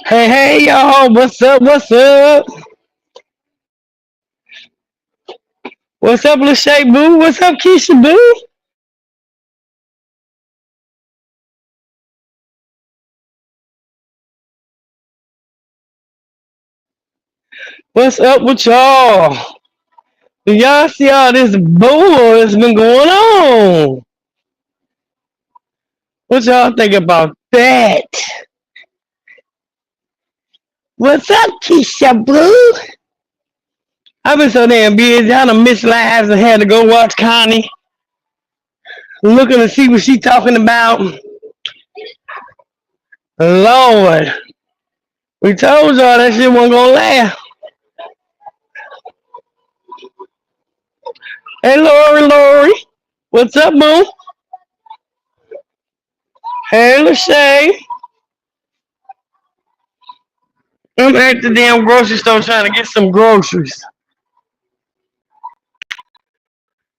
Hey, y'all, what's up? What's up? What's up, Lachey Boo? What's up, Keisha Boo? What's up with y'all? Do y'all see all this bull that's been going on? What y'all think about that? What's up, Keisha Boo? I've been so damn busy. I done missed lives and had to go watch Connie, looking to see what she talking about. Lord, we told y'all that shit wasn't gonna last. Hey, Lori. What's up, boo? Hey, Lachey. I'm at the damn grocery store trying to get some groceries.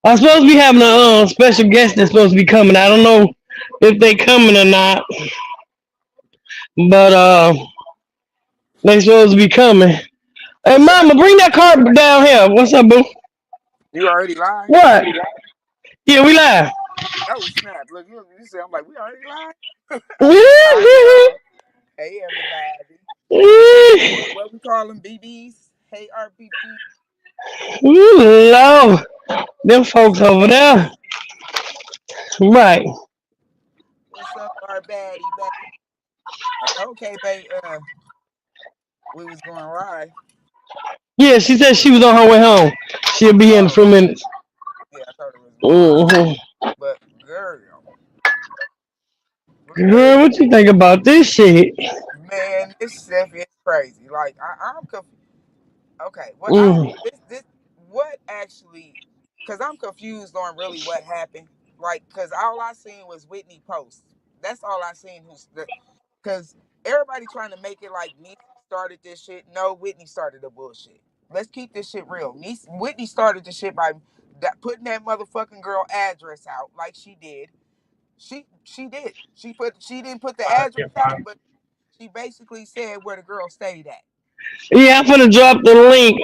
I'm supposed to be having a special guest that's supposed to be coming. I don't know if they coming or not, but they supposed to be coming. Hey, mama, bring that car down here. What's up, boo? You already live? What? Yeah, we live. Oh snap! Look, you say I'm like, we already live. Hi Ooh, y'all. Hey everybody. What we call them BBs? Hey RPP. Lord. Them folks over there. Right. What's up, our baddie? I told K Bay we was going live. Yeah, she said she was on her way home. She'll be in a Oh few minutes. yeah, I thought it was going live. hmm But girl, Girl, what you think about this shit? man, this stuff is crazy. Like I'm confused. Okay, what I don't Mm. this what actually? Because I'm confused on really what happened. Like, because all I seen was Whitney post. That's all I seen. Because everybody trying to make it like Niecy started this shit. No, Whitney started the bullshit. Let's keep this shit real. Whitney started the shit by putting that motherfucking girl address out like she did. She did. She didn't put the address out, but she basically said where the girl stayed at. Yeah, I'm gonna drop the link.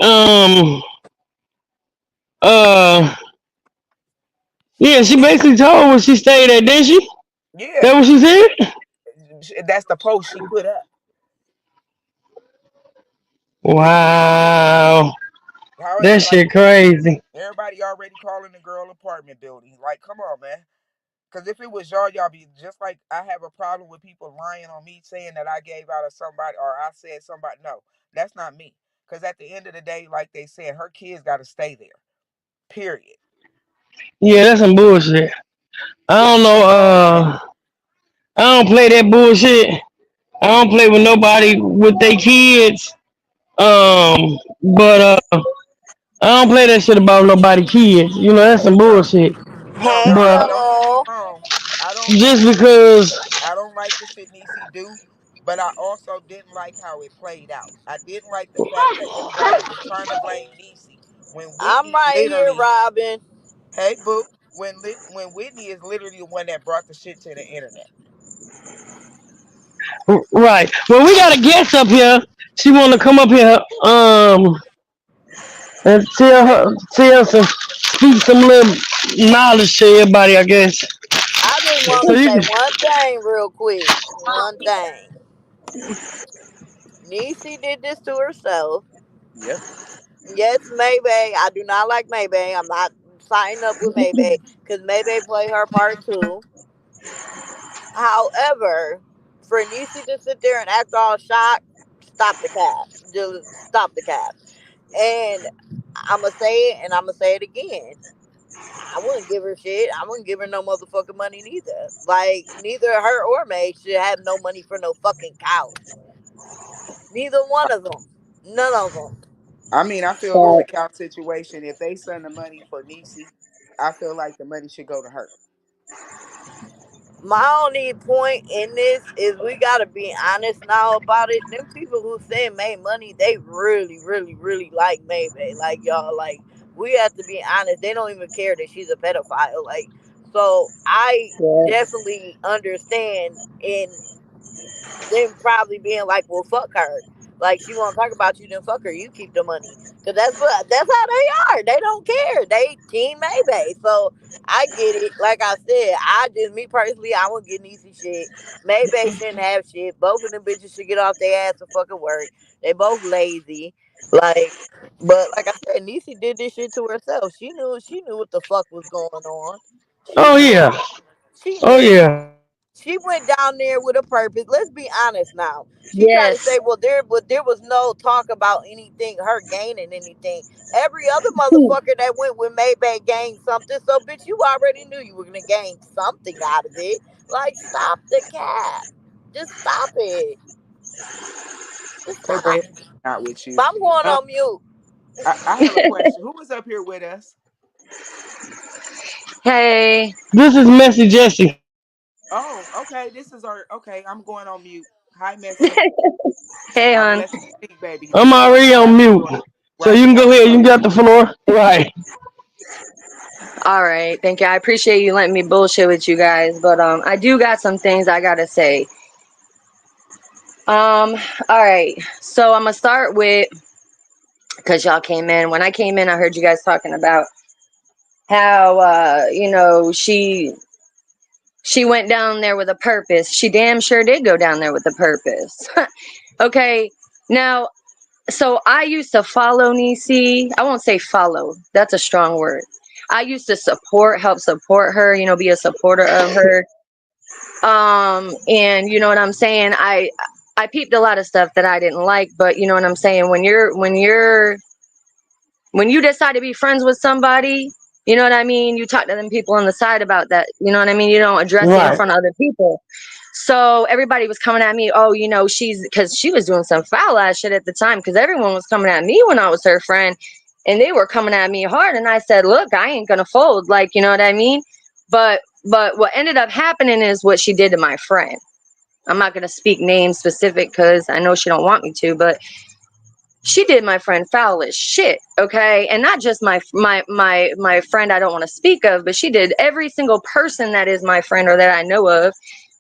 Uh, yeah, she basically told where she stayed at, didn't she? Yeah, That what she said? that's the post she put up. Wow, However, that like shit crazy. everybody already calling the girl apartment building. Like, come on, man. Because if it was y'all be just like I have a problem with people lying on me saying that I gave out of somebody or I said somebody. No, that's not me. Because at the end of the day, like they said, her kids got to stay there. Period. Yeah, that's some bullshit. I don't know. I don't play that bullshit. I don't play with nobody with their kids. But I don't play that shit about nobody kids. You know, that's some No, bullshit. no, Hey, no. But Don't get me Mello. wrong. I don't just like the shit. because, I don't like the shit Niecy do, but I also didn't like how it played out. I didn't like the fact that everybody was trying to blame Niecy when I'm Whitney right here, literally, Robin. hey boo, when Whitney is literally the one that brought the shit to the internet. right? Well, we got a guest up here. She want to come up here, and tell some, speak some little knowledge to everybody. I guess. I just want So to you say can. one thing real quick. One thing. Niecy did this to herself. Yep. Yes, Maybay. I do not like Maybay. I'm not signing up with Maybay because Maybay played her part too. However, for Niecy to sit there and act all shocked, stop the cap. Just stop the cap. And I'ma say it and I'ma say it again. I wouldn't give her shit. I wouldn't give her no motherfucking money neither. Like neither her or May should have no money for no fucking couch. Neither one of them. None of them. I mean, I feel with the couch situation, if they send the money for Niecy, I feel like the money should go to her. My only point in this is we gotta be honest now about it. Them people who send May money, they really, really, really like May. Like y'all, like we have to be honest. They don't even care that she's a pedophile. Like so, I Right. definitely understand in Then probably being like, "Well, fuck her." Like she won't talk about you, then fuck her. You keep the money, cause that's how they are. They don't care. They team Maybe. So I get it. Like I said, I just me personally, I won't get Niecy shit. Maybe shouldn't have shit. Both of them bitches should get off their ass and fucking work. They both lazy. Like, but like I said, Niecy did this shit to herself. She knew what the fuck was going on. She Oh knew. yeah. She Oh knew. yeah. She went down there with a purpose. Let's be honest now. She tried to Yes. say, well, there was no talk about anything, her gaining anything. Every other motherfucker that went with Maybach gained something. So, bitch, you already knew you were gonna gain something out of it. Like, stop the cap. Just stop it. Just They bring stop. out with But you. I'm going Uh, on mute. I have a question. Who is up here with us? Hey. This is Messy Jesse. Oh, okay. This is our okay. I'm going on mute. Hi, Messy. Hey, I'm gonna hon. let you speak, baby. I'm already You on got the mute. floor. So Right, you you can go got the ahead, you floor. got the floor. Right. All right. Thank you. I appreciate you letting me bullshit with you guys, but I do got some things I gotta say. All right. So I'm gonna start with because y'all came in. When I came in, I heard you guys talking about how she went down there with a purpose. She damn sure did go down there with a purpose. Okay. Now, so I used to follow Nisi. I won't say follow. That's a strong word. I used to help support her, be a supporter of her. And you know what I'm saying? I peeped a lot of stuff that I didn't like, but you know what I'm saying? When you decide to be friends with somebody, you know what I mean? You talk to them people on the side about that. You know what I mean? You don't address it in Right. front of other people. So everybody was coming at me. Oh, because she was doing some foul ass shit at the time. Because everyone was coming at me when I was her friend, and they were coming at me hard. And I said, look, I ain't gonna fold. Like, you know what I mean? But what ended up happening is what she did to my friend. I'm not gonna speak names specific because I know she don't want me to, but she did my friend foul as shit, okay? And not just my friend I don't want to speak of, but she did every single person that is my friend or that I know of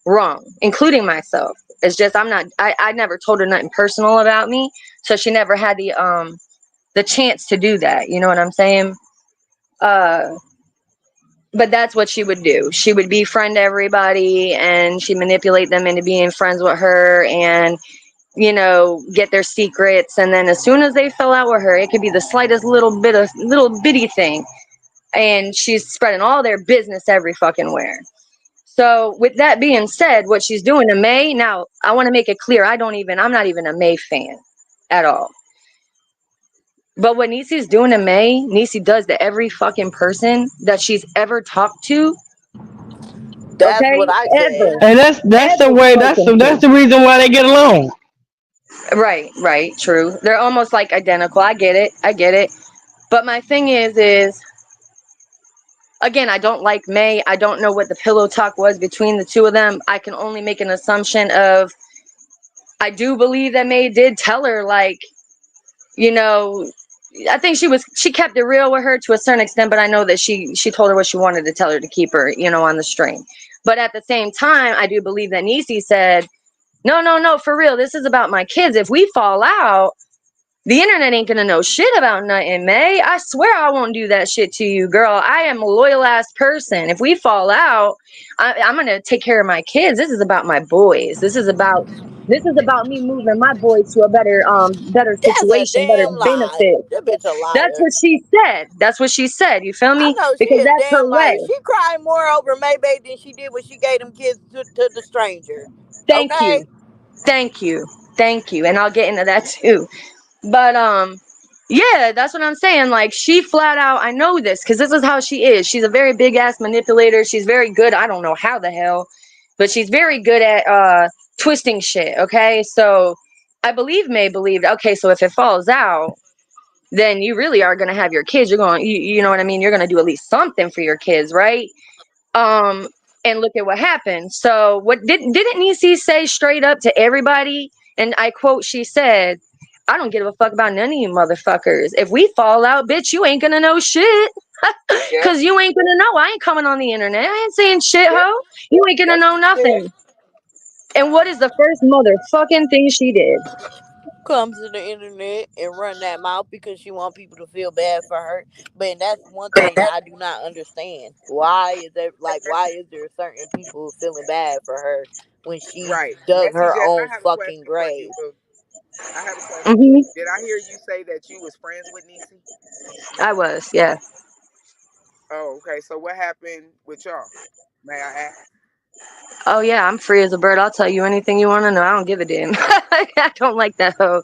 wrong, including myself. It's just I never told her nothing personal about me, so she never had the chance to do that. You know what I'm saying? Uh but that's what she would do. She would befriend everybody and she manipulate them into being friends with her and get their secrets. And then as soon as they fell out with her, it could be the slightest little bitty thing. And she's spreading all their business every fucking where. So with that being said, what she's doing to May, now I want to make it clear, I'm not even a May fan at all. But what Nisi's doing to May, Nisi does to every fucking person that she's ever talked to, That's okay? what I said. Ever. And that's the Ever way spoken that's to. the reason why they get along. Right, true. They're almost like identical. I get it. But my thing is again, I don't like May. I don't know what the pillow talk was between the two of them. I can only make an assumption of I do believe that May did tell her, like, you know, I think she kept it real with her to a certain extent, but I know that she told her what she wanted to tell her to keep her, on the string. But at the same time, I do believe that Nisi said, no, for real, this is about my kids. If we fall out, the internet ain't gonna know shit about nothing, May. I swear I won't do that shit to you, girl. I am a loyal ass person. If we fall out, I'm gonna take care of my kids. This is about my boys. This is about me moving my boys to a better That's a situation, better damn lie. benefit. That bitch a That's liar. what she said. That's what she said. You feel I me? know she Because a that's her damn liar. way. She cried more over Maybach than she did when she gave them kids to the stranger. Thank Okay? you. Thank you. Thank you. And I'll get into that too. But yeah, that's what I'm saying. Like she flat out, I know this because this is how she is. She's a very big ass manipulator. She's very good. I don't know how the hell, but she's very good at twisting shit. Okay, so I believe May believed. Okay, so if it falls out, then you really are gonna have your kids. You know what I mean. You're gonna do at least something for your kids, right? Um, and look at what happened. So what didn't Nisi say straight up to everybody? And I quote, she said, I don't give a fuck about none of you motherfuckers. If we fall out, bitch, you ain't gonna know shit. Yep. Cause you ain't gonna know. I ain't coming on the internet. I ain't saying shit, Yep. ho. You ain't gonna That's know what she said. nothing. And what is the first motherfucking thing she did? Come to the internet and run that mouth because she want people to feel bad for her. But that's one thing I do not understand. Why is there like why is there certain people feeling bad for her when she Right. dug Messy her Jess, own I have a fucking question for you, grave? boo. I have a question for Hmm. you. Did I hear you say that you was friends with Niecy? I was, yeah. Oh, okay. So what happened with y'all? May I ask? Oh yeah, I'm free as a bird. I'll tell you anything you want to know. I don't give a damn. I don't like that hoe.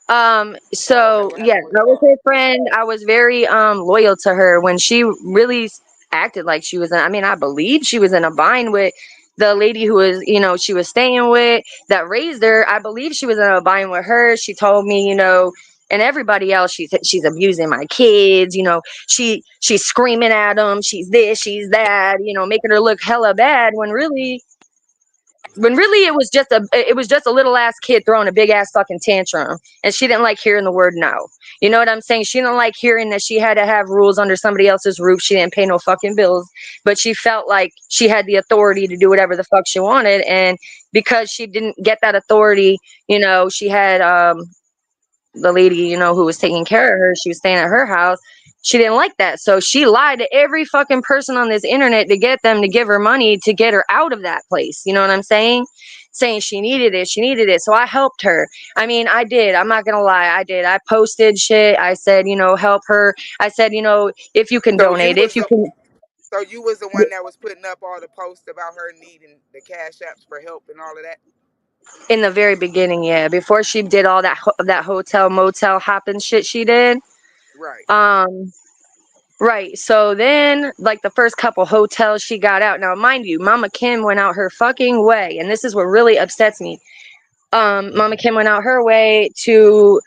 Oh, okay. So What yeah, happened with I was y'all? her friend. I was very loyal to her when she really acted like she was in, I mean, I believe she was in a bind with the lady who was, she was staying with that raised her. I believe she was in a bind with her. She told me, and everybody else, she's abusing my kids, she's screaming at them, she's this, she's that, making her look hella bad when really it was just a little ass kid throwing a big ass fucking tantrum, and she didn't like hearing the word no. You know what I'm saying? She didn't like hearing that she had to have rules under somebody else's roof. She didn't pay no fucking bills, but she felt like she had the authority to do whatever the fuck she wanted. And because she didn't get that authority, she had the lady, who was taking care of her, she was staying at her house. She didn't like that. So she lied to every fucking person on this internet to get them to give her money to get her out of that place. You know what I'm saying? Saying she needed it. She needed it. So I helped her. I mean, I did. I'm not going to lie. I did. I posted shit. I said, help her. I said, if you can So you donate, was if you the can, so you was the one that was putting up all the posts about her needing the cash apps for help and all of that. in the very beginning, yeah, before she did all that hotel motel hopping shit she did. Right. Um, Right. So then, like the first couple hotels she got out. Now, mind you, Mama Kim went out her fucking way, and this is what really upsets me. Mama Kim went out her way to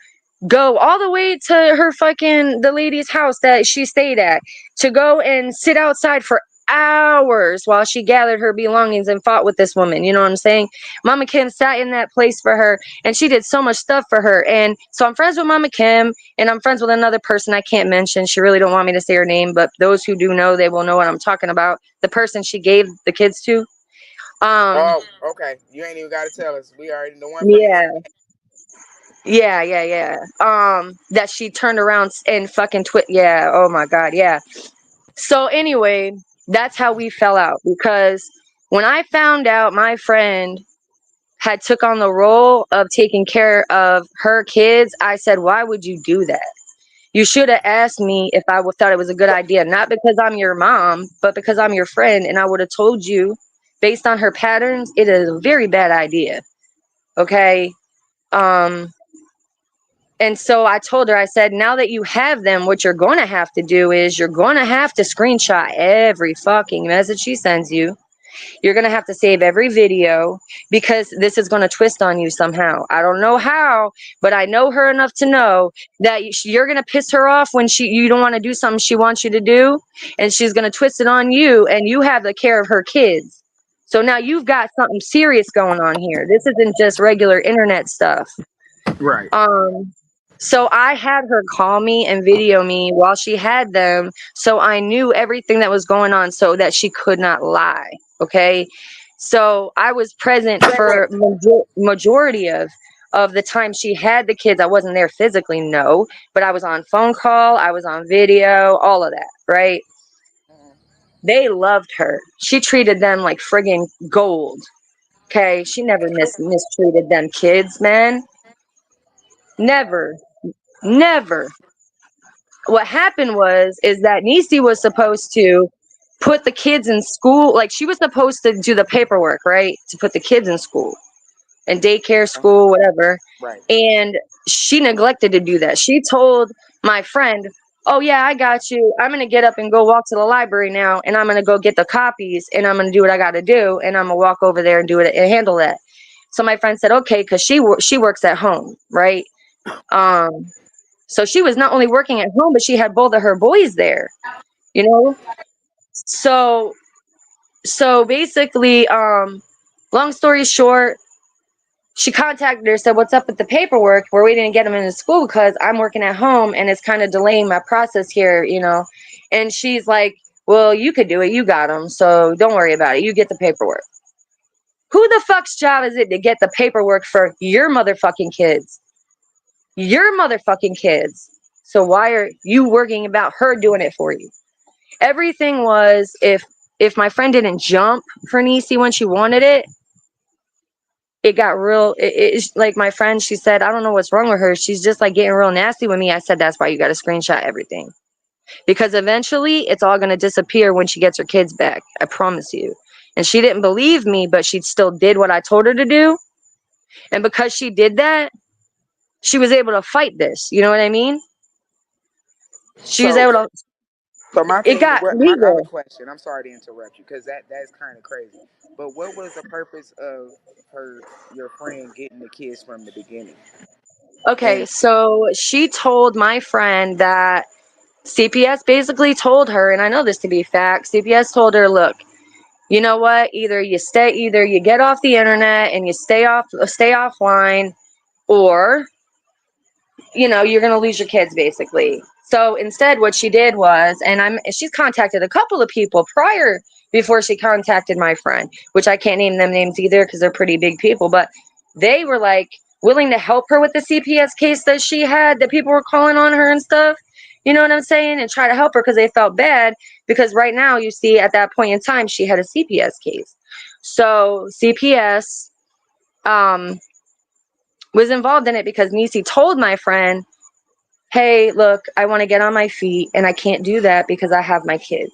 go all the way to her fucking the lady's house that she stayed at to go and sit outside for hours while she gathered her belongings and fought with this woman. You know what I'm saying? Mama Kim sat in that place for her, and she did so much stuff for her. And so I'm friends with Mama Kim, and I'm friends with another person I can't mention. She really don't want me to say her name, but those who do know, they will know what I'm talking about. The person she gave the kids to. um Oh, okay. You ain't even got to tell us. We already the one from the yeah. internet. Yeah, yeah, yeah. That she turned around and fucking Yeah. Oh my God. Yeah. So anyway, that's how we fell out, because when I found out my friend had took on the role of taking care of her kids, I said, "Why would you do that? You should have asked me if I thought it was a good idea, not because I'm your mom, but because I'm your friend, and I would have told you, based on her patterns, it is a very bad idea." Okay. Um, And so I told her, I said, now that you have them, what you're going to have to do is you're going to have to screenshot every fucking message she sends you. You're going to have to save every video, because this is going to twist on you somehow. I don't know how, but I know her enough to know that you're going to piss her off when you don't want to do something she wants you to do. And she's going to twist it on you, and you have the care of her kids. So now you've got something serious going on here. This isn't just regular internet stuff. Right. Um, so I had her call me and video me while she had them, so I knew everything that was going on, so that she could not lie. Okay, so I was present for majority of the time she had the kids. I wasn't there physically, no, but I was on phone call, I was on video, all of that. Right? Mhm. They loved her. She treated them like friggin' gold. Okay, she never mistreated them kids, man. Never. Never. What happened is that Nisi was supposed to put the kids in school. Like, she was supposed to do the paperwork, right, to put the kids in school and daycare, Uh-huh. school, whatever. Right. And she neglected to do that. She told my friend, "Oh yeah, I got you. I'm gonna get up and go walk to the library now, and I'm gonna go get the copies, and I'm gonna do what I got to do, and I'm gonna walk over there and do it and handle that." So my friend said, "Okay," because she works at home, right? um so she was not only working at home, but she had both of her boys there, you know? So basically, long story short, she contacted her, said, "What's up with the paperwork? We're waiting to get them into school because I'm working at home and it's kind of delaying my process here." And she's like, "Well, you could do it. You got them. So don't worry about it. You get the paperwork." Who the fuck's job is it to get the paperwork for your motherfucking kids? Your motherfucking kids. So why are you worrying about her doing it for you? Everything was, if my friend didn't jump for Niecy when she wanted it, it got real. It's like my friend, she said, I don't know what's wrong with her. She's just like getting real nasty with me. I said, that's why you got to screenshot everything. Because eventually it's all going to disappear when she gets her kids back. I promise you. And she didn't believe me, but she still did what I told her to do. And because she did that, she was able to fight this. You know what I mean? She was So, able to, so my it thing, got what my I have a legal. question. I'm sorry to interrupt you because that's kind of crazy. But what was the purpose of your friend getting the kids from the beginning? Okay, And so she told my friend that CPS basically told her, and I know this to be fact, CPS told her, look, you know what? Either you get off the internet and you stay offline, or you're going to lose your kids basically. So instead what she did was, and she's contacted a couple of people prior before she contacted my friend, which I can't name them names either because they're pretty big people, but they were like willing to help her with the CPS case that she had, that people were calling on her and stuff. You know what I'm saying? And try to help her because they felt bad, because right now, you see, at that point in time, she had a CPS case. So CPS was involved in it because Niecy told my friend, hey, look, I want to get on my feet and I can't do that because I have my kids.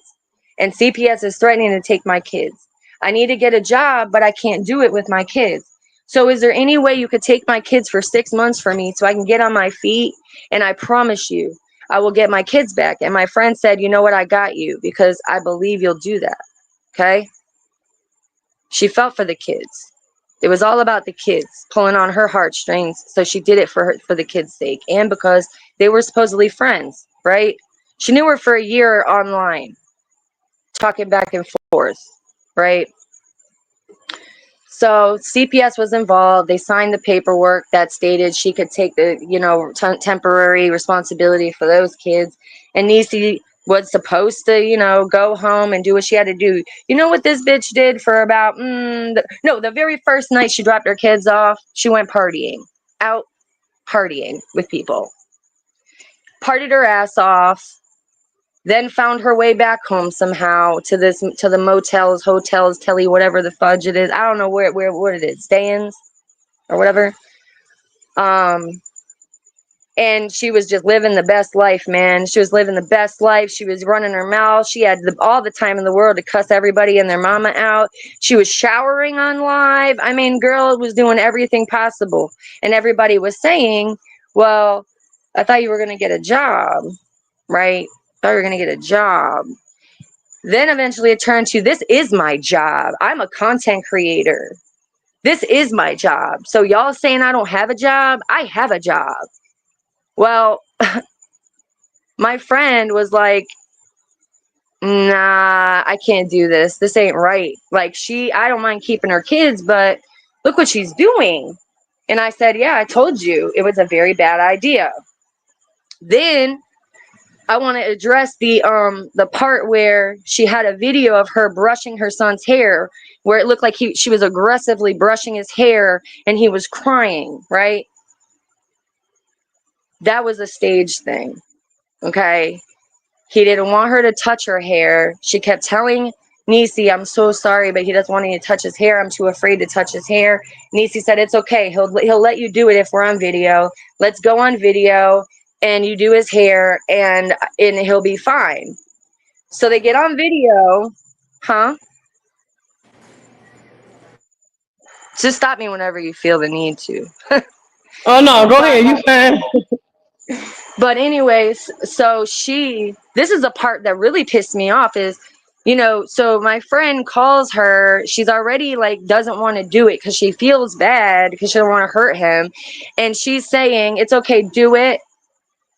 And CPS is threatening to take my kids. I need to get a job, but I can't do it with my kids. So is there any way you could take my kids for 6 months for me so I can get on my feet? And I promise you, I will get my kids back. And my friend said, you know what? I got you because I believe you'll do that. Okay? She felt for the kids. It was all about the kids, pulling on her heartstrings. So she did it for the kids' sake, and because they were supposedly friends, right? She knew her for a year online, talking back and forth, right? So CPS was involved. They signed the paperwork that stated she could take the, temporary responsibility for those kids. And Niecy was supposed to, go home and do what she had to do. You know what this bitch did for about, the very first night she dropped her kids off, she went partying, out partying with people. Partied her ass off, then found her way back home somehow to the motels, hotels, telly, whatever the fudge it is. I don't know what it is, stay-ins or whatever. And she was just living the best life, man. She was living the best life. She was running her mouth. She had all the time in the world to cuss everybody and their mama out. She was showering on live. I mean, girl was doing everything possible. And everybody was saying, well, I thought you were going to get a job, right? I thought you were going to get a job. Then eventually it turned to, this is my job. I'm a content creator. This is my job. So y'all saying I don't have a job? I have a job. Well, my friend was like, nah, I can't do this. This ain't right. Like, I don't mind keeping her kids, but look what she's doing. And I said, yeah, I told you it was a very bad idea. Then I want to address the part where she had a video of her brushing her son's hair, where it looked like she was aggressively brushing his hair and he was crying, right? That was a stage thing. Okay. He didn't want her to touch her hair. She kept telling Niecy, I'm so sorry, but he doesn't want me to touch his hair. I'm too afraid to touch his hair. Niecy said, it's okay. He'll let you do it if we're on video. Let's go on video and you do his hair and he'll be fine. So they get on video. Huh? Just stop me whenever you feel the need to. Oh no, go But ahead. You fine? But anyways, so this is the part that really pissed me off is, so my friend calls her, she's already like, doesn't want to do it because she feels bad because she don't want to hurt him. And she's saying, it's okay, do it.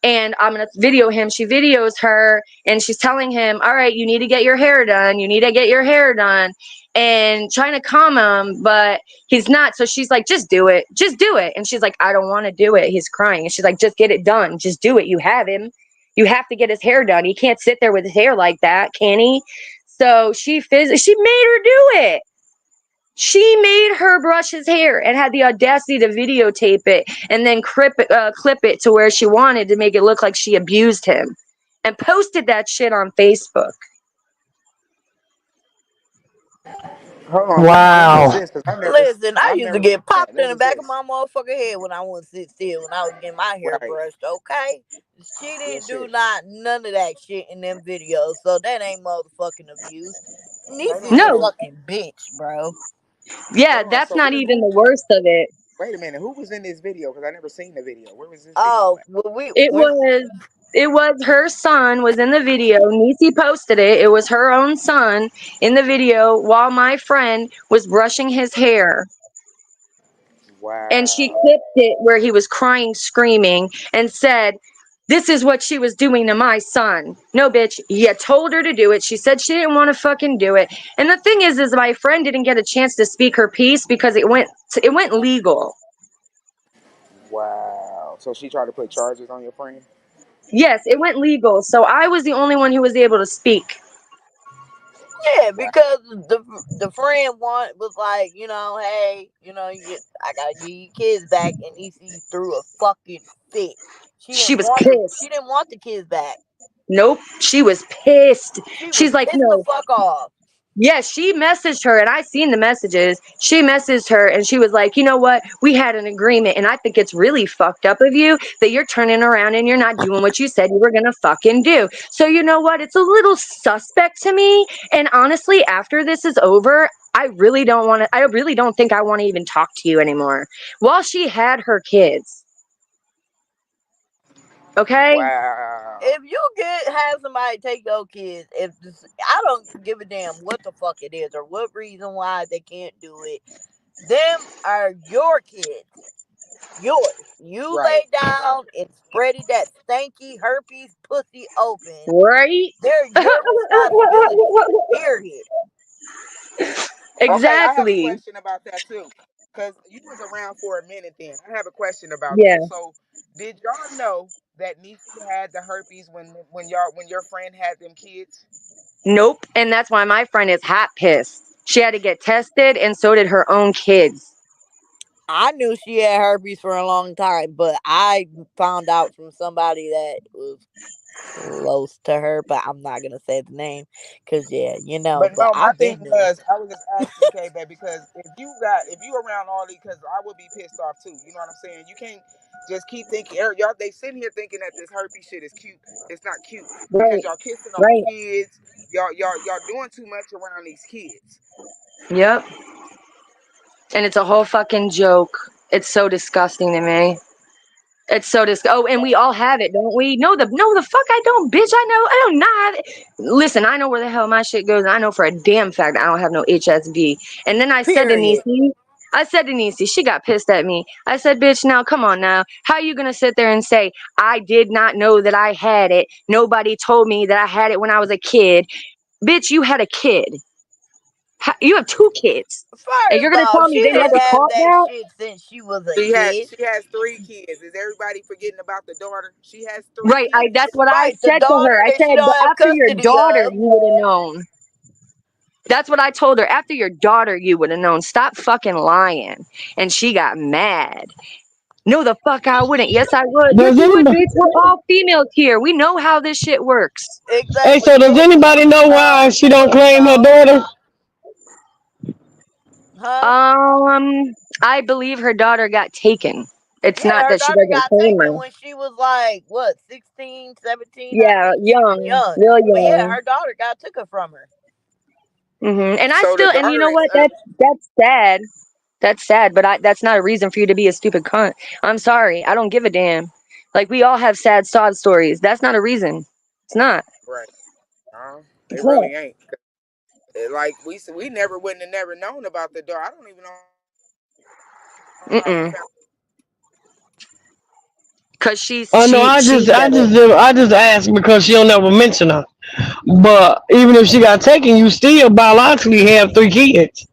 And I'm going to video him. She videos her and she's telling him, all right, you need to get your hair done. You need to get your hair done. And trying to calm him, but he's not. So she's like, just do it. Just do it. And she's like, I don't want to do it. He's crying. And she's like, just get it done. Just do it. You have him. You have to get his hair done. He can't sit there with his hair like that, can he? So she made her do it. She made her brush his hair and had the audacity to videotape it and then clip it to where she wanted to make it look like she abused him and posted that shit on Facebook. Hold on. When was Wow. this? Because Listen, I I've used to never seen get that. popped When in the was back of this? my motherfucking head when I wouldn't sit still when I was getting my hair Right. brushed, okay? She Real didn't do shit. not none of that shit in them videos, so that ain't motherfucking abuse. Hold Niecy's on. a No, So fucking bitch, bro. yeah, hold on. that's So not even the worst of it. wait a minute. Who was in this video? Because I never seen the video. Where was this video Oh, at? well, we It when was it was her son was in the video. Niecy posted it. It was her own son in the video while my friend was brushing his hair. And she Wow. clipped it where he was crying, screaming, and said, "This is what she was doing to my son." No, bitch, you told her to do it. She said she didn't want to fucking do it. And the thing is my friend didn't get a chance to speak her piece because it went legal. Wow. So she tried to put charges on your friend? Yes, it went legal. So I was the only one who was able to speak. yeah, Wow. because the friend was like, hey, I gotta give you kids back, and Niecy threw a fucking fit. She was She pissed. didn't want the kids back. Nope, she was pissed. She was She's like, pissed the "No." fuck off. Yeah, she messaged her, and I seen the messages. She messaged her, and she was like, "You know what? We had an agreement, and I think it's really fucked up of you that you're turning around and you're not doing what you said you were gonna fucking do. So you know what? It's a little suspect to me. And honestly, after this is over, I really don't want to. I really don't think I want to even talk to you anymore." While she had her kids, okay? Wow. If you have somebody take your kids, I don't give a damn what the fuck it is or what reason why they can't do it. Them are your kids. Yours. You Right. lay down and spreaded that stanky herpes pussy open. Right? They're your responsibility. Period. Okay, I have a Exactly. question about that too. Because you was around for a minute then. I have a question about Yeah. that. So did y'all know that Niecy had the herpes when your friend had them kids? Nope. And that's why my friend is hot pissed. She had to get tested, and so did her own kids. I knew she had herpes for a long time, but I found out from somebody that was close to her, but I'm not gonna say the name because yeah, But but no, my I've thing been there. was I was just asking K Bay because if you around all these, because I would be pissed off too. You know what I'm saying? You can't just keep thinking y'all they sitting here thinking that this herpes shit is cute. It's not cute because Right. y'all kissing on Right. kids. Y'all doing too much around these kids. Yep. And it's a whole fucking joke. It's so disgusting to me. It's so Oh, and we all have it, don't we? No, the fuck I don't, bitch. I don't not have it. Listen, I know where the hell my shit goes. And I know for a damn fact I don't have no HSV. And then Period. I said to Niecy, she got pissed at me. I said, "Bitch, now come on now. How you gonna sit there and say I did not know that I had it? Nobody told me that I had it when I was a kid. Bitch, you had a kid. You have two kids. And you're First gonna off, tell me she they didn't never have caught that that?" shit since she was a kid. She has three kids. Is everybody forgetting about the daughter? She has three Right. That's kids. what I Right, the said to daughter her. I that she said, "But don't have after your custody daughter, of. you would have known." That's what I told her. After your daughter, you would have known. Stop fucking lying. And she got mad. No, the fuck I wouldn't. Yes, I would. Yes, Does you would, anybody? bitch. We're all females here. We know how this shit works. Hey, Exactly. so does Yeah, you anybody would have know known. why she You don't would have claim her known. daughter? Huh? Um, I believe her daughter got taken. It's Yeah, not her that she daughter doesn't got claim taken her. when she was like, what, 16, 17? I Yeah, think she was young, young. real But yeah, young. her daughter got took her from her. And I So the still, and you daughter know is what? That's sad. That's sad, but that's not a reason for you to be a stupid cunt. I'm sorry. I don't give a damn. Like, we all have sad sob stories. That's not a reason. It's not. right. It's It not. really ain't. Like we never wouldn't have never known about the daughter. I don't even know how we found. Mm-mm. Cause Oh no, she said it. I just asked because she don't ever mention her. But even if she got taken, you still biologically have three kids.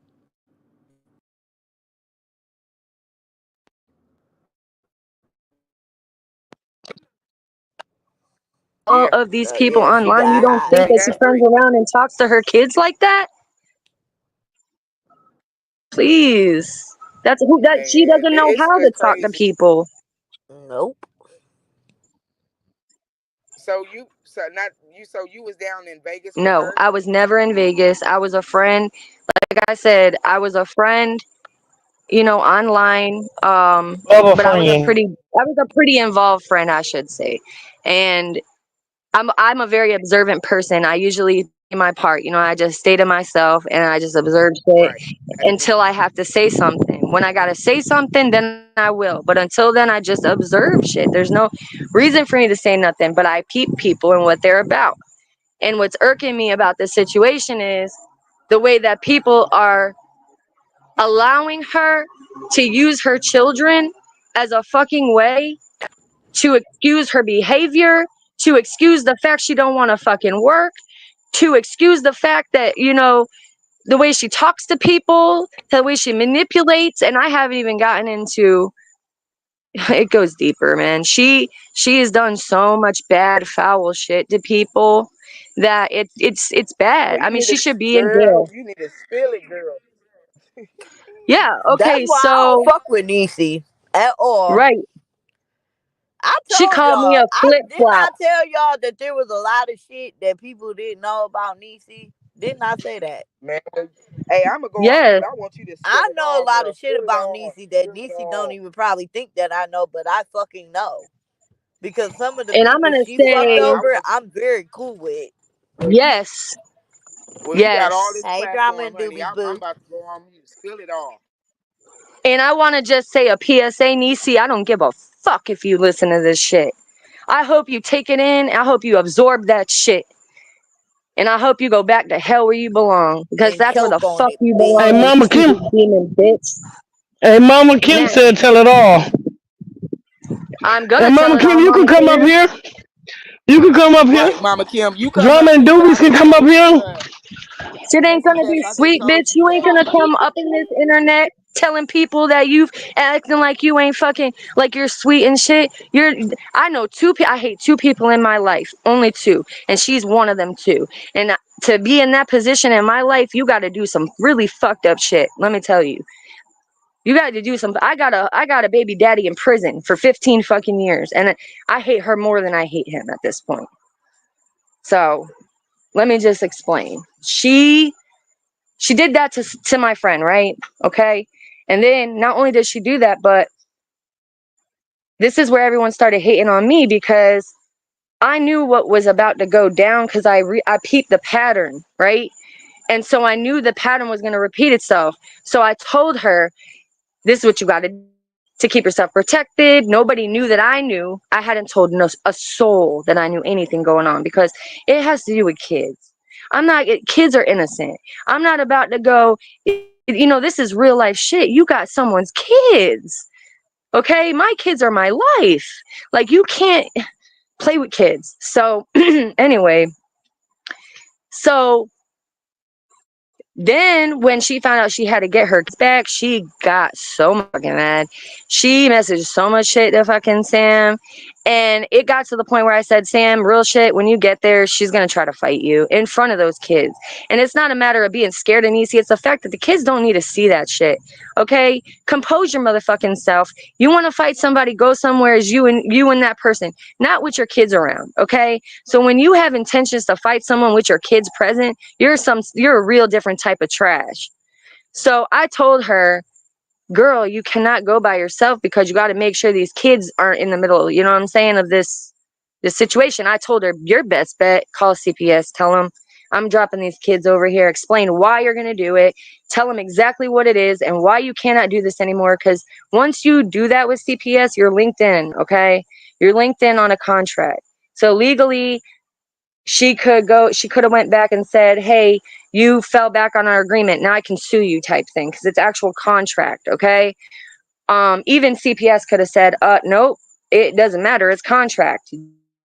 All of these people Yeah, she online, you got don't hot. think She that she has turns three. around and talks to her kids like that? Please. That's who that she Man, doesn't know how it's to talk to crazy. people. Nope. So you was down in Vegas with No, her? I was never in Vegas. I was a friend. Like I said, I was a friend, online. Of a But friend. I was a pretty involved friend, I should say. And I'm a very observant person. I usually do my part. I just stay to myself and I just observe shit Right. That's me. until I have to say something. When I gotta say something, then I will. But until then, I just observe shit. There's no reason for me to say nothing, but I peep people and what they're about. And what's irking me about this situation is the way that people are allowing her to use her children as a fucking way to excuse her behavior, to excuse the fact she don't want to fucking work, to excuse the fact that, the way she talks to people, the way she manipulates, and I haven't even gotten into it goes deeper, man. She has done so much bad foul shit to people that it's bad. Well, I you mean, need she to, should be in girl. jail. You need to spill it, girl. Yeah, That's okay, why I don't so fuck with Niecy at all. right. I She told called me y'all. a I flip didn't. flop. I tell y'all that there was a lot of shit that people didn't know about Niecy. Didn't I say that? Man, hey, I'm gonna go on mute. Yes. I want you to spill I it know a all, lot girl. of shit Spill it about all. Niecy that Spill it Niecy don't all. even probably think that I know, but I fucking know because some of the And I'm people gonna she fucked say I over, want. I'm very cool with. Well, yes. you got all Yes. this Hey, drama platform, and honey. doobies, I'm boo. about to go on mute. Spill it all. And I wanna just say a PSA, Nisi, I don't give a fuck if you listen to this shit. I hope you take it in. I hope you absorb that shit. And I hope you go back to hell where you belong. Because And that's where the choke on fuck it, you Hey, belong, bitch. you Mama stupid Kim. demon bitch. Hey, Mama Kim Now, said tell it all. I'm Hey, gonna tell Mama it Kim, all, you can Mama come up Kim. here. You can come up here. Right, Mama Kim. You come Drama up and here, Doobies Mama can come Kim, up here. because Shit ain't Messy gonna Jess, be I just sweet, told bitch. you You ain't that. gonna come up in this internet telling people that you've acting like you ain't fucking like you're sweet and shit. I know I hate two people in my life, only two, and she's one of them too. And to be in that position in my life, you got to do some really fucked up shit. Let me tell you. You got to do some. I got a baby daddy in prison for 15 fucking years, and I hate her more than I hate him at this point. So let me just explain. She did that to my friend, right? Okay. And then not only did she do that, but this is where everyone started hating on me because I knew what was about to go down because I peeped the pattern, right? And so I knew the pattern was going to repeat itself. So I told her, this is what you got to do to keep yourself protected. Nobody knew that I knew. I hadn't told a soul that I knew anything going on because it has to do with kids. Kids are innocent. I'm not about to go, this is real life shit. You got someone's kids. Okay. My kids are my life. Like, you can't play with kids. So, anyway, so then when she found out she had to get her kids back, she got so fucking mad. She messaged so much shit to fucking Sam. And it got to the point where I said, Sam, real shit, when you get there, she's going to try to fight you in front of those kids. And it's not a matter of being scared and easy. It's the fact that the kids don't need to see that shit. Okay? Compose your motherfucking self. You want to fight somebody, go somewhere as you and that person, not with your kids around. Okay? So when you have intentions to fight someone with your kids present, you're a real different type of trash. So I told her, girl, you cannot go by yourself because you got to make sure these kids aren't in the middle, you know what I'm saying, of this situation. I told her, your best bet, call CPS, tell them I'm dropping these kids over here, explain why you're going to do it, tell them exactly what it is and why you cannot do this anymore. Because once you do that with CPS, you're linked in, okay? You're linked in on a contract. So legally, she could have went back and said, hey, you fell back on our agreement, now I can sue you type thing because it's actual contract. Okay. Even CPS could have said, nope, it doesn't matter, it's contract,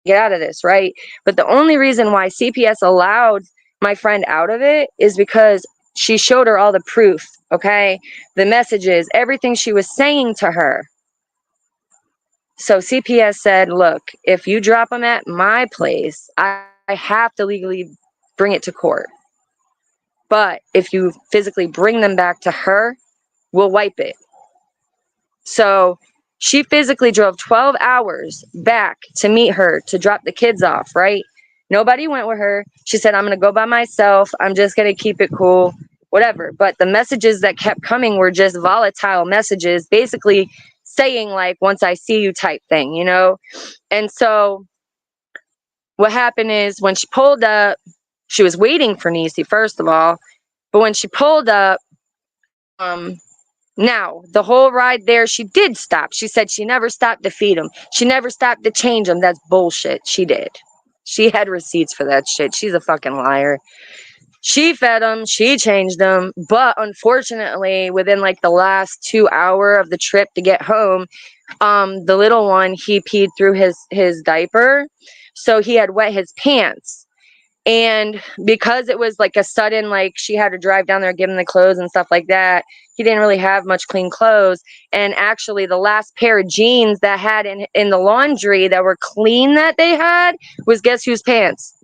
get out of this, right? But the only reason why CPS allowed my friend out of it is because she showed her all the proof. Okay. The messages, everything she was saying to her. So CPS said, look, if you drop them at my place, I have to legally bring it to court. But if you physically bring them back to her, we'll wipe it. So she physically drove 12 hours back to meet her to drop the kids off, right? Nobody went with her. She said, I'm going to go by myself. I'm just going to keep it cool, whatever. But the messages that kept coming were just volatile messages, basically saying, like, once I see you type thing, you know? And so what happened is when she pulled up, she was waiting for Niecy, first of all. But when she pulled up, now, the whole ride there, she did stop. She said she never stopped to feed them. She never stopped to change them. That's bullshit. She did. She had receipts for that shit. She's a fucking liar. She fed them. She changed them. But unfortunately, within like the last 2 hours of the trip to get home, the little one, he peed through his diaper. So he had wet his pants. And because it was like a sudden, like she had to drive down there, give him the clothes and stuff like that, he didn't really have much clean clothes. And actually, the last pair of jeans that had in the laundry that were clean that they had was, guess whose pants?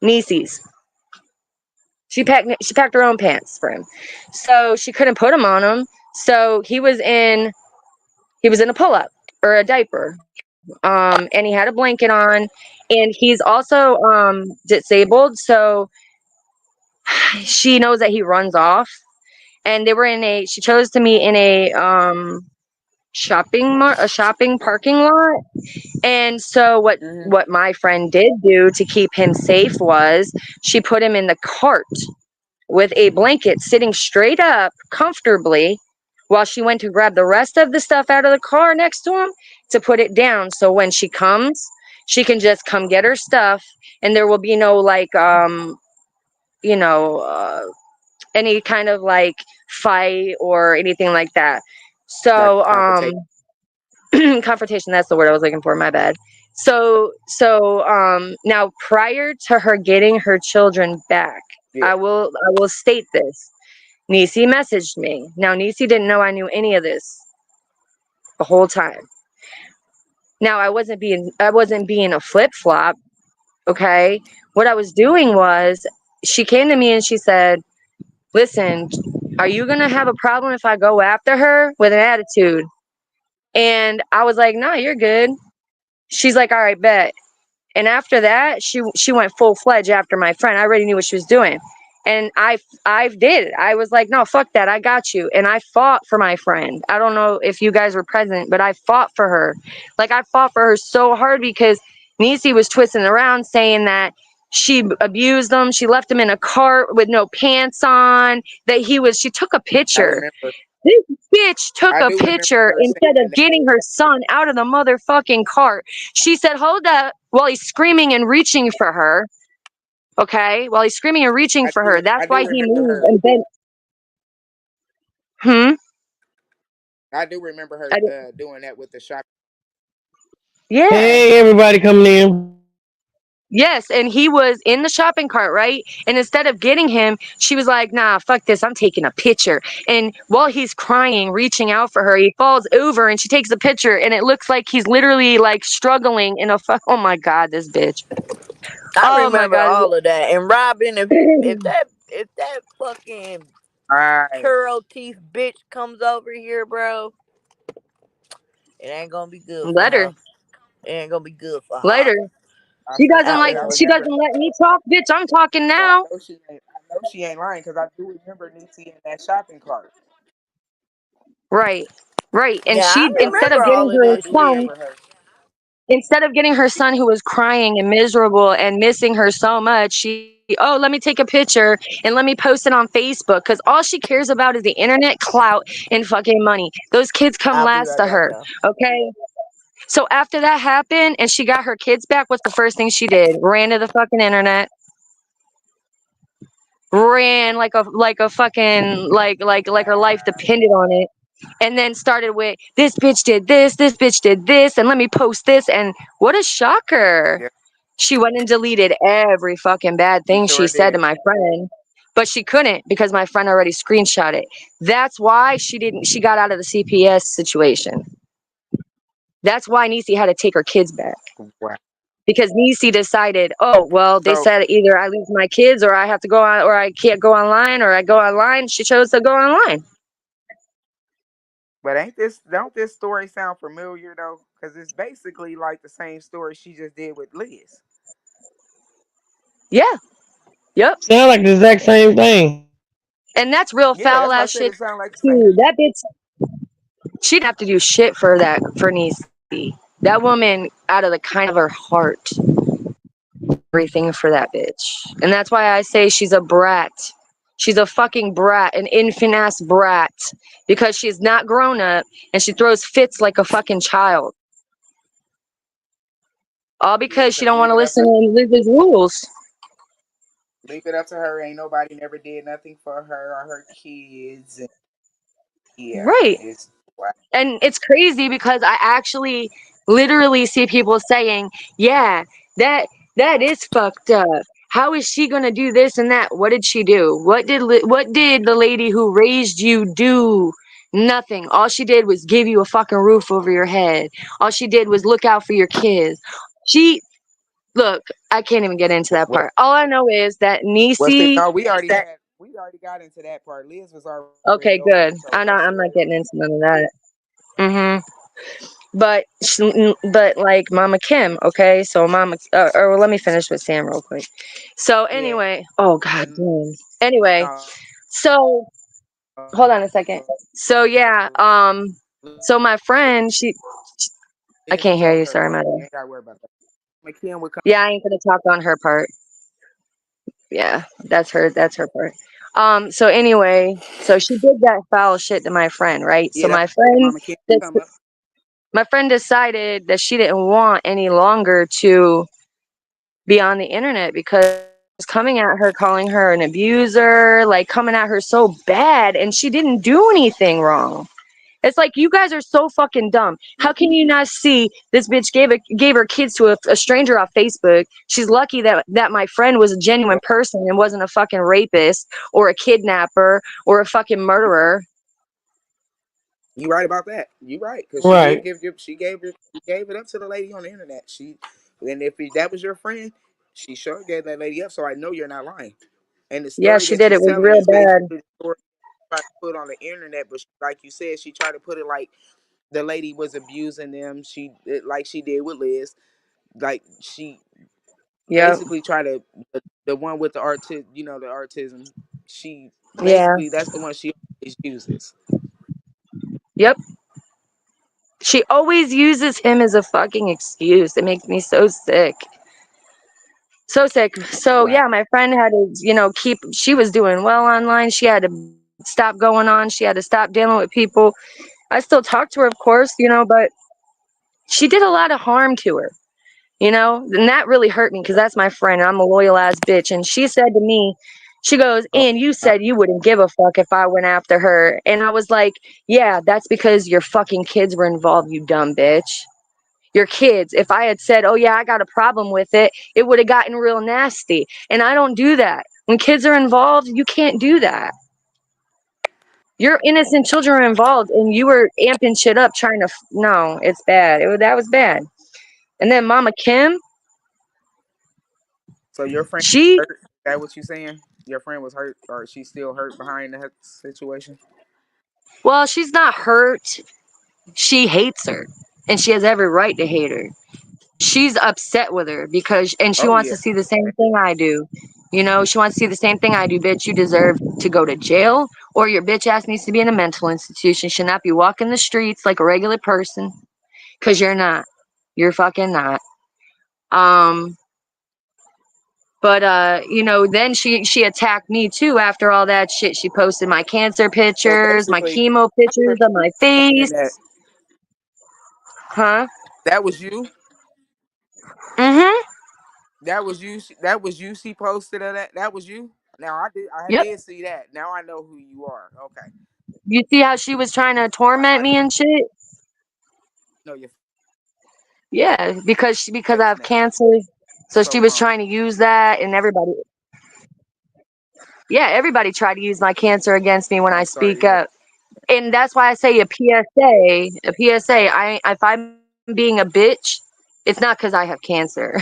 Niecy's. She packed her own pants for him, so she couldn't put them on him. So he was in a pull up or a diaper. And he had a blanket on, and he's also disabled, so she knows that he runs off. And they were she chose to meet in a shopping parking lot. And so Mm-hmm. what my friend did do to keep him safe was she put him in the cart with a blanket sitting straight up comfortably while she went to grab the rest of the stuff out of the car next to him to put it down. So when she comes, she can just come get her stuff, and there will be no like you know any kind of like fight or anything like that. Like So confrontation. confrontation, that's the word I was looking for, my bad. So now, prior to her getting her children back, Yeah. I will state this. Niecy messaged me. Now Niecy didn't know I knew any of this the whole time. Now I wasn't being a flip-flop, okay? What I was doing was, she came to me and she said, listen, are you going to have a problem if I go after her with an attitude? And I was like, no, you're good. She's like, all right, bet. And after that, she went full-fledged after my friend. I already knew what she was doing. And I did. I was like, no, fuck that. I got you. And I fought for my friend. I don't know if you guys were present, but I fought for her. Like, I fought for her so hard because Niecy was twisting around saying that she abused him. She left him in a cart with no pants on. She took a I picture. remember. This bitch took I a do remember picture her instead saying of that. getting her son out of the motherfucking cart. She said, hold up, while he's screaming and reaching for her. Okay? While he's screaming and reaching for her. That's I do why he remember moved her. and bent. Hmm? I do remember her I didn't, doing that with the shop. yeah. Hey, everybody coming in. Yes, and he was in the shopping cart, right? And instead of getting him, she was like, nah, fuck this, I'm taking a picture. And while he's crying, reaching out for her, he falls over and she takes a picture, and it looks like he's literally like struggling in a oh my God, this bitch. I Oh my remember God. all of that. And Robin, if that fucking Right. churro teeth bitch comes over here, bro, it ain't gonna be good for Let her. her. It ain't gonna be good for Let her her. I She swear to doesn't God, like, I would she never. doesn't let me talk, bitch. I'm talking Well, now. I know she ain't lying because I do remember Niecy in that shopping cart. Right. Right. And Yeah, I she, instead of remember getting all of I her this do shit. son, remember her. who was crying and miserable and missing her so much, let me take a picture and let me post it on Facebook, because all she cares about is the internet, clout, and fucking money. Those kids come I'll be last right to back, her. y'all. Okay. So after that happened and she got her kids back, what's the first thing she did? Ran to the fucking internet, ran like a fucking like her life depended on it, and then started with, this bitch did this, and let me post this. And what a shocker, Yeah, she went and deleted every fucking bad she thing she sure said to did. my friend, but she couldn't because my friend already screenshot it. That's why she got out of the CPS situation. That's why Niecy had to take her kids back. Wow. because Niecy decided, oh well, they So, said either I lose my kids or I have to go on, or I can't go online, or I go online. She chose to go online. but ain't this don't this story sound familiar though? Because it's basically like the same story she just did with Liz. Yeah. Yep. Sound like the exact same thing. And that's real Yeah, foul that's why I ass said shit it sound like the same. too. That bitch, she'd have to do shit for that, for Niecy. That woman, out of the kind of her heart, everything for that bitch. And that's why I say she's a brat. She's a fucking brat, an infant ass brat. Because she's not grown up and she throws fits like a fucking child. All Yeah, because she because don't want to listen to Liz's rules. leave it up to her. Ain't nobody never did nothing for her or her kids. And yeah, Right. it's wow. And it's crazy because I actually literally see people saying, yeah, that that is fucked up. How is she going to do this and that? What did she do? What did the lady who raised you do? Nothing. All she did was give you a fucking roof over your head. All she did was look out for your kids. She Look, I can't even get into that Well, part. All I know is that see, Niecy. no, we already got into that part. Liz was already Okay, over it, good. told her I'm story. not getting into none of that. Mhm. But like Mama Kim, okay? So Mama, or well, let me finish with Sam real quick. So Yeah, anyway, oh god no, damn. Anyway, so hold on a second. So yeah, so my friend, I Liz can't was hear over you. her Sorry, part. mother. You ain't gotta worry about that. McKim would come. Yeah, I ain't gonna talk on her part. Yeah, That's her part. So anyway, so she did that foul shit to my friend, right? So Yeah, that's what Mama Kim would come up. my friend decided that she didn't want any longer to be on the internet because was coming at her, calling her an abuser, like coming at her so bad, and she didn't do anything wrong. It's like you guys are so fucking dumb. How can you not see this bitch gave her kids to a stranger off Facebook? She's lucky that my friend was a genuine person and wasn't a fucking rapist or a kidnapper or a fucking murderer. You right about that. You right because she did Right. she gave it up to the lady on the internet. And if that was your friend, she sure gave that lady up. So I know you're not lying. And the Yeah, story she that did. she's It was telling real is basically bad. the story she tried to put on the internet. But like you said, she tried to put it like the lady was abusing them. Like she did with Liz. Like she Yep. basically tried to the one with the autism. She Yeah. basically that's the one she always uses. Yep. She always uses him as a fucking excuse. It makes me so sick. So sick. So Wow. yeah, my friend had to, she was doing well online. She had to stop going on. She had to stop dealing with people. I still talk to her, of course, but she did a lot of harm to her, and that really hurt me because that's my friend. And I'm a loyal ass bitch. And she said to me, she goes, Oh, and you said you wouldn't give a fuck if I went after her. And I was like, yeah, that's because your fucking kids were involved, you dumb bitch. Your kids. If I had said, oh yeah, I got a problem with it, it would have gotten real nasty. And I don't do that. When kids are involved, you can't do that. Your innocent children are involved and you were amping shit up trying to, no, it's bad. That was bad. And then Mama Kim, so your friend she, hurt? Is that what you saying? Your friend was hurt, or she's still hurt behind the situation? well, she's not hurt. She hates her. And she has every right to hate her. She's upset with her and she Oh wants yeah. to see the same thing I do. She wants to see the same thing I do. Bitch, you deserve to go to jail, or your bitch ass needs to be in a mental institution. Should not be walking the streets like a regular person, because you're not. You're fucking not. Um, but then she attacked me too after all that shit. She posted my cancer So pictures, my basically, chemo I'm pictures of my confused saying that face. Huh? that was you. Mm-hmm. That was you. That was you. She posted of that. That was you. Now I did. I Yep. did see that. Now I know who you are. Okay. You see how she was trying to torment I me and shit? know your Yeah, because I face have now. cancer. So she So was trying to use that, and everybody tried to use my cancer against me when I I'm sorry speak to hear. up. And that's why I say a PSA, a PSA. If I'm being a bitch, It's not because I have cancer.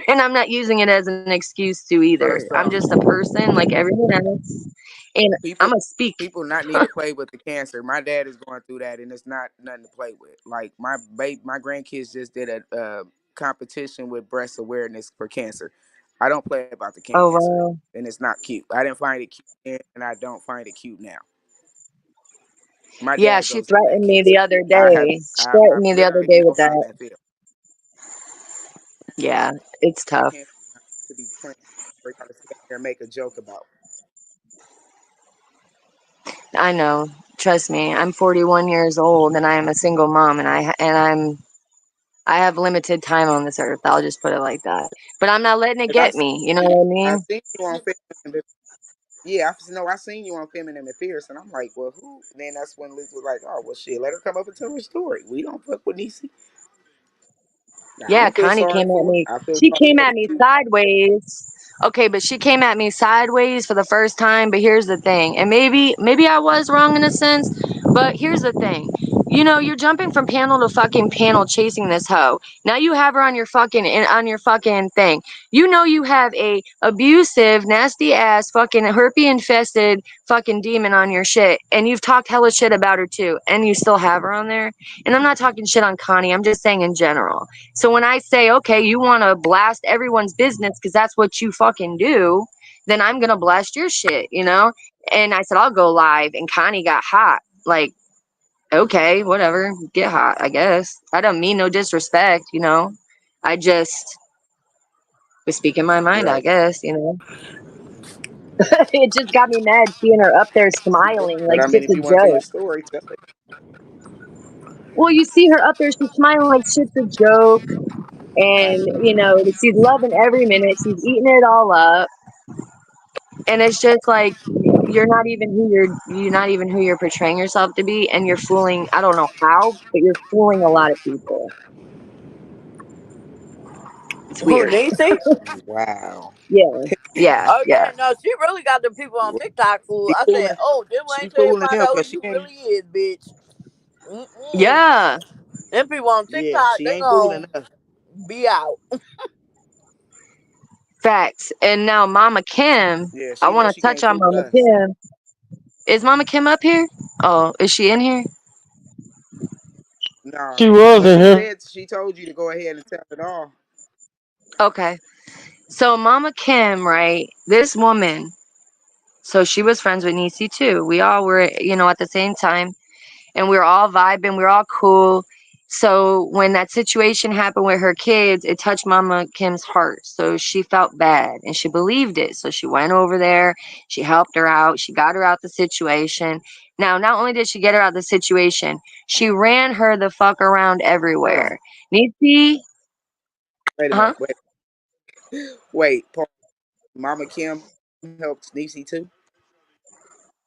And I'm not using it as an excuse to either. First I'm off, just a person like everyone else. And I'm people going to speak. people not need to play with the cancer. My dad is going through that, and it's not nothing to play with. Like my grandkids just did a competition with breast awareness for cancer. I don't play about the Oh, cancer, wow. and it's not cute. I didn't find it cute then, and I don't find it cute now. My Yeah, dad she goes through that threatened me the cancer. other I have day. She threatened I've me the other literally day with know how that. that feels. Yeah, it's tough. Cancer is not to be playing or try to sit out there and make a joke about. I know. Trust me. I'm 41 years old and I am a single mom I have limited time on this earth. I'll just put it like that. But I'm not letting it Cause get me. You know what I I mean? seen you on Feminine. Yeah, I seen you on Feminine and Fierce, and I'm like, well, who? And then that's when Liz was like, oh, well, shit, let her come up and tell her story. We don't fuck with Niecy. Now I Yeah, don't feel Connie sorry came at for me. her. I feel She sorry came for at the me kid. sideways. Okay, but she came at me sideways for the first time. But here's the thing, and maybe I was wrong in a sense. But here's the thing, you're jumping from panel to fucking panel chasing this hoe. Now you have her on your fucking thing. You have a abusive, nasty ass, fucking herpes infested fucking demon on your shit, and you've talked hella shit about her too, and you still have her on there. And I'm not talking shit on Connie. I'm just saying in general. So when I say, okay, you want to blast everyone's business because that's what you fucking do, then I'm going to blast your shit. And I said, I'll go live. And Connie got hot. Like, okay, whatever. Get hot, I guess. I don't mean no disrespect. I just was speaking my mind, I Right. guess. It just got me mad seeing her up there smiling But like I mean, shit's if a you want to tell your joke. story, tell it. Well, you see her up there, she's smiling like shit's a joke. And, she's loving every minute. She's eating it all up. And it's just like you're not even who you're portraying yourself to be, and you're fooling. I don't know how, but you're fooling a lot of people. It's Who, weird. Niecy? Wow. Yeah, yeah, Oh yeah, yeah, no, she really got the people on TikTok fool. She I said, fooling. oh, this She ain't tell fooling everybody them who because she you ain't. really is, bitch. Mm-mm. yeah. Them people on Yeah, TikTok, she they ain't fooling gonna us. be out. Facts. And now Mama Kim. Yeah, I she know want she to touch can't on fool Mama us. Kim. Is Mama Kim up here? Oh, is she in here? Nah, She was but in she here. said she told you to go ahead and tell it all. Okay. So Mama Kim, right? This woman. So she was friends with Nisi too. We all were, at the same time. And we were all vibing, we were all cool. So when that situation happened with her kids, it touched Mama Kim's heart. So she felt bad and she believed it. So she went over there, she helped her out, she got her out the situation. Now, not only did she get her out the situation, she ran her the fuck around Hold on. everywhere. Nisi, Wait a huh? minute. Wait. Paul, Mama Kim helped Niecy too?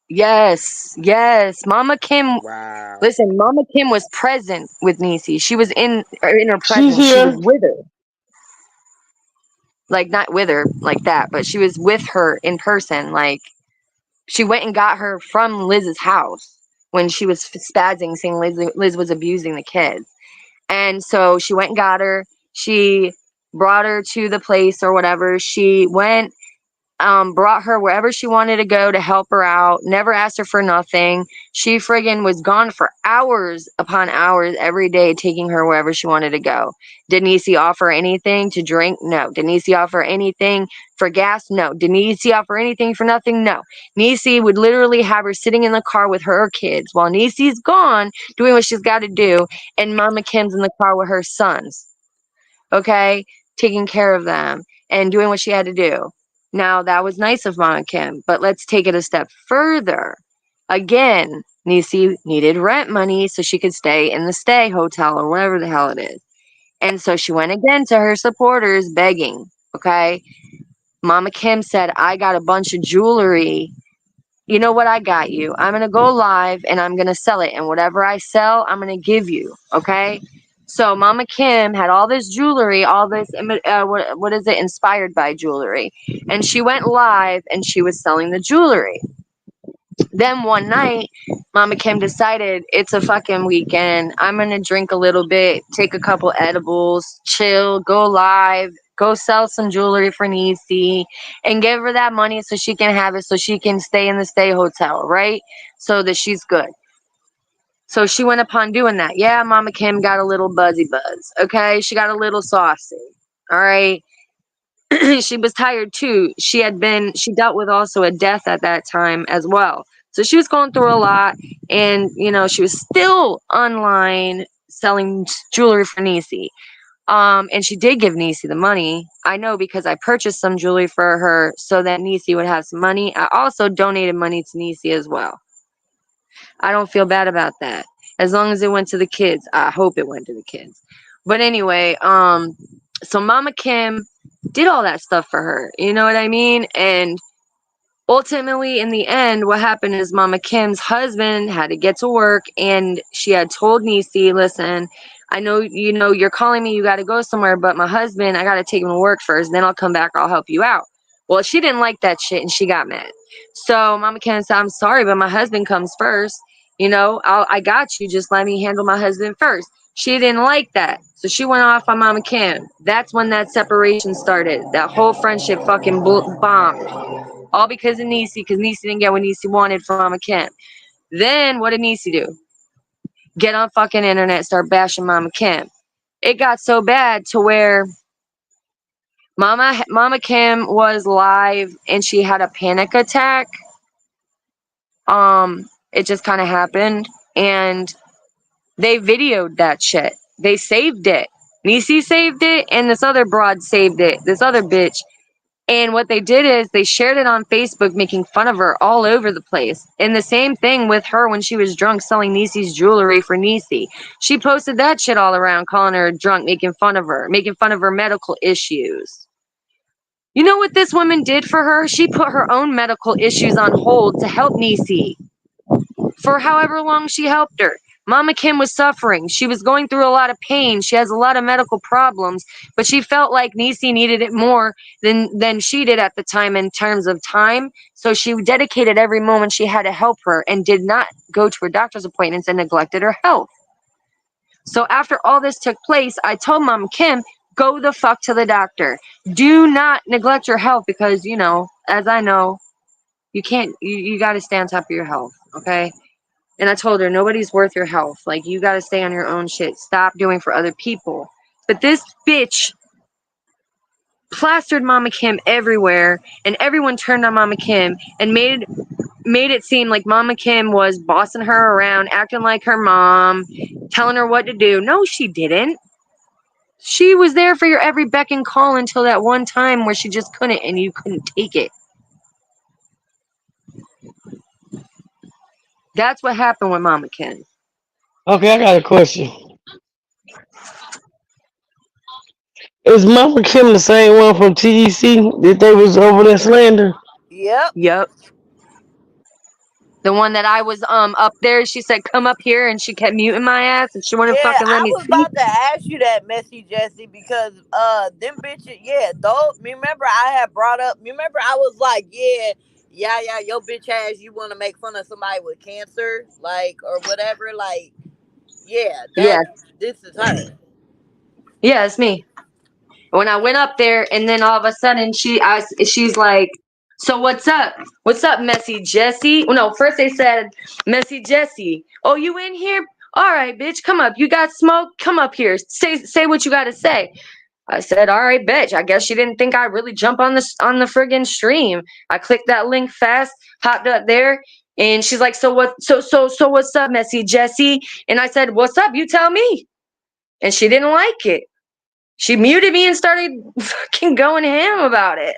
Yes, yes. Mama Kim, Wow. listen, Mama Kim was present with Nisi. She was in her She's presence. She was here. with her. Like not with her like that, but she was with her in person. Like she went and got her from Liz's house when she was spazzing, saying Liz was abusing the kids. And so she went and got her. She brought her to the place or whatever. She went, brought her wherever she wanted to go to help her out, never asked her for nothing. She friggin' was gone for hours upon hours every day, taking her wherever she wanted to go. Did Nisi offer anything to drink? No. Did Nisi offer anything for gas? No. Did Nisi offer anything for nothing? No. Nisi would literally have her sitting in the car with her kids while Nisi's gone doing what she's got to do, and Mama Kim's in the car with her sons, okay, taking care of them and doing what she had to do. Now, that was nice of Mama Kim, but let's take it a step further. Again, Nisi needed rent money so she could stay in the stay hotel or whatever the hell it is. And so she went again to her supporters begging, okay? Mama Kim said, I got a bunch of jewelry. You know what? I got you. I'm going to go live and I'm going to sell it. And whatever I sell, I'm going to give you. Okay. So Mama Kim had all this jewelry, all this, what is it? Inspired by jewelry. And she went live and she was selling the jewelry. Then one night, Mama Kim decided it's a fucking weekend. I'm gonna drink a little bit, take a couple edibles, chill, go live, go sell some jewelry for Niecy, and give her that money so she can have it so she can stay in the stay hotel, right? So that she's good. So she went upon doing that. Yeah, Mama Kim got a little buzzy buzz. Okay, she got a little saucy. All right. She was tired too. She dealt with also a death at that time as well. So she was going through a lot, and she was still online selling jewelry for Niecy. And she did give Niecy the money. I know because I purchased some jewelry for her so that Niecy would have some money. I also donated money to Niecy as well. I don't feel bad about that. As long as it went to the kids. I hope it went to the kids. But anyway, so Mama Kim did all that stuff for her. You know what I mean? And ultimately, in the end, what happened is Mama Kim's husband had to get to work, and she had told Niecy, listen, I know you're calling me, you got to go somewhere, but my husband, I got to take him to work first, then I'll come back, I'll help you out. Well, she didn't like that shit, and she got mad. So Mama Kim said, I'm sorry, but my husband comes first. I got you, just let me handle my husband first. She didn't like that. So she went off on Mama Kim. That's when that separation started. That whole friendship fucking bombed. All because of Niecy, because Niecy didn't get what Niecy wanted from Mama Kim. Then what did Niecy do? Get on fucking internet, start bashing Mama Kim. It got so bad to where Mama Kim was live and she had a panic attack. It just kind of happened, and they videoed that shit. They saved it. Niecy saved it, and this other broad saved it. This other bitch. And what they did is they shared it on Facebook, making fun of her all over the place. And the same thing with her when she was drunk selling Niecy's jewelry for Niecy. She posted that shit all around, calling her drunk, making fun of her medical issues. You know what this woman did for her? She put her own medical issues on hold to help Niecy for however long she helped her. Mama Kim was suffering. She was going through a lot of pain. She has a lot of medical problems, but she felt like Niecy needed it more than she did at the time in terms of time. So she dedicated every moment she had to help her and did not go to her doctor's appointments and neglected her health. So after all this took place, I told Mama Kim, go the fuck to the doctor. Do not neglect your health because, as I know, you can't, you got to stay on top of your health, okay? And I told her, nobody's worth your health. Like, you got to stay on your own shit. Stop doing for other people. But this bitch plastered Mama Kim everywhere, and everyone turned on Mama Kim and made it seem like Mama Kim was bossing her around, acting like her mom, telling her what to do. No, she didn't. She was there for your every beck and call until that one time where she just couldn't, and you couldn't take it. That's what happened with Mama Kim. Okay, I got a question. Is Mama Kim the same one from TEC that they was over there slander? Yep. Yep. The one that I was up there, she said, come up here, and she kept muting my ass, and she wouldn't Yeah, fucking let I me was speak. about to ask you that, Messy Jesse, because them bitches, yeah, though. Remember, I had brought up. Remember, I was like, yeah, your bitch ass. You want to make fun of somebody with cancer, like or whatever, like, yeah, Yeah, this is her. yeah, it's me. When I went up there, and then all of a sudden she's like, so what's up? What's up, Messy Jesse? Well, no, first they said, Messy Jesse. Oh, you in here? All right, bitch, come up. You got smoke? Come up here. Say what you got to say. I said, all right, bitch. I guess she didn't think I'd really jump on the friggin' stream. I clicked that link fast, hopped up there, and she's like, so what? So what's up, Messy Jesse? And I said, what's up? You tell me. And she didn't like it. She muted me and started fucking going ham about it.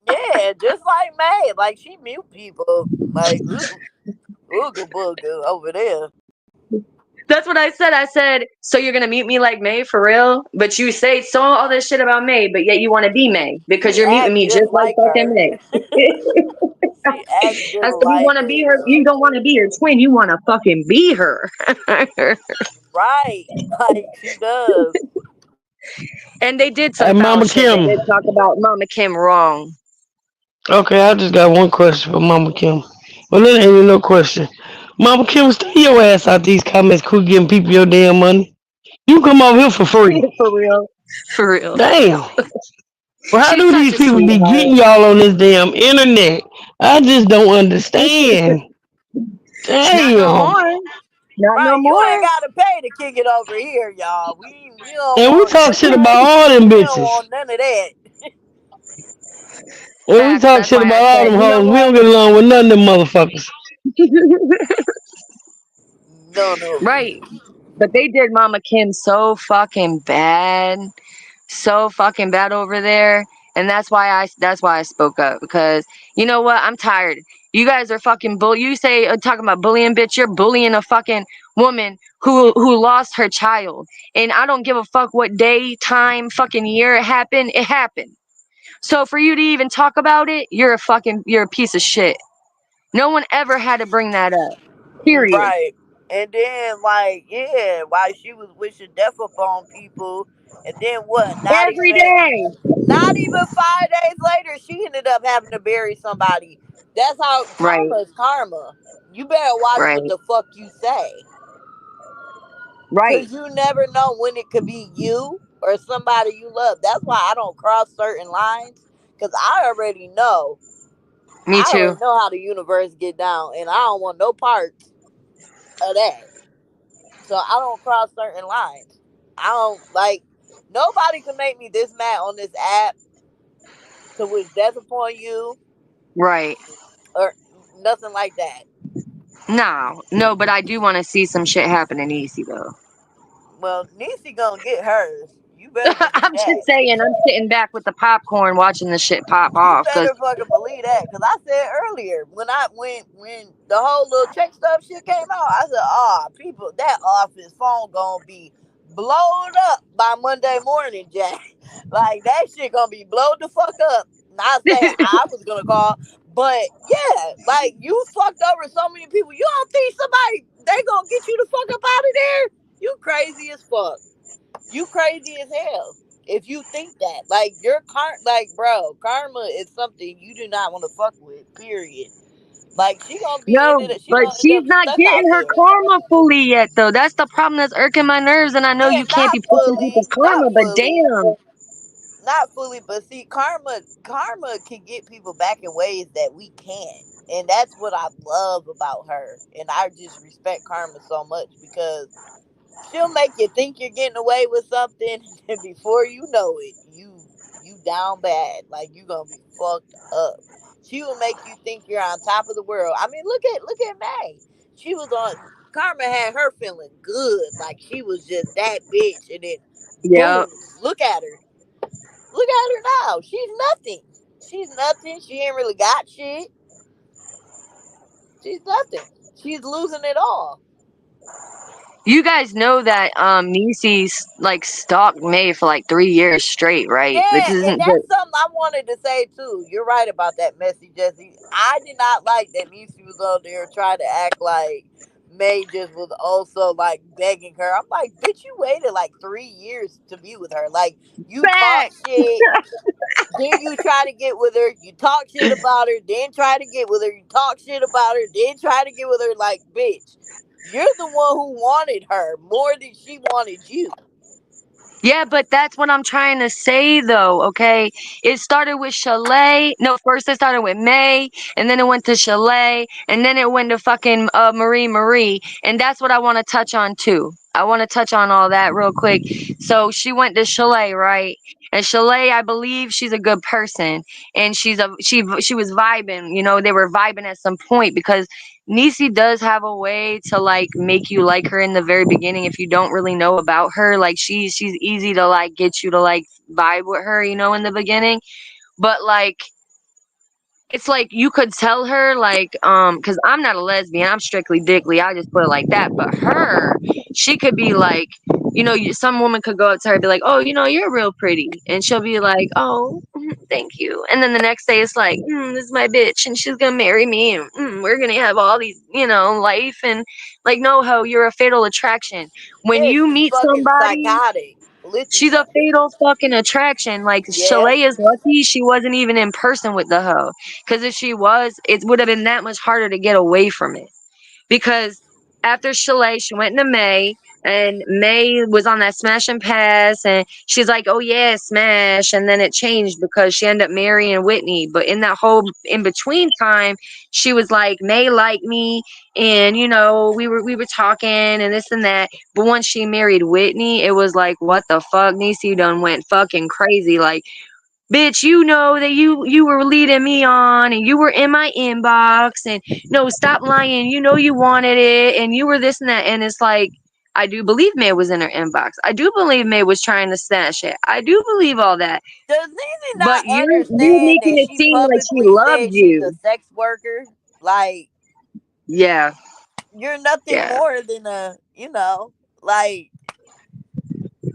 Yeah, just like May, like she mute people, like ooga booga over there. That's what I said. I said, so you're gonna mute me like May for real? But you say so all this shit about May, but yet you want to be May because She you're muting act me just just like like fucking her. May. She act I just said, you like want to be her? her. You don't want to be her twin. You want to fucking be her. Right, like she does. And they did some Hey, foul Mama shit. They Kim. did talk about Mama Kim wrong. Okay, I just got one question for Mama Kim. Well, that ain't even no question. Mama Kim, stay your ass out these comments. Quit giving people your damn money. You come over here for free. For real. For real. Damn. Well, how She's do such these a people be sweetheart. getting y'all on this damn internet? I just don't understand. Not no Damn. more. Not no Right, you ain't more. gotta pay to kick it over here, y'all. We don't And we want talk shit none. about all them We don't bitches. want none of that. And we Facts. talk That's shit why I about all said, them you know hoes. We don't what? get along with none of them motherfuckers. None of them. Right. But they did Mama Kim so fucking bad. So fucking bad over there. And that's why I spoke up, because you know what? I'm tired. You guys are fucking bull. You say talking about bullying, bitch. You're bullying a fucking woman who lost her child, and I don't give a fuck what day, time, fucking year it happened. It happened. So for you to even talk about it, you're a piece of shit. No one ever had to bring that up. Period. Right. And then, like, yeah, while she was wishing death upon people, and then what? Every day. Not even 5 days later, she ended up having to bury somebody. That's how Right. karma is karma. You better watch Right. what the fuck you say. Right. Because you never know when it could be you or somebody you love. That's why I don't cross certain lines. Because I already know. Me I too. already know how the universe get down. And I don't want no parts of that. So I don't cross certain lines. I don't, like, nobody can make me this mad on this app to wish death upon you Right. or nothing like that. No, no, but I do want to see some shit happen in Easy though. Well, Niecy gonna get hers. You better believe I'm that. just saying, I'm sitting back with the popcorn watching the shit pop You off. Cause better fucking believe that, cause I said earlier when the whole little check stuff shit came out, I said, people, that office phone gonna be blowed up by Monday morning, Jack. Like that shit gonna be blowed the fuck up. Not saying I was gonna call, but yeah, like you fucked over so many people. You don't think somebody they gonna get you the fuck up out of there? You crazy as fuck. You crazy as hell if you think that. Like like bro, karma is something you do not want to fuck with. Period. Like no, she but gonna end she's up not stuck getting out her there. karma fully yet though. That's the problem that's irking my nerves. And I know Yeah, you can't be pushing people's karma, not but fully, damn. not fully. But see, karma can get people back in ways that we can't, and that's what I love about her. And I just respect karma so much because she'll make you think you're getting away with something, and before you know it, you down bad. Like you gonna be fucked up. She will make you think you're on top of the world. I mean, look at May. She was on. Karma had her feeling good, like she was just that bitch, and then Yeah. boom, look at her. Look at her now. She's nothing. She's nothing. She ain't really got shit. She's nothing. She's losing it all. You guys know that Niecy's like stalked May for like 3 years straight, right? This Yeah, and isn't that's the something I wanted to say too. You're right about that messy Jesse. I did not like that Niecy was on there trying to act like May just was also like begging her. I'm like, bitch, you waited like 3 years to be with her. Like you talk fact. shit, then you try to get with her, you talk shit about her, then try to get with her, you talk shit about her, then try to get with her. Like, bitch, you're the one who wanted her more than she wanted you. Yeah, but that's what I'm trying to say, though, okay? It started with Chalet. No, first it started with May, and then it went to Chalet, and then it went to fucking Marie. And that's what I want to touch on, too. I want to touch on all that real quick. So she went to Chalet, right? And Chalet, I believe she's a good person, and she was vibing. You know, they were vibing at some point because Niecy does have a way to like make you like her in the very beginning if you don't really know about her. Like she's easy to like get you to like vibe with her, you know, in the beginning. But like it's like you could tell her like because I'm not a lesbian, I'm strictly dickly, I just put it like that. But her, she could be like, you know, some woman could go up to her and be like, oh, you know, you're real pretty, and she'll be like, oh, thank you. And then the next day it's like, this is my bitch and she's gonna marry me, and we're gonna have all these, you know, life. And like, no, ho, you're a fatal attraction when Yeah, you she's meet fucking somebody. psychotic. Listen, She's a fatal fucking attraction. Like, yeah. Shalay is lucky she wasn't even in person with the hoe. Because if she was, it would have been that much harder to get away from it. Because after Chalet, she went into May, and May was on that smash and pass, and she's like, "Oh yeah, smash," and then it changed because she ended up marrying Whitney. But in that whole in between time, she was like, "May liked me, and we were talking and this and that." But once she married Whitney, it was like, "What the fuck?" Niecy done went fucking crazy, like, bitch, you know that you were leading me on, and you were in my inbox, and no, stop lying, you wanted it, and you were this and that. And it's like, I do believe May was in her inbox. I do believe May was trying to snatch it. I do believe all that. Does Nene But not you're understand making that it she seem like she publicly loved said she's a you. sex worker? Like, Yeah, you're nothing yeah. more than like.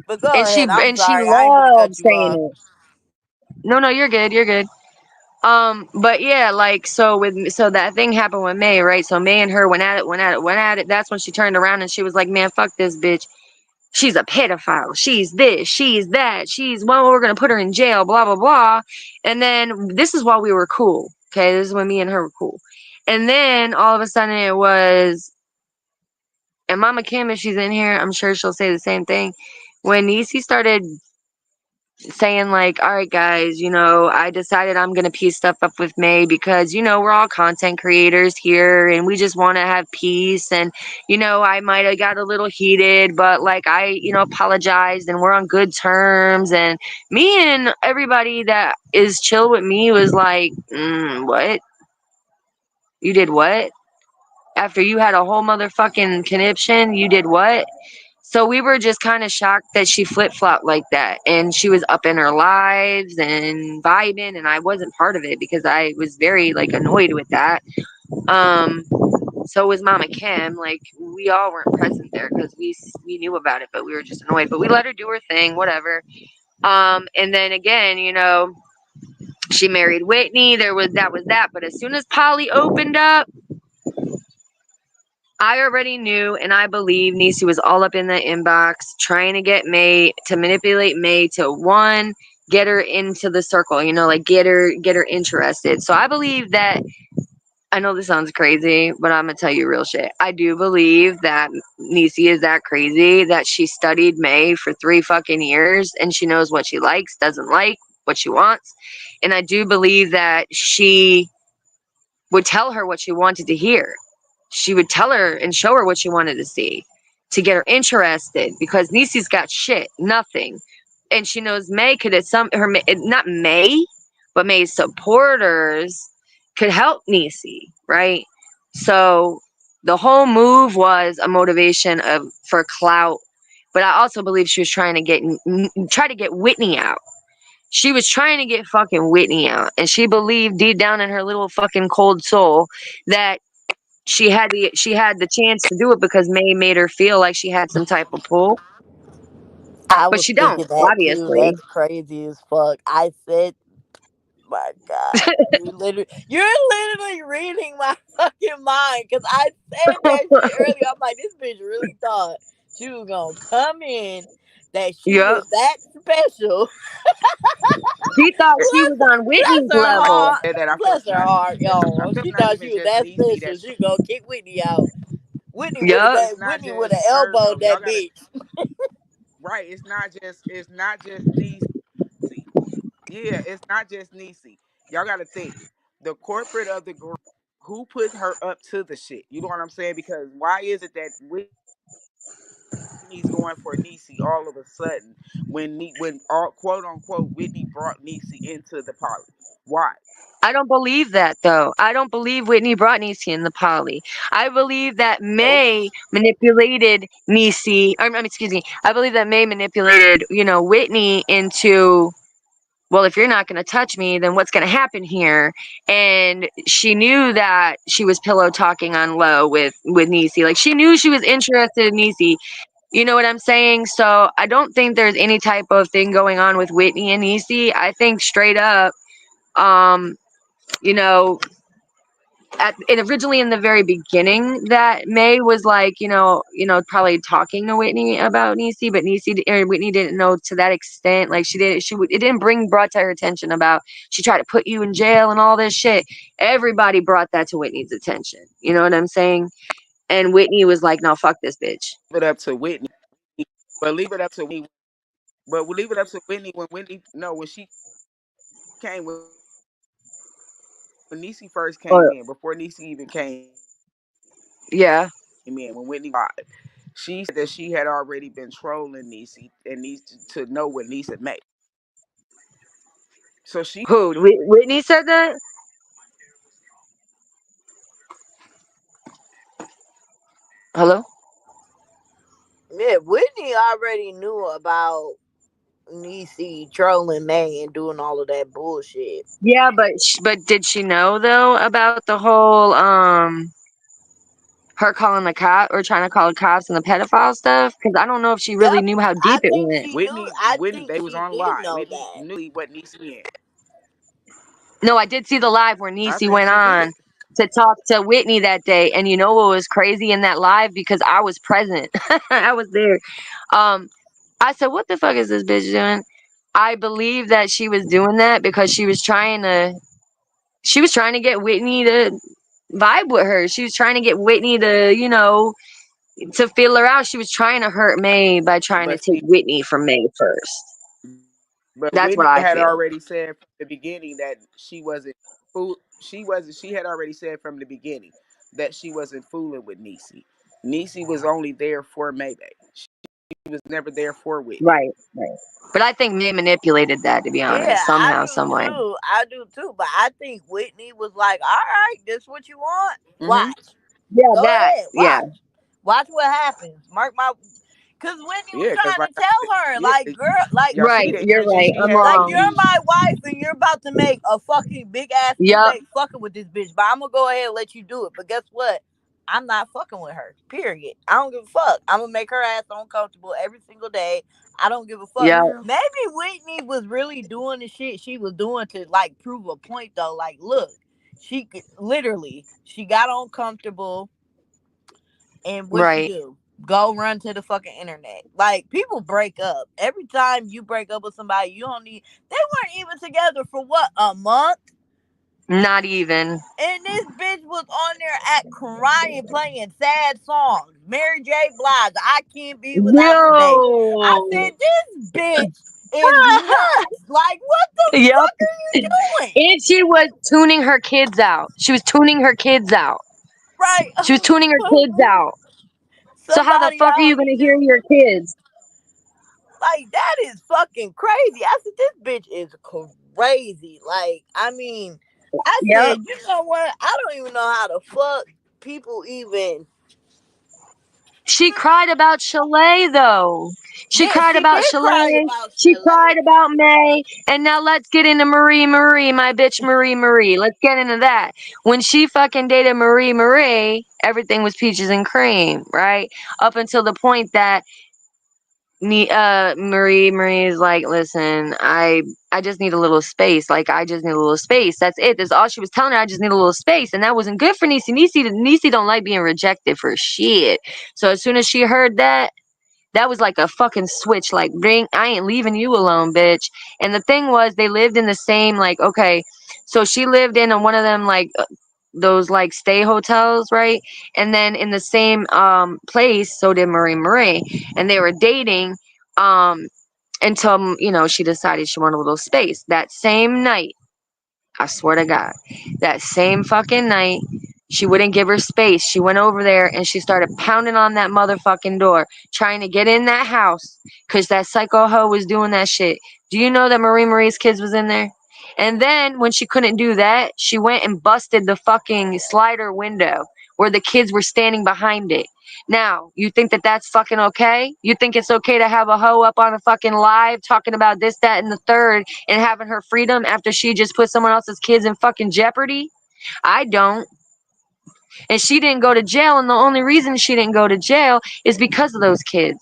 But go And she ahead. I'm and she sorry. I ain't mean to cut loved you saying off. it. No, no, you're good. You're good. But yeah, like, so that thing happened with May, right? So May and her went at it. That's when she turned around and she was like, "Man, fuck this bitch. She's a pedophile. She's this. She's that. Well, we're gonna put her in jail. Blah blah blah." And then this is while we were cool. Okay, this is when me and her were cool. And then all of a sudden it was, and Mama Kim, if she's in here, I'm sure she'll say the same thing. When Niecy started saying like, all right guys, I decided I'm going to piece stuff up with May because we're all content creators here and we just want to have peace, and I might have got a little heated, but like I apologized and we're on good terms, and me and everybody that is chill with me was like, what, you did what? After you had a whole motherfucking conniption, you did what? So we were just kind of shocked that she flip flopped like that, and she was up in her lives and vibing, and I wasn't part of it because I was very like annoyed with that. Um, so was Mama Kim. Like, we all weren't present there because we knew about it, but we were just annoyed. But we let her do her thing, whatever. And then again, she married Whitney. That was that. But as soon as Polly opened up, I already knew, and I believe Niecy was all up in the inbox trying to get May to manipulate May to, one, get her into the circle, like get her interested. So I believe that, I know this sounds crazy, but I'm gonna tell you real shit. I do believe that Niecy is that crazy that she studied May for 3 fucking years and she knows what she likes, doesn't like, what she wants. And I do believe that she would tell her what she wanted to hear. She would tell her and show her what she wanted to see to get her interested, because Niecy's got shit, nothing. And she knows May could, at not May, but May's supporters could help Niecy, right? So the whole move was a motivation for clout, but I also believe she was trying to get Whitney out. She was trying to get fucking Whitney out, and she believed deep down in her little fucking cold soul that she had the chance to do it because May made her feel like she had some type of pull, I but was she don't, thinking that too. obviously. That's crazy as fuck. I said, my God, you're literally reading my fucking mind because I said that shit earlier. I'm like, this bitch really thought she was gonna come in, that she Yep. was that special. She thought she was bless, on bless Whitney's her level. heart. Said that I feel Bless it's her not even heart, just I y'all. feel it's She not thought even she was just that Niecy special. that's She gonna kick Whitney out. Yep. it's not Whitney would just have her though. elbowed Y'all that gotta bitch. right. It's not just Niecy. Yeah, it's not just Niecy. Y'all gotta think. The corporate of the group, who put her up to the shit? You know what I'm saying? Because why is it that Whitney's going for Niecy all of a sudden when all quote unquote Whitney brought Niecy into the poly? Why? I don't believe that, though. I don't believe Whitney brought Niecy in the poly. I believe that Nope. May manipulated Niecy. Excuse me. I believe that May manipulated, Whitney into, well, if you're not going to touch me, then what's going to happen here? And she knew that she was pillow talking on low with Niecy. Like, she knew she was interested in Niecy. You know what I'm saying? So I don't think there's any type of thing going on with Whitney and Niecy. I think straight up, um, you know, originally in the very beginning that May was like, probably talking to Whitney about Niecy, but Whitney didn't know to that extent. Like it didn't brought to her attention about she tried to put you in jail and all this shit. Everybody brought that to Whitney's attention. You know what I'm saying? And Whitney was like, no, fuck this bitch. Leave it up to Whitney, but leave it up to Whitney. But we'll leave it up to Whitney when Whitney no when she came when Niecy first came Or in before Niecy even came in when Whitney yeah. lied. She said that she had already been trolling Niecy and needs to know what Niecy made. So she Who? Whitney said that? Hello? Yeah, Whitney already knew about Niecy trolling May and doing all of that bullshit. Yeah, but did she know though about the whole her calling the cop or trying to call the cops and the pedophile stuff? Because I don't know if she really Yep, knew how I deep it think went. she knew. I Whitney think they was she on did live. know Whitney that. knew what Niecy in. No, I did see the live where I Niecy think went she on did. to talk to Whitney that day, and you know what was crazy in that live because I was present. I was there. Um, I said, "What the fuck is this bitch doing?" I believe that she was doing that because she was trying to get Whitney to vibe with her. She was trying to get Whitney to feel her out. She was trying to hurt May by trying to But take see, Whitney from May first. but That's what Whitney I had feel. already said from the beginning that she wasn't fool. She wasn't. She had already said from the beginning that she wasn't fooling with Niecy. Niecy was only there for Mayday. She was never there for Whitney. Right, right. But I think May manipulated that, to be Yeah, honest, I somehow, do some way. too. I do too. But I think Whitney was like, "All right, this what you want? Mm-hmm. Watch. Yeah, Go that. ahead. Yeah, Watch. Watch what happens. Mark my." Because Whitney was Yeah, because trying like to I said, tell her, yeah, like, girl, like, y'all see right. the You're energy right. she I'm had like on wrong. you're me. my wife and you're about to make a fucking big ass Yep. mistake fucking with this bitch. But I'm gonna go ahead and let you do it. But guess what? I'm not fucking with her. Period. I don't give a fuck. I'm gonna make her ass uncomfortable every single day. I don't give a fuck. Yep. Maybe Whitney was really doing the shit she was doing to like prove a point though. Like, look, she could literally she got uncomfortable and what she Right. do? Go run to the fucking internet. Like people break up. Every time you break up with somebody, you don't need. They weren't even together for what, a month, Not even. and this bitch was on there at crying, playing sad songs. Mary J. Blige, I can't be without you, baby. I Yo. said this bitch is nuts. Like what the Yep. fuck are you doing? And she was tuning her kids out. She was tuning her kids out. Right? She was tuning her kids out. So how the Somebody fuck are you out gonna hear here. your kids? Like that is fucking crazy. I said this bitch is crazy. Like I mean, I Yep. said you know what? I don't even know how the fuck people even. She cried about Chalet though. She Yeah, cried she about did cry Chalet. about She Chalet. cried about May. And now let's get into Marie, my bitch Marie. Let's get into that. When she fucking dated Marie, everything was peaches and cream, right? Up until the point that Marie is like, listen, I just need a little space. Like I just need a little space. That's it. That's all she was telling her. I just need a little space. And that wasn't good for Niecy. Niecy don't like being rejected for shit. So as soon as she heard that, that was like a fucking switch. Like, bring, I ain't leaving you alone, bitch. And the thing was, they lived in the same, like, okay, so she lived in one of them, like, those like stay hotels, right? And then in the same place, so did Marie, and they were dating um until she decided she wanted a little space. That same night, I swear to God, that same fucking night, she wouldn't give her space. She went over there and she started pounding on that motherfucking door, trying to get in that house because that psycho hoe was doing that shit. Do you know that Marie's kids was in there? And then when she couldn't do that, she went and busted the fucking slider window where the kids were standing behind it. Now, you think that that's fucking okay? You think it's okay to have a hoe up on a fucking live talking about this, that, and the third and having her freedom after she just put someone else's kids in fucking jeopardy? I don't. And she didn't go to jail, and the only reason she didn't go to jail is because of those kids.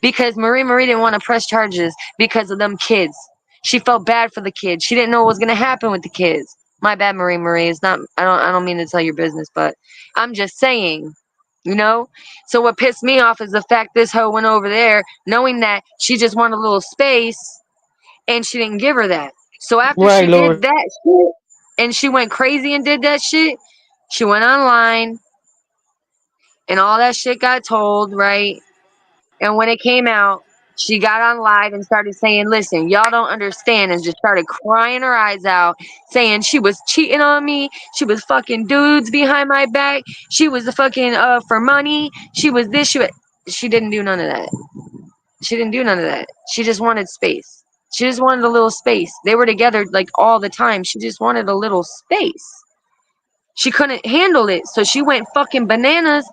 Because Marie didn't want to press charges because of them kids. She felt bad for the kids. She didn't know what was going to happen with the kids. My bad, Marie. It's not. I don't mean to tell your business, but I'm just saying. You know. So what pissed me off is the fact this hoe went over there, knowing that she just wanted a little space, and she didn't give her that. So after Right, she did Lord. that shit, and she went crazy and did that shit, she went online, and all that shit got told, right? And when it came out, she got on live and started saying, listen, y'all don't understand, and just started crying her eyes out, saying she was cheating on me. She was fucking dudes behind my back. She was the fucking for money. She was this. She didn't do none of that. She didn't do none of that. She just wanted space. She just wanted a little space. They were together like all the time. She just wanted a little space. She couldn't handle it. So she went fucking bananas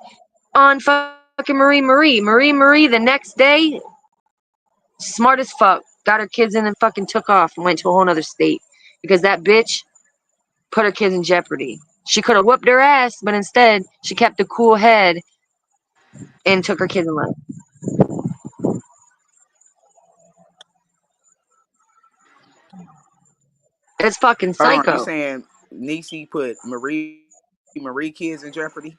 on fucking Marie the next day, smart as fuck, got her kids in and fucking took off and went to a whole nother state because that bitch put her kids in jeopardy. She could have whooped her ass, but instead she kept a cool head and took her kids in life. It's fucking Hold on, you psycho. saying Niecy put Marie kids in jeopardy?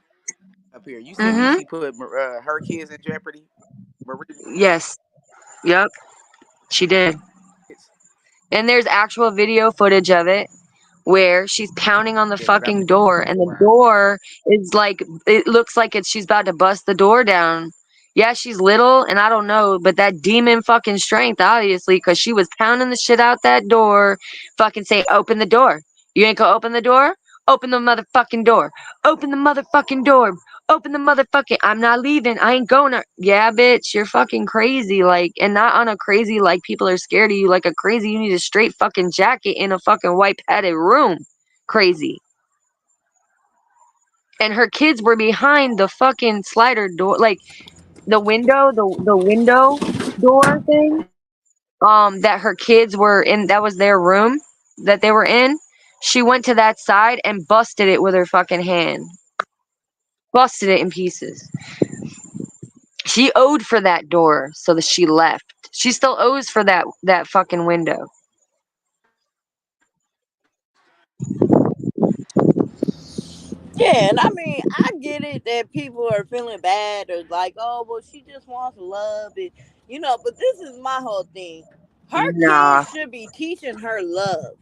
Up here, you said Mm-hmm. Niecy put her kids in jeopardy. Marie Yes. Yep. She did. kids. And there's actual video footage of it where she's pounding on the Yeah, cause I fucking door, and the wow. door is like, it looks like she's about to bust the door down. Yeah, she's little and I don't know, but that demon fucking strength, obviously, because she was pounding the shit out that door, fucking say, open the door. You ain't gonna open the door? Open the motherfucking door. Open the motherfucking door. Open the motherfucking. I'm not leaving. I ain't going to. Yeah, bitch, you're fucking crazy. Like, and not on a crazy, like, people are scared of you. Like a crazy, you need a straight fucking jacket in a fucking white padded room. Crazy. And her kids were behind the fucking slider door. Like, the window door thing, that her kids were in, that was their room that they were in. She went to that side and busted it with her fucking hand. Busted it in pieces. She owed for that door, so that she left. She still owes for that fucking window. Yeah, and I mean, I get it that people are feeling bad or like, oh, well, she just wants love, and But this is my whole thing. Her Nah. kids should be teaching her love,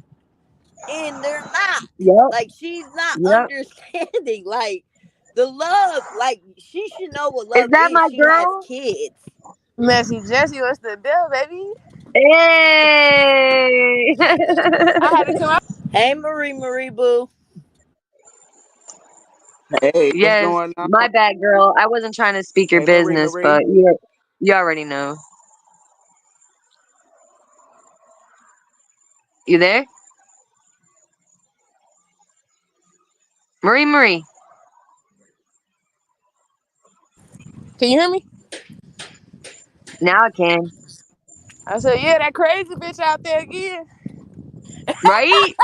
and they're not. Yep. Like, she's not Yep. understanding. Like, the love, like, she should know what Is love that is. my She has girl? kids. Messy Jesse, what's the deal, baby? Hey. I had to come out. Hey, Marie Boo. Hey, what's Yes, going my on? bad, girl. I wasn't trying to speak your Hey, Marie, business, but Marie. you already know. You there? Marie. Can you hear me? Now I can. I said, yeah, that crazy bitch out there again. Right?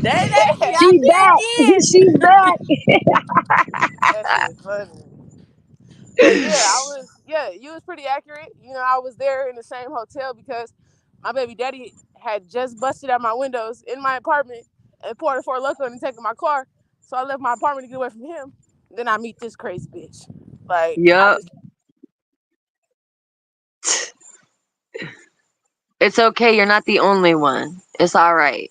That she out She's back. there again. She's back. That shit funny. But yeah, you was pretty accurate. I was there in the same hotel because my baby daddy had just busted out my windows in my apartment and poured a Four Loko and taken my car. So I left my apartment to get away from him. Then I meet this crazy bitch. Like, I Yup. just, It's okay. You're not the only one. It's all right.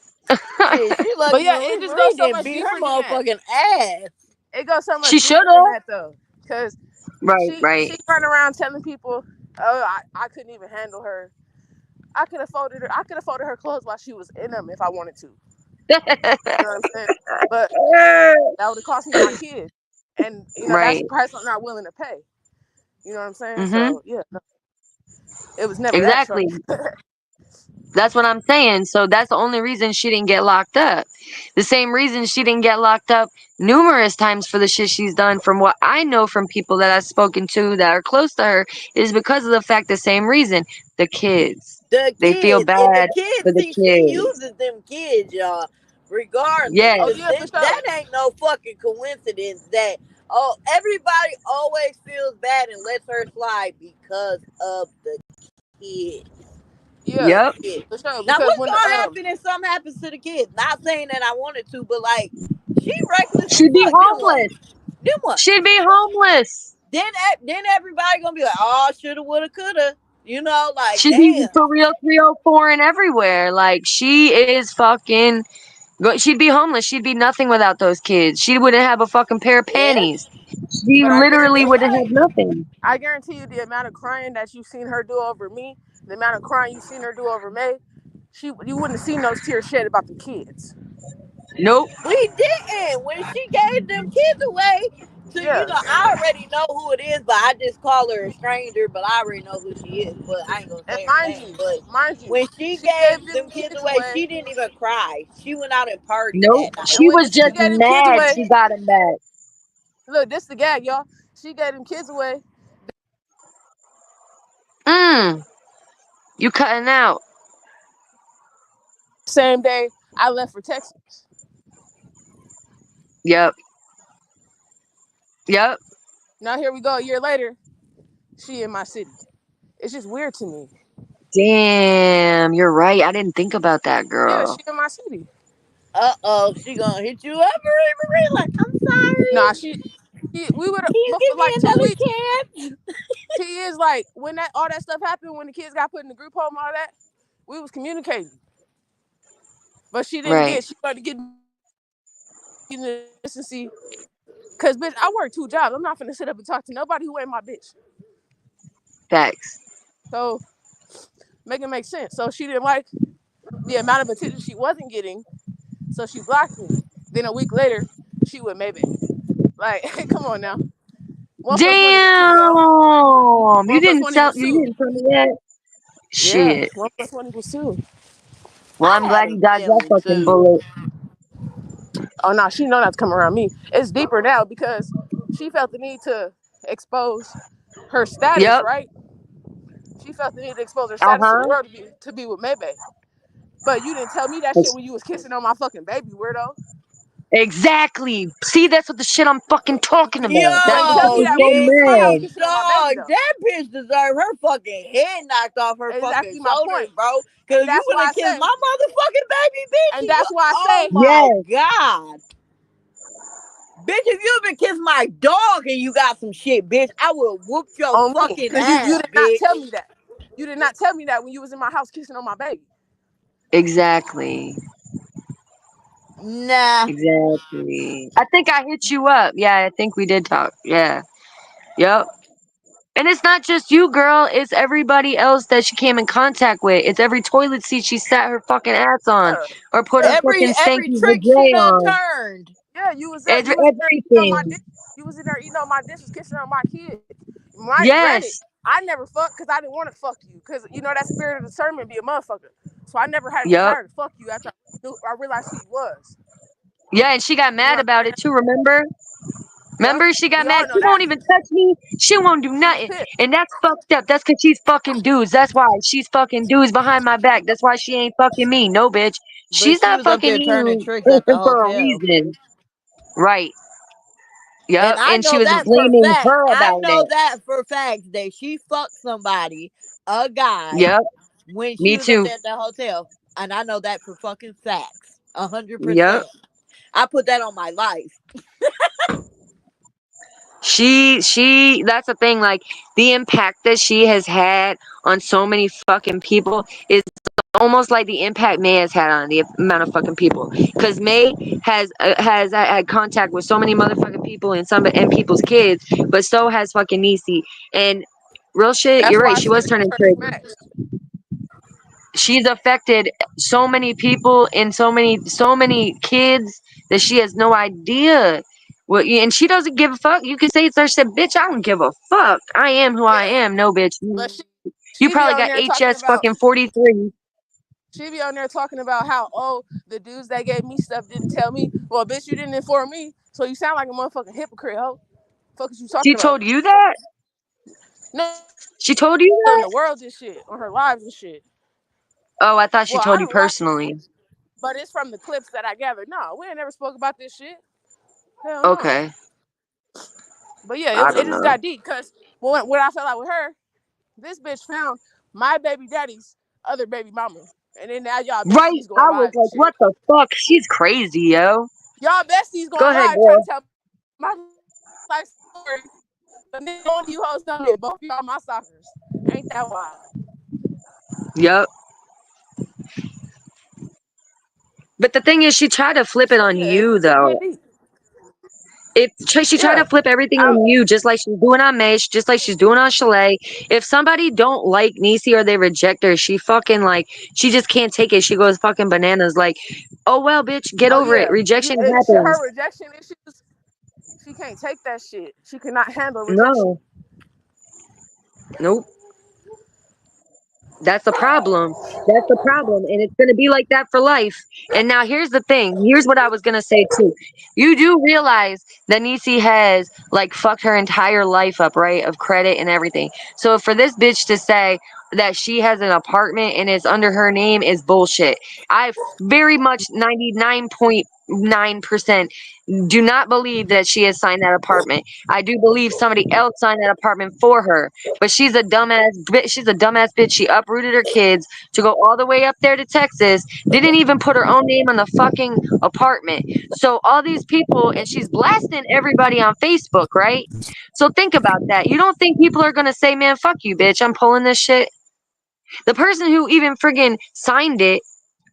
Shit, she but lucky yeah, it just Marie goes so didn't much beat her deeper than that. motherfucking ass. It goes so She much should deeper than have. that though. Cause Right, she right. run around telling people, "Oh, I couldn't even handle her. I could have folded her. I could have folded her clothes while she was in them if I wanted to. You know what I'm saying? But that would have cost me my kids, and that's a Right. price I'm not willing to pay. You know what I'm saying? Mm-hmm. So yeah, no, it was never that Exactly. short. That's what I'm saying. So that's the only reason she didn't get locked up. The same reason she didn't get locked up numerous times for the shit she's done, from what I know from people that I've spoken to that are close to her, is because of the fact, the same reason. The kids. The They feel kids and the bad kids. for the See, she kids. uses them kids, y'all. Regardless, Yes. Oh because yeah, for that sure. ain't no fucking coincidence that everybody always feels bad and lets her slide because of the kids. Yeah, Yep. Shit. for sure. Now Because what's when gonna happen if something happens to the kids? Not saying that I wanted to, but like she reckless as She'd be fuck. Then what? homeless. Then what? She'd be homeless. Then everybody gonna be like, oh, shoulda, woulda, coulda. You know, like She'd be damn. for real 304 and everywhere. Like she is fucking. She'd be homeless. She'd be nothing without those kids. She wouldn't have a fucking pair of Yeah, panties. She but literally wouldn't have nothing. I guarantee you the amount of crying that you've seen her do over me, the amount of crying you've seen her do over May, you wouldn't have seen those tears shed about the kids. Nope. we didn't when she gave them kids away. To Yeah. I already know who it is, but I just call her a stranger. But I already know who she is. But I ain't gonna And say her name. But mind you, when she she gave gave them them kids kids away, away. she didn't even cry. She went out and partied Nope. that night. And She when was she just gave them kids mad away, she got him back. look, this the gag, y'all. She gave them kids away. Mm. You cutting out. Same day I left for Texas. Yep. Yep. Now here we go. A year later, she in my city. It's just weird to me. Damn. You're right. I didn't think about that, Yeah, girl. she in my city. She gonna hit you up, Marie. Like, I'm Nah, sorry. we would Can you for give me like 2 weeks. another chance? She is like when that all that stuff happened, when the kids got put in the group home, all that, we was communicating. But she didn't Right. get. She started getting consistency. Cause bitch, I work 2 jobs. I'm not finna sit up and talk to nobody who ain't my bitch. Facts. So make it make sense. So she didn't like the amount of attention she wasn't getting, so she blocked me. Then a week later, she with Maybach. Like, come on now. 1 plus 1 is 2, y'all. Damn. You One plus didn't one tell equals you two. didn't tell me that. Yeah, Shit. 1 plus 1 equals 2. Well, I'm I had glad a you dodged that feeling fucking too. bullet. Oh no, she know not to come around me. It's deeper now because she felt the need to expose her status, Yep. right? She felt the need to expose her status to the Uh-huh. world to be with Maybach. But you didn't tell me that shit when you was kissing on my fucking baby, weirdo. Exactly. See, that's what the shit I'm fucking talking about. You That's ain't what tell got me Yo, me that when so you was in my house Nisi, mad. kissing on my baby dog, though. that bitch deserved her fucking head knocked off her fucking Exactly my shoulders, point. bro. And Cause you that's would why have I kissed say, my motherfucking baby, bitch. and And you, that's why I oh say, my Yes. god, bitch, if you even kissed my dog and you got some shit, bitch, I would whoop your on me, fucking because you ass, did not tell bitch. me that. You did not tell me that when you was in my house kissing on my baby. Exactly. Nah. Exactly. I think I hit you up. Yeah, I think we did talk. Yeah. Yep. And it's not just you, girl. It's everybody else that she came in contact with. It's every toilet seat she sat her fucking ass on Yeah, or put her Every fucking every stanky trick she vajay done on. turned. yeah, you was there. It's You was in there eating on my everything. dish. You was in there eating on my dishes, kissing on my kid. Granted, Yes. I never fucked because I didn't want to fuck you. Because you know that spirit of discernment be a motherfucker. So I never had a Yep. desire to fuck you after I realized who you was. Yeah, and she got You know mad what about I'm it saying? too, remember? Yep. Remember, she got We mad. all know She that. won't even touch me. She won't do She was nothing. pissed. And that's fucked up. That's because she's fucking dudes. That's why she's fucking dudes behind my back. That's why she ain't fucking me. No, bitch. But She's she not was up fucking there turning you tricks at the for a hotel. reason. Right. And Yep. I And she know was that for blaming fact. her I about know it. that for fact that she fucked somebody, a guy, Yep. when she Me was up too. there at the hotel. And I know that for fucking facts. Yep. 100%. I put that on my life. That's the thing, like the impact that she has had on so many fucking people is almost like the impact May has had on the amount of fucking people. Because May has had contact with so many motherfucking people and people's kids, but so has fucking Niecy. And real shit, That's you're why right. I She said was it turning was her tricks. smash. She's affected so many people and so many kids that she has no idea. What and she doesn't give a fuck. You can say it's her shit, bitch. I don't give a fuck. I am who I Yeah. am. No, bitch. But You she be probably on got there talking HS about fucking 43. she be on there talking about how, oh, the dudes that gave me stuff didn't tell me. Well, bitch, you didn't inform me, so you sound like a motherfucking hypocrite, ho. Fuck is you talking She about? told you that? No, She told you on that? the world and shit, on her lives and shit. Oh, I thought she Well, I told you don't watch it, personally. but it's from the clips that I gathered. No, we ain't never spoke about this shit. Hell no. Okay. But yeah, I it don't just know. got deep because when I fell out with her, this bitch found my baby daddy's other baby mama. And then now y'all Right? besties going I was live and like, shit. what the fuck? She's crazy, yo. Y'all besties Go going ahead, live trying girl. to tell my life story. The nigga on you hoes know that both y'all my stalkers. Ain't that wild? Yep. But the thing is, she tried to flip So it on yeah, you, it get though. deep. She tried Yeah. to flip everything I, on you, just like she's doing on Mace, just like she's doing on Chalet. If somebody don't like Niecy or they reject her, she fucking like she just can't take it. She goes fucking bananas. Like, oh well, bitch, get oh over it. yeah. Rejection Her happens. rejection issues, she can't take that shit. She cannot handle rejection. No, nope. That's the problem. That's the problem. And it's going to be like that for life. And now here's the thing. Here's what I was going to say too. You do realize that Niecy has like fucked her entire life up, right? Of credit and everything. So for this bitch to say that she has an apartment and it's under her name is bullshit. I very much 99.9% do not believe that she has signed that apartment. I do believe somebody else signed that apartment for her. But she's a dumbass bitch. She's a dumbass bitch. She uprooted her kids to go all the way up there to Texas. Didn't even put her own name on the fucking apartment. So all these people, and she's blasting everybody on Facebook, right? So think about that. You don't think people are gonna say, "Man, fuck you, bitch. I'm pulling this shit." The person who even friggin' signed it,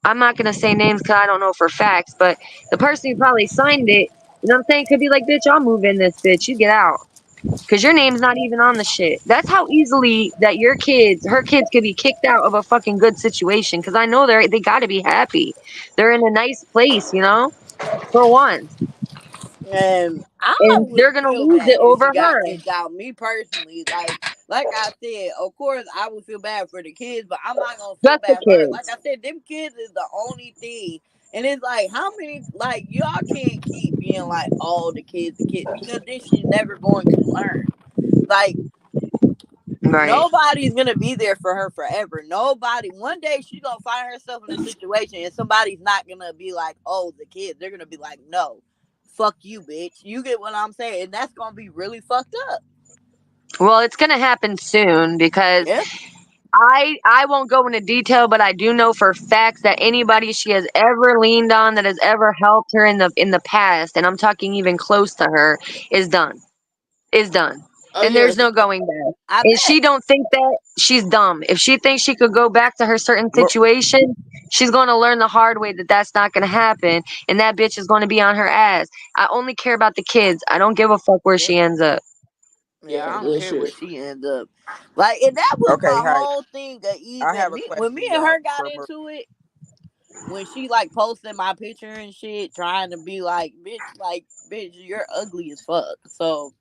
I'm not gonna say names because I don't know for facts, but the person who probably signed it, you know what I'm saying, could be like, "Bitch, I'll move in this bitch. You get out." Cause your name's not even on the shit. That's how easily that her kids could be kicked out of a fucking good situation. Cause I know they gotta be happy. They're in a nice place, you know, for once. And I And they're would gonna feel lose it bad if over she got her. kicked out. Me personally, like I said, of course I would feel bad for the kids, but I'm not gonna feel Just the bad for her. Like kids. I said, them kids is the only thing. And it's like how many like y'all can't keep being like all the kids because then she's never going to learn. Like Right. nobody's gonna be there for her forever. Nobody. One day she's gonna find herself in a situation, and somebody's not gonna be like, "Oh, the kids." They're gonna be like, "No, fuck you, bitch." You get what I'm saying? And that's gonna be really fucked up. Well, it's gonna happen soon because Yeah. I won't go into detail, but I do know for facts that anybody she has ever leaned on that has ever helped her in the past, and I'm talking even close to her, is done. Is done. Oh And yeah. there's no going back. I And she bet. don't think that, she's dumb. If she thinks she could go back to her certain Well, situation, she's going to learn the hard way that that's not going to happen, and that bitch is going to be on her ass. I only care about the kids. I don't give a fuck where Yeah. she ends up. Yeah, Yeah, I don't real care where shit. she ends up. Like, and that was okay, my hi. whole thing. That I have even a me, when me question, and y'all. her got into it, when she like posted my picture and shit, trying to be like, bitch, you're ugly as fuck. So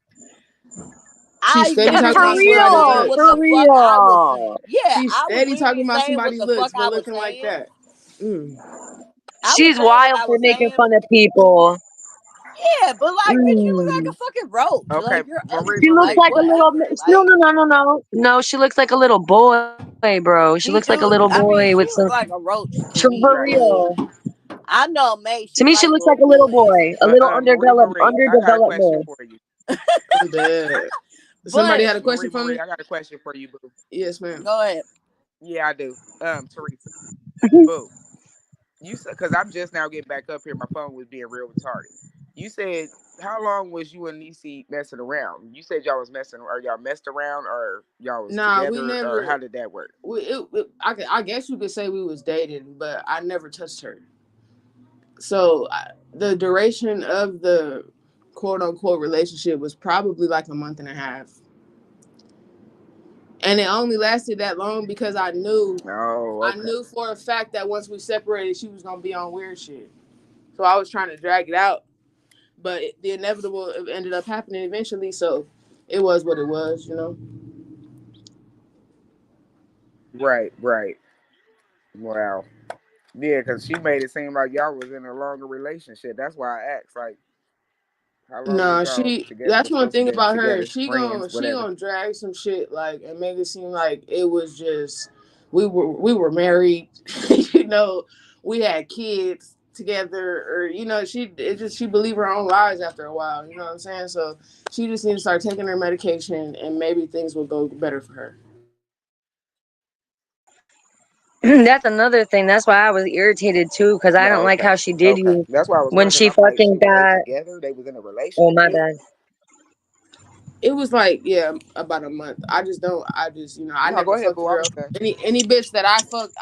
She's I steady talking For about literally was somebody's saying real. what For looks. the fuck I was real. saying. Yeah, She's I was steady talking literally about saying what somebody's the fuck looks, but I was looking like saying. that. Mm. I was She's saying what wild I for was making saying. fun of people. Yeah, but like, bitch, you look like Mm. a fucking roach. Okay, Like, you're Marie, She ugly. looks Like, Marie. like a little. whatever. No, Like, no, no, no, no. No, she looks like a little boy, bro. She she looks like a do. little I mean, boy she with look some. like a roach to me, For Right. but real. I know May. To She me, she like looks like little a little boys, boy, a But little Marie, I got a underdeveloped question boy. for you. I'm dead. Somebody but had a question for Marie, me? I got a question for you, boo. Yes, ma'am. go ahead. Yeah, I do. Teresa, boo. You said because I'm just now getting back up here. My phone was being real retarded. You said how long was you and Niecy messing around? You said y'all was messing, or y'all messed around, or y'all was Nah, we together, or never. how did that work? I guess you could say we was dating, but I never touched her. So the duration of the quote unquote relationship was probably like a month and a half, and it only lasted that long because Oh, I okay. knew for a fact that once we separated, she was gonna be on weird shit. So I was trying to drag it out, but the inevitable ended up happening eventually. So it was what it was, you know. Right, right. Wow. Yeah, because she made it seem like y'all was in a longer relationship. That's why I asked, like, how long was Nah, y'all she. together? That's Was one supposed to thing been about her. together, friends, She whatever. gonna drag some shit like and make it seem like it was just we were married. you know, we had kids together, or she believed her own lies after a while. You know what I'm saying? So she just needs to start taking her medication, and maybe things will go better for her. That's another thing. That's why I was irritated too, because I don't Oh, like okay. how she did Okay. you That's why I was when wondering. she I'm like, fucking shit, was they got. together? They was in a Oh my relationship? bad. It was like, yeah, about a month. I just, I No, go never ahead, fucked a boo. I girl. was done. Any bitch that I fucked,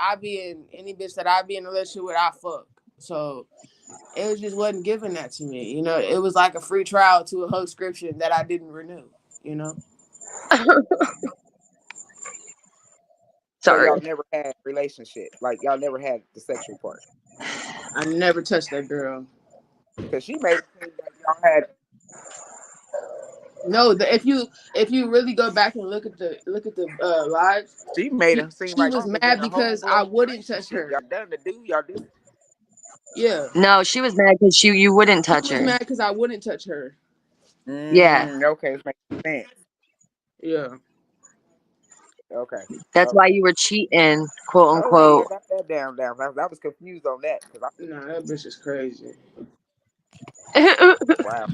any bitch that I be in a relationship with, I fuck. So it was just wasn't giving that to me. It was like a free trial to a subscription that I didn't renew. You know, So Sorry. y'all never had relationship, like y'all never had the sexual part, I never touched that girl. because she made it seem like y'all had. No, if you really go back and look at the lives, She made she it seem she like was y'all was in mad a whole because I blown wouldn't touch relationship. Y'all her. done the do. Y'all did. Yeah, No, she was mad because you wouldn't she touch was her. mad because I wouldn't touch her. Yeah, Okay, it makes sense. Yeah. Okay. that's why Okay. you were cheating, quote All right, I unquote. got that down. I was confused on that because I. Nah, that bitch is crazy. Wow.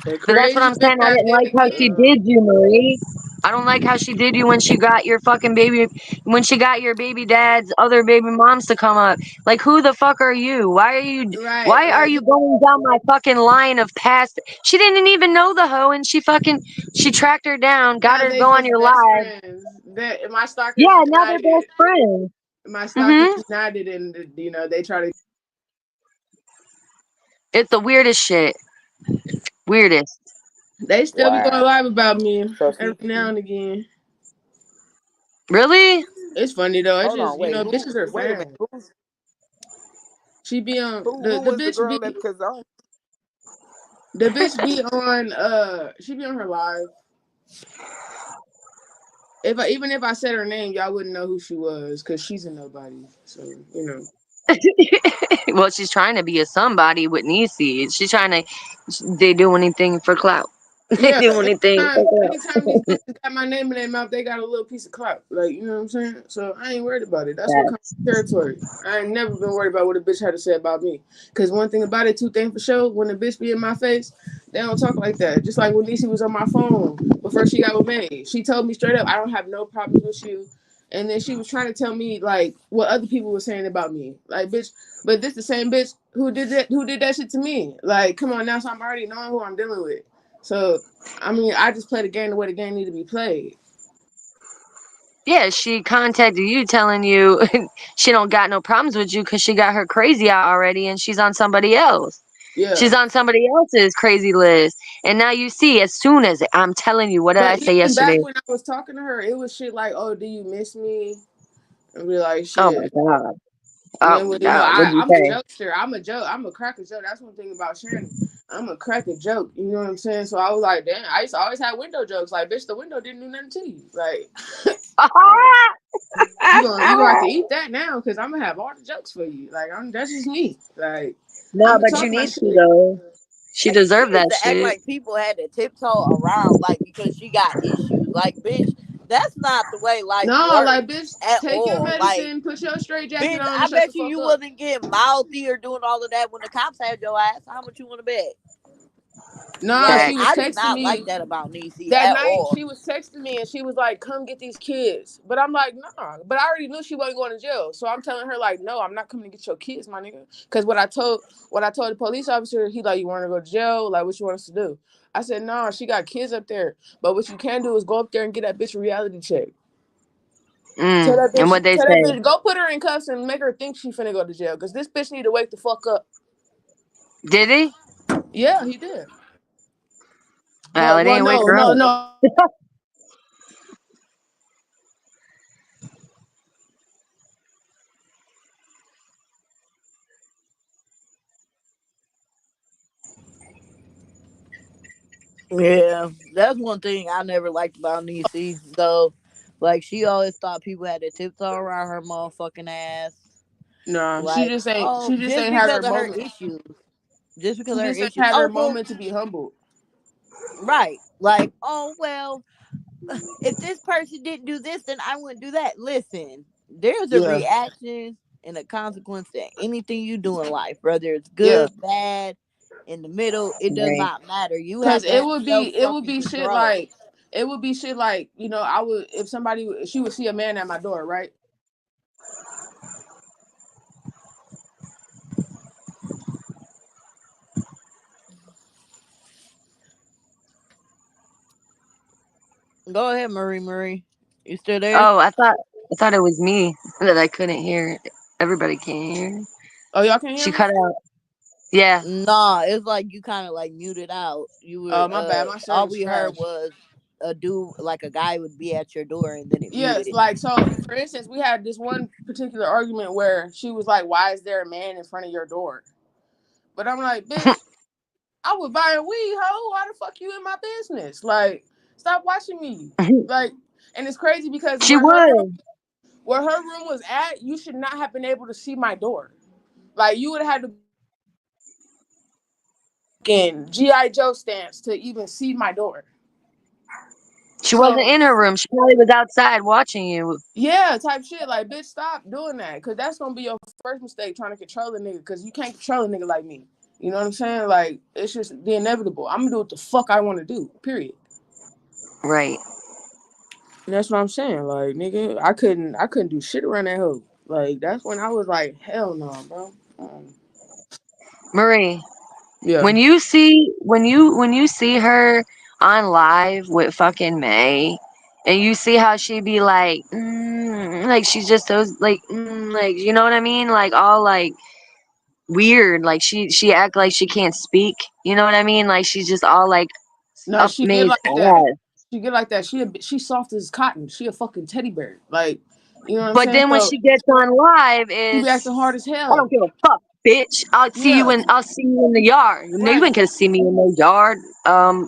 The But that's what I'm craziest bitch saying. I I didn't like dated. how she did you, Marie. I don't like how she did you when she got your fucking baby, when she got your baby dad's other baby moms to come up. Like, who the fuck are you? Right. Why are Like you going down my fucking line of past? She didn't even know the hoe, and she tracked her down, got now her to they go on just your best live. friends. That my stalkers Yeah, now they're united. best friends. My stalkers Mm-hmm. united, and they try to. It's the weirdest shit. Weirdest. They still be going Wow. live about me So every see, now and again. Really? It's funny though. It's hold just on, wait. Who? bitches are Wait a minute. fans. She be on Who the was the bitch girl be that? Because I don't. the bitch be on she be on her live. Even if I said her name, y'all wouldn't know who she was because she's a nobody. So Well, she's trying to be a somebody with Niecy. She's trying to. They do anything for clout. They yeah. do anything for clout. Anytime these bitches got my name in their mouth, they got a little piece of clout. Like you know what I'm saying. So I ain't worried about it. That's what comes Facts. with territory. I ain't never been worried about what a bitch had to say about me. Cause one thing about it, two things for sure. When a bitch be in my face, they don't talk like that. Just like when Niecy was on my phone before she got with May, she told me straight up, I don't have no problems with you. And then she was trying to tell me like what other people were saying about me. Like bitch, but this the same bitch who did that shit to me. Like come on now, so I'm already knowing who I'm dealing with. So I mean, I just play the game the way the game need to be played. Yeah, she contacted you telling you she don't got no problems with you because she got her crazy out already and she's on somebody else. Yeah. She's on somebody else's crazy list. And now you see, as soon as I'm telling you, what did I But say even yesterday? back when I was talking to her, it was shit like, "Oh, do you miss me?" And be like, Oh my "Shit." God. And Oh then my when God. What'd you I'm a say? jokester. I'm a joke. I'm a crack a joke. That's one thing about Shannon. I'm a crack a joke. You know what I'm saying? So I was like, damn. I used to always have window jokes. Like, bitch, the window didn't do nothing to you. Like, you gonna have to eat that now because I'm gonna have all the jokes for you. Like, that's just me. Like, I'm No, gonna but you talk my need to, shit. though. She Like she deserved used that to act shit. like people had to tiptoe around, like because she got issues. Like, bitch, that's not the way life No, like, works bitch, at take your all. Like, medicine, put your straight jacket bitch, on, I and shut the bet you fuck you up. wasn't getting mouthy or doing all of that when the cops had your ass. How much you want to bet? Nah, Like, she was I did Facts. texting not like me that about Niecy that at night. all. She was texting me and she was like, "Come get these kids." But I'm like, "Nah." But I already knew she wasn't going to jail, so I'm telling her like, "No, I'm not coming to get your kids, my nigga." Because what I told the police officer, he like, "You want to go to jail? Like, what you want us to do?" I said, "No, she got kids up there. But what you can do is go up there and get that bitch a reality check. Tell that And bitch, what they tell that say? bitch, go put her in cuffs and make her think she finna go to jail. Because this bitch need to wake the fuck up." Did he? Yeah, he did. Well, it Well, ain't wake no, her no, up. no. Yeah, that's one thing I never liked about Niecy, though. Like, she always thought people had to tiptoe around her motherfucking ass. Nah, she Like, just ain't. oh, She just just ain't had because her of her moment. issues. Just because She of her just ain't issues. had her Oh, well, moment to be humbled. right. Like, oh, well, if this person didn't do this, then I wouldn't do that. Listen, there's a Yeah, reaction and a consequence to anything you do in life, whether it's yeah. good, bad, in the middle, it does Right. not matter. You Cause have to it have would self be it would fucking be shit control. like I would if somebody she would see a man at my door, right? Go ahead, Marie. Marie, you still there? Oh, I thought it was me that I couldn't hear. Everybody can hear. Oh, y'all can't hear She me? cut out. Yeah. Nah, it's like you kind of like muted out. You were Oh, my bad. My all service we heard trash. was a dude, like a guy would be at your door and then it Yes, muted. like so. For instance, we had this one particular argument where she was like, "Why is there a man in front of your door?" But I'm like, "Bitch, I was buying weed, ho. Why the fuck you in my business? Like, stop watching me." Like, and it's crazy because She would. where her room was at, you should not have been able to see my door. Like, you would have had to in GI Joe stance to even see my door. She wasn't So in her room. She probably was outside watching you. yeah, type shit. Like, bitch, stop doing that, because that's gonna be your first mistake trying to control a nigga, because you can't control a nigga like me. You know what I'm saying? Like, it's just the inevitable. I'm gonna do what the fuck I want to do. Period. Right. And that's what I'm saying. Like, nigga, I couldn't do shit around that hoe. Like, that's when I was like, hell no, bro. Marie, Yeah. when you see her on live with fucking May, and you see how she be like, like she's just so like, like you know what I mean, like all like weird, like she act like she can't speak. You know what I mean? Like she's just all like No, up she get May's like that. ass. She get like that. She soft as cotton. She a fucking teddy bear. Like, you know what I'm But saying? then when So she gets on live, she be it's acting hard as I hell. don't give a fuck, bitch. Yeah. I'll see you in the yard. No, you Right. ain't gonna see me in the yard.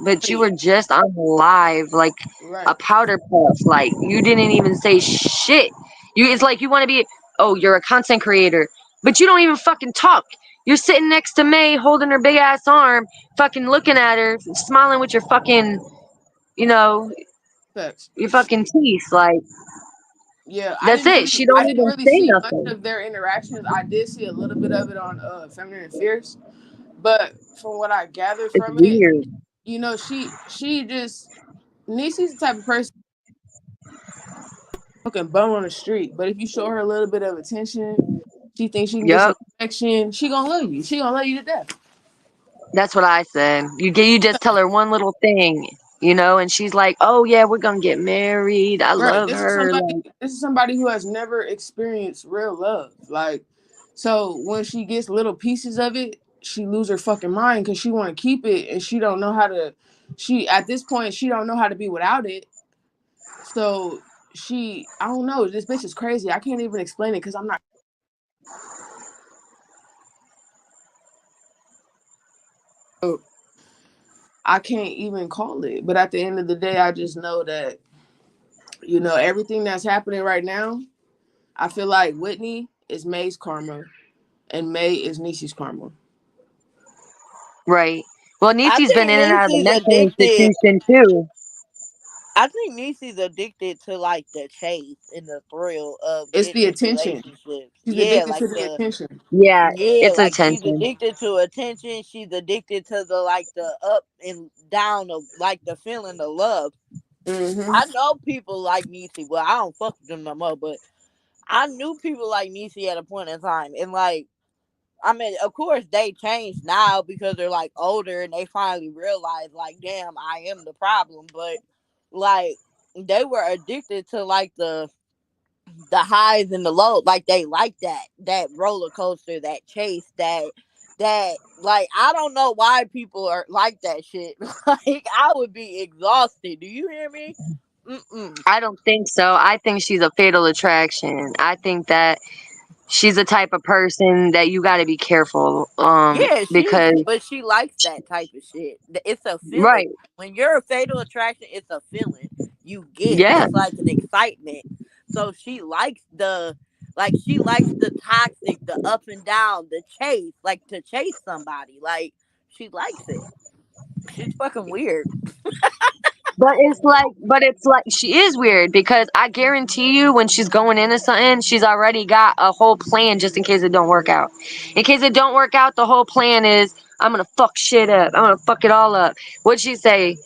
But you were just on live like Right. a powder puff. Like you didn't even say shit. It's like you want to be. Oh, you're a content creator, but you don't even fucking talk. You're sitting next to May, holding her big ass arm, fucking looking at her, smiling with your fucking, you know, Facts. your fucking teeth. Like Yeah, that's it. She don't I didn't even really say see much nothing. of their interactions. I did see a little bit of it on Feminine and Fierce, but from what I gathered It's from it, weird. she just Niecy's the type of person fucking bum on the street. But if you show her a little bit of attention, she thinks she can get some Yup. affection. She gonna love you. She gonna love you to death. That's what I said. You just tell her one little thing, and she's like, "Oh yeah, we're gonna get married. I Right. love her." Like, This is somebody who has never experienced real love. Like, so when she gets little pieces of it, she lose her fucking mind because she want to keep it, and she don't know how to. She at this point she don't know how to be without it. So I don't know. This bitch is crazy. I can't even explain it because I'm not. I can't even call it. But at the end of the day, I just know that everything that's happening right now. I feel like Whitney is May's karma, and May is Niecy's karma. right. Well, I Niecy's been think in and out of the Niecy's mental addicted. institution too. I think Niecy's addicted to like the chase and the thrill of It's the getting in attention. relationships. She's Yeah, addicted like to the attention. Yeah, yeah, it's like she's attention. addicted to attention. She's addicted to the like the up and down of like the feeling of love. Hmm. I know people like Niecy. Well, I don't fuck with them no more, but I knew people like Niecy at a point in time, and like I mean, of course they changed now because they're like older and they finally realize like, damn, I am the problem. But like they were addicted to like the highs and the lows. Like they like that roller coaster, that chase, that like I don't know why people are like that shit. Like I would be exhausted. Do you hear me? Mm-mm. I don't think so. I think she's a fatal attraction. I think that she's the type of person that you got to be careful. Yeah, Because but she likes that type of shit. It's a feeling. right, When you're a fatal attraction, it's a feeling you get. yeah. It's like an excitement. So she likes the toxic, the up and down, the chase, like to chase somebody. Like she likes it. She's fucking weird. But it's like she is weird because I guarantee you when she's going into something, she's already got a whole plan just in case it don't work out. In case it don't work out, the whole plan is I'm gonna fuck shit up. I'm gonna fuck it all up. What'd she say?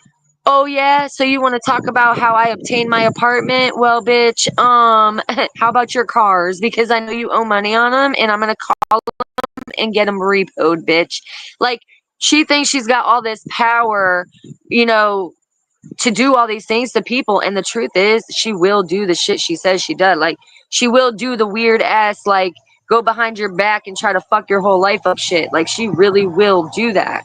Oh yeah, so you want to talk about how I obtained my apartment? Well, bitch, how about your cars? Because I know you owe money on them, and I'm gonna call them and get them repoed, bitch. Like she thinks she's got all this power, you know, to do all these things to people. And the truth is, she will do the shit she says she does. Like, she will do the weird ass, like, go behind your back and try to fuck your whole life up shit. Like, she really will do that.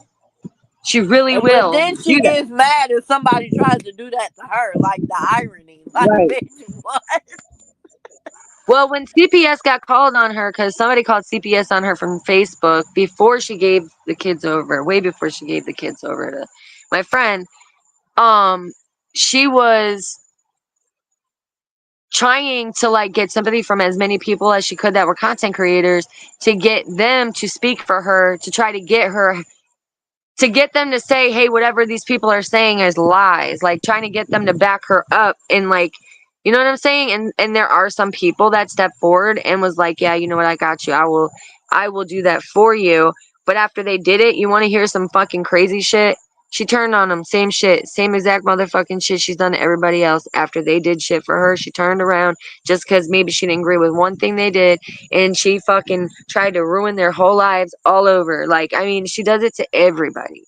She really But will then she do that. gets mad if somebody tries to do that to her. Like the irony. Like, Right. bitch, what? Well, when CPS got called on her, because somebody called CPS on her from Facebook before she gave the kids over, way before she gave the kids over to my friend, um, she was trying to like get sympathy from as many people as she could that were content creators to get them to speak for her, to try to get her, to get them to say, hey, whatever these people are saying is lies, like trying to get them to back her up and like, you know what I'm saying? And there are some people that step forward and was like, yeah, you know what, I got you. I will do that for you. But after they did it, you want to hear some fucking crazy shit? She turned on them. Same shit. Same exact motherfucking shit she's done to everybody else. After they did shit for her, she turned around just because maybe she didn't agree with one thing they did. And she fucking tried to ruin their whole lives all over. Like, I mean, she does it to everybody.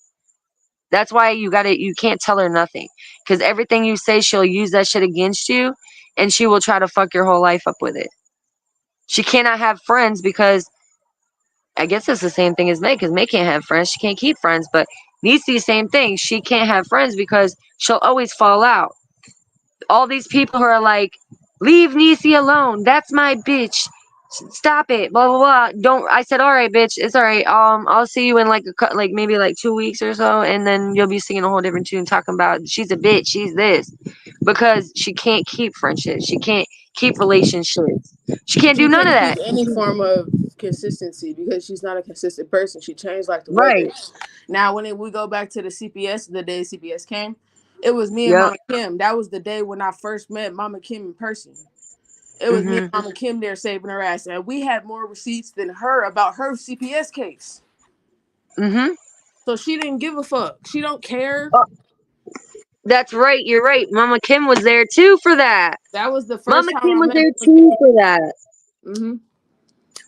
That's why you can't tell her nothing. Because everything you say, she'll use that shit against you. And she will try to fuck your whole life up with it. She cannot have friends because I guess it's the same thing as May, because May can't have friends. She can't keep friends, but Niecy, same thing. She can't have friends because she'll always fall out. All these people who are like, leave Niecy alone. That's my bitch. Stop it. Blah blah blah. Don't. I said, all right, bitch. It's all right. I'll see you in like like maybe like 2 weeks or so, and then you'll be singing a whole different tune, talking about she's a bitch. She's this because she can't keep friendships. She can't keep relationships. She can't do She none of can't keep that. any form of consistency because she's not a consistent person. She changed like the weather. Right. Now, we go back to the CPS, the day CPS came, it was me and Yep. Mama Kim. That was the day when I first met Mama Kim in person. It was me and Mhm. Mama Kim there saving her ass, and we had more receipts than her about her CPS case. Mhm. So she didn't give a fuck. She don't care. Oh, that's right. You're right. Mama Kim was there too for that. That was the Mama first time Kim I was met there Mama too Kim. for that. Mm-hmm.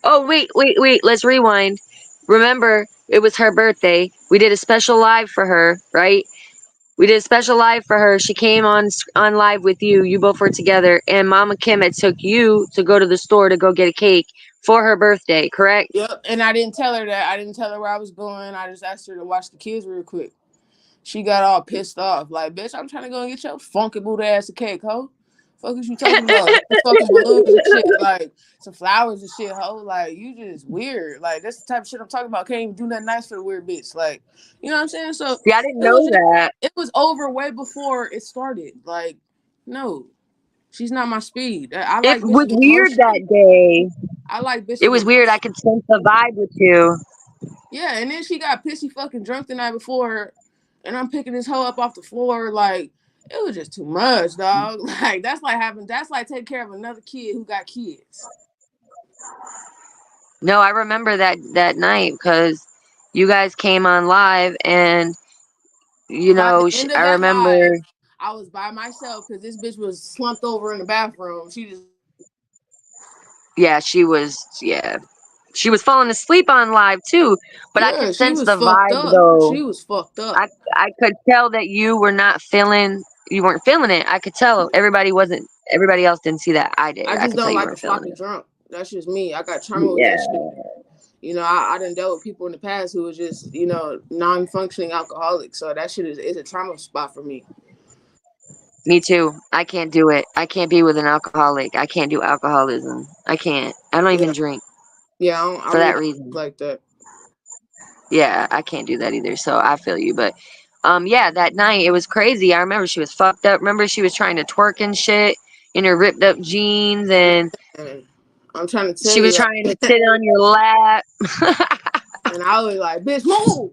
Oh, wait, wait, wait. Let's rewind. Remember, it was her birthday. We did a special live for her, right? We did a special live for her. She came on live with you. You both were together, and Mama Kim had took you to go to the store to go get a cake for her birthday, correct? Yep. And I didn't tell her that. I didn't tell her where I was going. I just asked her to watch the kids real quick. She got all pissed off. Like, bitch, I'm trying to go and get your funky booty ass a cake, ho. Fuck is you talking about? Some fucking balloons and shit, like some flowers and shit, ho. Like, you just weird. Like, that's the type of shit I'm talking about. Can't even do nothing nice for the weird bitch. Like, you know what I'm saying? So See, I didn't it was know just, that. it was over way before it started. Like, no, she's not my speed. I It like was bitches with weird emotion. that day. I like It bitches was with weird. I emotion. could sense the vibe with you. Yeah, and then she got pissy fucking drunk the night before, and I'm picking this hoe up off the floor. Like, it was just too much, dog. Like, that's like taking care of another kid who got kids. No, I remember that night because you guys came on live, and By the end I of that live, remember. I was by myself because this bitch was slumped over in the bathroom. She just Yeah, she was. Yeah, she was falling asleep on live too. But I yeah, could she sense was the fucked vibe up. though. She was fucked up. I could tell that you were not feeling. You weren't feeling it. I could tell everybody wasn't. Everybody else didn't see that. I did. I I just could tell don't you like a weren't feeling sloppy it. drunk. That's just me. I got trauma with that shit. Yeah, You know, I done dealt with people in the past who was just, non-functioning alcoholics. So that shit is a trauma spot for me. me too. I can't do it. I can't be with an alcoholic. I can't do alcoholism. I can't. I don't even Yeah, drink yeah, I for really that don't reason. like that. Yeah, I can't do that either. So I feel you. But yeah, that night it was crazy. I remember she was fucked up. Remember she was trying to twerk and shit in her ripped up jeans, and And I'm trying to tell she was you, trying to like, sit on your lap. and I was like, bitch, move.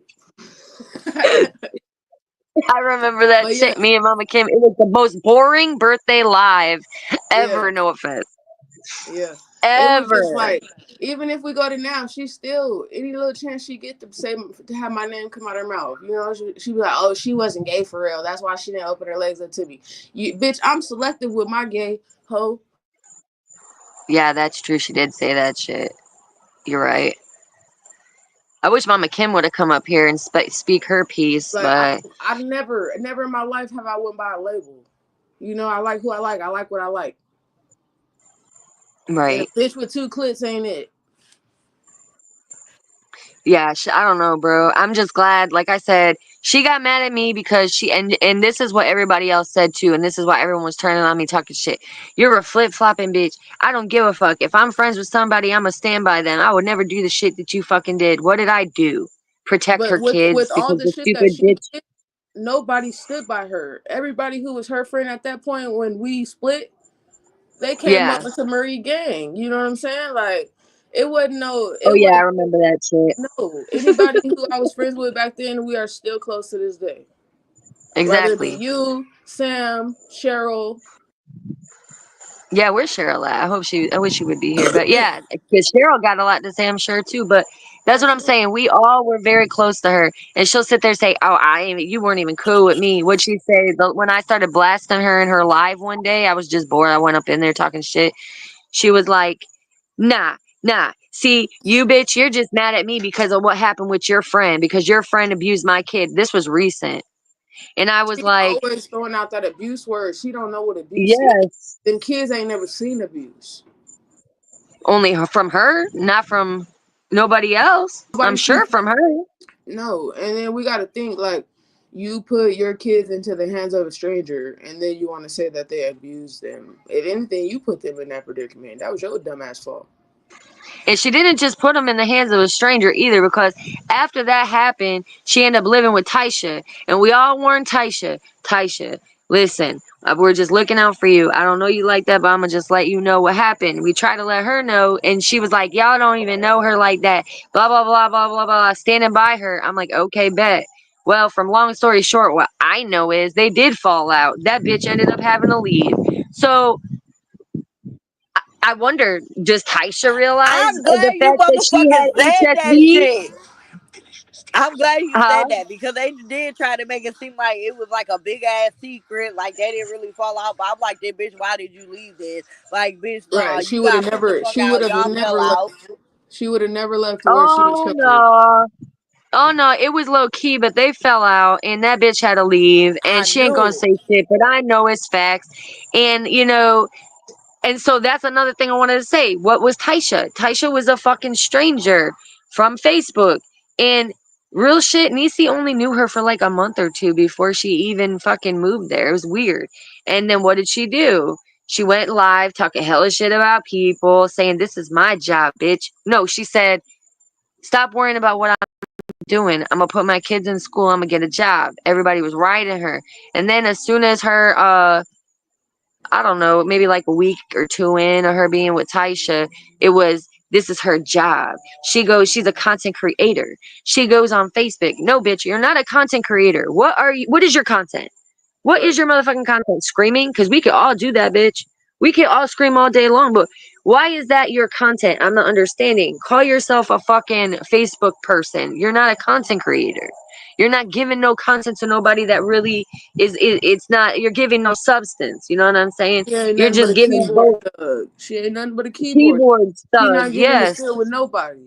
I remember that But yeah, shit. Me and Mama Kim. It was the most boring birthday live yeah, ever. No offense. yeah. It was just Ever. like, even if we go to now, she still any little chance she get to say to have my name come out her mouth. You know, she be like, oh, she wasn't gay for real. That's why she didn't open her legs up to me. You bitch, I'm selective with my gay hoe. Yeah, that's true. She did say that shit. You're right. I wish Mama Kim would have come up here and speak her piece, Like I, but I never in my life have I went by a label. You know, I like who I like. I like what I like. And a right. bitch with two clits ain't it. Yeah, I don't know, bro. I'm just glad, like I said, she got mad at me because and this is what everybody else said too, and this is why everyone was turning on me talking shit. You're a flip-flopping bitch. I don't give a fuck. If I'm friends with somebody, I'ma stand by them. I would never do the shit that you fucking did. What did I do? Protect But her with kids all because the the shit that stupid she bitch. did, nobody stood by her. Everybody who was her friend at that point when we split, they came Yeah. up to Marie gang. You know what I'm saying? Like it wasn't no, Oh it yeah, I wasn't remember that shit. no anybody who I was friends with back then. We are still close to this day. Whether it be Exactly. you, Sam, Cheryl. Yeah, where's Cheryl at? I wish she would be here. But yeah, because Cheryl got a lot to say, I'm sure too. But that's what I'm saying. We all were very close to her, and she'll sit there and say, "Oh, you weren't even cool with me." What'd she say? When I started blasting her in her live one day, I was just bored. I went up in there talking shit. She was like, "Nah, nah. See, you bitch, you're just mad at me because of what happened with your friend because your friend abused my kid." This was recent, and I was She like, always throwing out that abuse word. She don't know what abuse is. "Yes, Then kids ain't never seen abuse. only from her, not from nobody else. I'm Nobody sure sees from her." no. And then we got to think like you put your kids into the hands of a stranger, and then you want to say that they abused them. If anything, you put them in that predicament. That was your dumbass fault. And she didn't just put him in the hands of a stranger either, because after that happened, she ended up living with Taisha. And we all warned Taisha, Taisha, listen, we're just looking out for you. I don't know you like that, but I'm going to just let you know what happened. We tried to let her know, and she was like, y'all don't even know her like that. Blah, blah, blah, blah, blah, blah. Standing by her. I'm like, okay, bet. Well, from long story short, what I know is they did fall out. That bitch ended up having to leave. So I wonder, does Taisha realize I'm the glad you fact that she motherfuckers had said that HSV? shit. I'm glad you Huh? said that because they did try to make it seem like it was like a big ass secret, like they didn't really fall out. But I'm like, that bitch, why did you leave this? Like, bitch, nah, Right? you got put the fuck She would out. have Y'all fell never left. out. She would have never left to where she was Oh comfortable. no. Oh no, it was low key, but they fell out and that bitch had to leave and I she ain't knew gonna it. say shit, but I know it's facts. And and so that's another thing I wanted to say. What was Taisha? Taisha was a fucking stranger from Facebook. And real shit, Nisi only knew her for like a month or two before she even fucking moved there. It was weird. And then what did she do? She went live talking hella shit about people, saying, "This is my job, bitch." No, she said, "Stop worrying about what I'm doing. I'm gonna put my kids in school. I'm gonna get a job." Everybody was riding her. And then as soon as her I don't know, maybe like a week or two in of her being with Taisha, it was, this is her job. She's a content creator. She goes on Facebook. No, bitch, you're not a content creator. What is your content? What Right. is your motherfucking content? Screaming? Because we could all do that, bitch. We could all scream all day long, but why is that your content? I'm not understanding. Call yourself a fucking Facebook person. You're not a content creator. You're not giving no content to nobody that really it's not, you're giving no substance. You know what I'm saying? She ain't You're nothing but just a giving keyboard both thug. She ain't nothing but a keyboard. keyboard She thug. not giving a Yes. shit with nobody.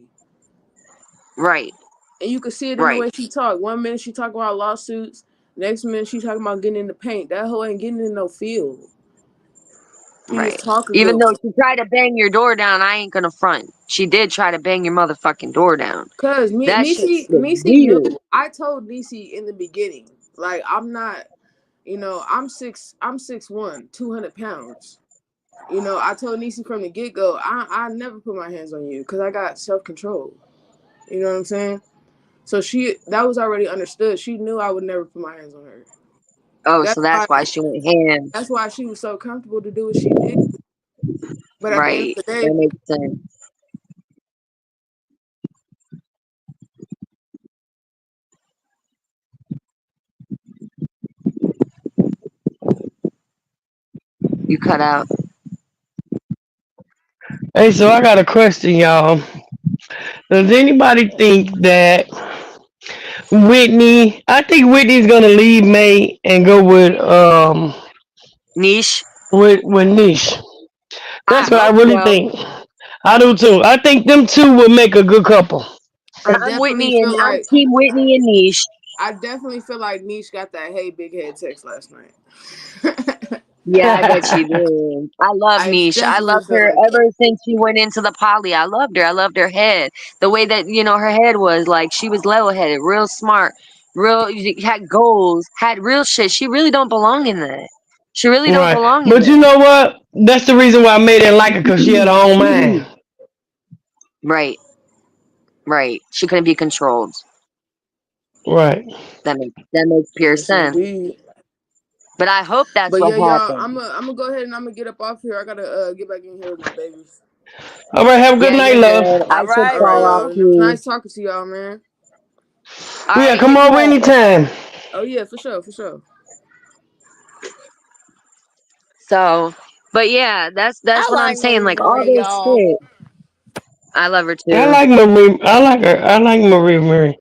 Right. And you can see it in the Right. way she talk. One minute she talk about lawsuits. Next minute she talking about getting in the paint. That hoe ain't getting in no field. She just Right. talk a Even good though one. she tried to bang your door down, I ain't gonna front. She did try to bang your motherfucking door down. Cause me, That shit Nisi, was Nisi knew. weird. I told Nisi in the beginning, like I'm not, I'm 6'1", 200 pounds. I told Nisi from the get go, I never put my hands on you because I got self control. You know what I'm saying? So that was already understood. She knew I would never put my hands on her. Oh, That's so that's why why she went ham. that's why she was so comfortable to do what she did. But at the end of Right. the That day, makes sense. You cut out. Hey, so I got a question, y'all. Does anybody think that Whitney? I think Whitney's gonna leave May and go Niche. with Niche. I That's what I hope really so. think. I do too. I think them two would make a good couple. I I'm definitely Whitney and feel I'm like Team Whitney and Niche. Niche got that hey big head text last night. Yeah, I bet she did. I love I Niche. I definitely loved feel her like that. ever since she went into the poly. I loved her. I loved her head. The way that, her head was like she was level headed, real smart, real had goals, had real shit. She really don't belong in that. She really don't Right. belong in But you that. know what? That's the reason why I made it like her, because she had her own mind. Right, right. She couldn't be controlled. Right. That makes pure Yes, sense. indeed. But I hope that's But what yeah, y'all, happened. I'm gonna go ahead and I'm gonna get up off here. I gotta get back in here with my babies. All right. Have a good Yeah, night, you're love. good. I All should right, All right, fall off love. y'all. It was too. nice talking to y'all, man. Yeah, Alrighty, come hit me over up. anytime. Oh yeah, for sure, for sure. So, but yeah, that's I what I'm like saying. Marie Like all Marie, this y'all. shit, I love her I too. like Marie. I like her. I like Marie Marie.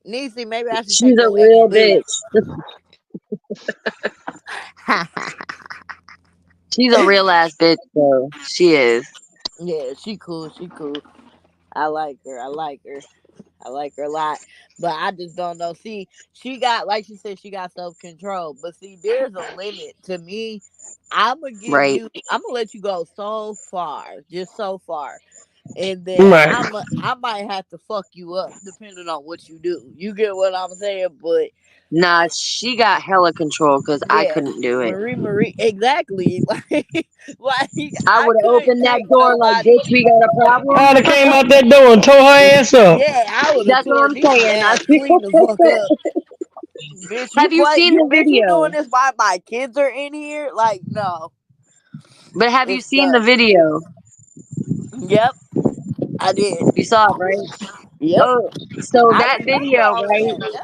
Niecy, maybe I should She's take a your ex real bitch. bitch. She's a real ass bitch, though. She is. Yeah, she cool. She cool. I like her. I like her. I like her a lot. But I just don't know. See, she got, like she said, she got self control. But see, there's a limit to me. Right. I'm gonna let you go so far, just so far. And then Right. I might have to fuck you up depending on what you do. You get what I'm saying? But Nah, she got hella control because I yeah, couldn't do it. Marie, exactly. Like I I would have couldn't opened that take door like, nobody. bitch, we got a problem. I'd have came out that door and tore her ass up. Yeah, I would have That's what tore I'm Niecy saying. ass clean the fuck up. Bitch, Have you seen the bitch, you doing video? this while my kids are in here? Like, no, But have you it's seen the done. video? Yep, I did. You saw it, right? Yep, Oh, so I that remember video, all of right? that. Yep.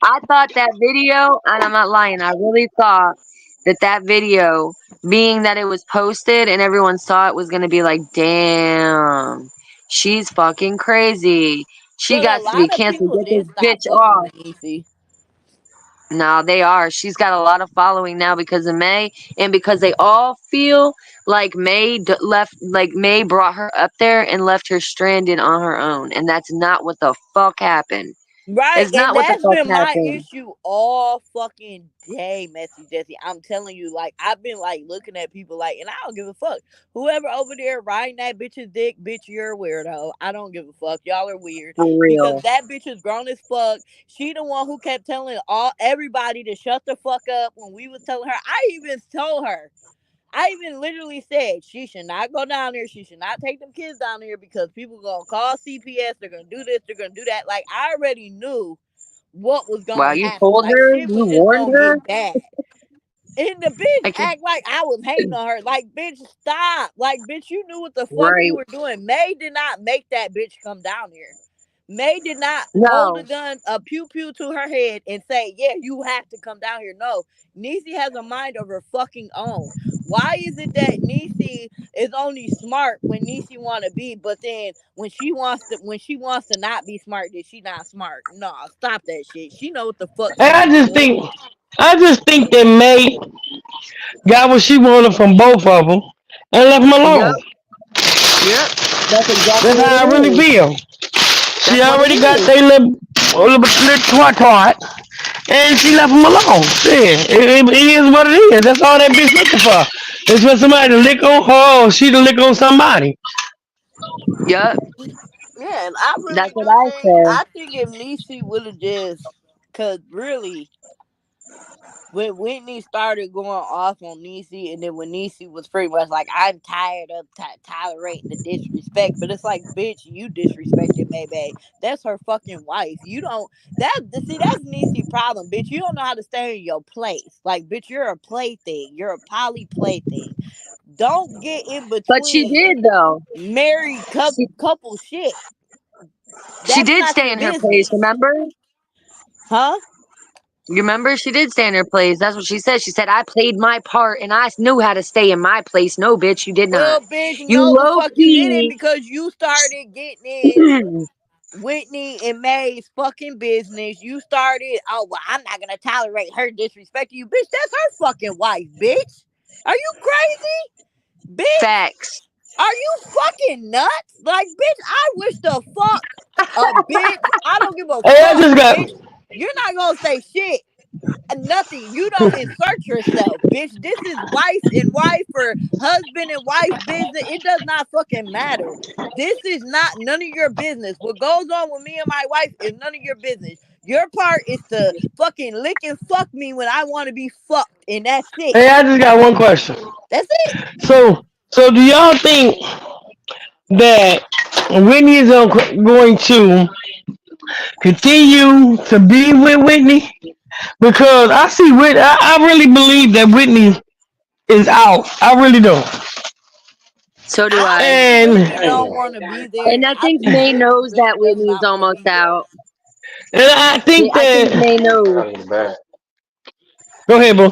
I thought that video, and I'm not lying, I really thought that video, being that it was posted and everyone saw it, was going to be like, damn, she's fucking crazy. She But a got to be lot of canceled. people Get this did stop bitch fucking off. with Niecy. No, they are. She's got a lot of following now because of May, and because they all feel like May brought her up there and left her stranded on her own. And that's not what the fuck happened. Right, It's and not what the that's fuck been my happened. issue all fucking day, Messy Jesse. I'm telling you, like, I've been like looking at people like, and I don't give a fuck. Whoever over there riding that bitch's dick, bitch, you're a weirdo. I don't give a fuck. Y'all are weird For because real. that bitch is grown as fuck. She the one who kept telling everybody to shut the fuck up when we was telling her. I even told her. I even literally said she should not go down there. She should not take them kids down there because people gonna call CPS. They're gonna do this. They're gonna do that. Like I already knew what was Wow, gonna you happen. told Like her? shit You was just warned gonna her? get bad. And the bitch I can act like I was hating on her. Like, bitch, stop. Like, bitch, you knew what the fuck right. you were doing. May did not make that bitch come down here. May did not hold a No. gun, a pew pew to her head and say, yeah, you have to come down here. No, Niecy has a mind of her fucking own. Why is it that Niecy is only smart when Niecy want to be, but then when she wants to not be smart, then she not smart? No, stop that shit. She know what the fuck And she doing. I just think that May got what she wanted from both of them and left them Yep. alone. Yep. That's exactly That's what how I really it is. feel. She That's what it already got is. their little twat twat, and she left them alone. Yeah, it is what it is. That's all that bitch looking for. It's for somebody to lick on her or she to lick on somebody. Yep. Yeah, and I That's really what do I think said. I think if Niecy would have just, cause really when Whitney started going off on Niecy, and then when Niecy was pretty much like, I'm tired of tolerating the disrespect, but it's like, bitch, you disrespected Maybe. That's her fucking wife. You don't see that's Niecy problem, bitch. You don't know how to stay in your place. Like, bitch, you're a plaything. You're a poly plaything. Don't get in But she between did though. married She couple shit. she That's did not stay your in her place, business. remember? Huh? You remember she did stay in her place. That's what she said. She said, I played my part and I knew how to stay in my place. No, bitch, you did not. Well, bitch, You no, the low fuck you didn't key. because you started getting in Whitney and May's fucking business. You started, oh, well, I'm not going to tolerate her disrespecting you. Bitch, that's her fucking wife, bitch. Are you crazy? Bitch, Facts. Are you fucking nuts? Like, bitch, I wish the fuck a bitch. I don't give a Hey, I fuck, just got. bitch. You're not gonna say shit. Nothing. You don't insert yourself, bitch. This is wife and wife or husband and wife business. It does not fucking matter. This is not none of your business. What goes on with me and my wife is none of your business. Your part is to fucking lick and fuck me when I want to be fucked, and that's it. Hey, I just got one question. That's it. So do y'all think that Whitney is going to continue to be with Whitney? Because I see Whitney, I really believe that Whitney is out. I really do. So do I I. think And Whitney don't want to be And there. I I think think May Whitney knows really that does Whitney's not want to almost be there. out. I think I think that. May knows. Go ahead, bro.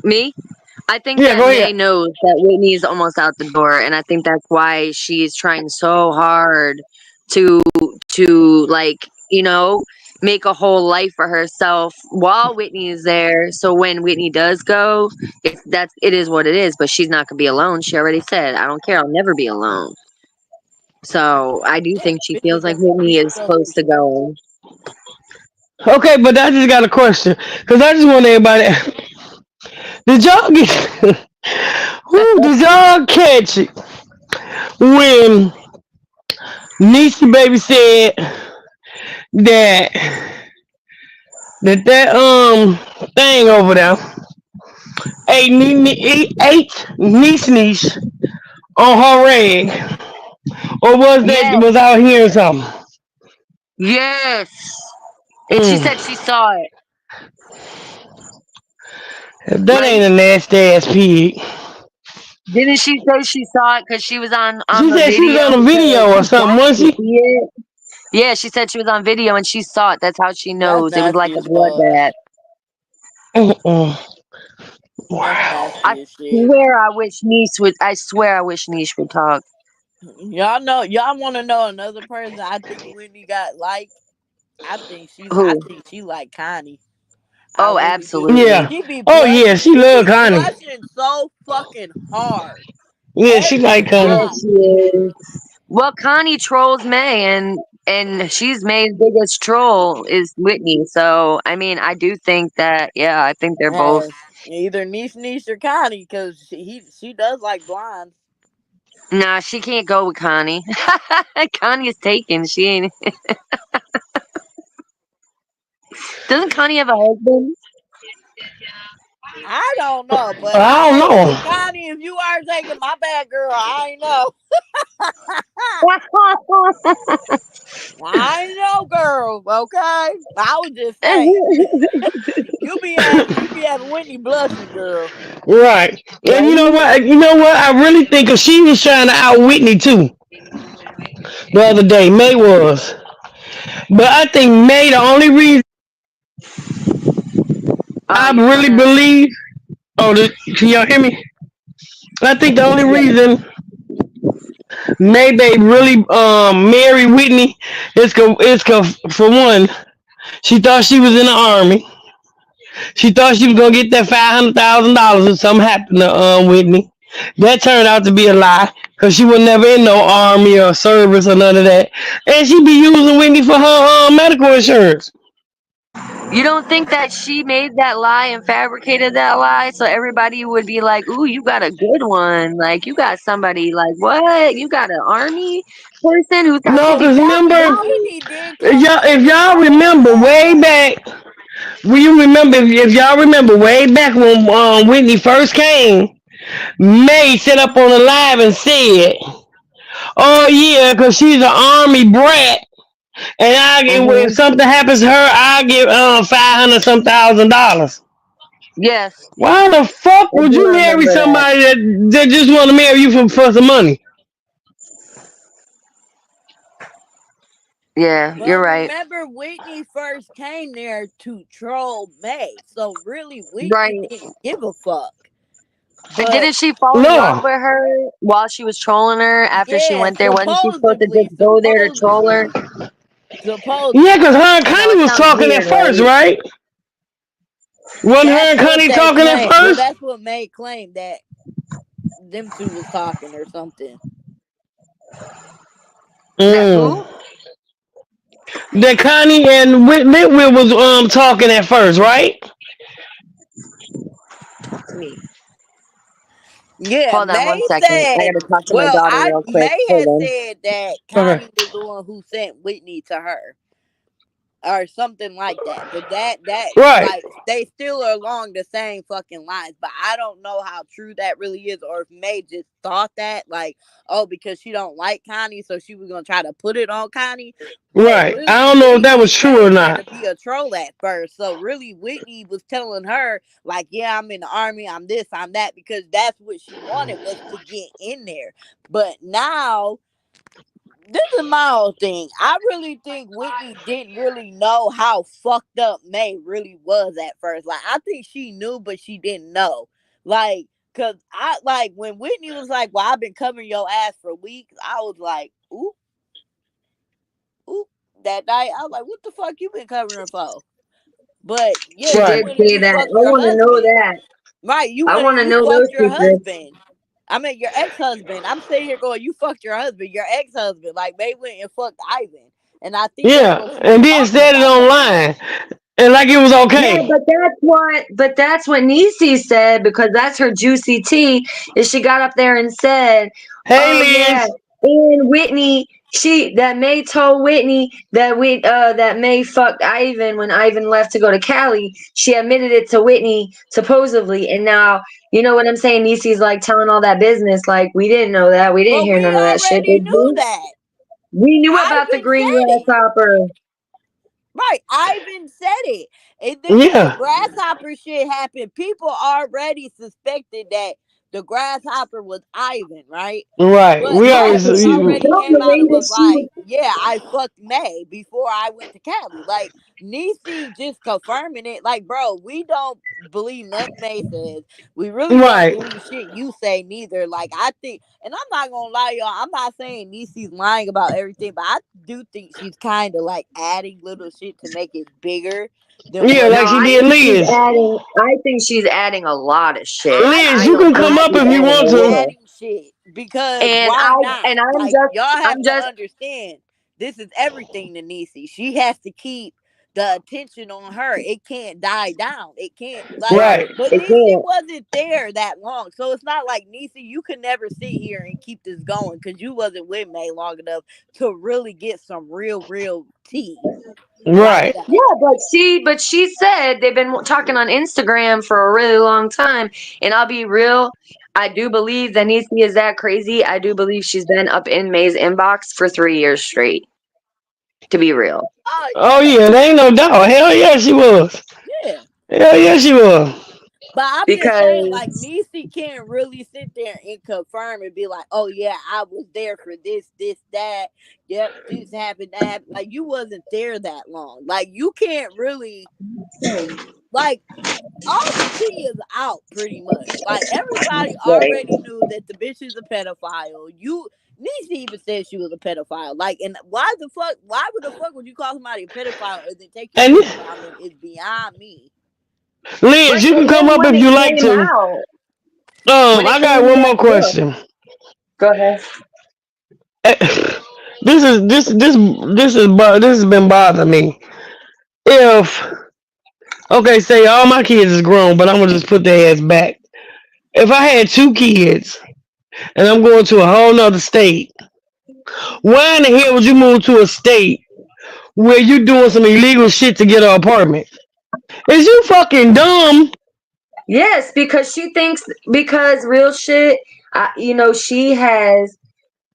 Me? I think Yeah, that go May ahead. knows that Whitney is almost out the door, and I think that's why she's trying so hard to like make a whole life for herself while Whitney is there. So when Whitney does go, it is what it is. But she's not gonna be alone. She already said, "I don't care. I'll never be alone." So I do Yeah, think she feels bitches like are gonna Whitney be is close to selfish. going. Okay, but I just got a question. Because I just want everybody. Did y'all get. Who did y'all catch it when Niecy Baby said that that thing over there ate niece niece on her rag, or Yes, was out hearing something? yes. And she Mm. said she saw it. That Right? ain't a nasty ass pig. Didn't she say she saw it because she was on She the said she was video on a because video or she something, got wasn't to she? see it? Yeah, she said she was on video and she saw it. That's how she That's knows. It was like nasty a as fuck. bloodbath. Mm-mm. That's Wow. I nasty as shit. I swear I wish Niche would talk. Y'all know, y'all want to know another person I think Whitney got like? I Who? think she like Connie. I Oh, really do. Yeah. absolutely. She be Oh yeah, blushing. she She love be Connie. blushing so fucking hard Yeah, she every like Connie. Yes, time. she is. Well, Connie trolls May and she's May's biggest troll is Whitney. So I mean I do think that yeah, I think they're both. Yes, either niche or Connie, because she does like blondes. Nah, she can't go with Connie. Connie is taken. She ain't. Doesn't Connie have a husband? I don't know, but I don't hey, know. Connie, if you are taking my bad girl, I ain't know. I ain't know, girl. Okay, I was just saying. You be having Whitney blushing, girl. Right. And you know Right? what? You know what? I really think she was trying to out Whitney too the other day. May was. But I think May, the only reason Oh, I you cut really out. believe. Oh, can y'all hear me? I think the only Yeah. reason May Bay really marry Whitney for one, she thought she was in the army. She thought she was gonna get that $500,000 if something happened to Whitney. That turned out to be a lie because she was never in no army or service or none of that. And she be using Whitney for her medical insurance. You don't think that she made that lie and fabricated that lie so everybody would be like, "Ooh, you got a good one. Like you got somebody like what? You got an army person who's got No, fifty because thousand remember, dollars?" Whitney did come if clean y'all on that remember though. way back, will you remember if y'all remember way back when Whitney first came, May set up on the live and said, "Oh yeah, because she's an army brat, and if Mm-hmm. something happens to her, I give 500 some $1,000." Yes, Why the fuck I would do you marry remember that. somebody that just want to marry you for some money? Yeah, you're But right. remember, Whitney first came there to troll May, so really, Whitney Right. didn't give a fuck. And But didn't she fall in love No. with her while she was trolling her after she yeah, went there? Wasn't she supposed to supposedly, just go there to troll her? Yeah, because supposedly. her and I know it Connie was sounds talking at weird, first, right? right? Wasn't her That's and what Connie they talking at claim. Well, first? that's what May claimed, that them two was talking or something. That Mm. who? That Connie and Whitney was talking at first, right? Me. Yeah, Hold on one May second. I said. gotta talk to my Well, daughter I real quick. May Hold had on. said that Okay. Connie was the one who sent Whitney to her, or something like that. But that Right. like they still are along the same fucking lines. But I don't know how true that really is, or if May just thought that, like, oh, because she don't like Connie, so she was gonna try to put it on Connie. But Right. I really, don't know if that Whitney was true or came there to not. be a troll at first. So really, Whitney was telling her like, yeah, I'm in the army, I'm this, I'm that, because that's what she wanted, was to get in there. But now this is my whole thing. I really think Whitney didn't really know how fucked up May really was at first. Like, I think she knew, but she didn't know. Like, cause I like when Whitney was like, "Well, I've been covering your ass for weeks." I was like, "Oop, oop." That night, I was like, "What the fuck you been covering for?" But yeah, She you Right. did went and say you that. fucked I your want to know husband. that. Right, you I went want and to you know those fucked your secrets. husband. I mean, your ex husband. I'm sitting here going, you fucked your husband, your ex husband. Like, May went and fucked Ivan. And I think that's Yeah. what she was And then talking said it about that night. online. And like it was Yeah, okay. but that's what Nisi said, because that's her juicy tea. Is she got up there and said, Hey "Oh yeah, Liz. and Whitney, she that May told Whitney that May fucked Ivan when Ivan left to go to Cali. She admitted it to Whitney supposedly, and now you know what I'm saying. Nisi's like telling all that business, like we didn't know that, we didn't But hear we none of that shit, already did knew we? that. We knew about the Ivan green said it. grasshopper. Right. Ivan said it. And then when the Yeah. grasshopper shit happened, people already suspected that the grasshopper was Ivan, right? Right. But We Right, always but Ivan she was already you- came telling out me and was that she like, was. yeah, I fucked May before I went to Cali. Like, Nisi just confirming it. Like, bro, we don't believe nothing May says. We really don't right. believe shit you say neither. Like, I think, and I'm not gonna lie, y'all, I'm not saying Nisi's lying about everything, but I do think she's kind of like adding little shit to make it bigger than Yeah, what No, like it she I did think is. she's Liz. adding. I think she's adding a lot of shit. I Liz, I you think don't can think come I up she's if think you adding want a she's to. little. adding shit because And why not? I'm Like, just y'all have I'm to just understand, this is everything to Niecy. She has to keep the attention on her. It can't die down. It can't, like, right. Right. but It Niecy can't. wasn't there that long, so it's not like Niecy. You can never sit here and keep this going because you wasn't with May long enough to really get some real tea like Right. that. Yeah, but she said they've been talking on Instagram for a really long time, and I'll be real. I do believe that Nisi is that crazy. I do believe she's been up in May's inbox for 3 years straight. To be real, Oh Oh yeah, yeah, there ain't no doubt. Hell yeah, she was. yeah. Hell yeah, she was. But I'm just saying, like, because Niecy can't really sit there and confirm and be like, "Oh yeah, I was there for this, that. Yep, this happened, that happened." Like, you wasn't there that long. Like, you can't really, like, all the tea is out pretty much. Like, everybody right, already knew that the bitch is a pedophile. You Niecy even said she was a pedophile. Like, and why the fuck? Why would the fuck would you call somebody a pedophile and then take your And picture on them? Is beyond me. right, Liz, you can and come then up when if it you like came to. out, when it I got came one back, more yeah. question. Go ahead. Eh, this has been bothering me. If okay, say all my kids is grown, but I'm gonna just put their ass back. If I had two kids and I'm going to a whole nother state, why in the hell would you move to a state where you doing some illegal shit to get an apartment? Is you fucking dumb? Yes, because she thinks, because real shit, she has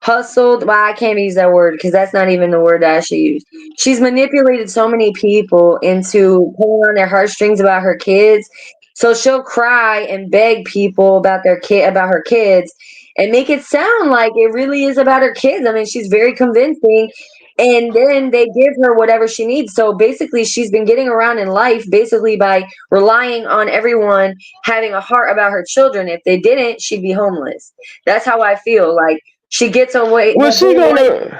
hustled. Well, I can't use that word because that's not even the word that I should use. She's manipulated so many people into pulling on their heartstrings about her kids. So she'll cry and beg people about her kids, and make it sound like it really is about her kids. I mean, she's very convincing. And then they give her whatever she needs. So basically, she's been getting around in life basically by relying on everyone having a heart about her children. If they didn't, she'd be homeless. That's how I feel. Like, she gets away. Well, Her whole life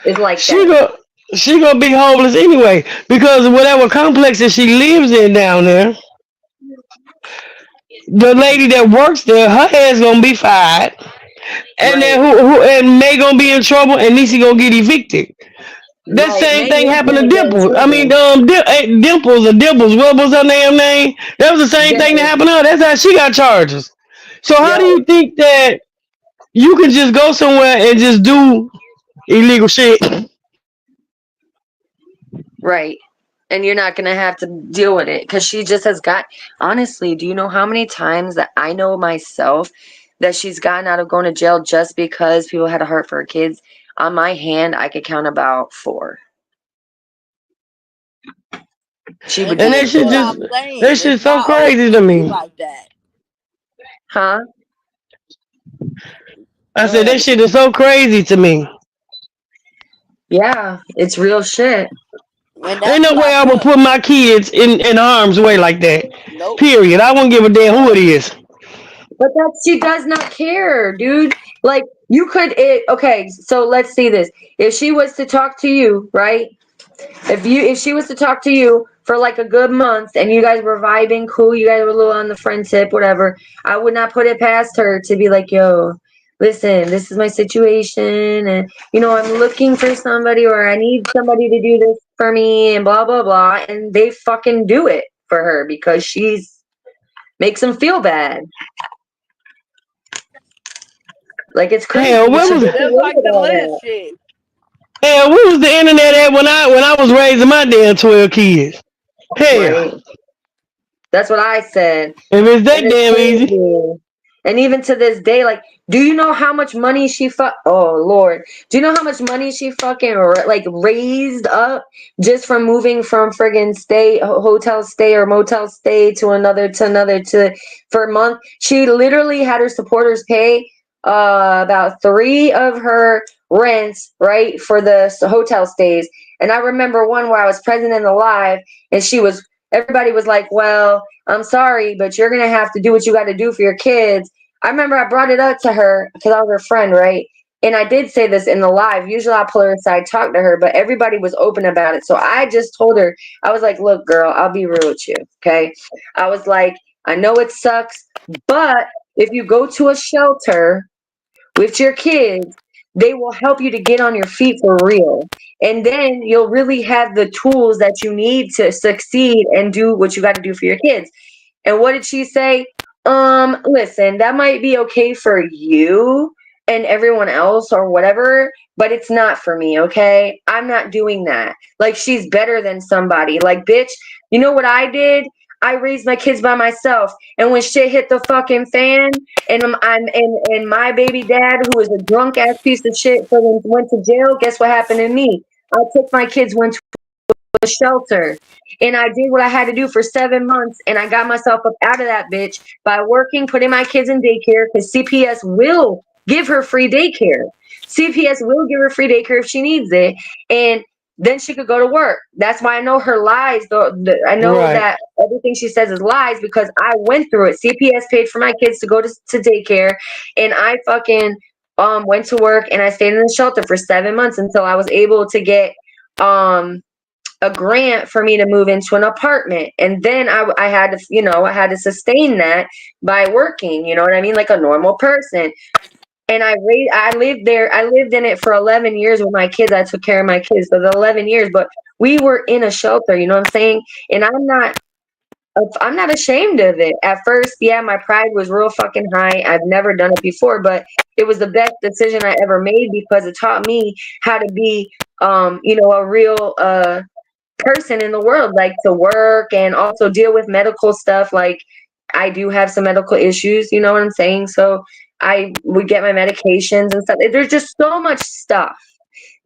is like she that. go she gonna be homeless anyway because of whatever complexes she lives in down there. the lady that works there, her ass gonna be fired, and then Right. who and May gonna be in trouble, and Niecy gonna get evicted. That Right. same May thing is happened to gonna get in Dimples. I mean, trouble. Dimples or Dimples. What was her damn name? That was the same thing that Yes. happened to her. That's how she got charges. So how do Yes. you think that you can just go somewhere and just do illegal shit? Right. And you're not going to have to deal with it because she just has got, honestly, do you know how many times that I know myself that she's gotten out of going to jail just because people had a heart for her kids? On my hand, I could count about 4. She would And And do that's that it shit what for just I'm them. that saying. shit It's so not crazy always to gonna be me. like that. Huh? I Go said ahead. that shit is so crazy to me. Yeah, it's real shit. And Ain't that's no what way I I would put. put my kids in harm's way like that. Nope. Period. I wouldn't give a damn who it is. But that she does not care, dude. Like you could okay, so let's see this. If she was to talk to you, right? If she was to talk to you for like a good month and you guys were vibing, cool, you guys were a little on the friend tip, whatever, I would not put it past her to be like, yo, listen, this is my situation and I'm looking for somebody or I need somebody to do this for me and blah blah blah and they fucking do it for her because she's makes them feel bad. Like it's crazy. Hell, You where should was get Just away like with the all list shit. hell where was the internet at when I was raising my damn 12 kids? that. Hell, Right. That's what I said. if it's And that it's damn easy. crazy. And even to this day, like, do you know how much money she Oh Lord, do you know how much money she fucking like raised up just from moving from friggin' hotel stay or motel stay to another to for a month? She literally had her supporters pay about 3 of her rents right for the hotel stays. And I remember one where I was present in the live, and everybody was like, well, I'm sorry, but you're going to have to do what you got to do for your kids. I remember I brought it up to her because I was her friend, right? And I did say this in the live. Usually I'll pull her aside, talk to her, but everybody was open about it. So I just told her, I was like, look, girl, I'll be real with you. Okay. I was like, I know it sucks, but if you go to a shelter with your kids, they will help you to get on your feet for real. And then you'll really have the tools that you need to succeed and do what you got to do for your kids. And what did she say? Listen, that might be okay for you and everyone else or whatever, but it's not for me, okay? I'm not doing that. Like she's better than somebody. Like, bitch, you know what I did? I raised my kids by myself. And when shit hit the fucking fan and and my baby dad, who was a drunk ass piece of shit, went to jail, guess what happened to me? I took my kids, went to a shelter. And I did what I had to do for 7 months, and I got myself up out of that bitch by working, putting my kids in daycare because CPS will give her free daycare. CPS will give her free daycare if she needs it, and then she could go to work. That's why I know her lies. I know Right. that everything she says is lies because I went through it. CPS paid for my kids to go to daycare, and I fucking went to work and I stayed in the shelter for 7 months until I was able to get um a grant for me to move into an apartment. And then I had to, I had to sustain that by working, you know what I mean? Like a normal person. And I lived there. I lived in it for 11 years with my kids. I took care of my kids for the 11 years, but we were in a shelter, you know what I'm saying? And I'm not ashamed of it. At first, yeah, my pride was real fucking high. I've never done it before, but it was the best decision I ever made because it taught me how to be, a real, person in the world, like to work and also deal with medical stuff. Like I do have some medical issues, you know what I'm saying? So I would get my medications and stuff. There's just so much stuff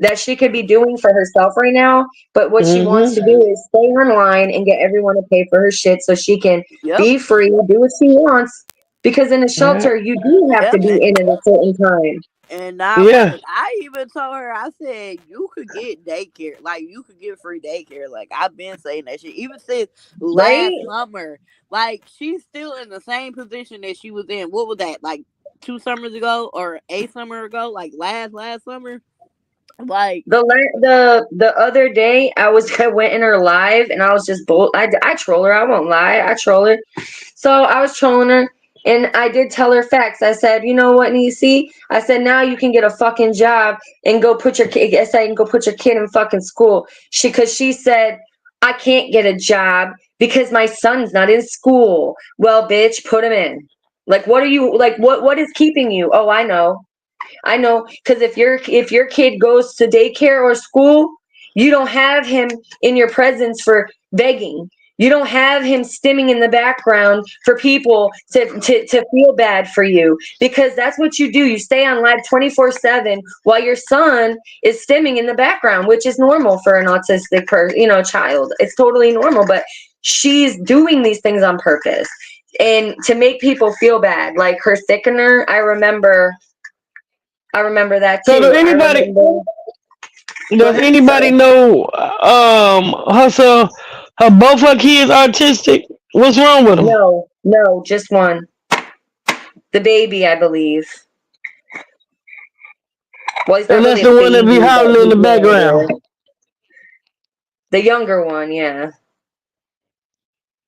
that she could be doing for herself right now. But what she wants Mm-hmm. to do is stay online and get everyone to pay for her shit so she can Yep. be free, do what she wants. Because in a Yeah. shelter, you do have to Yep. be in at a certain time. And not Yeah. only, I even told her, I said, you could get daycare. Like, you could get free daycare. Like, I've been saying that shit. Even since last Right? summer. Like, she's still in the same position that she was in. What was that? Like, 2 summers ago or a summer ago? Like, last summer? Like, The other day I went in her live and I was just I troll her. I won't lie. I troll her. So I was trolling her and I did tell her facts. I said, you know what, Niecy? I said, now you can get a fucking job and go put your kid. I said, and go put your kid in fucking school. Because she said, I can't get a job because my son's not in school. Well, bitch, put him in. Like, what are you like? What is keeping you? Oh, I know. I know, because if your kid goes to daycare or school, you don't have him in your presence for begging. You don't have him stimming in the background for people to feel bad for you, because that's what you do. You stay on live 24/7 while your son is stimming in the background, which is normal for an autistic child. It's totally normal, but she's doing these things on purpose and to make people feel bad. Like her thickener, I remember that So too. I remember. Go does ahead. anybody Sorry. know her both her kids autistic? What's wrong with them? No, no, just one. The baby, I believe. Well, he's not And really that's a the one that be baby, but hollering in he's the background. younger. The younger one, yeah.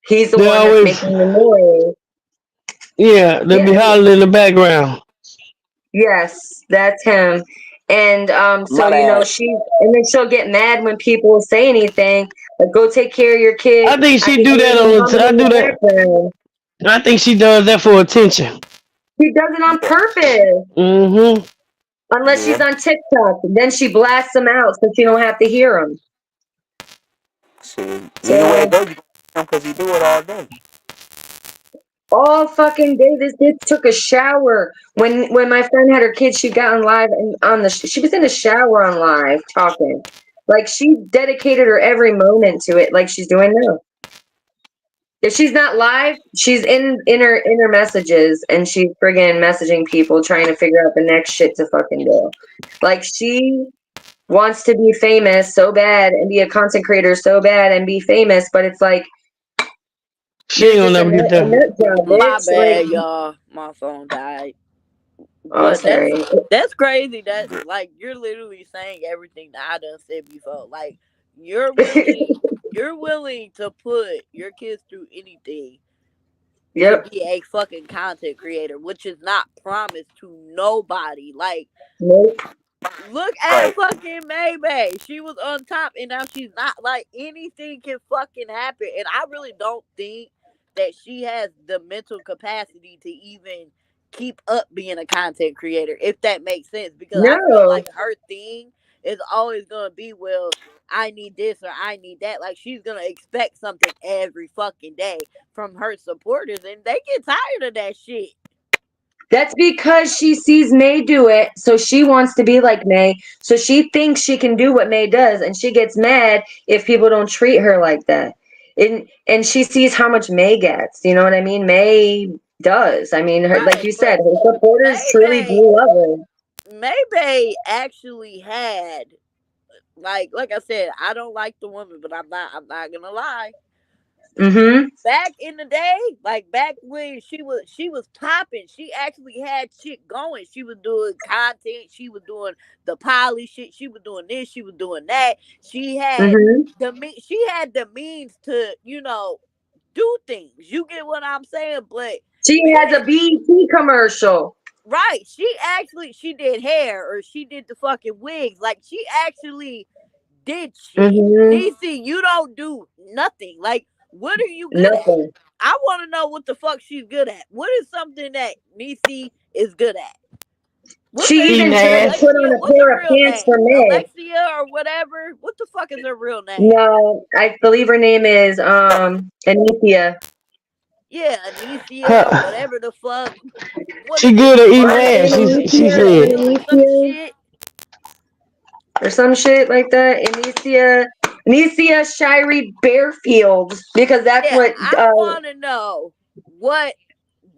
He's the They one that's always, making the noise. yeah, they Yeah. be hollering in the background. Yes, that's him. And so my bad. and then she'll get mad when people say anything. Like, go take care of your kid. I think I she can do hear that him on the. humming I in do the that. background. I think she does that for attention. She does it on Yeah, purpose. Mm-hmm. Unless she's yeah. on TikTok, then she blasts them out so she don't have to hear them. See, either way it So goes, you because you do it all day. all fucking day, this bitch took a shower. When my friend had her kids, she got on live and she was in the shower on live talking. Like, she dedicated her every moment to it, like she's doing now. If she's not live, she's in her messages and she's friggin' messaging people trying to figure out the next shit to fucking do. Like, she wants to be famous so bad and be a content creator so bad and be famous, but it's like, She you're ain't gonna just never get a there. nut job, My bitch. Like, bad, y'all. My phone died. oh, But sorry. that's crazy. That like you're literally saying everything that I done said before. Like you're willing, you're willing to put your kids through anything to Yep. be a fucking content creator, which is not promised to nobody. Like, Nope. look at fucking Maybe. She was on top and now she's not. Like, anything can fucking happen. And I really don't think that she has the mental capacity to even keep up being a content creator, if that makes sense. Because I feel No. like her thing is always gonna be, well, I need this or I need that. Like, she's gonna expect something every fucking day from her supporters and they get tired of that shit. That's because she sees May do it, so she wants to be like May. So she thinks she can do what May does, and she gets mad if people don't treat her like that. And she sees how much May gets. You know what I mean? May does. I mean, her, like Right, you but said, her supporters truly Maybe do love her. Maybe actually had, like I said, I don't like the woman, but I'm not gonna lie. Mm-hmm. Back in the day, like back when she was popping, she actually had shit going. She was doing content, she was doing the poly shit, she was doing this, she was doing that. Mm-hmm. She had the means to, do things. You get what I'm saying? But She has a bitch, BET commercial. right? She did hair or she did the fucking wigs. Like, she actually did shit. Mm-hmm. Niecy, you don't do nothing. Like, what are you good at? Nothing. I want to know what the fuck she's good at. What is something that Niecy is good at? What's She her Eating even name? tried to put ass. Alexia? on a What's pair her of real pants for name? May. Alexia or whatever? What the fuck is her real name? No, I believe her name is Anithia. Yeah, Anicia or Huh. whatever the fuck. What She is it? good at eating ass. She Anithia, said. Marcia or some Anithia, shit? or some shit like that. Anithia Shirey Bearfield, because that's Yeah, what. I want to know what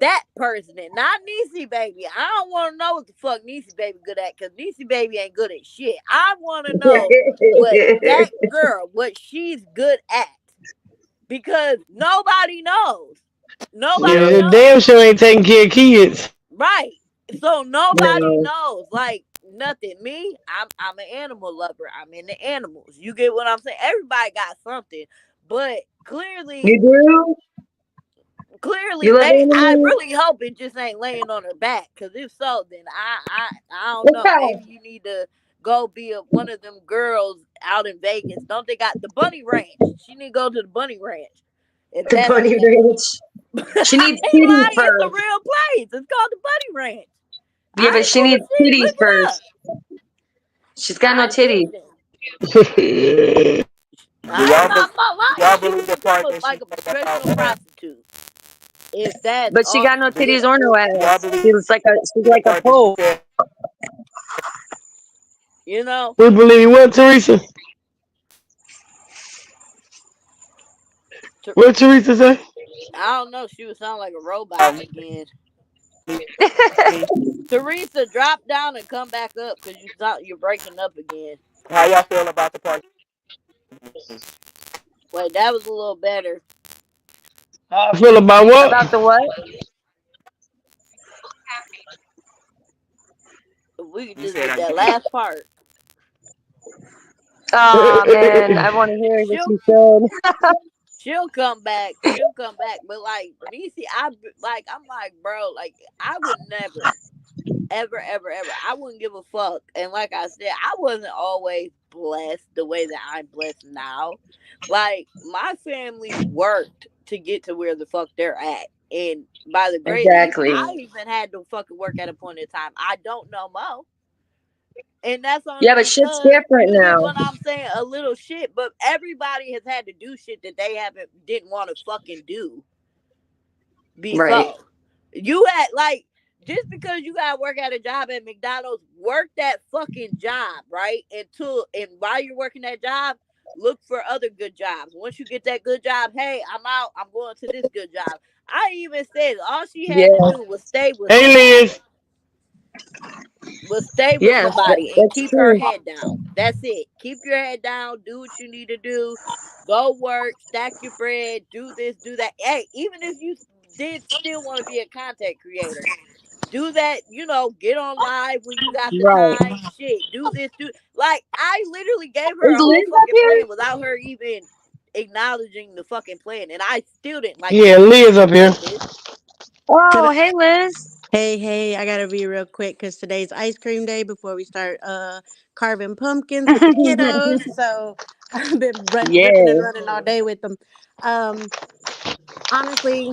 that person is. Not Niecy Baby. I don't want to know what the fuck Niecy Baby good at, because Niecy Baby ain't good at shit. I want to know what that girl, what she's good at, because nobody knows. Nobody no, Yeah, damn knows. sure ain't taking care of kids. Right. So nobody no. knows. Like, Nothing. Me, I'm an animal lover. I'm into animals. You get what I'm saying? Everybody got something, but You clearly, do? clearly, You love I animals? really hope it just ain't laying on her back. Cause if so, then I don't know. Maybe you need to go be one of them girls out in Vegas. Don't they got the bunny ranch? She need to go to the bunny ranch. If The that bunny ain't it. ranch. She I needs ain't titties lying. It's a first. real place. It's called the bunny ranch. Yeah, I but ain't she needs bullshit. titties Look it up. first. She's got no I ain't titties. bullshit. Right. Do I'm y'all not do lying. y'all She believe can the become part that she like a said professional about prostitute if that's But she all got no do, she titties is. or no do y'all ass. believe She's the like a part that she pole. said You know, We believe what, Teresa? Ter- What Teresa say? I don't know. She would sound like a robot about again. me, me? Teresa, drop down and come back up because you're breaking up again. How y'all feel about the part? Wait, that was a little better. How I feel about what? About the what? We could You just said get I that you last part. Oh man, I want to hear what She'll she said. she'll come back. She'll come back. But like me, see, I'm like, bro, like I would never, ever, ever, ever. I wouldn't give a fuck. And like I said, I wasn't always blessed the way that I'm blessed now. Like my family worked to get to where the fuck they're at. And by the greatness, Exactly. I even had to fucking work at a point in time. I don't know more. And that's only Yeah, but shit's because different you get now. what I'm saying, a little shit. But everybody has had to do shit that they haven't didn't want to fucking do Right. before. You had like just because you gotta work at a job at McDonald's, work that fucking job, right? And while you're working that job, look for other good jobs. Once you get that good job, hey, I'm out. I'm going to this good job. I even said all she had to Yeah. do was stay with Hey somebody. Liz. Was stay with Yes, somebody and that's keep her true. head down. That's it. Keep your head down. Do what you need to do. Go work. Stack your bread. Do this. Do that. Hey, even if you did still want to be a content creator, do that. Get on live when you got the Right. time. Shit, do this. Do like I literally gave her Is a whole Liz up fucking here? plan without her even acknowledging the fucking plan, and I still didn't like the Yeah, plan. Liz up here. Hey, Liz. Oh, hey Liz. Hey, hey, I gotta be real quick because today's ice cream day before we start carving pumpkins with the kiddos. So I've been ripping and Yay. running all day with them. Um, Honestly,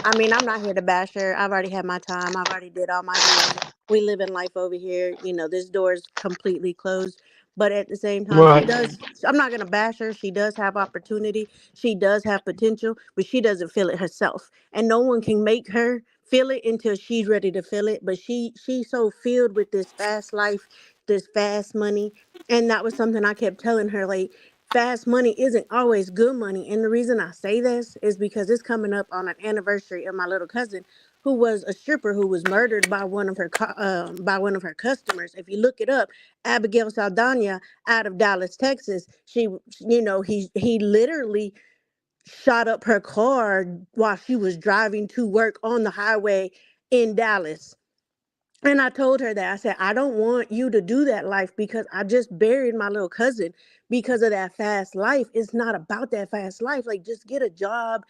I mean, I'm not here to bash her. I've already had my time. I've already did all my viewing. We live in life over here. This door is completely closed. But at the same time, she Right. does. I'm not gonna bash her. She does have opportunity. She does have potential, but she doesn't feel it herself. And no one can make her feel it until she's ready to feel it. But she's so filled with this fast life, this fast money, and that was something I kept telling her. Like, fast money isn't always good money. And the reason I say this is because it's coming up on an anniversary of my little cousin who was a stripper who was murdered by by one of her customers. If you look it up, Abigail Saldana out of Dallas, Texas, he literally shot up her car while she was driving to work on the highway in Dallas. And I told her that. I said, I don't want you to do that life because I just buried my little cousin because of that fast life. It's not about that fast life. Like, just get a job,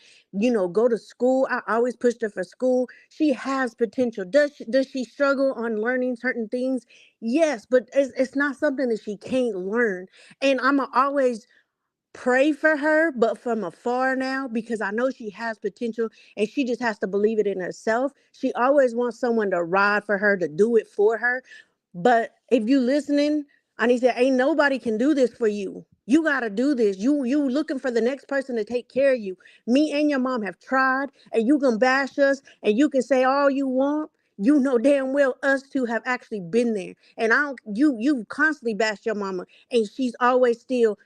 go to school. I always pushed her for school. She has potential. Does she struggle on learning certain things? Yes, but it's not something that she can't learn. And I'm always pray for her, but from afar now because I know she has potential and she just has to believe it in herself. She always wants someone to ride for her, to do it for her. But if you listening, I need to say, ain't nobody can do this for you. You gotta do this. You looking for the next person to take care of you. Me and your mom have tried, and you can bash us, and you can say all you want. You know damn well us two have actually been there. And I don't you constantly bash your mama, and she's always still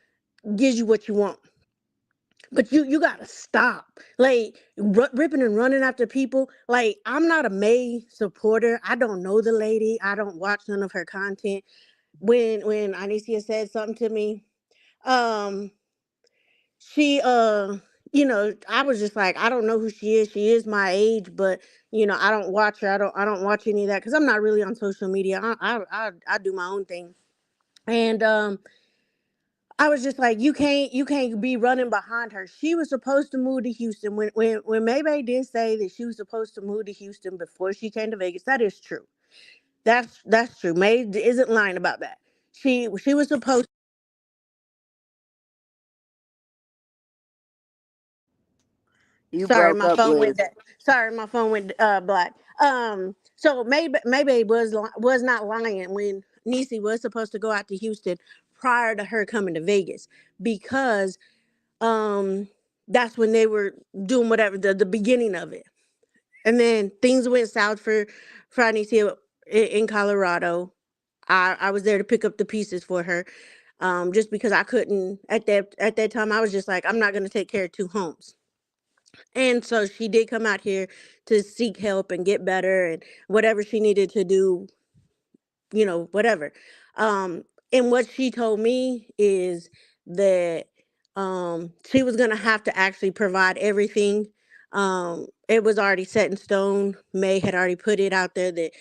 gives you what you want. But you gotta stop, like, ripping and running after people. Like, I'm not a May supporter. I don't know the lady. I don't watch none of her content. When Anicia said something to me, um she I was just like, I don't know who she is. She is my age, but I don't watch her. I don't watch any of that because I'm not really on social media. I do my own thing. And I was just like, you can't be running behind her. She was supposed to move to Houston when Maybay did say that she was supposed to move to Houston before she came to Vegas. That is true. That's true. May isn't lying about that. She was supposed. You Sorry, broke my up, phone went Liz. that. Sorry, my phone went black. So maybe was not lying when Niecy was supposed to go out to Houston prior to her coming to Vegas because that's when they were doing whatever the beginning of it, and then things went south for Niecy in Colorado. I was there to pick up the pieces for her, just because I couldn't at that time. I was just like, I'm not going to take care of two homes. And so she did come out here to seek help and get better and whatever she needed to do, whatever. Um, and what she told me is that she was going to have to actually provide everything. It was already set in stone. May had already put it out there that,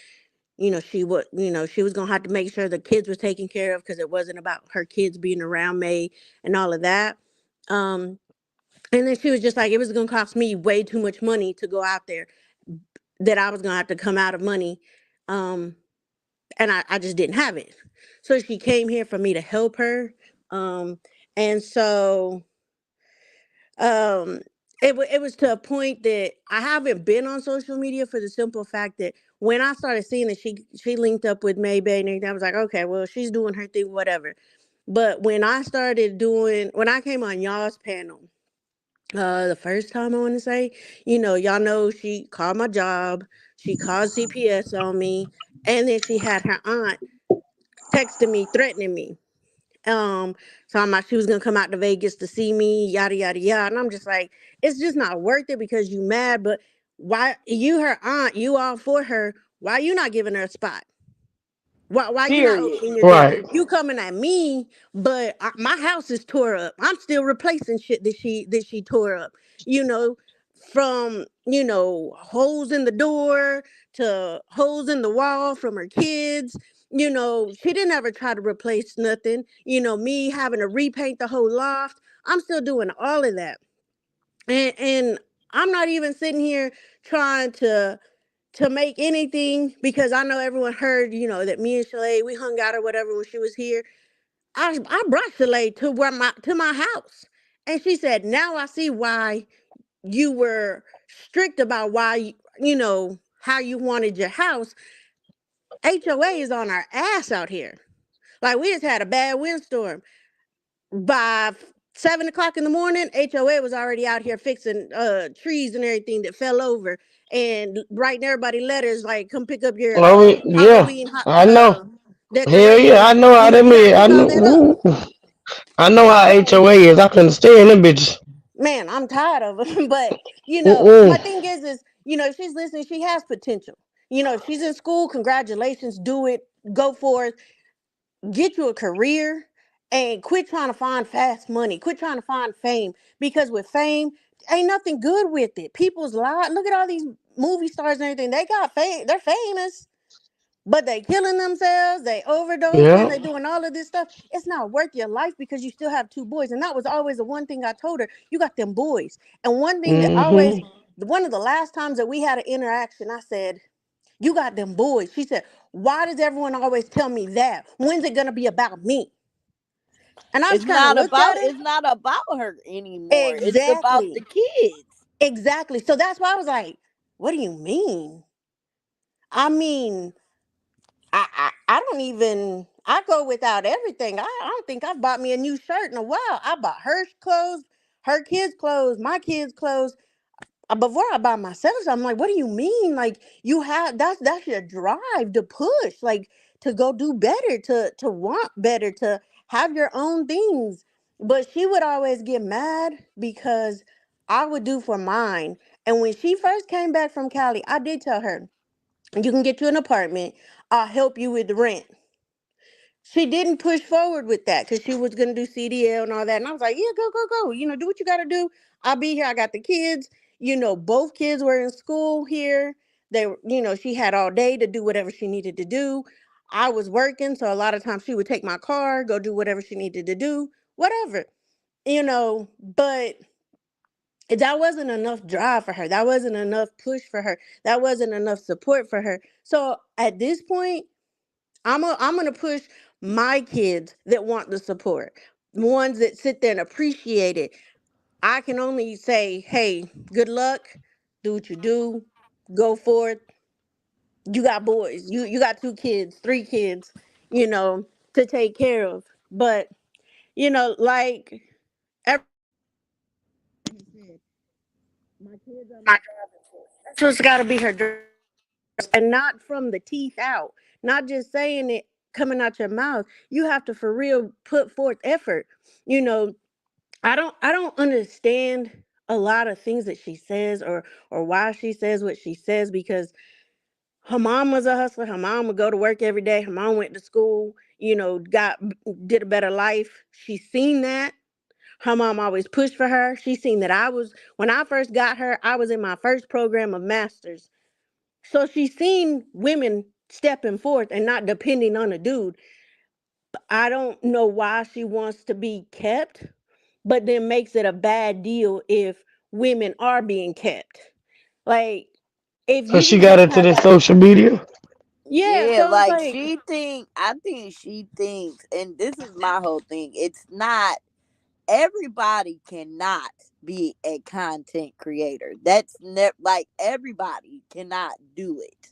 she was going to have to make sure the kids was taken care of because it wasn't about her kids being around May and all of that. Um, and then she was just like, it was going to cost me way too much money to go out there, that I was going to have to come out of money. Um, and I just didn't have it. So she came here for me to help her. Um, and so um, it was to a point that I haven't been on social media for the simple fact that when I started seeing that she linked up with Maybay and everything, I was like, okay, well, she's doing her thing, whatever. But when I came on y'all's panel, the first time I want to say, y'all know she called my job, she called CPS on me, and then she had her aunt texting me, threatening me. Talking about she was gonna come out to Vegas to see me, yada yada yada. And I'm just like, it's just not worth it because you mad, but why you her aunt, you all for her, why you not giving her a spot? Why you not Period. opening your door? Right. You coming at me, but my house is tore up. I'm still replacing shit that she tore up. You know, from holes in the door to holes in the wall from her kids. She didn't ever try to replace nothing. Me having to repaint the whole loft. I'm still doing all of that, and I'm not even sitting here trying to make anything because I know everyone heard, that me and Shalay we hung out or whatever when she was here. I brought Shalay to my house. And she said, now I see why you were strict about why how you wanted your house. HOA is on our ass out here. Like we just had a bad windstorm. By 7 o'clock in the morning, HOA was already out here fixing trees and everything that fell over and writing everybody letters like, come pick up your Well, yeah, Halloween I know. Hell yeah, I decorations. know how them You is. gotta pick all that up. I know how So HOA is. I couldn't stand them bitches. man, I'm tired of them. But my Mm-mm. thing is, if she's listening, she has potential. If she's in school, congratulations, do it, go for it, get you a career, and quit trying to find fast money. Quit trying to find fame because with fame, ain't nothing good with it. People's lives. Look at all these movie stars and everything. They got fame. They're famous. But they killing themselves, they overdosing, Yeah. they doing all of this stuff. It's not worth your life because you still have two boys. And that was always the one thing I told her. You got them boys. And one thing that always, Mm-hmm. one of the last times that we had an interaction, I said, you got them boys. She said, why does everyone always tell me that? When's it gonna be about me? And I just kind of looked at her. It's not about her anymore. It's about the Exactly. kids. Exactly. So that's why I was like, what do you mean? I mean, I don't even I go without everything. I don't think I've bought me a new shirt in a while. I bought her clothes, her kids' clothes, my kids' clothes. Before I buy myself, so I'm like, what do you mean? Like you have that's your drive to push, like to go do better, to want better, to have your own things. But she would always get mad because I would do for mine. And when she first came back from Cali, I did tell her, you can get you an apartment. I'll help you with the rent. she didn't push forward with that because she was gonna do CDL and all that. And I was like, yeah, go, go, go. Do what you gotta do. I'll be here. I got the kids. Both kids were in school here. They were, she had all day to do whatever she needed to do. I was working, so a lot of times she would take my car, go do whatever she needed to do, whatever. But that wasn't enough drive for her. That wasn't enough push for her. That wasn't enough support for her. So at this point, I'm gonna push my kids that want the support, ones that sit there and appreciate it. I can only say, hey, good luck, do what you do, go for it. You got boys, you got 2 kids, 3 kids, you know, to take care of. But like everybody has said, my kids are my driving force. That's what's got to be her driving force, and not from the teeth out, not just saying it coming out your mouth. You have to for real put forth effort. You know, I don't understand a lot of things that she says, or why she says what she says, because her mom was a hustler. Her mom would go to work every day. Her mom went to school. Got did a better life. She's seen that. Her mom always pushed for her. She seen that when I first got her, I was in my first program of masters. So she seen women stepping forth and not depending on a dude. I don't know why she wants to be kept, but then makes it a bad deal if women are being kept. Like, if So you she just got don't into have this that. social media. Yeah, Yeah, so it's like like, I think she thinks, and this is my whole thing. It's not everybody cannot be a content creator. That's like everybody cannot do it.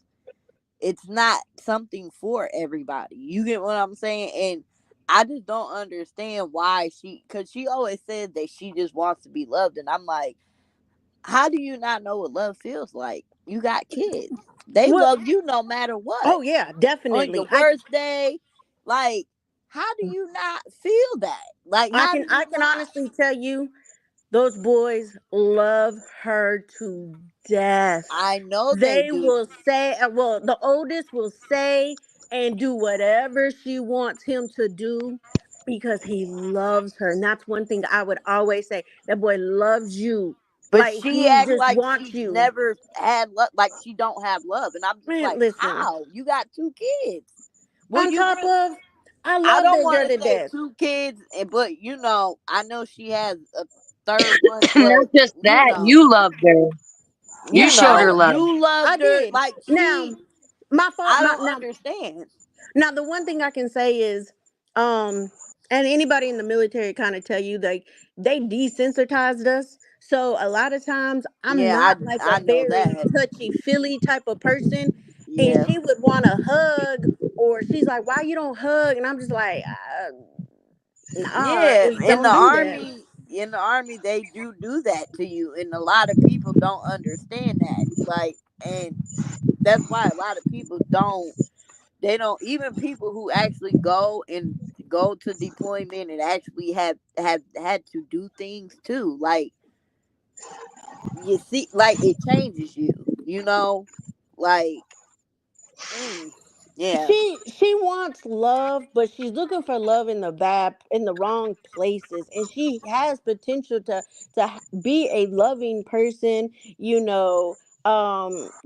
It's not something for everybody. You get what I'm saying? And I just don't understand why because she always says that she just wants to be loved. And I'm like, how do you not know what love feels like? You got kids. They what? love you no matter what. Oh yeah, On your definitely. I worst day, like, how do you not feel that? Like, I how can do I you can not? honestly tell you, those boys love her to death. I know they They do. will say, well, the oldest will say and do whatever she wants him to do because he loves her. And that's one thing I would always say. That boy loves you. But Like, she he act just like wants she's you. never had love, like she don't have love, and I'm just Man, like, listen. how? You got 2 kids. Well, On you top really. of, I I love don't that want girl to to say death. 2 kids, but I know she has a third one, Not but just you that, know, you loved her. You Yeah, showed her love. you I loved her did. like Now, my fault. I My don't now, understand. Now, the one thing I can say is, and anybody in the military kind of tell you, like, they desensitized us. So a lot of times I'm Yeah, not like a I know very that. touchy feely type of person, and Yeah. she would want to hug, or she's like, "Why you don't hug?" And I'm just like, "Nah, Yeah, just don't do that." in the army they do that to you, and a lot of people don't understand that. Like, and that's why a lot of people don't. They don't, even people who actually go to deployment and actually have had to do things too. Like, you see, like, it changes you. Like, mm, yeah. She wants love, but she's looking for love in the wrong places, and she has potential to be a loving person.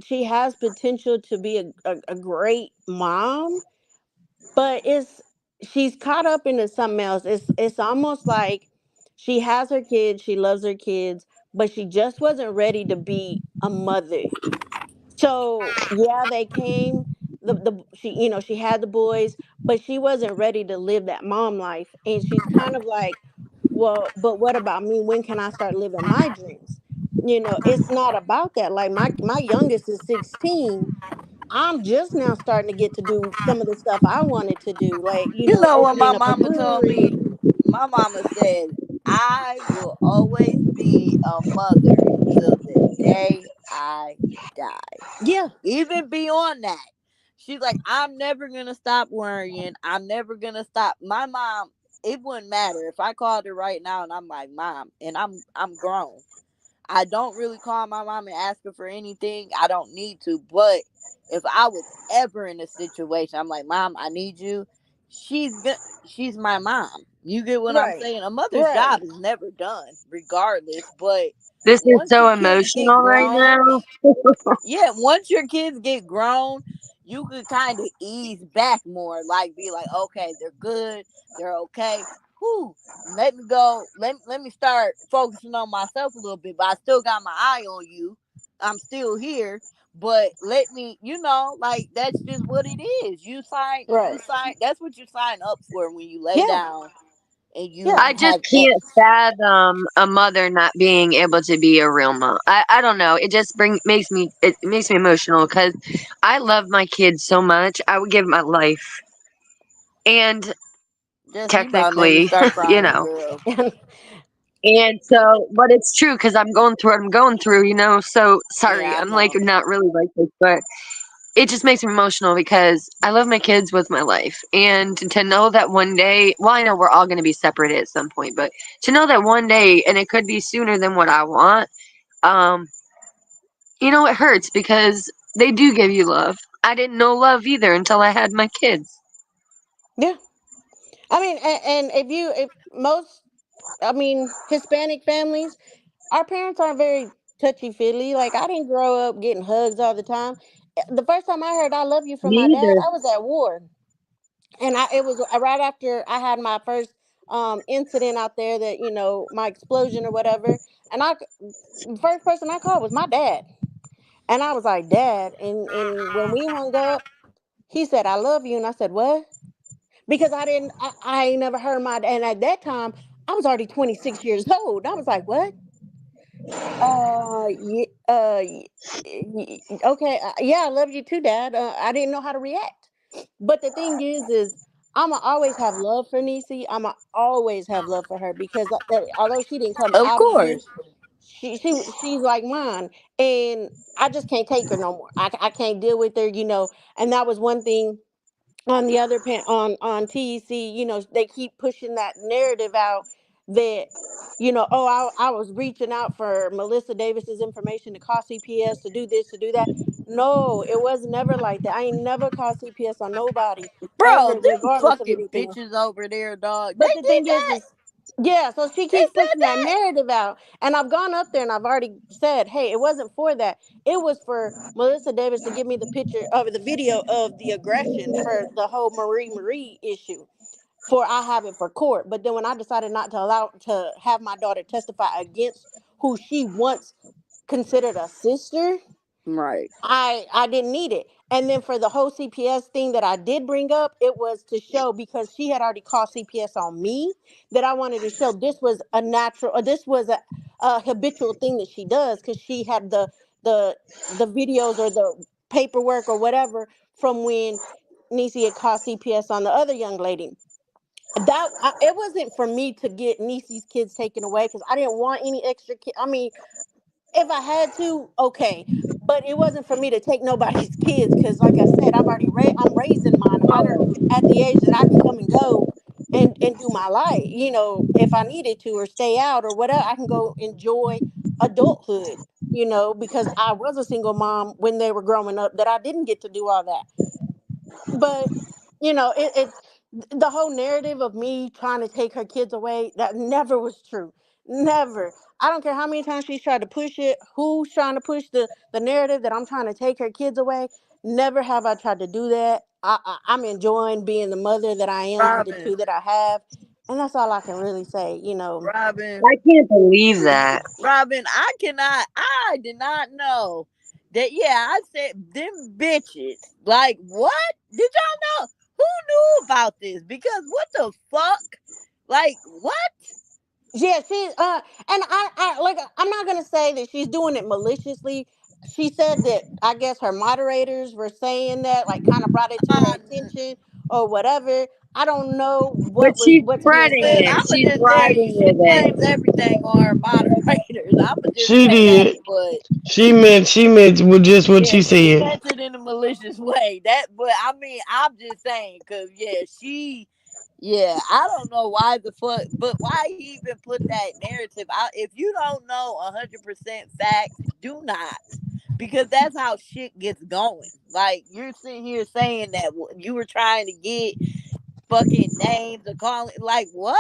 She has potential to be a great mom, but she's caught up into something else. It's almost like she has her kids, she loves her kids, but she just wasn't ready to be a mother. So yeah, they came. The she she had the boys, but she wasn't ready to live that mom life, and she's kind of like, well, but what about me? When can I start living my dreams? It's not about that. Like, my youngest is 16. I'm just now starting to get to do some of the stuff I wanted to do, like You know what my opening up a mama told me? brewery. My mama said, I will always be a mother till the day I die. Yeah, Even beyond that. She's like, I'm never gonna stop worrying. I'm never gonna stop. My mom, it wouldn't matter if I called her right now and I'm like, Mom, and I'm grown. I don't really call my mom and ask her for anything. I don't need to. But if I was ever in a situation, I'm like, Mom, I need you. she's my mom. You get what I'm Right. saying? A mother's Right. job is never done, regardless. But This is once your so kids get emotional right grown, now. yeah, once your kids get grown, you could kind of ease back more. Like be like, okay, they're good, they're okay. Whew, let me go. Let me start focusing on myself a little bit. But I still got my eye on you. I'm still here. But let me, like that's just what it is. You Right. sign. That's what you sign up for when you lay Yeah. down and Yeah. you I just have can't X. fathom a mother not being able to be a real mom. I don't know. It just makes me emotional because I love my kids so much. I would give my life. And Just you about to make me technically, start you crying, know. girl. And so, but it's true because I'm going through what I'm going through, you know. So sorry, Yeah, I I'm like know. not really like this, but it just makes me emotional because I love my kids with my life. And to know that one day, well, I know we're all going to be separated at some point, but to know that one day, and it could be sooner than what I want, um, it hurts because they do give you love. I didn't know love either until I had my kids. Yeah. I mean, and if most, I mean, Hispanic families, our parents aren't very touchy feely. Like I didn't grow up getting hugs all the time. The first time I heard "I love you" from Me my dad, either. I was at war, and it was right after I had my first incident out there, that my explosion or whatever. And the first person I called was my dad, and I was like, "Dad," and when we hung up, he said, "I love you," and I said, "What?" Because I ain't never heard my, and at that time I was already 26 years old. I was like, "What?" Yeah, okay, yeah, I love you too, Dad. I didn't know how to react. But the thing is, I'ma always have love for Niecy. I'ma always have love for her because although she didn't come Of out of me, course. she's like mine, and I just can't take her no more. I can't deal with her, and that was one thing on the other on TEC, they keep pushing that narrative out that oh, I was reaching out for Melissa Davis's information to call CPS to do this, to do that. No, it was never like that. I ain't never called CPS on nobody Bro, ever, them regardless of fucking anything. bitches over there, dog. They But the did thing that. is yeah, so she They keeps said pushing that that. narrative out. And I've gone up there and I've already said, hey, it wasn't for that. It was for Melissa Davis to give me the picture of the video of the aggression for the whole Marie issue. For I have it for court. But then when I decided not to allow to have my daughter testify against who she once considered a sister, Right. I didn't need it. And then for the whole CPS thing that I did bring up, it was to show, because she had already called CPS on me, that I wanted to show this was a natural, this was a habitual thing that she does, because she had the the videos or the paperwork or whatever from when Niecy had called CPS on the other young lady. It wasn't for me to get Niecy's kids taken away, because I didn't want any extra kids. I mean, if I had to, okay, but it wasn't for me to take nobody's kids, because, like I said, I'm raising mine. Mine are at the age that I can come and go and do my life. If I needed to, or stay out or whatever, I can go enjoy adulthood. Because I was a single mom when they were growing up, that I didn't get to do all that. But it's the whole narrative of me trying to take her kids away, that never was true. Never. I don't care how many times she's tried to push it, who's trying to push the narrative that I'm trying to take her kids away. Never have I tried to do that. I'm enjoying being the mother that I am for the Robin. two that I have, and that's all I can really say. Robin. I can't believe that. Robin, I did not know that. Yeah, I said them bitches. Like, what? Did y'all know? Who knew about this? Because what the fuck? Like, what? Yeah, and I like, I'm not gonna say that she's doing it maliciously. She said that, I guess, her moderators were saying that, like, kind of brought it to her Uh, attention or whatever. I don't know But she's what's being spreading said. it. I'ma She's just tell you, riding she with it. blames everything on her moderators. I'ma just She say that, did. but She meant with just what yeah, she she said. meant it in a malicious way. But I mean, I'm just saying, cause yeah, yeah, I don't know why the fuck, but why he even put that narrative out? If you don't know 100% facts, do not, because that's how shit gets going. Like you're sitting here saying that you were trying to get fucking names or calling like what?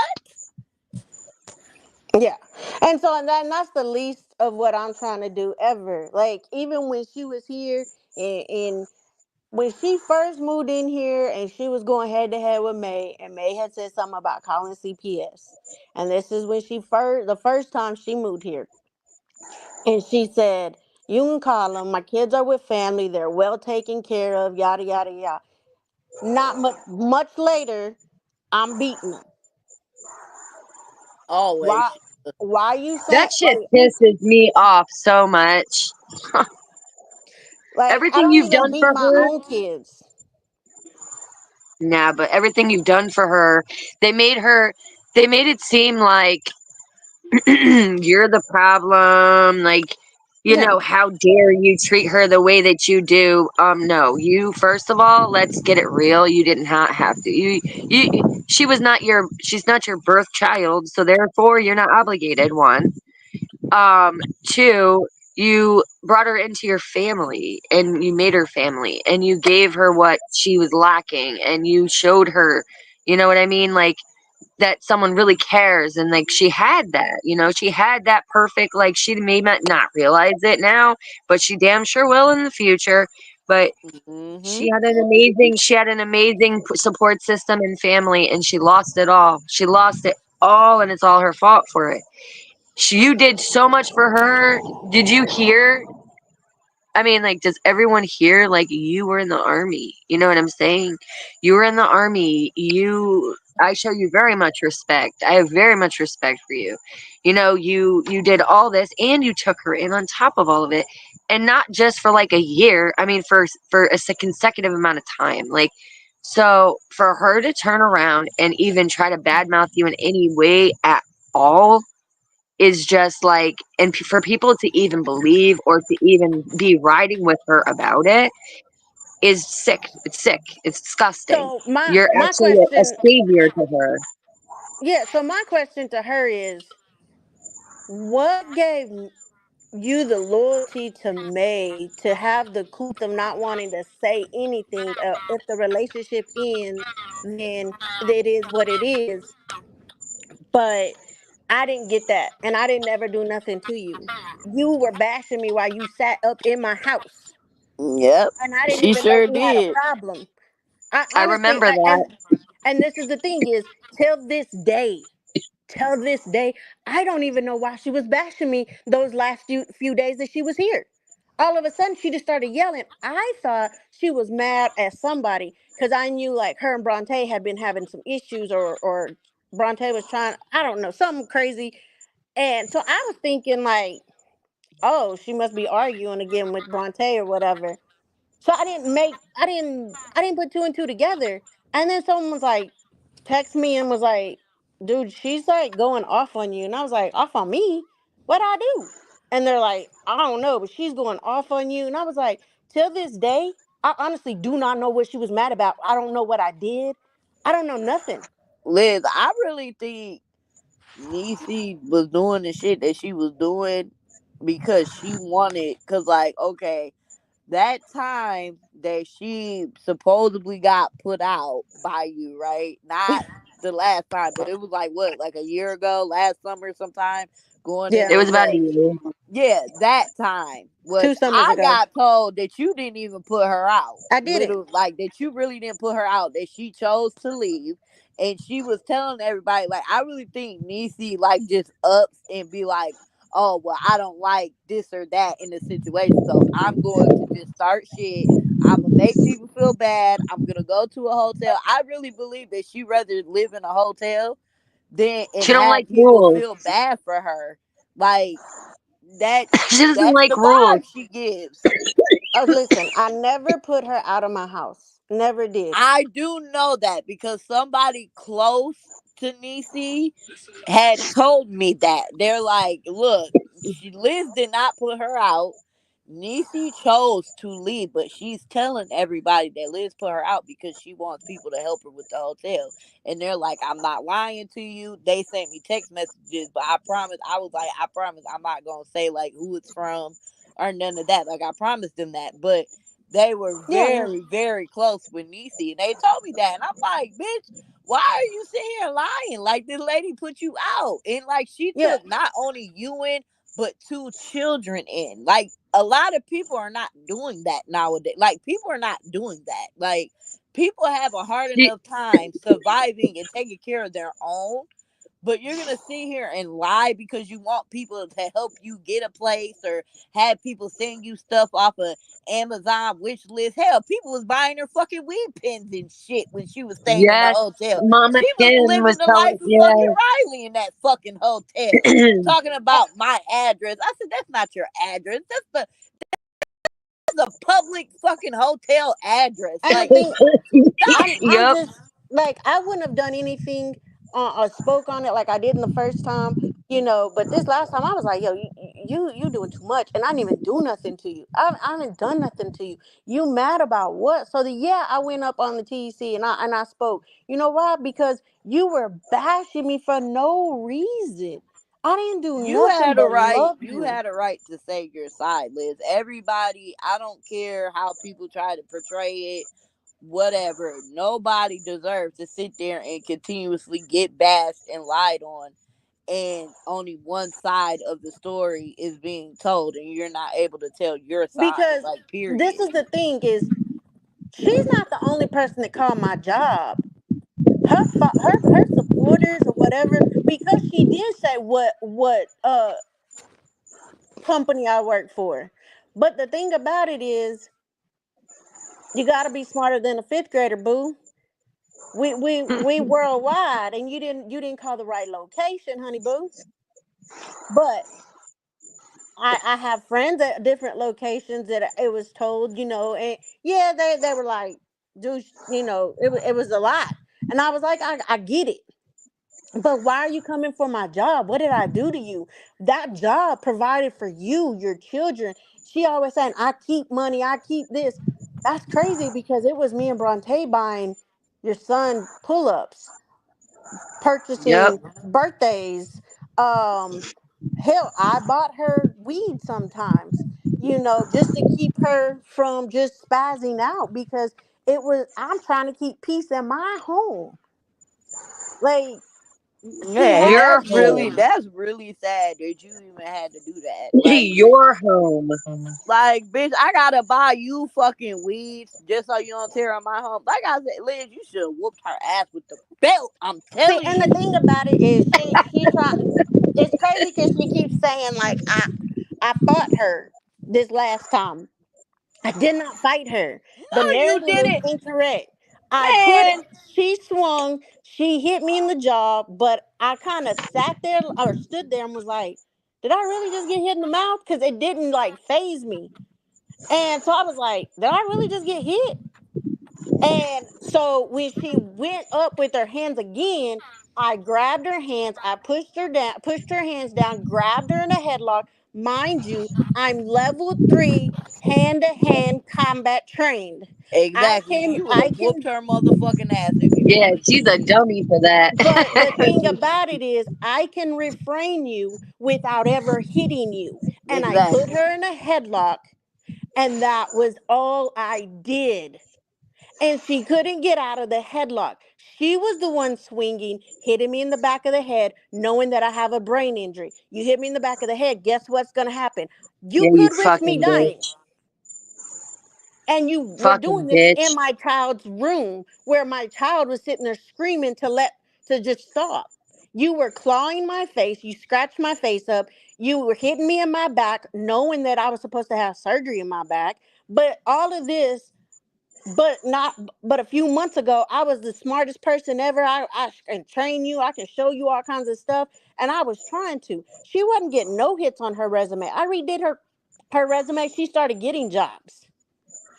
Yeah. And that's the least of what I'm trying to do ever. Like even when she was here and when she first moved in here and she was going head to head with May, and May had said something about calling CPS. And this is when the first time she moved here. And she said, "You can call them. My kids are with family. They're well taken care of, yada, yada, yada." Not much later, I'm beating them. Why? Always. Why you That saying shit pisses me off so much. like I Everything don't you've even done beat for my her, own kids. nah, but everything you've done for her, they made her, they made it seem like you're the problem. Like, Yeah. how dare you treat her the way that you do? No, you, first of all, let's get it real. You didn't have to. She's not your birth child, so therefore you're not obligated. One. Two, you brought her into your family and you made her family and you gave her what she was lacking and you showed her, you know what I mean? Like that someone really cares and like she had that perfect, like she may not realize it now, but she damn sure will in the future. But Mm-hmm. she had an amazing support system and family and she lost it all. She lost it all and it's all her fault for it. You did so much for her. Did you hear? I mean, like, does everyone hear? Like, you were in the army. You know what I'm saying? You were in the army. I show you very much respect. I have very much respect for you. You did all this, and you took her in on top of all of it, and not just for like a year. I mean, for consecutive amount of time. Like, so for her to turn around and even try to badmouth you in any way at all is just like, and for people to even believe or to even be riding with her about it is sick. It's sick. It's disgusting. So my You're my actually a question, savior to her. yeah. So my question to her is, what gave you the loyalty to May to have the couth of not wanting to say anything? If the relationship ends, then it is what it is. But I didn't get that, and I didn't ever do nothing to you. You were bashing me while you sat up in my house, Yep. and I didn't She even know sure you had a did. problem. I I honestly, remember that. and this is the thing is, till this day, I don't even know why she was bashing me those last few days that she was here. All of a sudden, she just started yelling. I thought she was mad at somebody because I knew like her and Bronte had been having some issues, or Bronte was trying, I don't know, something crazy. And so I was thinking like, oh, she must be arguing again with Bronte or whatever. So I didn't put two and two together. And then someone was like, text me and was like, dude, she's like going off on you. And I was like, off on me? What'd I do? And they're like, I don't know, but she's going off on you. And I was like, till this day, I honestly do not know what she was mad about. I don't know what I did. I don't know nothing. Liz, I really think Niecy was doing the shit that she was doing because she wanted, cause like, okay, that time that she supposedly got put out by you, right? Not the last time, but it was like what, like a year ago, last summer sometime, going Yeah, It into was about a what? year. Yeah, that time was 2 summers I ago. got told that you didn't even put her out. I didn't. Little like that you really didn't put her out, that she chose to leave. And she was telling everybody, like, I really think Niecy like just ups and be like, oh well, I don't like this or that in the situation. So I'm going to just start shit. I'm gonna make people feel bad. I'm gonna go to a hotel. I really believe that she rather live in a hotel than and She don't like have people rules. feel bad for her. Like that She doesn't that's like the rules. vibe she gives. Oh, listen, I never put her out of my house. Never did. I do know that because somebody close to Nisi had told me that. They're like, look, Liz did not put her out. Nisi chose to leave, but she's telling everybody that Liz put her out because she wants people to help her with the hotel. And they're like, I'm not lying to you. They sent me text messages, but I promise, I was like, I promise I'm not going to say like who it's from or none of that. Like, I promised them that. But they were Yeah. very, very close with Nisi. And they told me that. And I'm like, bitch, Why are you sitting here lying? Like, this lady put you out. And like, she Yeah, took not only you in, but two children in. Like, a lot of people are not doing that nowadays. Like, people are not doing that. Like, people have a hard She, enough time surviving and taking care of their own, but you're gonna sit here and lie because you want people to help you get a place, or have people send you stuff off of Amazon wish list. Hell, people was buying her fucking weed pens and shit when she was staying in the yes, hotel. Mama She was Kim living was the life telling, of fucking yeah. Riley in that fucking hotel. Talking about my address. I said, that's not your address. That's a public fucking hotel address. and the Like, thing, stop. I'm Yep. just like, I wouldn't have done anything or spoke on it like I did in the first time, but this last time I was like, yo, you doing too much, and I didn't even do nothing to you. I haven't done nothing to you. You mad about what? So yeah, I went up on the TC and I spoke. You know why? Because you were bashing me for no reason. I didn't do You nothing had a but right. love You you. had a right to say your side, Liz. Everybody, I don't care how people try to portray it, whatever. Nobody deserves to sit there and continuously get bashed and lied on, and only one side of the story is being told, and you're not able to tell your side. Because Like, this period. is the thing is, she's not the only person that called my job. Her supporters or whatever, because she did say what company I work for. But the thing about it is, you got to be smarter than a fifth grader, boo. We worldwide, and you didn't call the right location, honey boo. But I have friends at different locations that it was told, and yeah, they were like, dude, it was a lot, and I was like, I get it. But why are you coming for my job? What did I do to you? That job provided for you, your children. She always saying, I keep money, I keep this. That's crazy because it was me and Bronte buying your son pull ups, Yep. purchasing birthdays. Um, hell, I bought her weed sometimes, just to keep her from just spazzing out because I'm trying to keep peace in my home. Like, she Yeah, and has Your that's been. home. that's really sad that you even had to do that. Like, Your home. like, bitch, I gotta buy you fucking weeds just so you don't tear up my home. Like I said, Liz, you should have whooped her ass with the belt. I'm See, telling and the you. thing about it is, she try. It's crazy because she keeps saying like I fought her this last time. I did not fight her. The No, you narrative is didn't, incorrect. I put man. She swung, she hit me in the jaw, but I kind of sat there or stood there and was like, did I really just get hit in the mouth? Because it didn't like phase me. And so I was like, did I really just get hit? And so when she went up with her hands again, I grabbed her hands, I pushed her hands down, grabbed her in a headlock. Mind you, I'm level 3 hand to hand combat trained. I Exactly. can You would I have whooped can her motherfucking ass if you Yeah, wanted she's to. a dummy for that. but the thing about it is I can refrain you without ever hitting you. And I put Exactly. her in a headlock, and that was all I did, and she couldn't get out of the headlock. She was the one swinging, hitting me in the back of the head, knowing that I have a brain injury. You hit me in the back of the head, guess what's going to happen? You Yeah, you could risk me fucking dying. bitch. And you were doing Fucking this in bitch. my child's room where my child was sitting there screaming to just stop. You were clawing my face, you scratched my face up, you were hitting me in my back, knowing that I was supposed to have surgery in my back. But all of this, but a few months ago I was the smartest person ever. I can train you, I can show you all kinds of stuff, and I was trying to. She wasn't getting no hits on her resume. I redid her resume. She started getting jobs,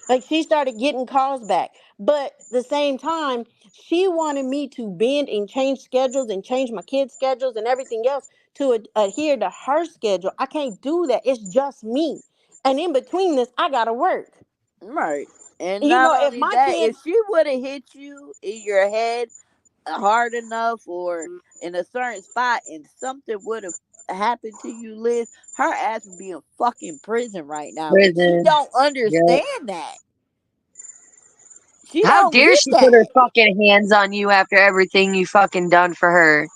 like she started getting calls back. But the same time, she wanted me to bend and change schedules and change my kids schedules and everything else to adhere to her schedule. I can't do that. It's just me, and in between this I gotta work. Right. And not If only my that, if kids. she would have hit you in your head hard enough or in a certain spot and something would have happened to you, Liz, her ass would be in fucking prison right now. But she Prison. don't Yep. understand that. She How don't dare get she put her that. fucking hands on you after everything you fucking done for her?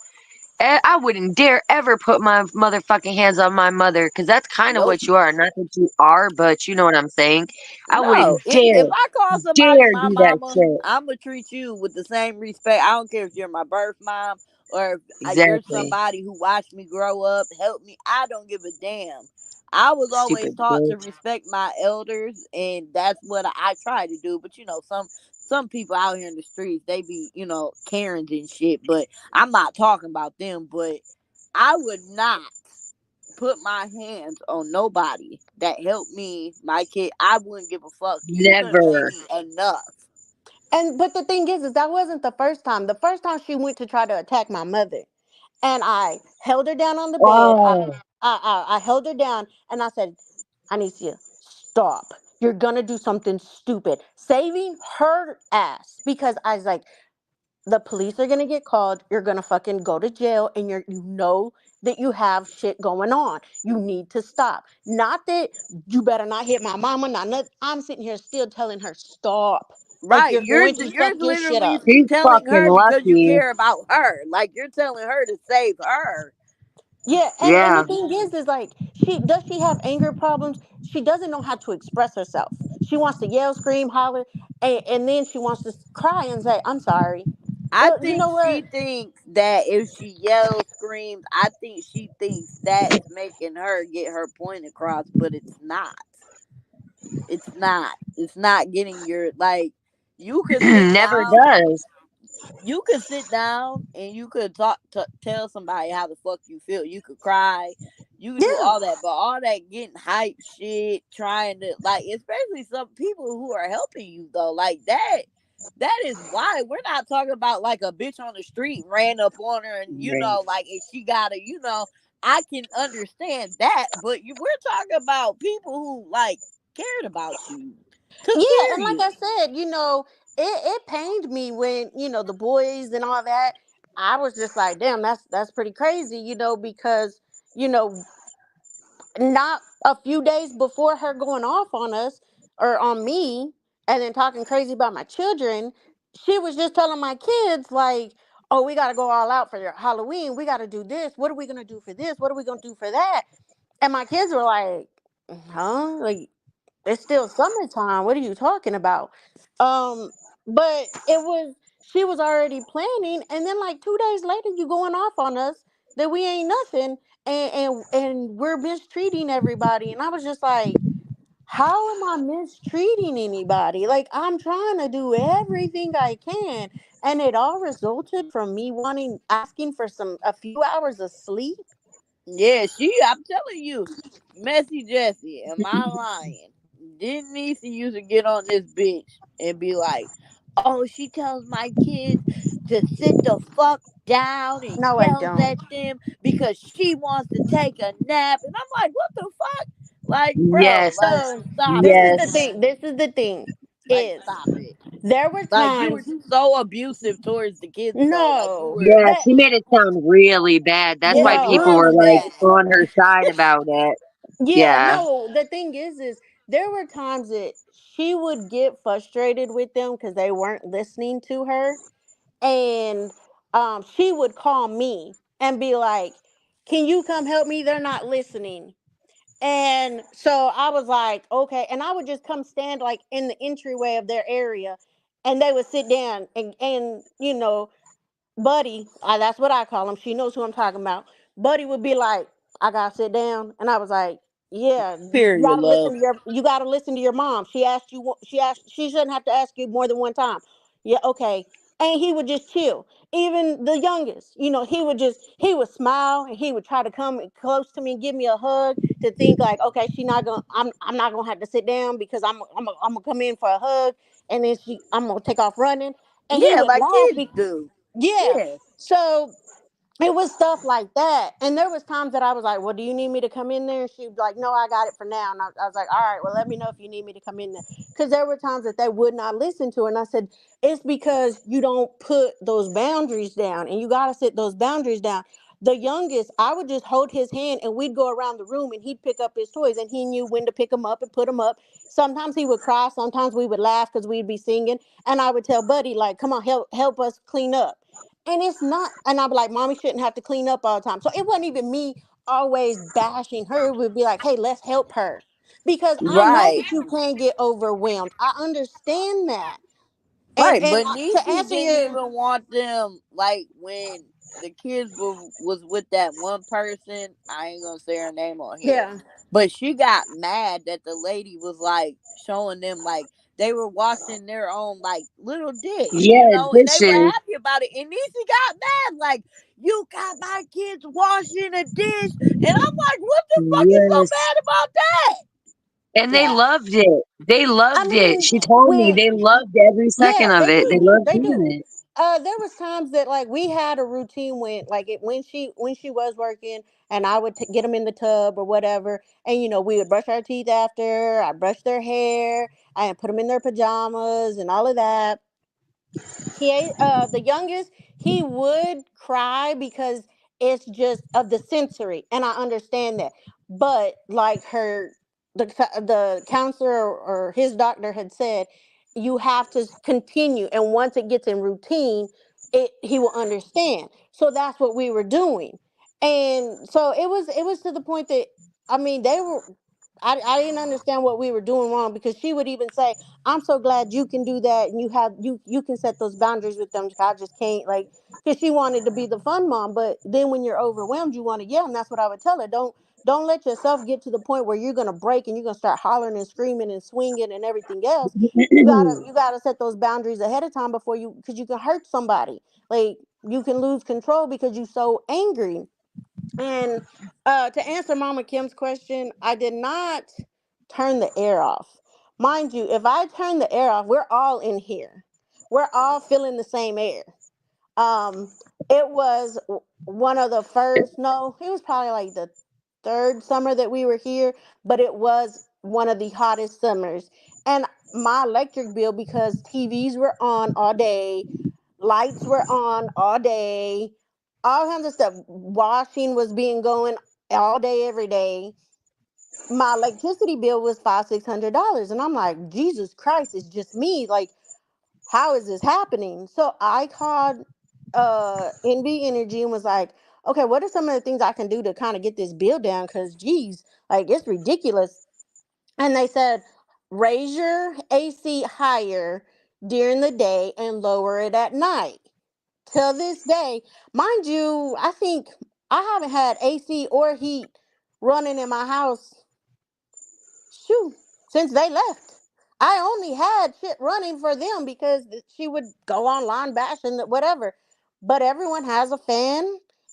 I wouldn't dare ever put my motherfucking hands on my mother, because that's kind of Nope. what you are. Not that you are, but you know what I'm saying. I No, wouldn't if I call somebody dare my do that mama, shit. I'm gonna treat you with the same respect. I don't care if you're my birth mom or if you're Exactly. somebody who watched me grow up, helped me. I don't give a damn. I was always Stupid taught to bitch. respect my elders, and that's what I try to do. But some people out here in the streets, they be Karens and shit. But I'm not talking about them. But I would not put my hands on nobody that helped me, my kid. I wouldn't give a fuck. You couldn't pay Never. me enough. And but the thing is that wasn't the first time. The first time she went to try to attack my mother, and I held her down on the bed. Oh, I held her down, and I said, Anicia, stop. You're gonna do something stupid, saving her ass because I was like, the police are gonna get called. You're gonna fucking go to jail, and you know that you have shit going on. You need to stop. Not that you better not hit my mama. Not. I'm sitting here still telling her stop. Like Right. you're You're going to you're fuck your shit literally up. she's telling fucking her because you lucky. care about her. Like you're telling her to save her. Yeah, and the Yeah. thing is like she have anger problems? She doesn't know how to express herself. She wants to yell, scream, holler, and then she wants to cry and say, "I'm sorry." I Well, you think know she what? thinks that if she yells, screams, I think she thinks that's making her get her point across, but it's not. It's not. It's not getting your like you could sit Never down does. you could sit down and you could talk to tell somebody how the fuck you feel. You could cry, you could do Yeah, all that, but all that getting hype shit, trying to like, especially some people who are helping you though, like that. That is why we're not talking about like a bitch on the street ran up on her and Right. like if she got to I can understand that, but we're talking about people who like cared about you, took yeah, care of and like you. I said, it pained me when the boys and all that. I was just like, damn, that's pretty crazy, because you know not a few days before her going off on us or on me and then talking crazy about my children, she was just telling my kids like, oh, we got to go all out for your Halloween, we got to do this, what are we going to do for this, what are we going to do for that? And my kids were like, huh, like it's still summertime, what are you talking about? um but it was she was already planning, and then like 2 days later you going off on us that we ain't nothing, and we're mistreating everybody. And I was just like, how am I mistreating anybody? Like I'm trying to do everything I can, and it all resulted from me wanting asking for a few hours of sleep. Yeah, I'm telling you, Messy Jessie, am I lying? Didn't Niecy used to get on this bitch and be like, oh, she tells my kids to sit the fuck down and No, I yells don't. at them because she wants to take a nap. And I'm like, what the fuck? Like, bro, Yes. like, So stop this it, is the Yes. thing. man. This is the thing. Like, Is stop it. there were Like, you were times so abusive towards the kids, though. Like, you no were, Yeah, that she made it sound really bad. That's yeah, why people no were really like bad. on her side about it. yeah, Yeah. no, the thing is there were times that she would get frustrated with them because they weren't listening to her, and she would call me and be like, can you come help me, they're not listening. And so I was like, okay, and I would just come stand like in the entryway of their area, and they would sit down, and Buddy, that's what I call him. She knows who I'm talking about. Buddy would be like, "I gotta sit down," and I was like, "Yeah, you Period, gotta listen love. to your mom. She asked you. She shouldn't have to ask you more than one time." Yeah, okay. And he would just chill. Even the youngest, he would smile and he would try to come close to me and give me a hug to think like, okay, she not gonna, I'm not gonna have to sit down because I'm gonna come in for a hug, and then I'm gonna take off running, and he Yeah, would like laugh. kids do. Yeah. Yeah. So it was stuff like that. And there was times that I was like, well, do you need me to come in there? And she'd be like, no, I got it for now. And I was like, all right, well, let me know if you need me to come in there. Because there were times that they would not listen to her. And I said, it's because you don't put those boundaries down. And you got to set those boundaries down. The youngest, I would just hold his hand and we'd go around the room and he'd pick up his toys and he knew when to pick them up and put them up. Sometimes he would cry, sometimes we would laugh because we'd be singing. And I would tell Buddy, like, come on, help us clean up. And it's not, and I'd be like, Mommy shouldn't have to clean up all the time. So it wasn't even me always bashing her. It would be like, hey, let's help her. Because I know Right. that you can get overwhelmed. I understand that. And Right, but to Niecy answer didn't your, even want them, like when the kids was with that one person. I ain't gonna say her name on here, yeah, but she got mad that the lady was like showing them like they were washing their own like little dish, Yeah, and they were dishes. happy about it. And Niecy got mad like, "You got my kids washing a dish," and I'm like, "What the fuck is so Yes. bad about that?" And they yeah. loved it. They I loved it. mean, She told me when they loved every second yeah, of they it. They do. loved They do. doing it. There was times that like we had a routine when like when she was working and I would get them in the tub or whatever, and we would brush our teeth after. I brushed their hair. I put them in their pajamas and all of that. The youngest, he would cry because it's just of the sensory, and I understand that. But like the counselor or his doctor had said, you have to continue, and once it gets in routine, he will understand. So that's what we were doing. And so it was to the point that, I mean, they were, I didn't understand what we were doing wrong, because she would even say, I'm so glad you can do that, and you can set those boundaries with them. I just can't, like, because she wanted to be the fun mom. But then when you're overwhelmed, you want to yell, and that's what I would tell her. Don't let yourself get to the point where you're gonna break and you're gonna start hollering and screaming and swinging and everything else. You gotta set those boundaries ahead of time before you, because you can hurt somebody. Like, you can lose control because you're so angry. And to answer Mama Kim's question, I did not turn the air off. Mind you, if I turn the air off, we're all in here. We're all feeling the same air. Um, it was one of the first, no, it was probably like the third summer that we were here, but it was one of the hottest summers. And my electric bill, because TVs were on all day, lights were on all day, all kinds of stuff. Washing was being going all day, every day. My electricity bill was $500-600, and I'm like, Jesus Christ, it's just me. Like, how is this happening? So I called NB Energy and was like, okay, what are some of the things I can do to kind of get this bill down? Because geez, like, it's ridiculous. And they said, raise your AC higher during the day and lower it at night. Till this day, mind you, I think I haven't had AC or heat running in my house, shoo, since they left. I only had shit running for them because she would go online bashing whatever. But everyone has a fan.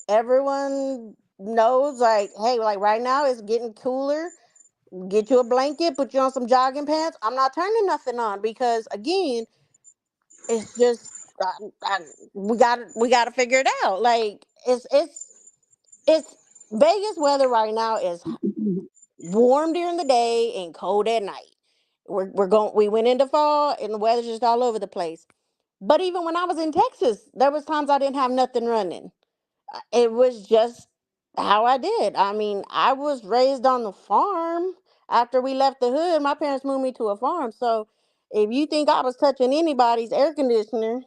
Everyone knows, like, hey, like right now it's getting cooler. Get you a blanket, put you on some jogging pants. I'm not turning nothing on because, again, it's just we got to figure it out. Like, it's Vegas weather right now is warm during the day and cold at night. We went into fall and the weather's just all over the place. But even when I was in Texas, there was times I didn't have nothing running. It was just how I did. I mean, I was raised on the farm. After we left the hood, my parents moved me to a farm. So if you think I was touching anybody's air conditioner,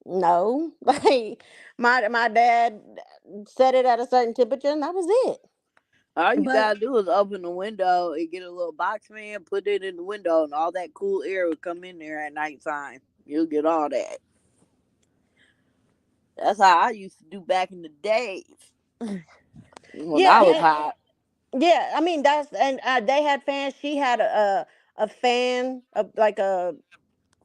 no. Like, my dad set it at a certain temperature and that was it. All you But gotta do is open the window and get a little box fan, put it in the window, and all that cool air will come in there at nighttime. You'll get all that. That's how I used to do back in the days when I was yeah, hot. yeah, I mean that's, and they had fans. She had a fan, like a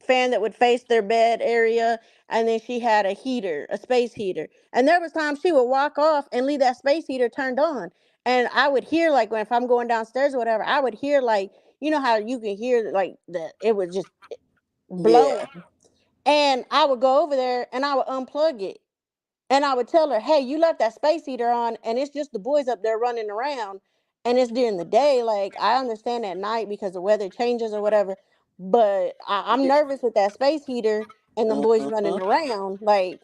fan that would face their bed area, and then she had a heater, a space heater. And there was times she would walk off and leave that space heater turned on, and I would hear, like, when if I'm going downstairs or whatever, I would hear, like, how you can hear like the it was just Yeah. blowing, and I would go over there and I would unplug it. And I would tell her, hey, you left that space heater on and it's just the boys up there running around. And it's during the day. Like, I understand at night because the weather changes or whatever. But I'm Yeah. nervous with that space heater and them boys running Uh-huh. around. Like,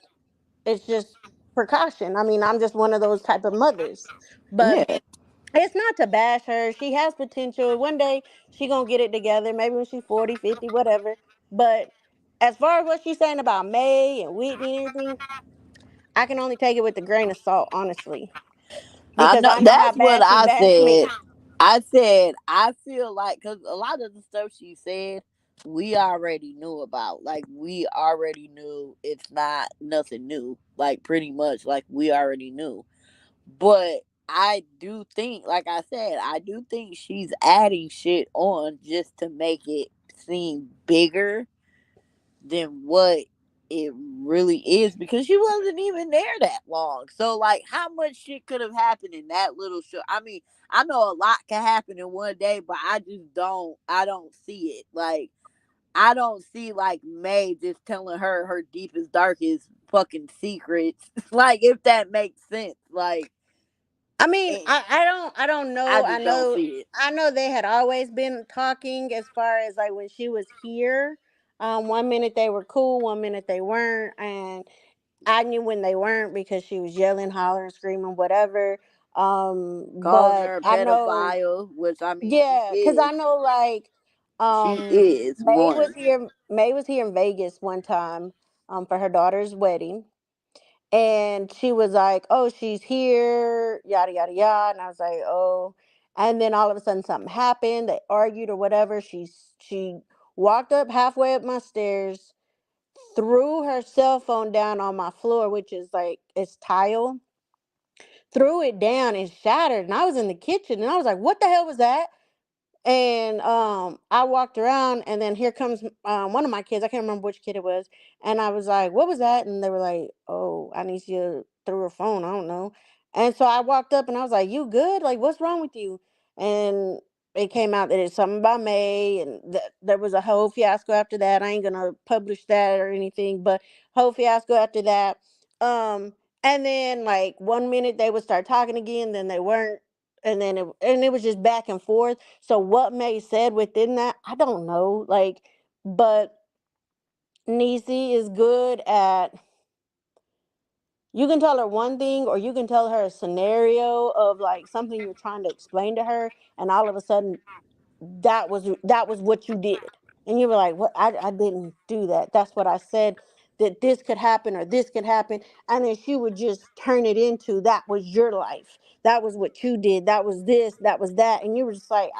it's just precaution. I mean, I'm just one of those type of mothers. But Yeah. it's not to bash her. She has potential. One day she gonna get it together. Maybe when she's 40, 50, whatever. But as far as what she's saying about May and Whitney and everything, I can only take it with a grain of salt, honestly, I because know I know how that's what bad she I bashed said. me. I said I feel like because a lot of the stuff she said we already knew about. Like we already knew it's not nothing new. Like pretty much like we already knew. But I do think, like I said, I do think she's adding shit on just to make it seem bigger than what it really is because she wasn't even there that long. So like how much shit could have happened in that little show? I mean, I know a lot can happen in one day, but I don't see it. Like I don't see like May just telling her deepest, darkest fucking secrets. Like if that makes sense. Like I mean, and I don't I know. I just don't know see it. I know they had always been talking as far as like when she was here. One minute they were cool, one minute they weren't, and I knew when they weren't because she was yelling, hollering, screaming, whatever. Calling But her a I know, pedophile, which I mean she yeah, because I is. know like, She is May was one. here. May was here in Vegas one time, for her daughter's wedding, and she was like, "Oh, she's here," yada yada yada, and I was like, "Oh," and then all of a sudden something happened. They argued or whatever. She walked up halfway up my stairs, threw her cell phone down on my floor, which is like it's tile, threw it down and shattered. And I was in the kitchen and I was like, what the hell was that? And I walked around, and then here comes one of my kids. I can't remember which kid it was. And I was like, what was that? And they were like, oh, I need you to throw her phone. I don't know. And so I walked up and I was like, you good? Like, what's wrong with you? And it came out that it's something about May, and there was a whole fiasco after that. I ain't gonna publish that or anything, but whole fiasco after that. And then like one minute they would start talking again, then they weren't, and it was just back and forth. So what May said within that, I don't know. Like, but Niecy is good at, you can tell her one thing or you can tell her a scenario of like something you're trying to explain to her, and all of a sudden that was what you did, and you were like, what? I didn't do that. That's what I said, that this could happen or this could happen. And then she would just turn it into, that was your life, that was what you did, that was this, that was that. And you were just like,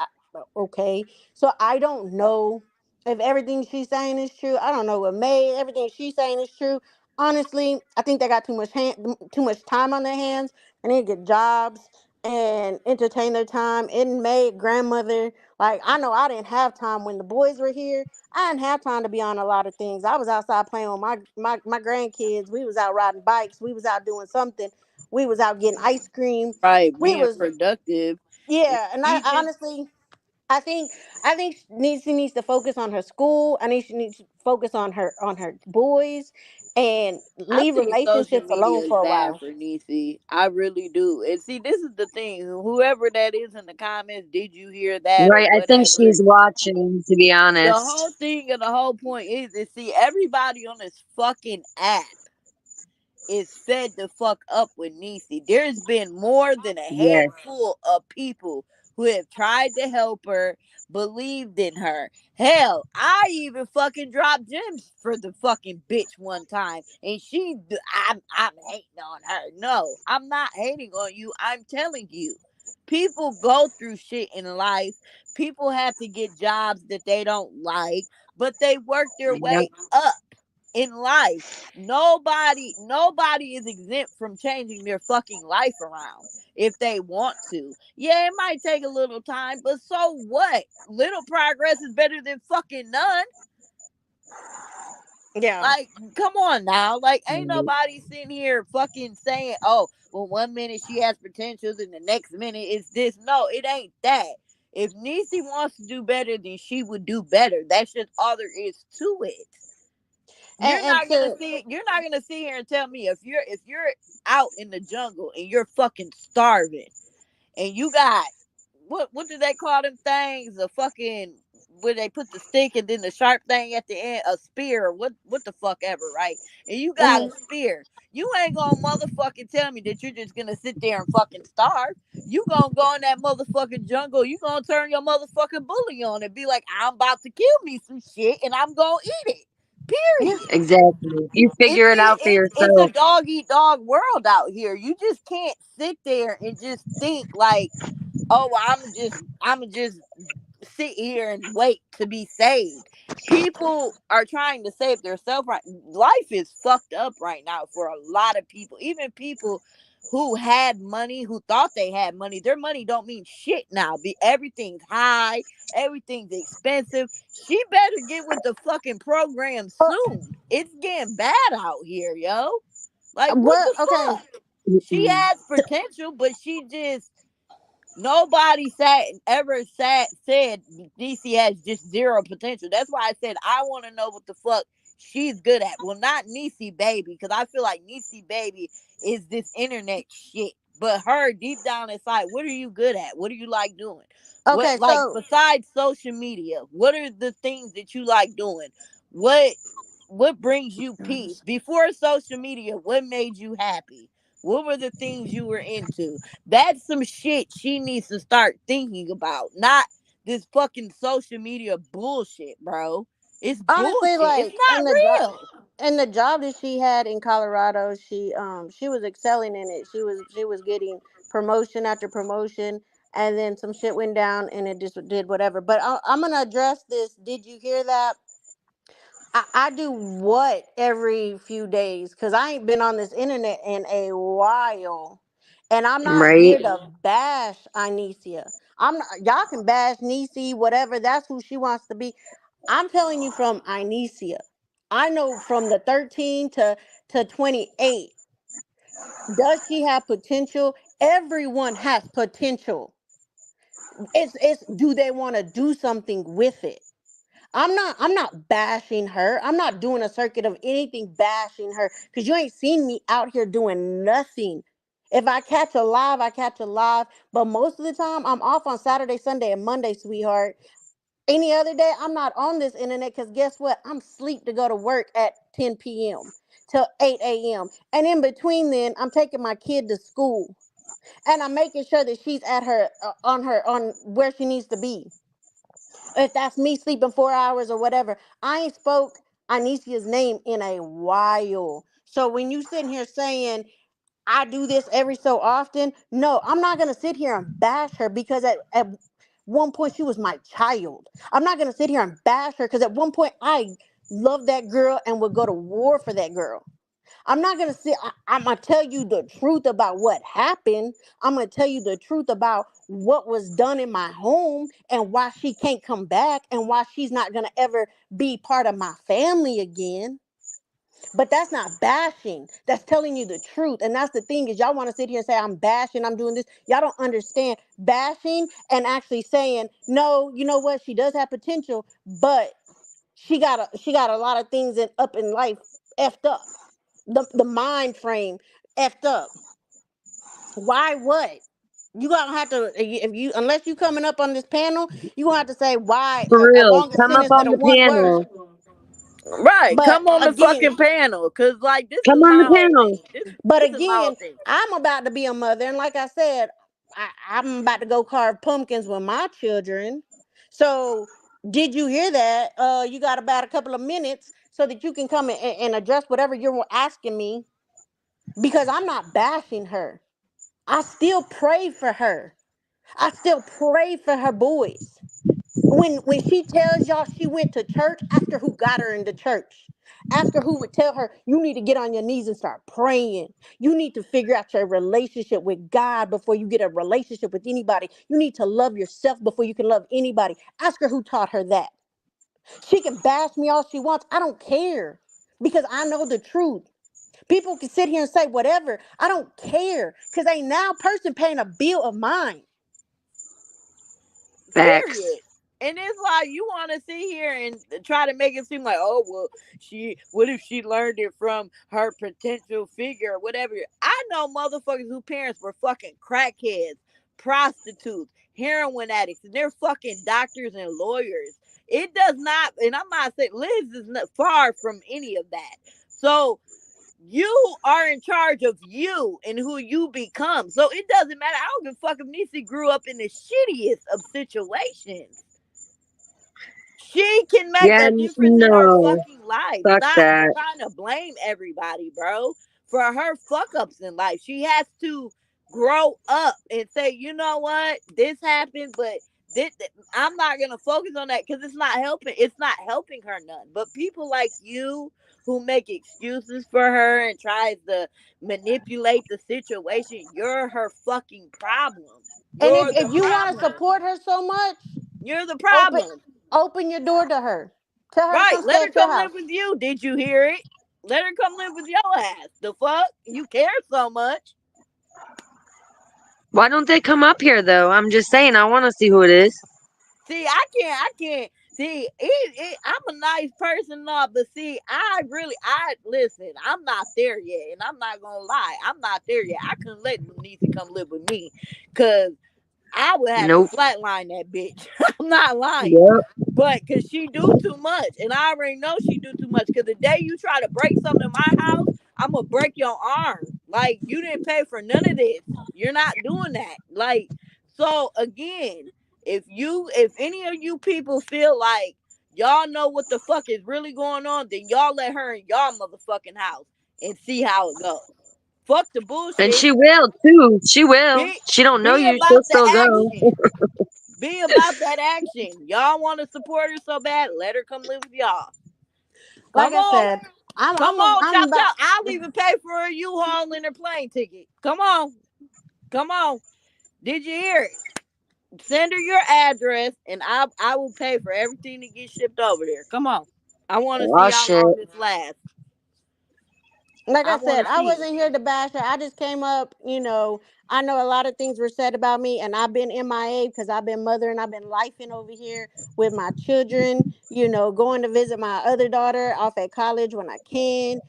okay. So I don't know if everything she's saying is true. I don't know what May, everything she's saying is true. Honestly, I think they got too much time on their hands. They need to get jobs and entertain their time. And May, grandmother, like, I know I didn't have time when the boys were here. I didn't have time to be on a lot of things. I was outside playing with my grandkids. We was out riding bikes. We was out doing something. We was out getting ice cream. Right, We being was, productive. And yeah. And I even honestly, I think she needs to focus on her school. I think she needs to focus on her boys, and I leave think social relationships media alone is for a bad while. for Niecy. I really do. And see, this is the thing. Whoever that is in the comments, did you hear that or Right. I think whatever? she's watching, to be The honest. whole thing and the whole point is see everybody on this fucking app is fed the fuck up with Niecy. There's been more than a Yes. handful of people who have tried to help her, believed in her. Hell, I even fucking dropped gems for the fucking bitch one time, and I'm hating on her. No, I'm not hating on you. I'm telling you, people go through shit in life. People have to get jobs that they don't like, but they work their Yep. way up in life. Nobody is exempt from changing their fucking life around if they want to. Yeah, it might take a little time, but so what? Little progress is better than fucking none. Yeah. Like, come on now. Like, ain't Right. nobody sitting here fucking saying, oh, well, one minute she has potentials and the next minute it's this. No, it ain't that. If Niecy wants to do better, then she would do better. That's just all there is to it. and, and to You're not gonna sit here and tell me if you're out in the jungle and you're fucking starving and you got what do they call them things? A fucking where they put the stick and then the sharp thing at the end, a spear or what the fuck ever, right? And you got a Mhm. spear. You ain't gonna motherfucking tell me that you're just gonna sit there and fucking starve. You gonna go in that motherfucking jungle. You gonna turn your motherfucking bully on and be like, I'm about to kill me some shit and I'm gonna eat it. Yeah. Period. Exactly. You figure it out for It's a yourself. dog eat dog world out here. You just can't sit there and just think like, oh, well, I'm just sit here and wait to be saved. People are trying to save themselves. Right, life is fucked up right now for a lot of people. Even people who had money, who thought they had money, their money don't mean shit now. Everything's high, everything's expensive. She better get with the fucking program Uh, soon. It's getting bad out here, yo. Like, what well, the okay. fuck? She has potential, but she just nobody said DC has just zero potential. That's why I said I want to know what the fuck she's good at. Well, not Niecy Baby, because I feel like Niecy Baby is this internet shit. But her deep down inside, what are you good at? What do you like doing? What Okay, like so besides social media? What are the things that you like doing? What what brings you peace? Before social media, what made you happy? What were the things you were into? That's some shit she needs to start thinking about. Not this fucking social media bullshit, bro. It's honestly, bullshit. It's like not real. in the job that she had in Colorado, she was excelling in it. She was getting promotion after promotion, and then some shit went down, and it just did whatever. But I'm gonna address this. Did you hear that? I do what every few days because I ain't been on this internet in a while. And I'm not Right? here to bash Anicia. I'm not, y'all can bash Niecy, whatever. That's who she wants to be. I'm telling you from Anicia. I know from the 13 to 28. Does she have potential? Everyone has potential. It's do they want to do something with it? I'm not bashing her. I'm not doing a circuit of anything bashing her because you ain't seen me out here doing nothing. If I catch a live, I catch a live. But most of the time I'm off on Saturday, Sunday, and Monday, sweetheart. Any other day, I'm not on this internet because guess what? I'm sleep to go to work at 10 p.m. till 8 a.m. And in between then, I'm taking my kid to school. And I'm making sure that she's at on where she needs to be, if that's me sleeping 4 hours or whatever. I ain't spoke Anicia's name in a while. So when you sitting here saying I do this every so often, no, I'm not gonna sit here and bash her because at one point she was my child. I'm not gonna sit here and bash her because at one point I loved that girl and would go to war for that girl. I'm not gonna say I'm gonna tell you the truth about what happened. I'm gonna tell you the truth about what was done in my home and why she can't come back and why she's not gonna ever be part of my family again. But that's not bashing. That's telling you the truth. And that's the thing is y'all want to sit here and say I'm bashing, I'm doing this. Y'all don't understand bashing and actually saying, no, you know what? She does have potential, but she got a lot of things up in life effed up. The mind frame effed up. Why what? You gonna have to if you unless you coming up on this panel, you gonna have to say why For a real. longer Come up sentence than on a the one word. panel. Right. But Come on the again, fucking panel. Cause like this Come is on the my whole panel. thing. This but this is my whole again, thing. I'm about to be a mother, and like I said, I'm about to go carve pumpkins with my children. So, did you hear that? You got about a couple of minutes so that you can come and address whatever you're asking me because I'm not bashing her. I still pray for her. I still pray for her boys. When she tells y'all she went to church, ask her who got her into church. Ask her who would tell her you need to get on your knees and start praying. You need to figure out your relationship with God before you get a relationship with anybody. You need to love yourself before you can love anybody. Ask her who taught her that. She can bash me all she wants. I don't care because I know the truth. People can sit here and say whatever. I don't care because ain't now person paying a bill of mine. Facts. Period. And it's like you want to sit here and try to make it seem like, oh well, what if she learned it from her potential figure or whatever. I know motherfuckers whose parents were fucking crackheads, prostitutes, heroin addicts, and they're fucking doctors and lawyers. It does not, and I'm not saying Liz is not far from any of that. So You are in charge of you and who you become. So it doesn't matter. I don't give a fuck if Niecy grew up in the shittiest of situations. She can make Yeah, a difference in her no, fucking life. fuck Stop that. trying to blame everybody, bro, for her fuck ups in life. She has to grow up and say, you know what, this happened, but I'm not gonna focus on that because it's not helping. It's not helping her none. But people like you who make excuses for her and tries to manipulate the situation, you're her fucking problem. And You're the if you want to problem. support her so much, You're the open problem. open your door to her. Tell her to Right. come Let stay her at your come live house. with you. Did you hear it? Let her come live with your ass. The fuck? You care so much. Why don't they come up here though? I'm just saying, I want to see who it is. See, I can't. See, I'm a nice person, now, but see, listen, I'm not there yet, and I'm not gonna lie, I'm not there yet. I couldn't let Niecy come live with me, cause I would have to Nope. flatline that bitch. I'm not lying. Yep. But cause she do too much. And I already know she do too much. Cause the day you try to break something in my house, I'm gonna break your arm. Like you didn't pay for none of this. You're not doing that. Like, so again, if any of you people feel like y'all know what the fuck is really going on, then y'all let her in y'all motherfucking house and see how it goes. Fuck the And bullshit. she will too. She will. Be She don't know be you. She'll about the still go. action. Be about that action. Y'all want to support her so bad, let her come live with y'all. Like Come I on. said, I'm Come I'm a, on, I'm chop about chop. I'll even pay for a U-Haul and her plane ticket. Come on. Come on. Did you hear it? Send her your address and I will pay for everything to get shipped over there. Come on. I want to see Oh how shit. long this lasts. like I I want said, to I see it. wasn't here to bash her. I just came up, I know a lot of things were said about me, and I've been MIA because I've been mothering, I've been lifing over here with my children, going to visit my other daughter off at college when I can.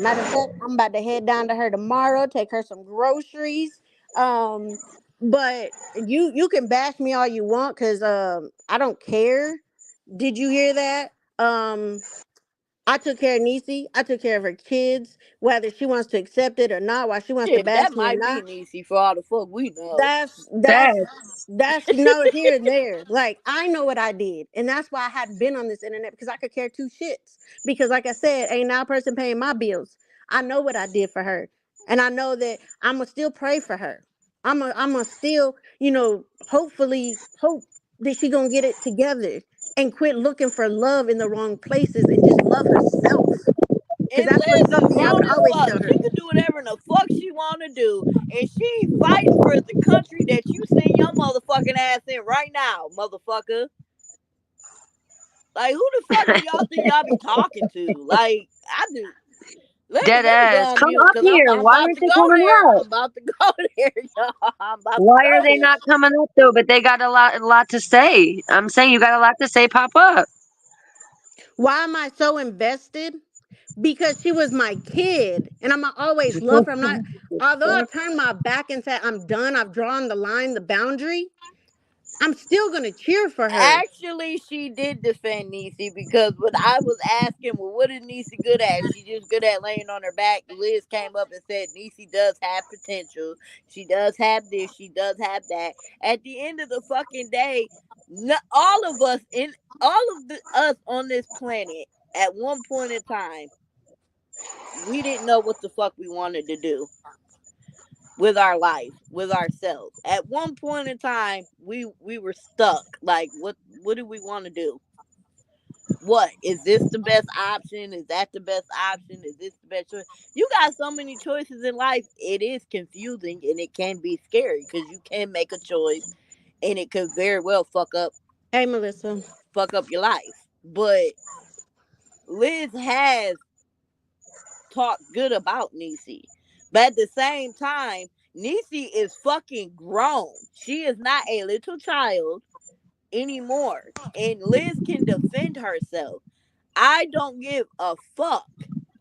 Matter of fact, I'm about to head down to her tomorrow, take her some groceries. Um, but you can bash me all you want because I don't care. Did you hear that? I took care of Niecy. I took care of her kids, whether she wants to accept it or not, why she wants to Shit, that bash me or might be not. Niecy for all the fuck we know. That's that's Facts. that's no here and there. Like I know what I did, and that's why I hadn't been on this internet because I could care two shits. Because like I said, ain't now a person paying my bills. I know what I did for her, and I know that I'ma still pray for her. I'ma still, hopefully hope that she gonna get it together and quit looking for love in the wrong places and just love herself. Because And that's what Liz is something I've grown as always fuck. told She her. can do whatever the fuck she want to do. And she fighting for the country that you send your motherfucking ass in right now, motherfucker. Like, who the fuck do y'all think y'all be talking to? Like, I do. Dead Let me go ass. on Come mute up because here. I'm Why about aren't to they go coming there. up? I'm about to go there, y'all. I'm about to Why are go they there. not coming up though? But they got a lot to say. I'm saying you got a lot to say. Pop up. Why am I so invested? Because she was my kid and I'm gonna always love her. I'm not, although I turned my back and said, I'm done, I've drawn the line, the boundary, I'm still gonna cheer for her. Actually, she did defend Niecy because when I was asking, well, what is Niecy good at? She just good at laying on her back. Liz came up and said Niecy does have potential. She does have this. She does have that. At the end of the fucking day, all of us us on this planet at one point in time, we didn't know what the fuck we wanted to do with our life, with ourselves. At one point in time, we were stuck. Like, what do we want to do? What is this the best option? Is that the best option? Is this the best choice? You got so many choices in life. It is confusing and it can be scary because you can make a choice and it could very well Hey, Melissa. fuck up your life. But Liz has talked good about Niecy. But at the same time, Niecy is fucking grown. She is not a little child anymore. And Liz can defend herself. I don't give a fuck.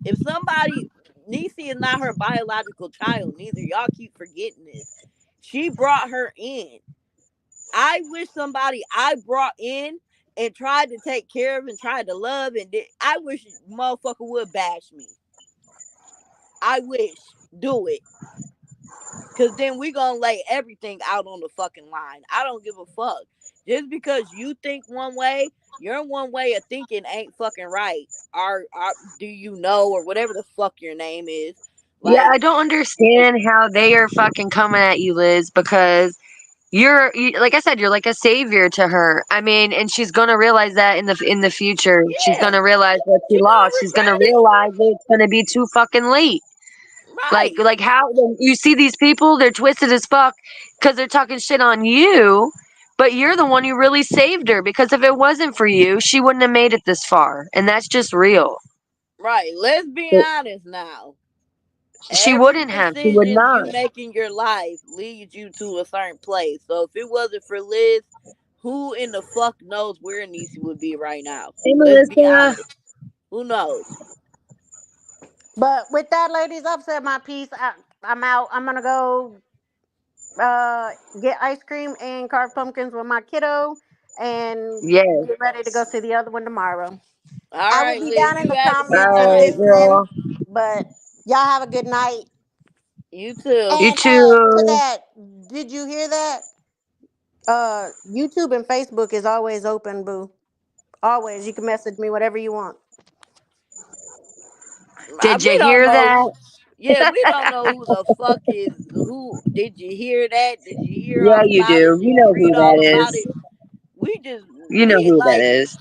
If somebody, Niecy is not her biological child, neither. Y'all keep forgetting this. She brought her in. I wish somebody I brought in and tried to take care of and tried to love and I wish motherfucker would bash me. I wish. Do it. Cause then we gonna lay everything out on the fucking line. I don't give a fuck. Just because you think one way, your one way of thinking ain't fucking right. Do you know, or whatever the fuck your name is? Yeah, Like, I don't understand how they are fucking coming at you, Liz, because like I said, you're like a savior to her. I mean, and she's gonna realize that in the future. She's yeah, gonna realize what she she lost. gonna She's gonna regret it. realize that it's gonna be too fucking late. Right, Like how when you see these people, they're twisted as fuck because they're talking shit on you, but you're the one who really saved her. Because if it wasn't for you, she wouldn't have made it this far, and that's just real. right. Let's be But honest now. she Every wouldn't have. She would decision you not. make in your life leads you to a certain place. So if it wasn't for Liz, who in the fuck knows where Niecy would be right now? Hey, Let's be Melissa. honest. Who knows? But with that, ladies, I've said my piece. I'm out. I'm gonna go get ice cream and carve pumpkins with my kiddo, and Yes. get ready to go see the other one tomorrow. All I will right, be Liz, down in you the have a good comments All and night. right, listening. girl. But y'all have a good night. You too. You And to too. that, did you hear that? YouTube and Facebook is always open, boo. Always. You can message me whatever you want. Did We you don't hear know. that? Yeah, we don't know who the fuck is who. Did you hear that? Did you hear Yeah, all you about it? do. Did You you know read who all that about is. it? We just You know we who that like is.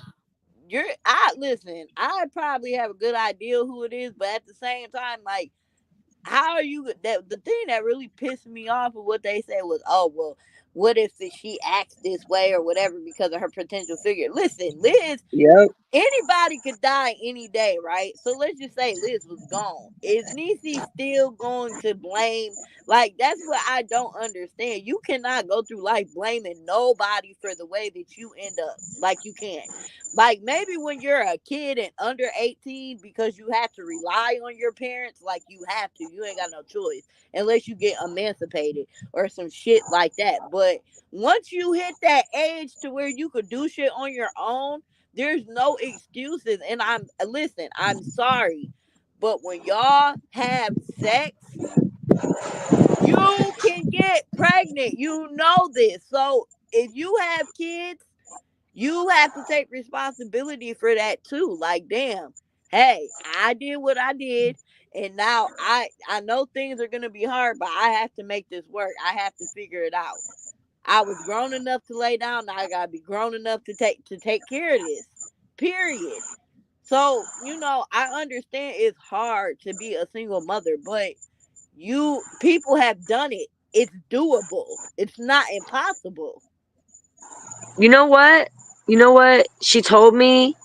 you're. I listen. I probably have a good idea who it is, but at the same time, like, how are you? That the thing that really pissed me off of what they said was, oh well, what if she acts this way or whatever because of her potential figure? Listen, Liz, Yep. anybody could die any day, right? So let's just say Liz was gone. Is Niecy still going to blame? Like, that's what I don't understand. You cannot go through life blaming nobody for the way that you end up. Like, you can't. Like, maybe when you're a kid and under 18, because you have to rely on your parents, like, you have to. You ain't got no choice unless you get emancipated or some shit like that. But once you hit that age to where you could do shit on your own, there's no excuses. And I'm sorry. But when y'all have sex, you can get pregnant. You know this. So if you have kids, you have to take responsibility for that too. Like, damn, hey, I did what I did. And now I know things are gonna be hard, but I have to make this work. I have to figure it out. I was grown enough to lay down. Now I gotta be grown enough to take care of this. Period. So, I understand it's hard to be a single mother, but people have done it. It's doable. It's not impossible. You know what? You know what? She told me,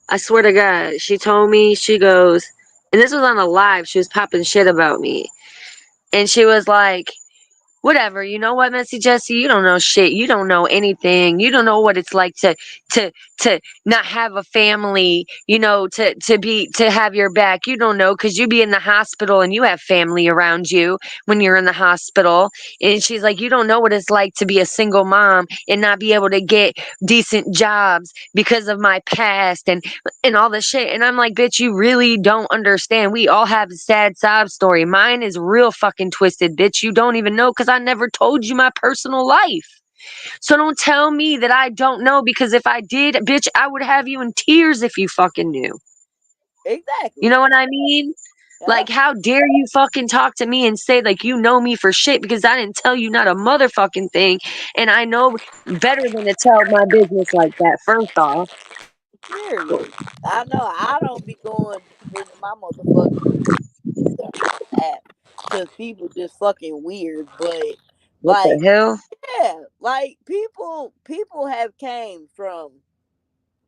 I swear to God, she told me, she goes, and this was on a live, she was popping shit about me. And she was like, whatever, you know what, Missy Jessie, you don't know shit, you don't know anything, you don't know what it's like to to not have a family, to have your back, you don't know, because you be in the hospital and you have family around you when you're in the hospital. And she's like, you don't know what it's like to be a single mom and not be able to get decent jobs because of my past and all this shit. And I'm like, bitch, you really don't understand. We all have a sad sob story. Mine is real fucking twisted, bitch. You don't even know because I never told you my personal life. So don't tell me that I don't know, because if I did, bitch, I would have you in tears if you fucking knew. You Exactly. know what I mean? Yep. Like, how dare you fucking talk to me and say, like, you know me for shit, because I didn't tell you not a motherfucking thing. And I know better than to tell my business like that, first off. Period. I know I don't be going deep into my motherfucking either on this app because people just fucking weird. But What the like, hell? yeah, like people have came from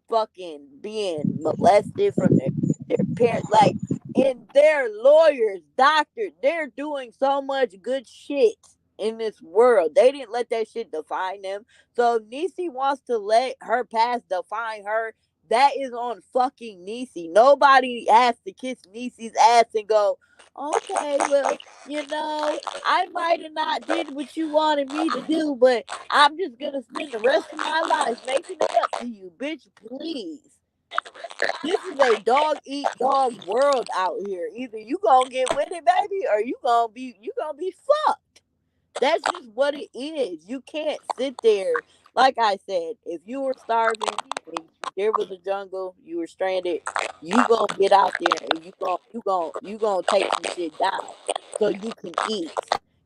fucking being molested from their parents, like, and their lawyers, doctors, they're doing so much good shit in this world. They didn't let that shit define them. So Niecy wants to let her past define her. That is on fucking Niecy. Nobody has to kiss Niecy's ass and go, okay, well, I might have not did what you wanted me to do, but I'm just gonna spend the rest of my life making it up to you, bitch. Please. This is a dog eat dog world out here. Either you gonna get with it, baby, or you gonna be fucked. That's just what it is. You can't sit there. Like I said, if you were starving and there was a jungle, you were stranded, you gonna get out there and you gonna take some shit down so you can eat.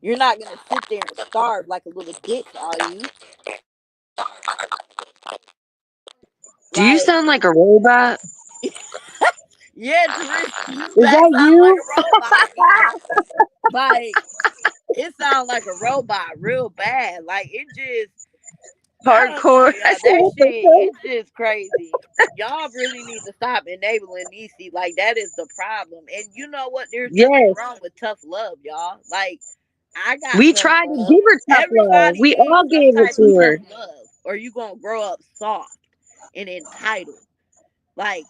You're not gonna sit there and starve like a little bitch, are you? Do you Like, sound like a robot? yeah, Teresa, you Is back that sound like you? a robot, yeah. Like, it sounds like a robot real bad. Like, it just, I don't know, Hardcore. I y'all. said, That what the shit, fuck? it's just crazy. Y'all really need to stop enabling Niecy. Like, that is the problem. And you know what? There's nothing Yes. wrong with tough love, y'all. Like, I got We tough tried to love. give her tough love. Everybody We needs all some gave it type of to tough her. love, or you gonna grow up soft and entitled. Like,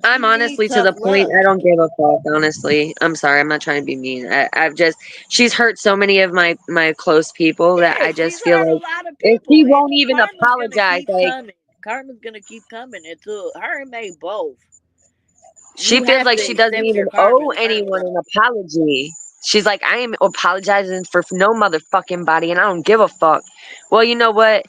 I'm you need honestly to tough the point love. I don't give a fuck, honestly. I'm sorry, I'm not trying to be mean. I've just she's hurt so many of my close people that Yeah, I she's just feel hurt a like lot of if people, she and won't even karma's gonna apologize, keep like coming. Karma's gonna keep coming until her and May both. she You feels have like to she doesn't accept your even karma owe in terms anyone of. an apology. She's like, I am apologizing for no motherfucking body and I don't give a fuck. Well, you know what?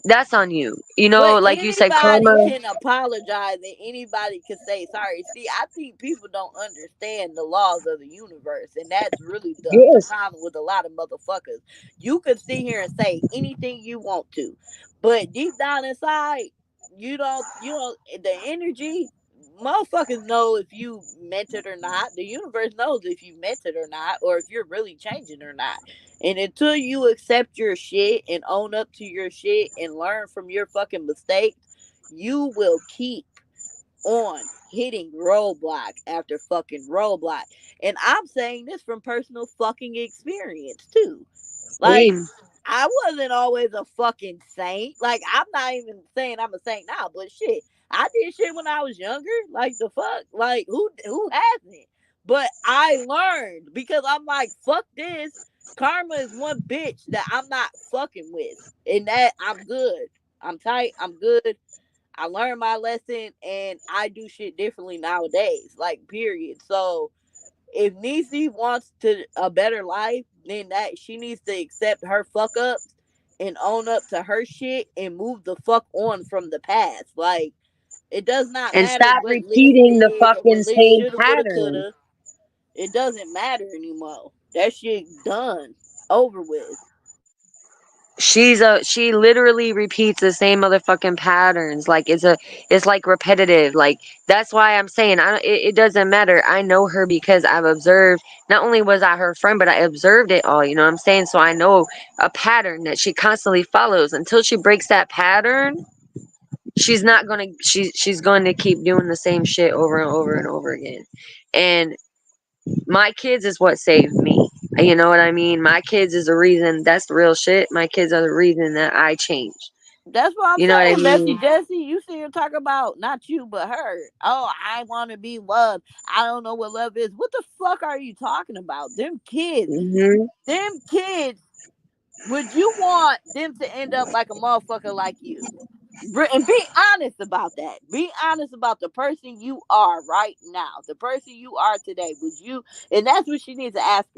That's on you. You know, But like you said, anybody karma. can apologize and anybody can say sorry. See, I think people don't understand the laws of the universe, and that's really the Yes. problem with a lot of motherfuckers. You could sit here and say anything you want to, but deep down inside, you don't the energy. Motherfuckers know if you meant it or not. The universe knows if you meant it or not, or if you're really changing or not. And until you accept your shit and own up to your shit and learn from your fucking mistakes, you will keep on hitting roadblock after fucking roadblock. And I'm saying this from personal fucking experience too. Like, Same. I wasn't always a fucking saint. Like, I'm not even saying I'm a saint now, but shit, I did shit when I was younger. Like, the fuck, like, who hasn't? But I learned because I'm like, fuck this. Karma is one bitch that I'm not fucking with, and that I'm good. I'm tight. I'm good. I learned my lesson, and I do shit differently nowadays. Like, period. So if Niecy wants to a better life, then that she needs to accept her fuck ups and own up to her shit and move the fuck on from the past. Like, it does not And matter stop what Liz repeating the did or fucking what Liz same shoulda, woulda, pattern. coulda. It doesn't matter anymore. That shit done, over with. She literally repeats the same motherfucking patterns. Like it's like repetitive. Like that's why I'm saying I don't, it doesn't matter. I know her because I've observed. Not only was I her friend, but I observed it all. You know what I'm saying? So I know a pattern that she constantly follows. Until she breaks that pattern, she's not gonna. She's going to keep doing the same shit over and over and over again. And my kids is what saved me. You know what I mean? My kids is the reason. That's the real shit. My kids are the reason that I changed. That's what I'm You know what I saying, Messy mean? Jesse. You see her talk about not you but her. Oh, I want to be loved. I don't know what love is. What the fuck are you talking about? Hmm. Them kids. Would you want them to end up like a motherfucker like you? And be honest about that. Be honest about the person you are right now, the person you are today. Would you? And that's what she needs to ask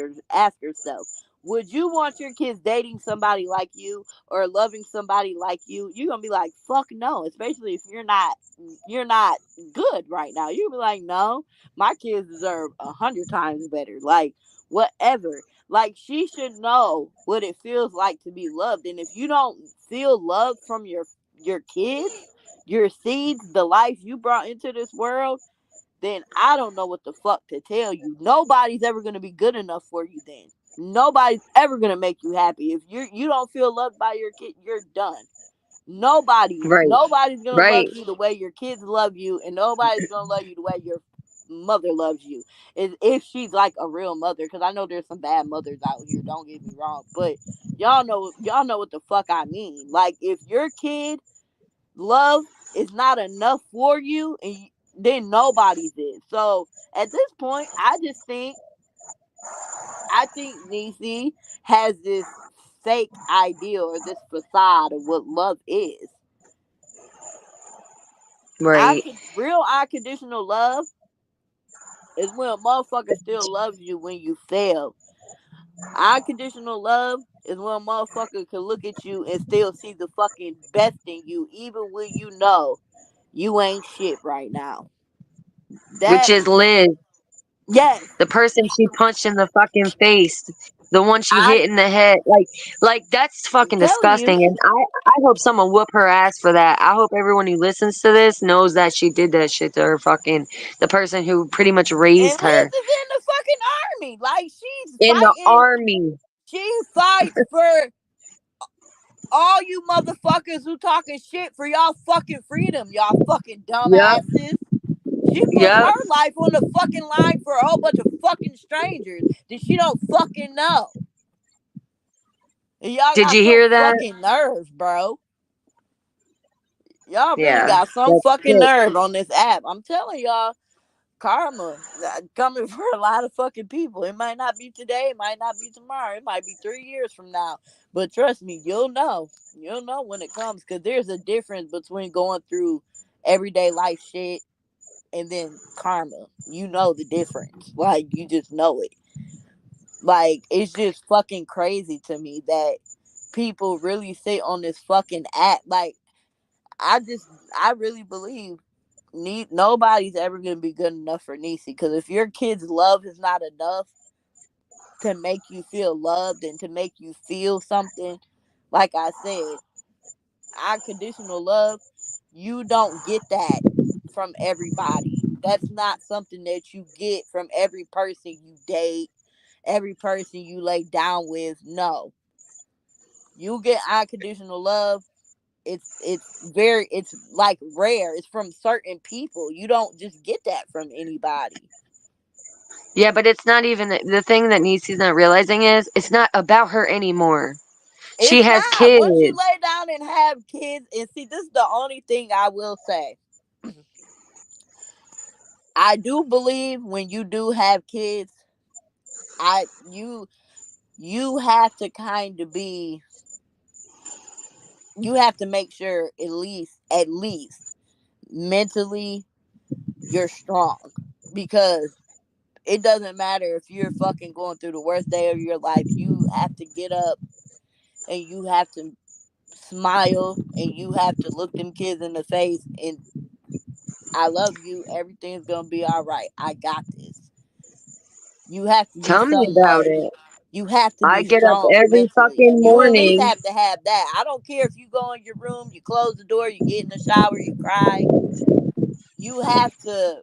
herself. Would you want your kids dating somebody like you or loving somebody like you? You're gonna be like, fuck no, especially if you're not good right now. You'll be like, no, my kids deserve 100 times better. Like, whatever. Like, she should know what it feels like to be loved. And if you don't feel love from your kids, your seeds, the life you brought into this world, then I don't know what the fuck to tell you. Nobody's ever gonna be good enough for you then. Nobody's ever gonna make you happy. If you don't feel loved by your kid, you're done. Right. Nobody's gonna love Right. you the way your kids love you, and nobody's gonna love you the way your mother loves you. Is if she's like a real mother, because I know there's some bad mothers out here. Don't get me wrong, but y'all know what the fuck I mean. Like, if your kid love is not enough for you, then nobody's is. So at this point, I think Niecy has this fake idea or this facade of what love is. Right. Real unconditional love is when a motherfucker still loves you when you fail. Unconditional love is when a motherfucker can look at you and still see the fucking best in you, even when you know you ain't shit right now. Which That, is Liz, yes, the person she punched in the fucking face, the one she I, hit in the head. Like that's I'm fucking telling you. disgusting. And I hope someone whoop her ass for that. I hope everyone who listens to this knows that she did that shit to her fucking the person who pretty much And raised Liz her is in the fucking army. Like, she's in the fighting. army. She fights for all you motherfuckers who talking shit for y'all fucking freedom, y'all fucking Yep. dumbasses. She puts Yep. her life on the fucking line for a whole bunch of fucking strangers that she don't fucking know. And y'all Did got you some hear that? fucking nerve, bro. Y'all really Yeah. got some That's fucking sick. nerve on this app. I'm telling y'all, karma coming for a lot of fucking people. It might not be today, it might not be tomorrow, it might be 3 years from now. But trust me, you'll know. You'll know when it comes, because there's a difference between going through everyday life shit and then karma. You know the difference. Like, you just know it. Like, it's just fucking crazy to me that people really sit on this fucking app. Like, I really believe nobody's ever gonna be good enough for Niecy. Because if your kid's love is not enough to make you feel loved and to make you feel something, like I said, unconditional love, you don't get that from everybody. That's not something that you get from every person you date, every person you lay down with. No, you get unconditional love. It's like rare. It's from certain people. You don't just get that from anybody. Yeah, but it's not even the thing that Niecy's not realizing is it's not about her anymore. She It's has not. Once you kids. lay down and have kids, and see, this is the only thing I will say. I do believe when you do have kids, I you have to kind of be you have to make sure at least mentally you're strong, because it doesn't matter if you're fucking going through the worst day of your life. You have to get up and you have to smile and you have to look them kids in the face and, I love you. Everything's gonna be all right. I got this. You have to be Tell me about someone. it. You have to I be get up strong every mentally. fucking You at least morning. have to have that. I don't care if you go in your room, you close the door, you get in the shower, you cry. You have to.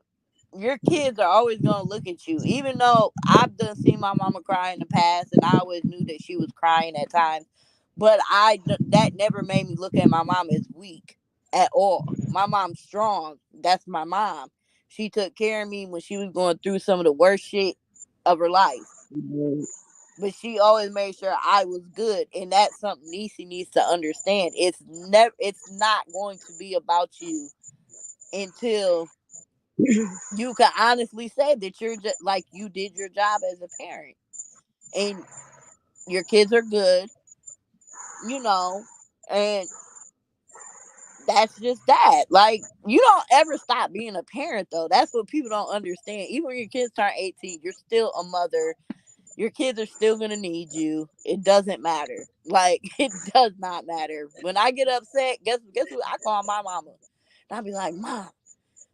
Your kids are always gonna look at you, even though I've done seen my mama cry in the past, and I always knew that she was crying at times. But that never made me look at my mom as weak at all. My mom's strong. That's my mom. She took care of me when she was going through some of the worst shit of her life. But she always made sure I was good, and that's something Niecy needs to understand. It's not going to be about you until you can honestly say that you're just like, you did your job as a parent and your kids are good, you know, and that's just that. Like, you don't ever stop being a parent, though. That's what people don't understand. Even when your kids turn 18, you're still a mother. Your kids are still gonna need you. It doesn't matter. Like, it does not matter. When I get upset, guess what? I call my mama. And I be like, Mom,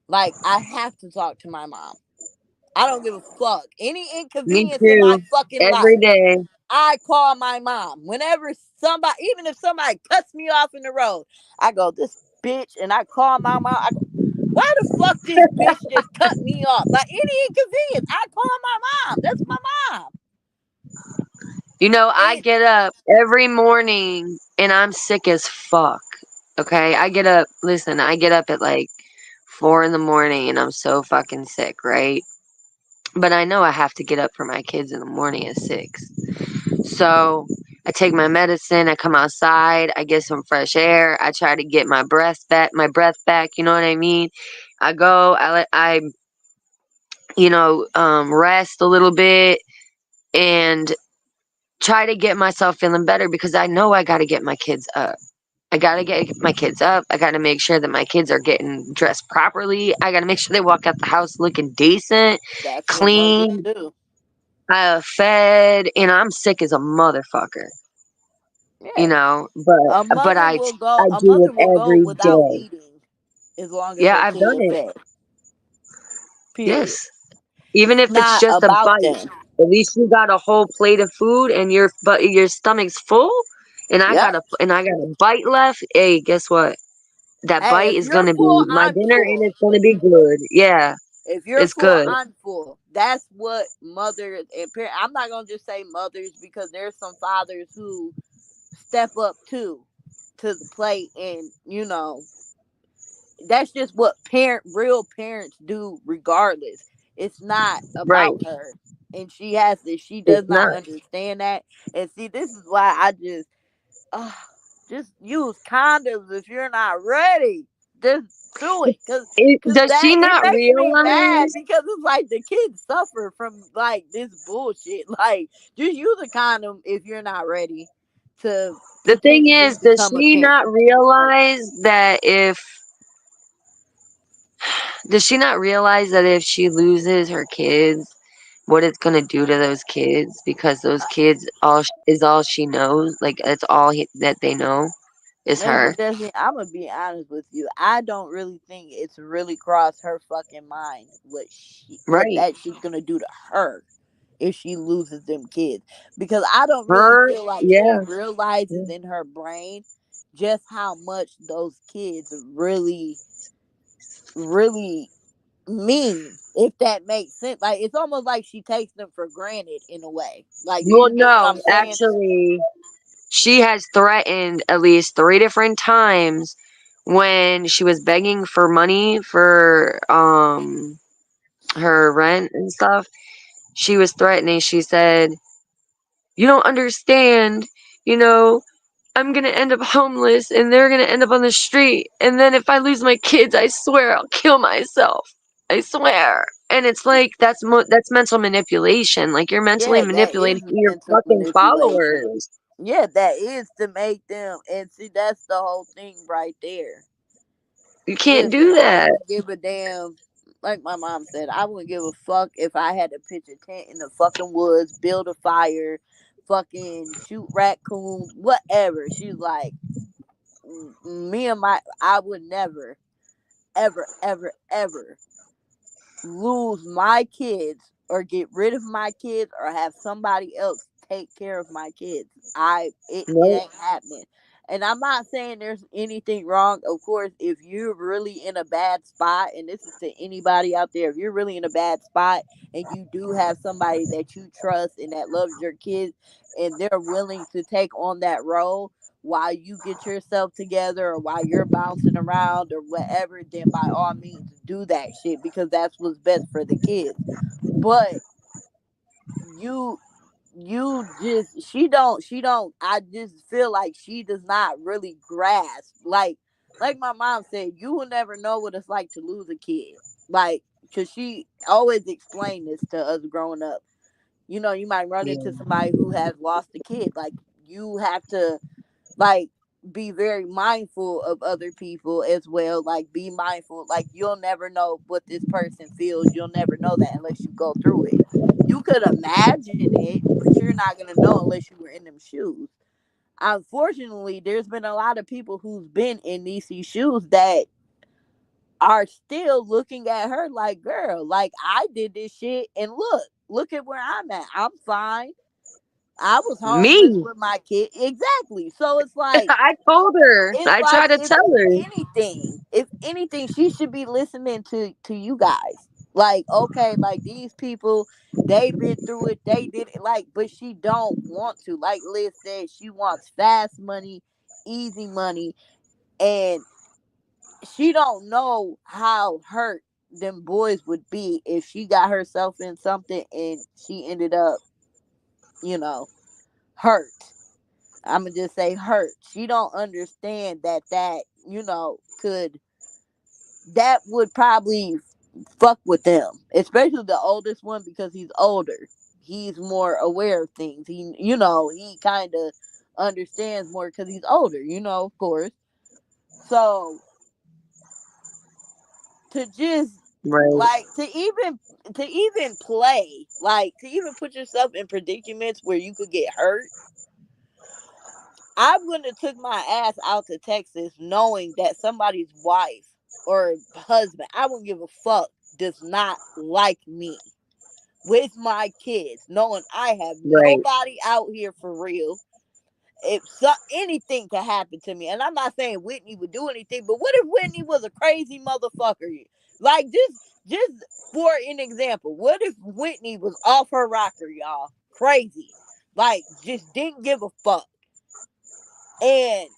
like, I have to talk to my mom. I don't give a fuck. Any Me inconvenience in my too. fucking Every life, day. I call my mom. Whenever somebody, even if somebody cuts me off in the road, I go, this bitch, and I call my mom. I go, why the fuck this bitch just cut me off? Like, any inconvenience, I call my mom. That's my mom. You know, I And get up every morning and I'm sick as fuck. Okay? I get up, listen, I get up at like 4 in the morning and I'm so fucking sick, right? But I know I have to get up for my kids in the morning at 6. So I take my medicine, I come outside, I get some fresh air, I try to get my breath back, you know what I mean? I go, I rest a little bit and try to get myself feeling better because I know I got to get my kids up. I gotta get my kids up. I gotta make sure that my kids are getting dressed properly. I gotta make sure they walk out the house looking decent, That's what mothers clean, do. fed. And I'm sick as a motherfucker, Yeah. A but mother I will go I a do mother it will go every without day. eating as long as Yeah, her I've kid done is it. fed. Period. Yes, even if it's Not just a about bite. them. At least you got a whole plate of food and your stomach's full, and Yep. I got a bite left. Hey, guess what? That Hey, bite if is you're gonna full, be my I'm dinner, and full. it's gonna be good. Yeah, If you're it's full, good. I'm full. That's what mothers and parents. I'm not gonna just say mothers because there's some fathers who step up too to the plate, and that's just what real parents do. Regardless, it's not Right. about her, and she does It's not not. understand that. And see, this is why I uh, just use condoms if you're not ready. Just do it, cause Does that she it not makes me mad realize? because it's like the kids suffer from like this bullshit. Like, just use a condom if you're not ready to The thing potentially is, does become a she parent. not realize that if does she not realize that if she loses her kids, what it's gonna do to those kids? Because those kids all she knows. Like that's that they know is Yeah, her. but I'm gonna be honest with you. I don't really think it's really crossed her fucking mind what Right. that shit's gonna do to her if she loses them kids. Because I don't really Her. feel like she Yeah. Yeah. realizes in her brain just how much those kids really mean. If that makes sense, like it's almost like she takes them for granted in a way. Like, do Well, you get what I'm no, saying? actually, she has threatened at least 3 different times when she was begging for money for her rent and stuff. She was threatening. She said, "You don't understand, you know, I'm gonna end up homeless and they're gonna end up on the street. And then if I lose my kids, I swear I'll kill myself. I swear." And it's like that's mental manipulation. Like you're mentally Yeah, that is manipulating your mental fucking manipulation. followers. Yeah, that is to make them, and see, that's the whole thing right there. You can't Listen, do I that. wouldn't give a damn. Like my mom said, I wouldn't give a fuck if I had to pitch a tent in the fucking woods, build a fire, fucking shoot raccoons, whatever. She's like, I would never, ever, ever, ever lose my kids or get rid of my kids or have somebody else take care of my kids. It Nope. ain't happening. And I'm not saying there's anything wrong. Of course, if you're really in a bad spot, and this is to anybody out there, if you're really in a bad spot and you do have somebody that you trust and that loves your kids and they're willing to take on that role while you get yourself together or while you're bouncing around or whatever, then by all means do that shit because that's what's best for the kids. But you she don't I just feel like she does not really grasp, like my mom said, you will never know what it's like to lose a kid. Like, because she always explained this to us growing up. You might run into Yeah. somebody who has lost a kid. Like, you have to, like, be very mindful of other people as well. Like, be mindful. Like, you'll never know what this person feels. You'll never know that unless you go through it. You could imagine it, but you're not gonna know unless you were in them shoes. Unfortunately, there's been a lot of people who's been in Niecy's shoes that are still looking at her like, girl, like, I did this shit and look at where I'm at. I'm fine. I was homeless Me. with my kid. Exactly. So it's like, I told her. I tried to if tell her. anything, she should be listening to you guys. Like, okay, like, these people, they've been through it, they did it, like, but she don't want to. Like Liz said, she wants fast money, easy money, and she don't know how hurt them boys would be if she got herself in something and she ended up, you know, hurt. I'm gonna just say hurt. She don't understand that that would probably fuck with them, especially the oldest one because he's older. He's more aware of things. He kind of understands more because he's older, of course. So to just Right. like to even play, like to even put yourself in predicaments where you could get hurt. I wouldn't have took my ass out to Texas knowing that somebody's wife or husband, I wouldn't give a fuck, does not like me with my kids, knowing I have Right. nobody out here for real. If anything could happen to me, and I'm not saying Whitney would do anything, but what if Whitney was a crazy motherfucker? Like just for an example, what if Whitney was off her rocker, y'all? Crazy. Like just didn't give a fuck. And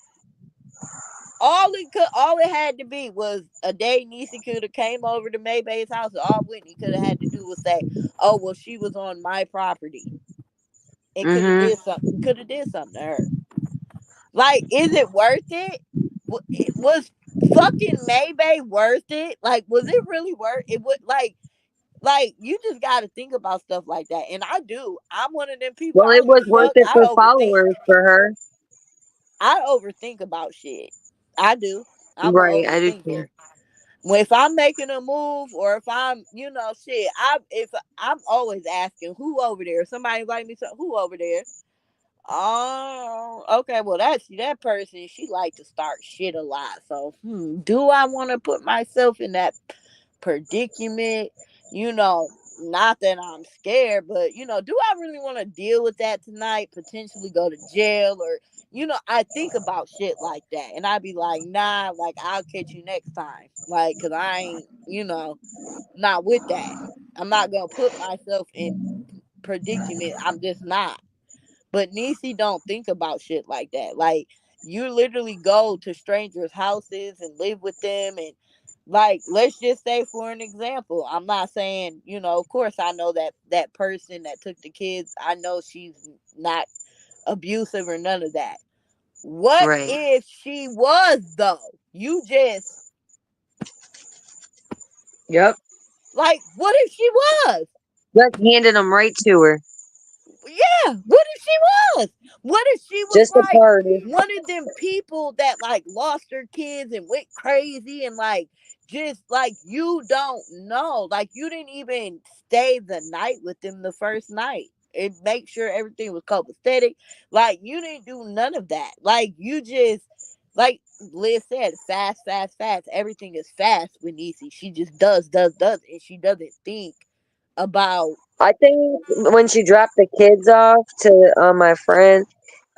all it had to be was a day Niecy could have came over to Maybay's house, and all Whitney could have had to do was say, "Oh well, she was on my property," and Mhm. could have did something to her. Like, is it worth it? It was fucking Maybay worth it? Like, was it really worth it? Would like you just got to think about stuff like that, and I do. I'm one of them people. Well, I it don't give was a worth fuck. it I for overthink. followers for her. I overthink about shit. I do. I'm an Right. I do too. overthinker. When if I'm making a move or if I'm, shit, if I'm always asking who over there. Somebody invite me to who over there. Oh, okay. Well, that's that person. She like to start shit a lot. So, do I want to put myself in that predicament? Not that I'm scared, but do I really want to deal with that tonight? Potentially go to jail or I think about shit like that, and I'd be like, nah, like I'll catch you next time, like, cause I ain't, not with that. I'm not gonna put myself in predicament. I'm just not. But Niecy don't think about shit like that. Like you literally go to strangers' houses and live with them and like let's just say for an example, I'm not saying, of course I know that person that took the kids, I know she's not abusive or none of that. What Right. if she was though? You just Yep. like what if she was? Just handed them right to her. Yeah, what if she was? What if she was Just a like party. one of them people that like lost her kids and went crazy and like just like you don't know, like you didn't even stay the night with them the first night and make sure everything was copacetic. Like you didn't do none of that. Like you just like Liz said, fast, fast, fast. Everything is fast with Niecy. She just does, and she doesn't think about. I think when she dropped the kids off to my friend,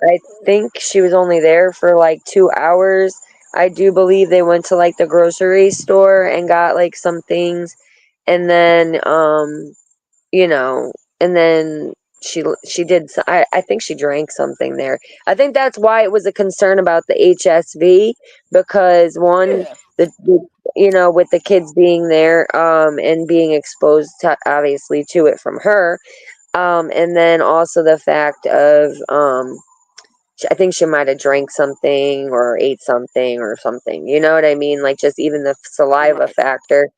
I think she was only there for like 2 hours. I do believe they went to like the grocery store and got like some things, and then you know, and then she did. I think she drank something there. I think that's why it was a concern about the HSV because one, Yeah. the with the kids being there and being exposed to obviously to it from her and then also the fact of I think she might have drank something or ate something or something. You know what I mean? Like just even the saliva Right. factor.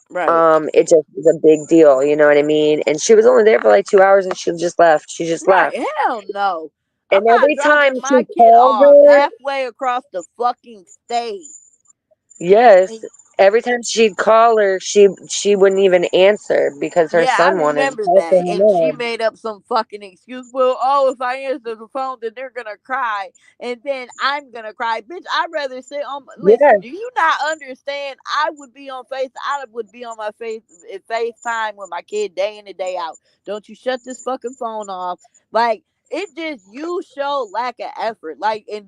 Right. It just was a big deal. You know what I mean? And she was only there for like 2 hours, and she just left. She just Right. left. Hell no. I'm And not every time dropping she my kid called off her, halfway across the fucking state. yes, And every time she'd call her, she wouldn't even answer because her yeah, I son wanted to remember talk to that. her And she mom. made up some fucking excuse. Well, oh, if I answer the phone, then they're gonna cry, and then I'm gonna cry. Bitch, I'd rather sit on. Yeah. Listen, do you not understand? I would be on Face. I would be on my face FaceTime with my kid day in and day out. Don't you shut this fucking phone off? Like it just you show lack of effort. Like, and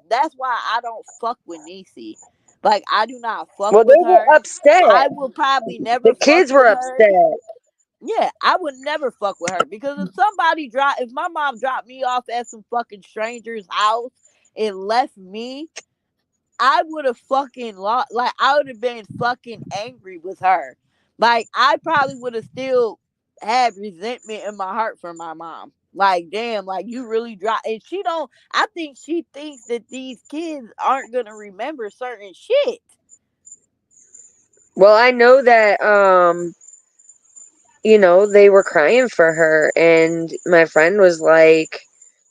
that's why I don't fuck with Niecy. Like I do not fuck Well, with they her. were upset. I will probably The never fuck kids were with her. upset. Yeah, I would never fuck with her because if my mom dropped me off at some fucking stranger's house and left me, I would have fucking lost. Like I would have been fucking angry with her. Like I probably would have still had resentment in my heart for my mom. Like damn, like you really dropped. And she don't. I think she thinks that these kids aren't gonna remember certain shit. Well, I know that they were crying for her and my friend was like,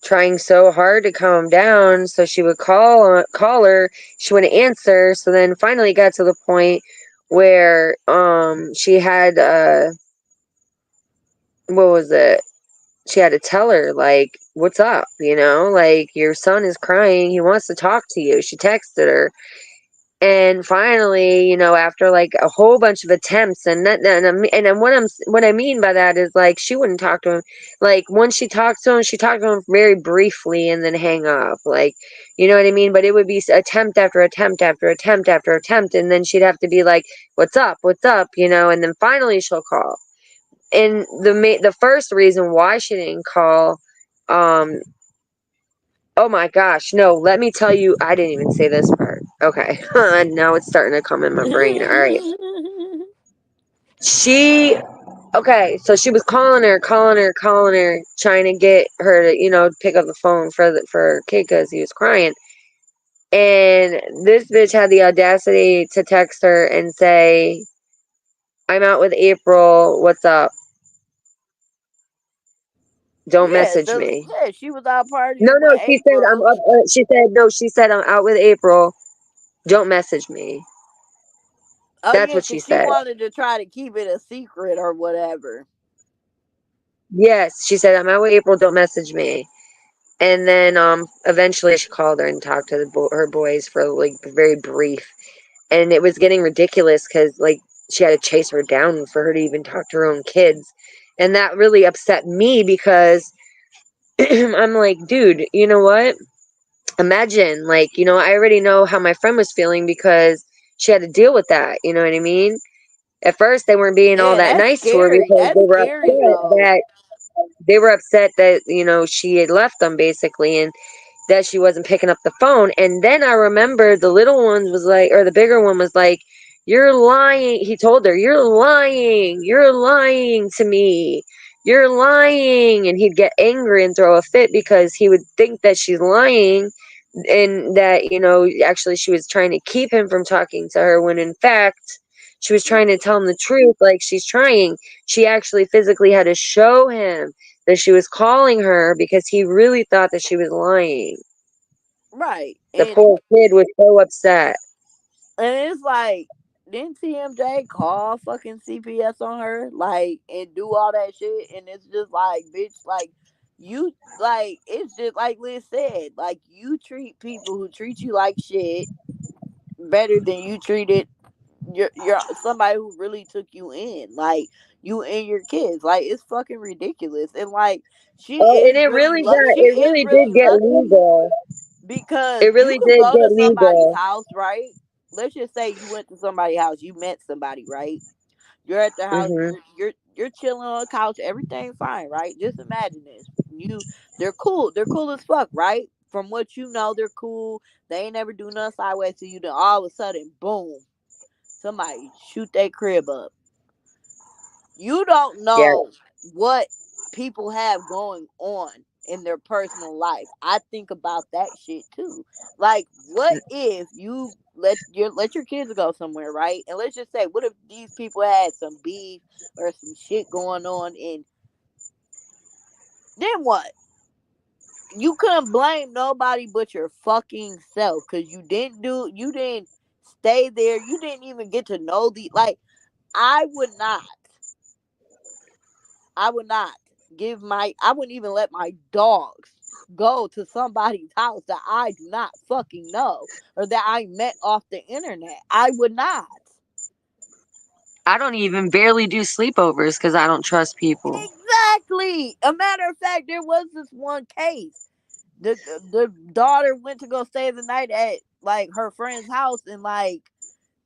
trying so hard to calm down. So she would call her. She wouldn't answer. So then finally it got to the point where she had what was it? She had to tell her, like, what's up, like, your son is crying, he wants to talk to you. She texted her. And finally, after like a whole bunch of attempts, and what I mean by that is, like, she wouldn't talk to him. Like, once she talked to him very briefly and then hang up. Like, you know what I mean? But it would be attempt after attempt after attempt after attempt, and then she'd have to be like, what's up, and then finally she'll call. And the first reason why she didn't call, um, oh my gosh, no, let me tell you, I didn't even say this part. Okay. Now it's starting to come in my brain. All right. She, okay, so she was calling her, trying to get her to, pick up the phone for her kid because he was crying. And this bitch had the audacity to text her and say, I'm out with April. What's up? Don't Yeah, message so me. yeah, she was out No, partying no, with she said I'm April. up. She said no. She said I'm out with April. Don't message me. Oh That's yeah, what she because she said. wanted to try to keep it a secret or whatever. Yes, she said I'm out with April. Don't message me. And then eventually she called her and talked to her boys for like very brief, and it was getting ridiculous because like she had to chase her down for her to even talk to her own kids, and that really upset me because I'm like, dude, you know what? Imagine, like, I already know how my friend was feeling because she had to deal with that. You know what I mean? At first, they weren't being all Yeah, that that's nice to her scary. because That's scary though. they were upset that she had left them basically, and that she wasn't picking up the phone. And then I remember the little one was like, or the bigger one was like, you're lying. He told her, you're lying to me, you're lying. And he'd get angry and throw a fit because he would think that she's lying, and that actually she was trying to keep him from talking to her, when in fact she was trying to tell him the truth. Like, she actually physically had to show him that she was calling her because he really thought that she was lying. Right. The poor kid was so upset. And it's like, didn't TMJ call fucking CPS on her, like, and do all that shit? And it's just like, bitch, like, you, like, it's just like Liz said, like, you treat people who treat you like shit better than you treated your somebody who really took you in, like, you and your kids. Like, it's fucking ridiculous. And like, Oh, and she it is really really did get lucky legal. because It you really could did go get to somebody's legal. house, right? Let's just say you went to somebody's house, you met somebody, right? You're at their house, Mhm. you're chilling on the couch, everything fine, right? Just imagine this. They're cool as fuck, right? From what you know, they're cool. They ain't never do nothing sideways to you. Then all of a sudden, boom, somebody shoot their crib up. You don't Yeah. know what people have going on in their personal life. I think about that shit too. Like, what if you let your kids go somewhere, right? And let's just say, what if these people had some beef or some shit going on, and then what? You couldn't blame nobody but your fucking self because you didn't stay there. You didn't even get to know the, like, I would not. I would not I wouldn't even let my dogs go to somebody's house that I do not fucking know or that I met off the internet. I would not. I don't even barely do sleepovers because I don't trust people. Exactly. A matter of fact, there was this one case. The daughter went to go stay the night at like her friend's house, and like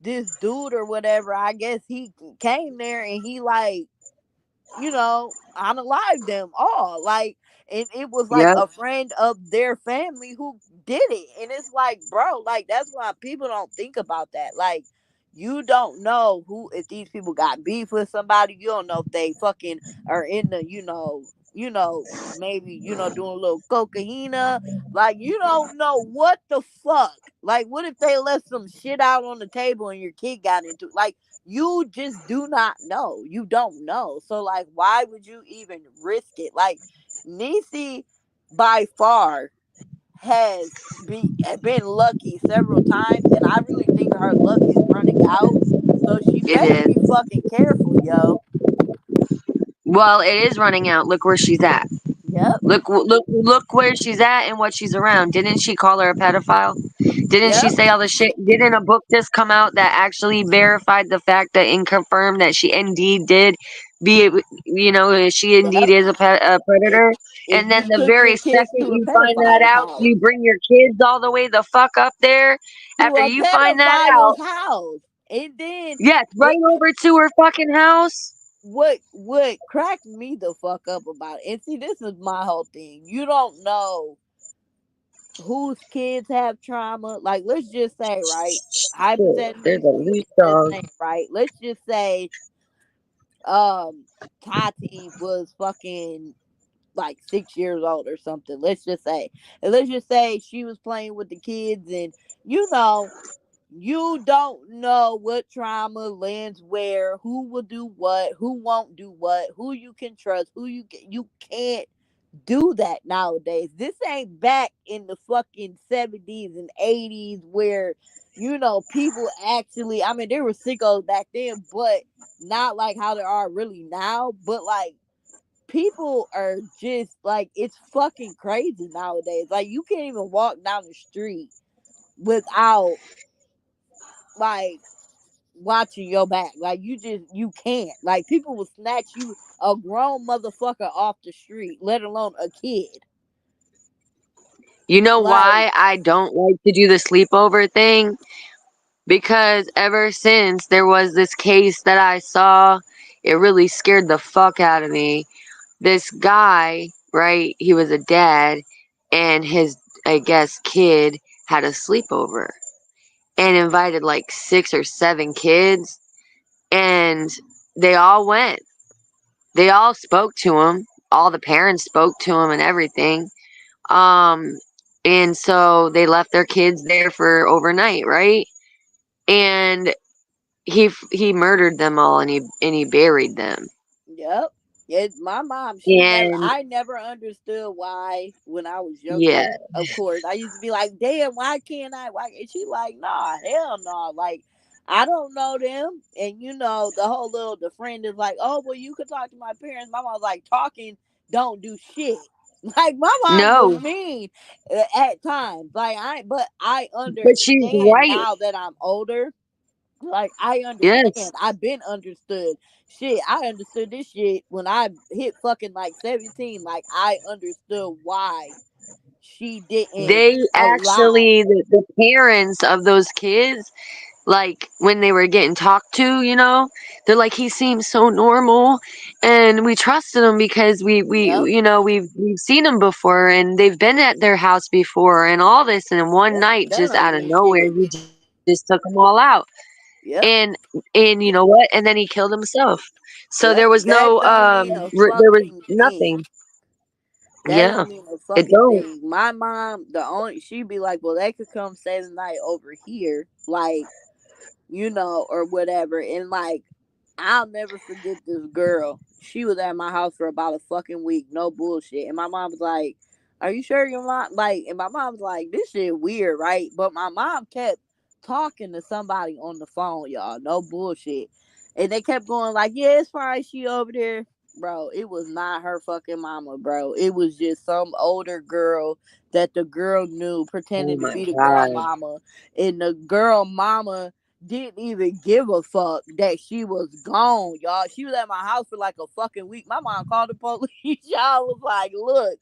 this dude or whatever, I guess he came there and he like, unalive them all. Like, and it was like Yep. a friend of their family who did it. And it's like, bro, like, that's why people don't think about that. Like, you don't know who, if these people got beef with somebody, you don't know if they fucking are in the, maybe, doing a little cocaine. Like, you don't know what the fuck. Like, what if they left some shit out on the table and your kid got into it? Like, you just do not know. You don't know. So like, why would you even risk it? Like, Niecy by far has been lucky several times, and I really think her luck is running out. So she It better be is. fucking careful, yo. Well, it is running out. Look where she's at. Yep, Look where she's at and what she's around. Didn't she call her a pedophile? Didn't she yep, say all the shit? Didn't a book just come out that actually verified the fact that and confirmed that she indeed did be, she indeed yep. is a If predator? if And then you the took very your kids second to a you find that pedophile's out, house, you bring your kids all the way the fuck up there. to After a you find that out, pedophile's house, and then yes, what? right over to her fucking house. What cracked me the fuck up about it? And see, this is my whole thing. You don't know whose kids have trauma. Like, let's just say, right? Shit, Hypothetically there's a speaking, leash just on. saying, right? Let's just say, um, Tati was fucking like 6 years old or something. Let's just say, and let's just say she was playing with the kids, and you know, you don't know what trauma lands where, who will do what, who won't do what, who you can trust, you can't do that nowadays. This ain't back in the fucking 70s and 80s where, people actually, I mean, there were sickos back then, but not like how there are really now. But like, people are just like, it's fucking crazy nowadays. Like, you can't even walk down the street without like watching your back. Like, you can't. Like, people will snatch you, a grown motherfucker, off the street, let alone a kid. You know Like, why I don't like to do the sleepover thing? Because ever since there was this case that I saw, it really scared the fuck out of me. This guy, right? He was a dad, and his, I guess, kid had a sleepover and invited like 6 or 7 kids, and they all went. They all spoke to him. All the parents spoke to him and everything. Um, and so they left their kids there for overnight, right? And he murdered them all, and he buried them. yep. My mom, And I never understood why when I was yeah, younger. Of course, I used to be like, "Damn, why can't I?" Why? And she like, "Nah, hell no." Like, I don't know them, and the whole the friend is like, "Oh, well, you could talk to my parents." My mom's like, "Talking don't do shit." Like, my mom was no, mean at times. Like, but I but she's understand right. now that I'm older. Like, I Yes, understand. I've been understood. Shit, I understood this shit when I hit fucking like 17. Like, I understood why she didn't they allow. actually the parents of those kids, like when they were getting talked to, they're like, he seems so normal, and we trusted him because Yep, we've seen him before, and they've been at their house before, and all this, and in one yep. night, That just out of ain't nowhere, shit. he just took them all out. Yep, And you know what? And then he killed himself. So there yep. was no That don't mean a there was fucking thing. nothing. That Yeah, don't mean a it fucking don't. thing. My mom, she'd be like, "Well, they could come stay the night over here." Like, or whatever. And like, I'll never forget this girl. She was at my house for about a fucking week, no bullshit. And my mom was like, "Are you sure your mom?" Like, and my mom was like, "This shit weird, right?" But my mom kept talking to somebody on the phone, y'all, no bullshit. And they kept going like, "Yeah, it's fine. She over there." Bro, it was not her fucking mama, bro. It was just some older girl that the girl knew, Oh pretending to my be the girl god. mama. And the girl mama didn't even give a fuck that she was gone, y'all. She was at my house for like a fucking week. My mom called the police. Y'all was like, "Look,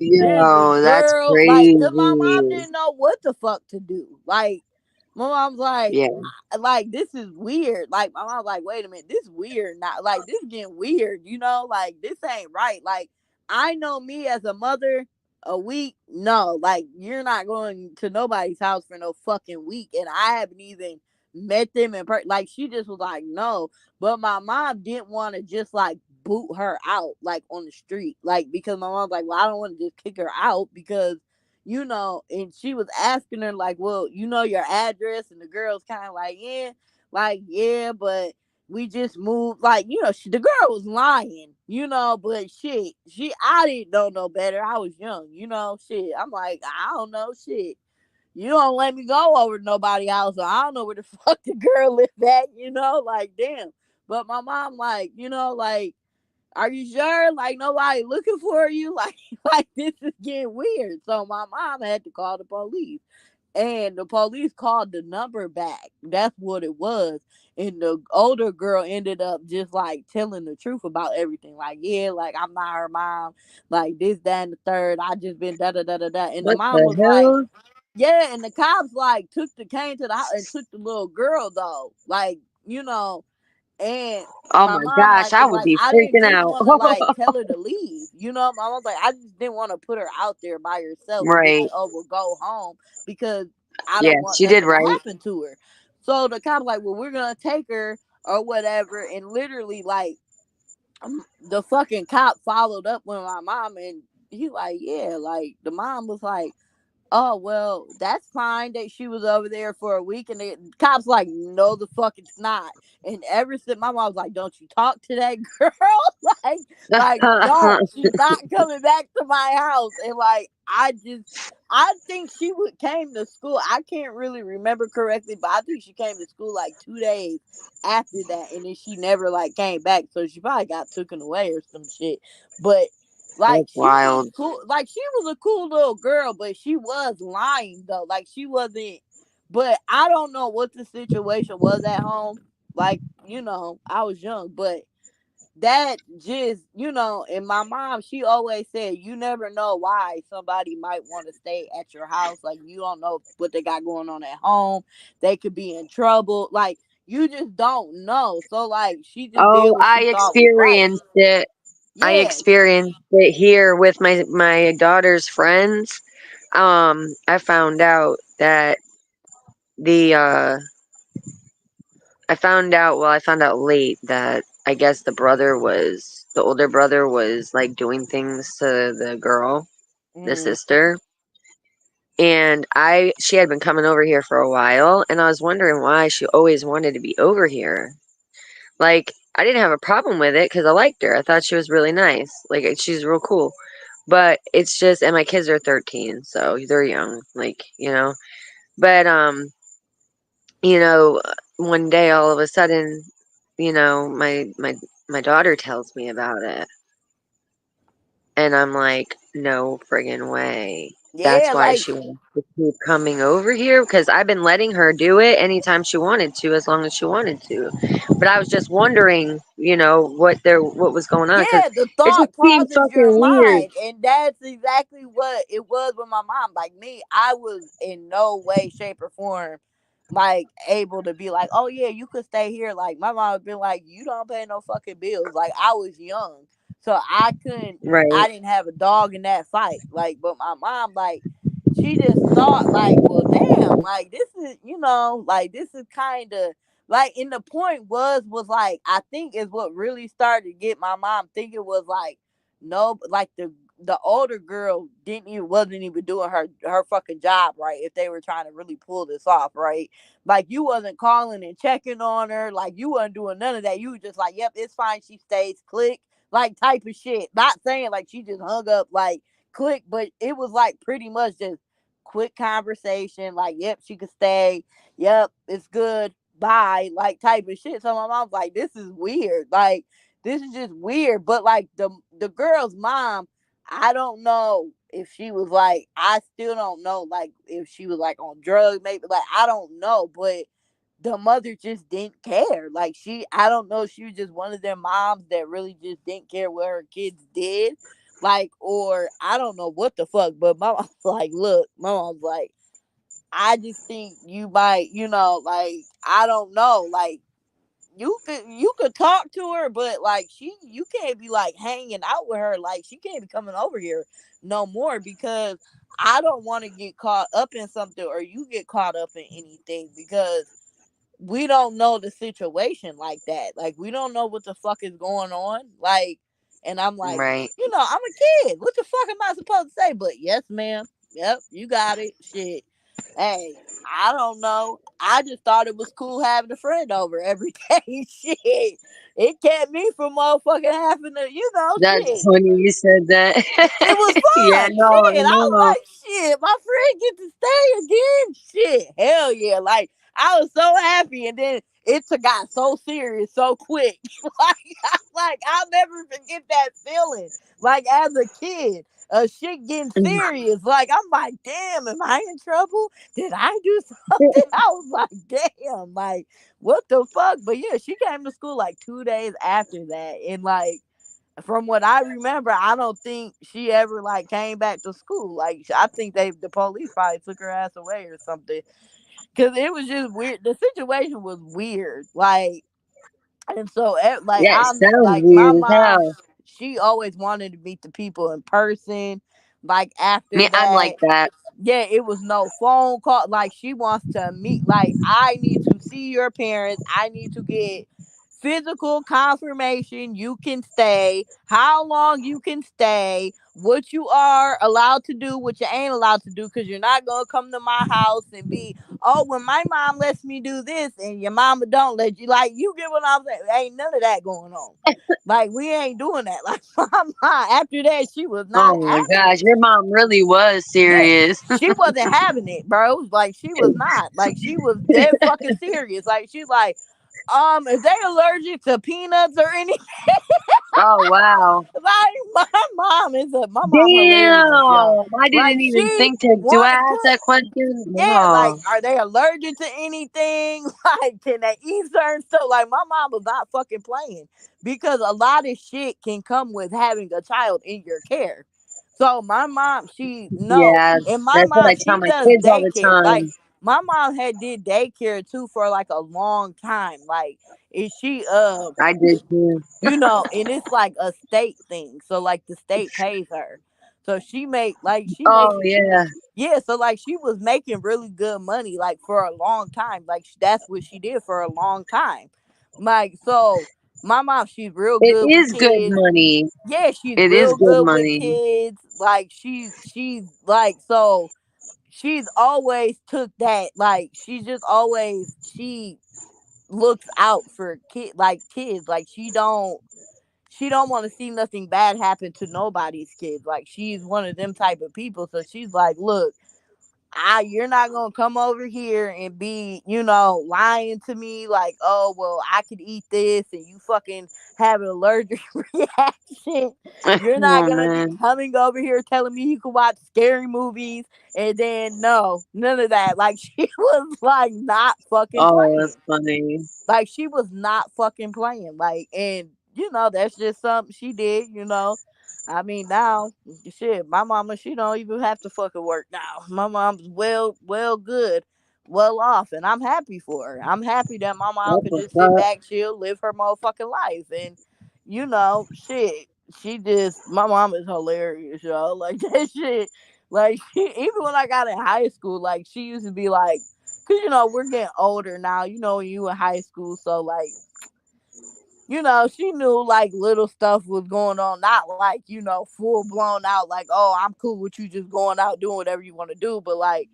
there's this Yo, that's girl." Like, cause my mom crazy. didn't know what the fuck to do. Like, my mom's like, Yeah. like, this is weird. Like, my mom's like, "Wait a minute, this weird. Not like this getting weird. Like, this ain't right." Like, I know me as a mother. A week? No, like, you're not going to nobody's house for no fucking week, and I haven't even met them in person. Like, she just was like, "No." But my mom didn't want to just like boot her out like on the street, like, because my mom's like, "Well, I don't want to just kick her out because." And she was asking her, like, "Well, your address?" And the girl's kind of like, "Yeah, like, yeah, but we just moved. Like, the girl was lying, but shit, I didn't know no better. I was young, shit. I'm like, I don't know shit. You don't let me go over to nobody else, so I don't know where the fuck the girl lived at, like, damn. But my mom, like, like, are you sure? Like, nobody looking for you? Like, like this is getting weird. So my mom had to call the police. And the police called the number back. That's what it was. And the older girl ended up just like telling the truth about everything. Like, yeah, like, I'm not her mom. Like, this, that, and the third. I just been da da da da da. And the What mom the was like, hell? yeah. And the cops like came to the house and took the little girl though. Like, and Oh my my mom gosh, like I was would like, be I didn't freaking just out. want to like tell her to leave. My mom was like, I just didn't want to put her out there by herself and be like, Right. oh, well, go home because I Yeah, don't want she did nothing to right. happen to her. So the cop like, well, we're gonna take her or whatever, and literally like the fucking cop followed up with my mom, and he like, yeah, like the mom was like, oh, well, that's fine that she was over there for a week. And the cops like, no, the fuck it's not. And ever since my mom was like, don't you talk to that girl. like don't, she's not coming back to my house. And like, I think she came to school. I can't really remember correctly, but I think she came to school like 2 days after that, and then she never like came back, so she probably got taken away or some shit. But like, That's she was wild. cool. Like, she was a cool little girl, but she was lying though. Like, she wasn't. But I don't know what the situation was at home. Like, I was young, but that just, and my mom, she always said, you never know why somebody might want to stay at your house. Like, you don't know what they got going on at home. They could be in trouble. Like, you just don't know. So, like, she just did Oh, what I she thought was right. experienced it. I Yes. experienced it here with my daughter's friends. I found out that the I found out late that I guess the older brother was like doing things to the girl, the Mm, sister. And she had been coming over here for a while, and I was wondering why she always wanted to be over here. Like, I didn't have a problem with it because I liked her. I thought she was really nice. Like, she's real cool. But it's just, and my kids are 13, so they're young. Like, But, one day all of a sudden, my daughter tells me about it. And I'm like, no friggin' way. That's yeah, why like, she wants to keep coming over here because I've been letting her do it anytime she wanted to, as long as she wanted to. But I was just wondering, what was going on because yeah, the it just thought seemed crosses your fucking weird. mind, and that's exactly what it was with my mom. Like me, I was in no way, shape, or form like able to be like, oh yeah, you could stay here. Like, my mom would be like, you don't pay no fucking bills. Like, I was young, so I couldn't. Right, I didn't have a dog in that fight. Like, but my mom, like, she just thought like, well, damn, like, this is, like, this is kind of like, and the point was like, I think is what really started to get my mom thinking was like, no, like, the older girl wasn't even doing her fucking job right. If they were trying to really pull this off, right? Like, you wasn't calling and checking on her. Like, you wasn't doing none of that. You were just like, yep, it's fine, she stays, click, like, type of shit. Not saying like she just hung up, like, click, but it was like pretty much just quick conversation. Like, yep, she could stay. Yep, it's good, bye, like, type of shit. So my mom's like, this is weird. Like, this is just weird. But like, the girl's mom, I don't know if she was like, I still don't know, like, if she was like on drugs, maybe, like, I don't know, but the mother just didn't care. Like, I don't know, she was just one of their moms that really just didn't care what her kids did. Like, or I don't know what the fuck, but my mom's like, look, my mom's like, I just think you might, like, I don't know, like, you could talk to her, but like, you can't be like hanging out with her. Like, she can't be coming over here no more because I don't want to get caught up in something or you get caught up in anything because we don't know the situation like that. Like, we don't know what the fuck is going on. Like, and I'm like, right. I'm a kid. What the fuck am I supposed to say? But yes, ma'am. Yep, you got it. Shit. Hey, I don't know. I just thought it was cool having a friend over every day. Shit. It kept me from motherfucking having to, That's shit. funny you said that. It was Yeah, fun. no, I Shit. I was know. like, shit, my friend get to stay again. Shit. Hell yeah. Like, I was so happy. And then got so serious so quick. I'll never forget that feeling. Like, as a kid, shit getting serious. Like, I'm like, damn, am I in trouble? Did I do something? I was like, damn, like, what the fuck? But yeah, she came to school like 2 days after that. And like, from what I remember, I don't think she ever like came back to school. Like, I think the police probably took her ass away or something. Cause it was just weird. The situation was weird. Like, and so like Yeah, it I'm sounds like my weird as mom, hell. she always wanted to meet the people in person. Like after Me, I'm that, like that. yeah, it was no phone call. Like she wants to meet. Like I need to see your parents. I need to get physical confirmation you can stay, how long you can stay, what you are allowed to do, what you ain't allowed to do, because you're not gonna come to my house and be, oh, when my mom lets me do this and your mama don't let you. Like, you get what I'm saying? Ain't none of that going on. Like, we ain't doing that. Like, my mom, after that, she was not Oh my having gosh, it. your mom really was Yeah, serious. she wasn't having it, bro. Like, she was not. Like, she was dead fucking serious. Like, she's like, if they allergic to peanuts or anything, Oh wow. like my mom hilarious, y'all. Damn, I Like didn't even she think to. Do I wanted, ask that question? yeah, like, No. are they allergic to anything? Like, can they eat certain stuff? Like, my mom was not fucking playing because a lot of shit can come with having a child in your care. So my mom, she no, Yeah, and my that's what mom, I tell she my does kids all the daycare. Like, time. my mom had did daycare too for like a long time. Like, is she I did too. and it's like a state thing. So like the state pays her. So she makes Oh yeah. yeah, so like she was making really good money like for a long time. Like that's what she did for a long time. Like, so my mom, she's real It good with is good kids. money. Yeah, she's It is real good good with money. kids. Like she's like, so she's always took that, like she's just always, she looks out for kids. Like she don't want to see nothing bad happen to nobody's kids. Like, she's one of them type of people. So she's like, look, you're not gonna come over here and be, lying to me like, oh well, I could eat this and you fucking have an allergic reaction. You're not Oh gonna be man. coming over here telling me you can watch scary movies, and then no, none of that. Like, she was like not fucking Oh, that's playing. funny. Like, she was not fucking playing. Like, and that's just something she did. I mean, now, shit, my mama, she don't even have to fucking work now. My mom's well good, well off, and I'm happy for her. I'm happy that my mom That's could what's just sit up. back, chill, live her motherfucking life. And shit, my mom is hilarious, y'all. Like, that shit. Like, even when I got in high school, like, she used to be like, cause we're getting older now. When you in high school, so like, she knew like little stuff was going on, not like, full blown out, like, oh, I'm cool with you just going out doing whatever you want to do, but like,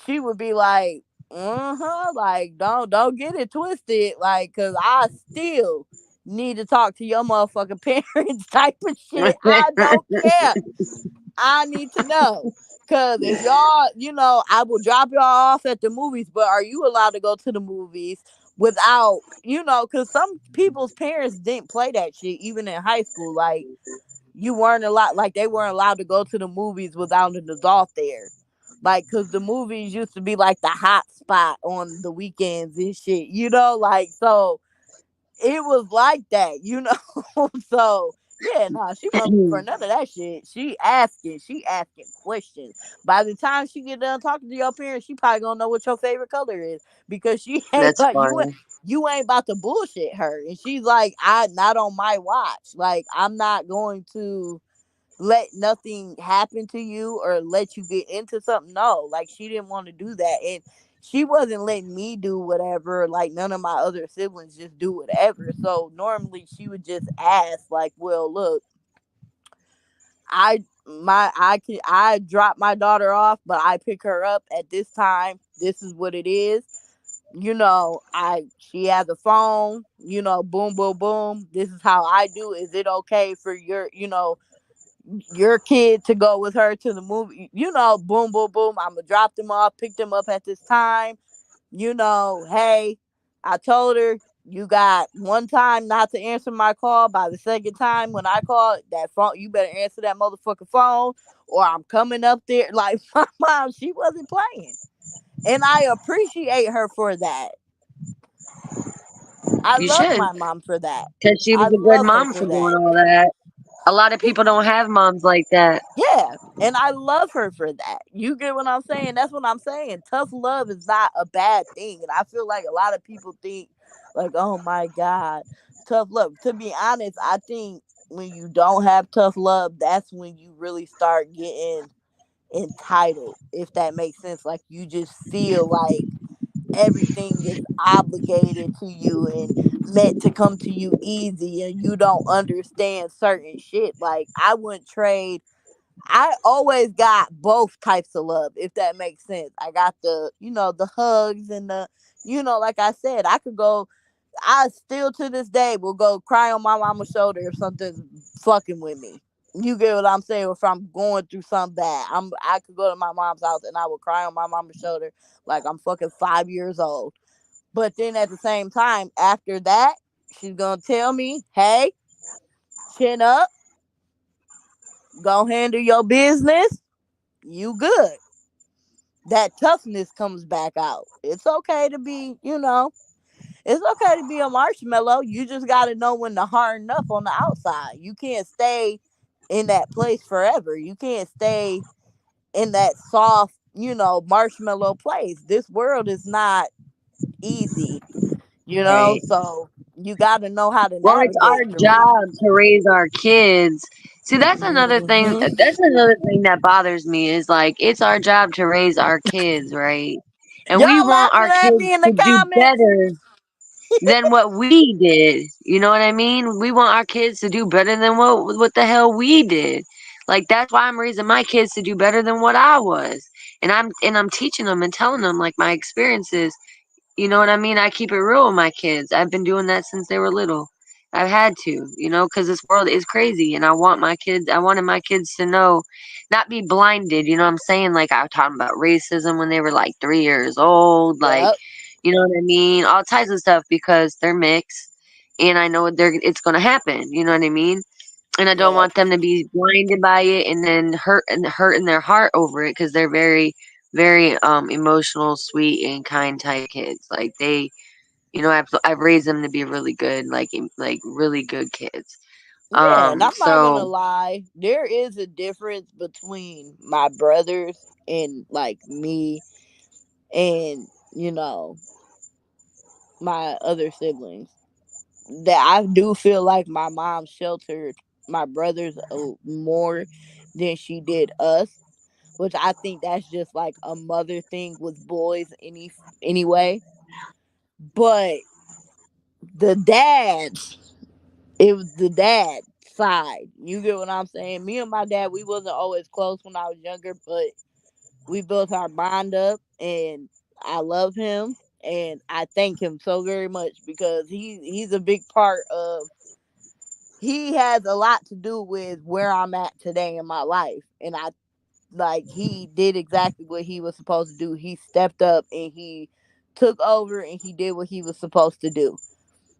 she would be like, like, don't get it twisted, like, cause I still need to talk to your motherfucking parents, type of shit. I don't care. I need to know. Cause if y'all, I will drop y'all off at the movies, but are you allowed to go to the movies without, cause some people's parents didn't play that shit even in high school. Like, you weren't allowed, like, they weren't allowed to go to the movies without an adult there. Like, cause the movies used to be like the hot spot on the weekends and shit, like, so it was like that. So yeah, no, she wasn't for none of that shit. She asking questions. By the time she get done talking to your parents, she probably gonna know what your favorite color is, because she ain't That's like, funny. you ain't about to bullshit her. And she's like, I not on my watch. Like, I'm not going to let nothing happen to you or let you get into something. No, like, she didn't want to do that. And she wasn't letting me do whatever. Like, none of my other siblings just do whatever. So normally she would just ask, like, well, look, I drop my daughter off, but I pick her up at this time. This is what it is. She has a phone, boom boom boom. This is how I do. Is it okay for your kid to go with her to the movie? Boom boom boom. I'm gonna drop them off, pick them up at this time. Hey, I told her you got one time not to answer my call. By the second time when I call that phone, you better answer that motherfucking phone or I'm coming up there. Like my mom, she wasn't playing. And I appreciate her for that. I You love should, my mom for that. because she was I a good love her mom for for doing that. all that. A lot of people don't have moms like that. Yeah, and I love her for that. You get what I'm saying? That's what I'm saying. Tough love is not a bad thing. And I feel like a lot of people think, like, oh my God, tough love. To be honest, I think when you don't have tough love, that's when you really start getting entitled, if that makes sense. Like, you just feel like everything is obligated to you and meant to come to you easy, and you don't understand certain shit. Like, I wouldn't trade. I always got both types of love, if that makes sense. I got the hugs and like I said, I could go. I still to this day will go cry on my mama's shoulder if something's fucking with me. You get what I'm saying? If I'm going through something bad, I could go to my mom's house and I will cry on my mama's shoulder like I'm fucking 5 years old. But then at the same time, after that, she's gonna tell me, "Hey, chin up, go handle your business. You good." That toughness comes back out. It's okay to it's okay to be a marshmallow. You just got to know when to harden up on the outside. You can't stay in that place forever. You can't stay in that soft, marshmallow place. This world is not easy, Right. so you got to know how to Well, it's our navigate through it. job to raise our kids. See, that's another thing. Hmm. That's another thing that bothers me is like it's our job to raise our kids, right? And we Y'all want laughing our at kids me in the to do comments? better than what we did. You know what I mean? We want our kids to do better than what the hell we did. Like that's why I'm raising my kids to do better than what I was. And I'm teaching them and telling them like my experiences. You know what I mean? I keep it real with my kids. I've been doing that since they were little. I've had to, because this world is crazy, and I wanted my kids to know, not be blinded. You know what I'm saying? Like I was talking about racism when they were like 3 years old, like, Yep. you know what I mean? All types of stuff because they're mixed, and I know it's gonna happen. You know what I mean? And I don't Yep. want them to be blinded by it and then hurt in their heart over it because they're very, very emotional, sweet, and kind type kids. Like I've raised them to be really good, like really good kids. Yeah, and I'm not gonna So lie, there is a difference between my brothers and like me and my other siblings. That I do feel like my mom sheltered my brothers more than she did us, which I think that's just like a mother thing with boys anyway. But the dads, it was the dad side. You get what I'm saying? Me and my dad, we wasn't always close when I was younger, but we built our bond up, and I love him, and I thank him so very much because he's a big part of. He has a lot to do with where I'm at today in my life, and I like he did exactly what he was supposed to do. He stepped up and he took over and he did what he was supposed to do.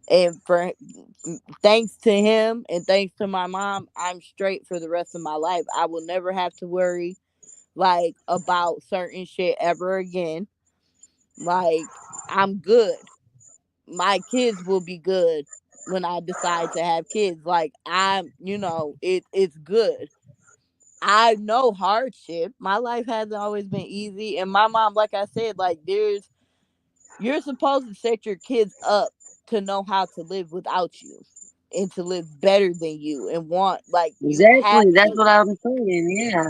And for thanks to him and thanks to my mom, I'm straight for the rest of my life. I will never have to worry like about certain shit ever again. Like, I'm good. My kids will be good when I decide to have kids. Like, it's good. I know hardship. My life hasn't always been easy. And my mom, like I said, like, you're supposed to set your kids up to know how to live without you and to live better than you and like, you have exactly, that's to. what I'm saying. Yeah.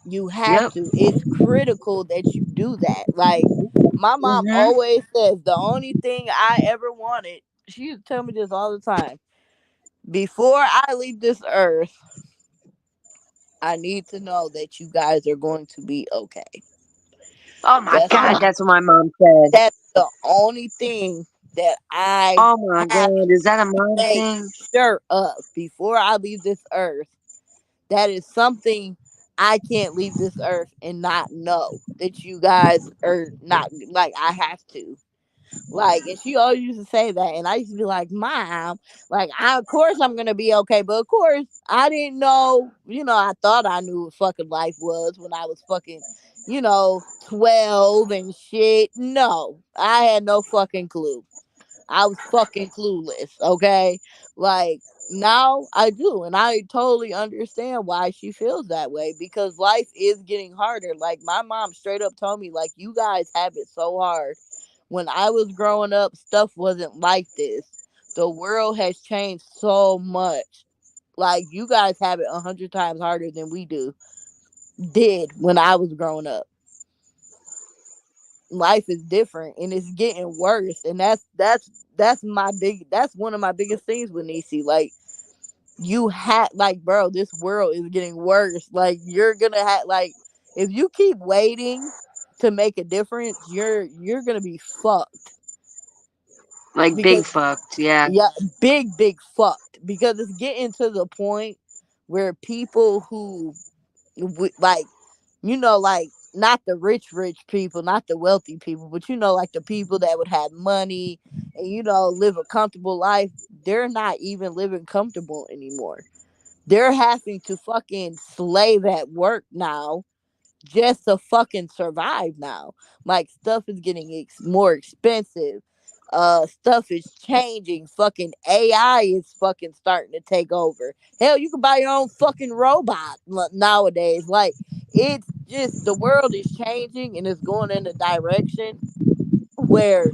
You have Yep. to. It's critical that you do that. Like, my mom Mhm. always says, the only thing I ever wanted, she used to tell me this all the time. Before I leave this earth, I need to know that you guys are going to be okay. Oh my That's God, the that's what my mom said. that's the only thing that I Oh my have God, is that a to mom make thing? sure of before I leave this earth. That is something I can't leave this earth and not know that you guys are not like I have to. Like, and she always used to say that, and I used to be like, "Mom, like, of course I'm gonna be okay," but of course I didn't know. I thought I knew what fucking life was when I was fucking, 12 and shit. No, I had no fucking clue. I was fucking clueless, okay? Like, now I do, and I totally understand why she feels that way because life is getting harder. Like, my mom straight up told me, like, you guys have it so hard. When I was growing up, stuff wasn't like this. The world has changed so much. Like, you guys have it 100 times harder than we did when I was growing up. Life is different and it's getting worse, and that's one of my biggest things with Nisi. Like, you had, like, bro, this world is getting worse. Like, you're gonna have, like, if you keep waiting to make a difference, you're gonna be fucked. Like Because, big fucked, yeah. yeah, big fucked, because it's getting to the point where people who like, like, not the rich people, not the wealthy people, but like the people that would have money and live a comfortable life. They're not even living comfortable anymore. They're having to fucking slave at work now just to fucking survive now. Like, stuff is getting more expensive. Stuff is changing. Fucking AI is fucking starting to take over. Hell, you can buy your own fucking robot nowadays. Like, it's just, the world is changing and it's going in a direction where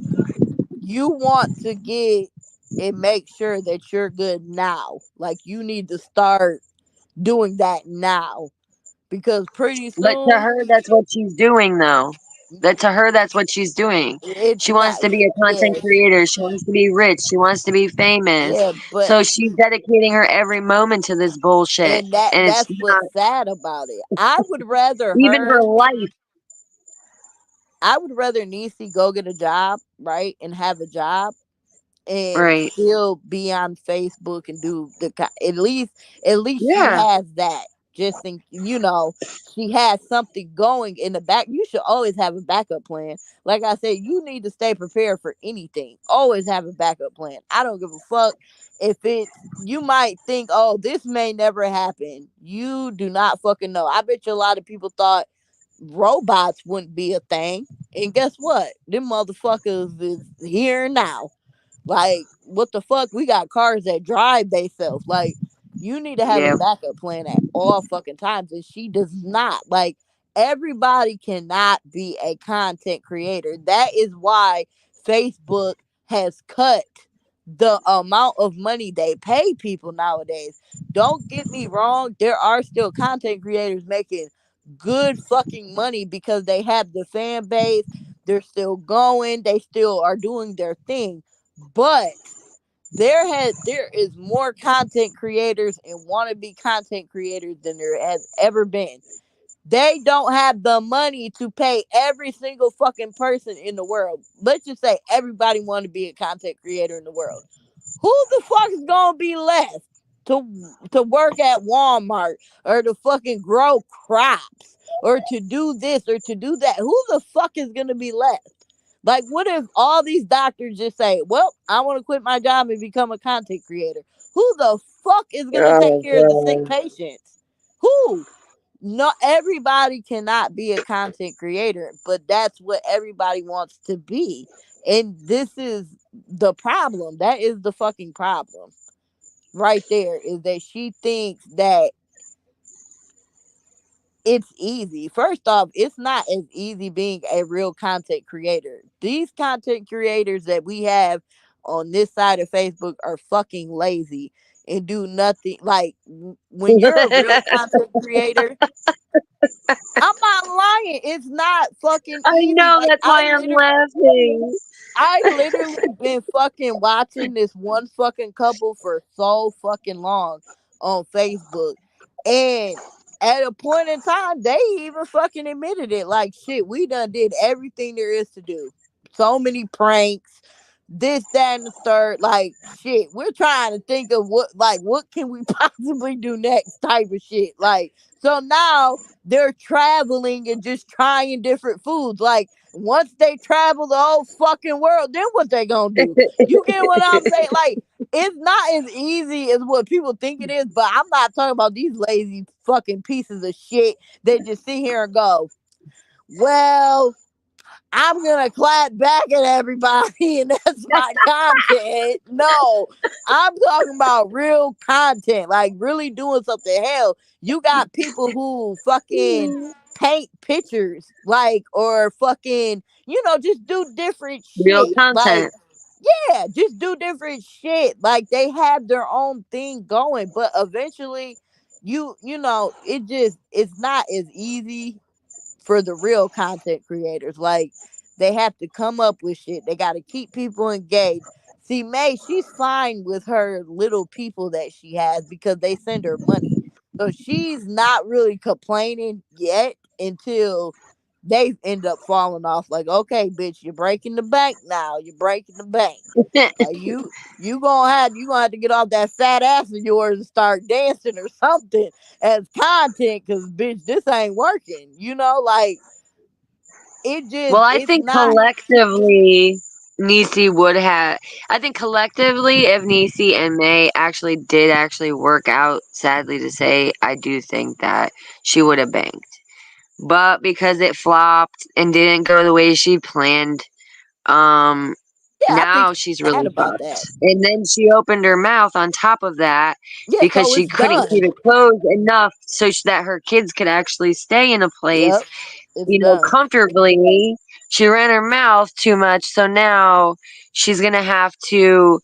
you want to get and make sure that you're good now. Like, you need to start doing that now because pretty But to soon, her, that's what she's doing, though. That to her, that's what she's doing. it's She not. wants to be a content Yeah, creator. She wants to be rich. She wants to be famous. yeah, but So she's dedicating her every moment to this bullshit. and And it's that's not what's sad about it. even her life, I would rather Niecy go get a job, right, and have a job and right? still be on Facebook and do at least she Yeah. has that. Just think, she has something going in the back. You should always have a backup plan. Like I said, you need to stay prepared for anything. Always have a backup plan. I don't give a fuck if it's, you might think, oh, this may never happen. You do not fucking know. I bet you a lot of people thought robots wouldn't be a thing. And guess what? Them motherfuckers is here now. Like, what the fuck? We got cars that drive themselves. Like, you need to have a Yeah. backup plan at all fucking times. And she does not. Like, everybody cannot be a content creator. That is why Facebook has cut the amount of money they pay people nowadays. Don't get me wrong, there are still content creators making good fucking money because they have the fan base. They're still going, they still are doing their thing. But there is more content creators and wannabe content creators than there has ever been. They don't have the money to pay every single fucking person in the world. Let's just say everybody want to be a content creator in the world. Who the fuck is gonna be left to work at Walmart or to fucking grow crops or to do this or to do that? Who the fuck is gonna be left? Like, what if all these doctors just say, well, I want to quit my job and become a content creator? Who the fuck is going to take Oh care of the sick god. patients? Who? Not everybody cannot be a content creator, but that's what everybody wants to be. And this is the problem. That is the fucking problem right there, is that she thinks that it's easy. First off, it's not as easy being a real content creator. These content creators that we have on this side of Facebook are fucking lazy and do nothing. Like, when you're a real content creator, I'm not lying. It's not fucking I easy. know, Like, that's why I'm laughing. I literally been fucking watching this one fucking couple for so fucking long on Facebook. And at a point in time, they even fucking admitted it. Like, shit, we done did everything there is to do. So many pranks, this, that, and the third. Like, shit, we're trying to think of what can we possibly do next type of shit. Like, so now they're traveling and just trying different foods. Like, once they travel the whole fucking world, then what they gonna do? You get what I'm saying? Like, it's not as easy as what people think it is, but I'm not talking about these lazy fucking pieces of shit that just sit here and go, well, I'm gonna clap back at everybody and that's my content. No, I'm talking about real content, like really doing something. Hell, you got people who fucking paint pictures, like, or fucking, just do different Real shit. Like, content. yeah, just do different shit. Like, they have their own thing going, but eventually, it's not as easy for the real content creators. Like, they have to come up with shit. They got to keep people engaged. See, May, she's fine with her little people that she has because they send her money. So she's not really complaining yet until they end up falling off. Like, okay, bitch, you're breaking the bank now. You're breaking the bank. Like, you gonna have to get off that fat ass of yours and start dancing or something as content, cause bitch, this ain't working. Like, Well, I it's think not. collectively, Nisi would have. I think collectively, if Nisi and May actually did actually work out, sadly to say, I do think that she would have banked. But because it flopped and didn't go the way she planned, um, Yeah, I think now she's she's mad really about fucked. that. And then she opened her mouth on top of that Yeah, because so she it's couldn't keep done. it closed enough so that her kids could actually stay in a place, Yep, it's done. comfortably. She ran her mouth too much, so now she's gonna have to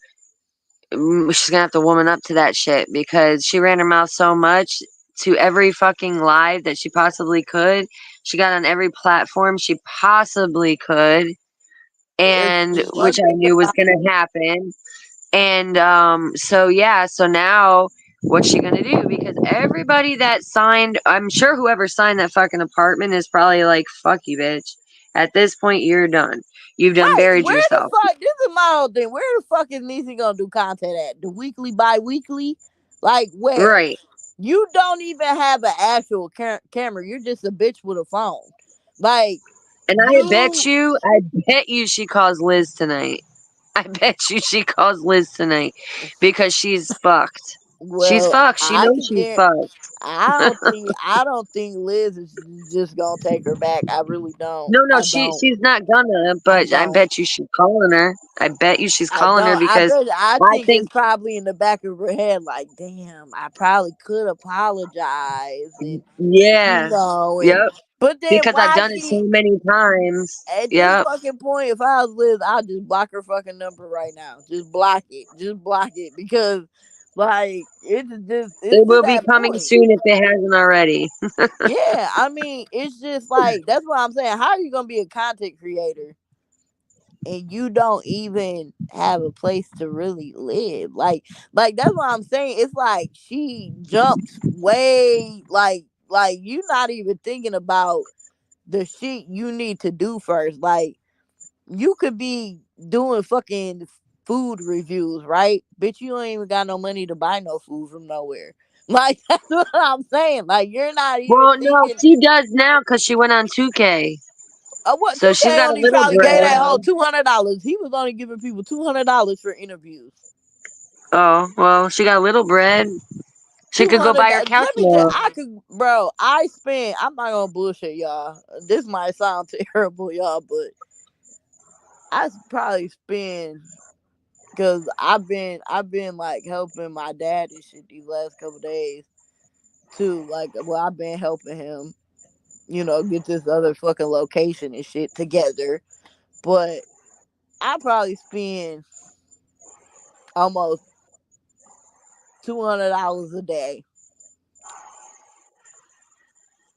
she's gonna have to woman up to that shit because she ran her mouth so much to every fucking live that she possibly could. She got on every platform she possibly could, and Cause which one I thing knew was about gonna happen. And so yeah, so now what's she gonna do? Because everybody that signed, I'm sure whoever signed that fucking apartment is probably like, fuck you, bitch. At this point, you're done. You've done right, buried where the yourself. fuck? This is my whole thing. Where the fuck is Niecy gonna do content at? The weekly, bi-weekly? Like, where? Right. You don't even have an actual camera. You're just a bitch with a phone. Like, And you. I bet you she calls Liz tonight. I bet you she calls Liz tonight because she's fucked. She's Well, fucked. She I knows could she's get. fucked. I don't think Liz is just gonna take her back. I really don't. No, no, I don't. she's not gonna, I but I don't. bet you she's calling her. I bet you she's I calling her don't. because I I think it's think, probably in the back of her head, like, damn, I probably could apologize, and yeah, and yep, but then because I've why done it so she many times. at this Yep, fucking point? If I was Liz, I'll just block her fucking number right now. Just block it. Just block it because, like, it's it to will be that coming point. soon if it hasn't already. Yeah, I mean, it's just like that's what I'm saying. How are you gonna be a content creator and you don't even have a place to really live? Like that's what I'm saying. It's like she jumps way like you not even thinking about the shit you need to do first. Like, you could be doing fucking food reviews, right? Bitch, you ain't even got no money to buy no food from nowhere. Like, that's what I'm saying. Like, you're not even Well, no, thinking. she does now because she went on 2K, What so she's 2K got a only little probably gave bread. that whole $200. He was only giving people $200 for interviews. Oh, well, she got a little bread. She Two could go hundred. buy her Let couch me just. now. I could, bro. I spent. I'm not gonna bullshit y'all. This might sound terrible, y'all, but probably spend because I've been like helping my dad and shit these last couple days too. Like, well, I've been helping him, get this other fucking location and shit together. But I probably spend almost $200 a day.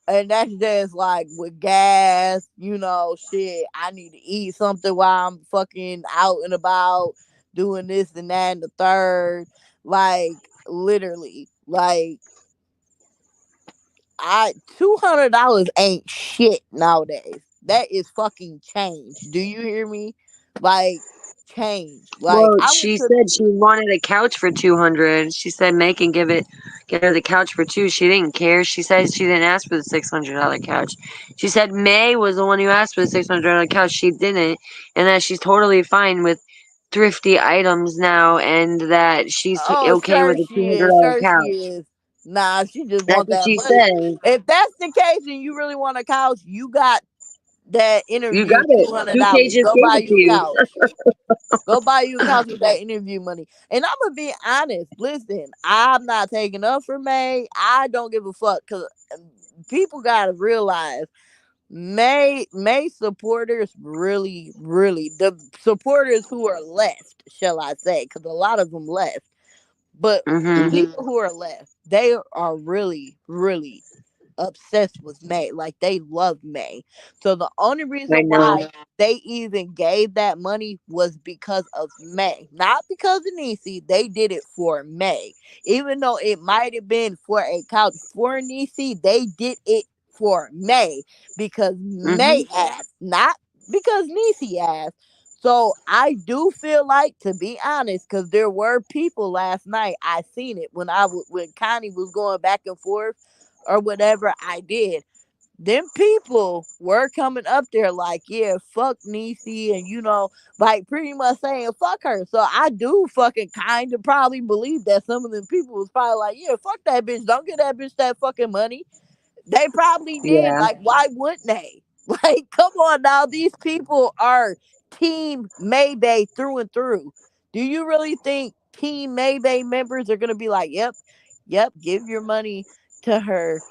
And that's just like with gas, shit. I need to eat something while I'm fucking out and about doing this and that and the third. Like, literally. Like, $200 ain't shit nowadays. That is fucking change. Do you hear me? Like change. Like Well, I went she to said she wanted a couch for 200. She said make and get her the couch for two. She didn't care. She said she didn't ask for the $600 couch. She said May was the one who asked for the $600 couch. She didn't, and that she's totally fine with thrifty items now, and that she's oh okay sure with a two she hundred is, dollar sure she couch. is. Nah, she just That's want what that she money. said. If that's the case and you really want a couch, you got that You got interview it. $200. 2K just Go gave buy it to you a you. couch. Go buy you a couch with that interview money. And I'm gonna be honest. Listen, I'm not taking up for May. I don't give a fuck because people gotta realize May supporters really the supporters who are left, shall I say? Because a lot of them left. But the Mhm. people who are left, they are really obsessed with May. Like they love May. So the only reason I know. why they even gave that money was because of May. Not because of Niecy. They did it for May. Even though it might have been for a couch for Niecy, they did it for May because May Mhm. asked, not because Niecy asked. So I do feel like, to be honest, because there were people last night. I seen it when when Connie was going back and forth or whatever I did. Them people were coming up there like, yeah, fuck Niecy, and like pretty much saying fuck her. So I do fucking kind of probably believe that some of them people was probably like, yeah, fuck that bitch. Don't get that bitch that fucking money. They probably did. Yeah. Like, why wouldn't they? Like, come on now. These people are Team Mayday through and through. Do you really think Team Mayday members are gonna be like, yep, give your money to her,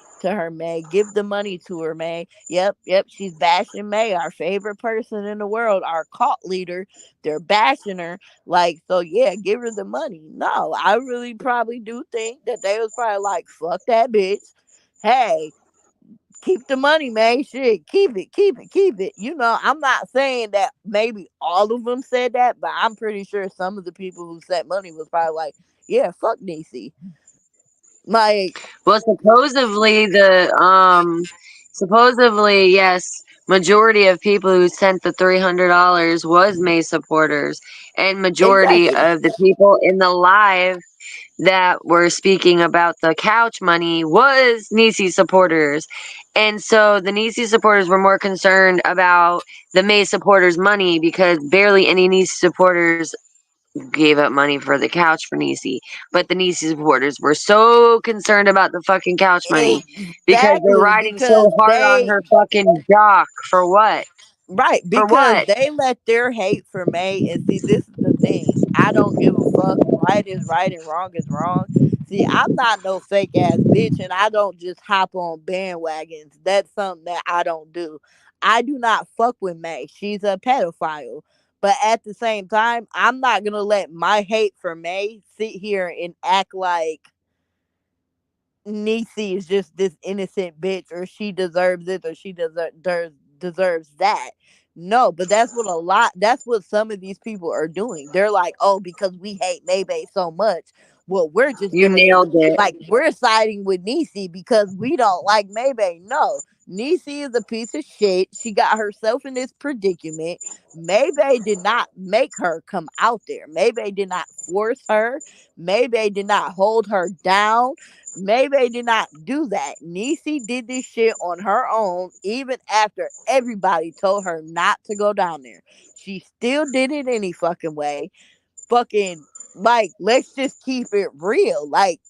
May. Give the money to her, May. Yep, she's bashing May, our favorite person in the world, our cult leader. They're bashing her. Like, so yeah, give her the money. No, I really probably do think that they was probably like, fuck that bitch. Hey, keep the money, man. Shit, keep it. I'm not saying that maybe all of them said that, but I'm pretty sure some of the people who sent money was probably like, yeah, fuck DC. Like, Well, supposedly yes, majority of people who sent the $300 was May supporters, and majority exactly. of the people in the live that were speaking about the couch money was Nisi supporters. And so the Nisi supporters were more concerned about the May supporters' money because barely any Nisi supporters gave up money for the couch for Nisi. But the Nisi supporters were so concerned about the fucking couch money because they're Exactly, riding because so hard on they her fucking jock. For what? right, For because what? they let their hate for May, and see, this is the thing. I don't give a fuck. Right is right and wrong is wrong. See, I'm not no fake ass bitch, and I don't just hop on bandwagons. That's something that I don't do. I do not fuck with May. She's a pedophile. But at the same time, I'm not gonna let my hate for May sit here and act like Niecy is just this innocent bitch, or she deserves this, or she deserves that. No, but that's what some of these people are doing. They're like, oh, because we hate Maybay so much, well, we're just You gonna nailed it. like we're siding with Niecy because we don't like Maybay. No, Niecy is a piece of shit. She got herself in this predicament. Maybay did not make her come out there. Maybay did not force her. Maybay did not hold her down. Maybay did not do that. Niecy did this shit on her own, even after everybody told her not to go down there. She still did it any fucking way. Fucking, like, let's just keep it real. Like,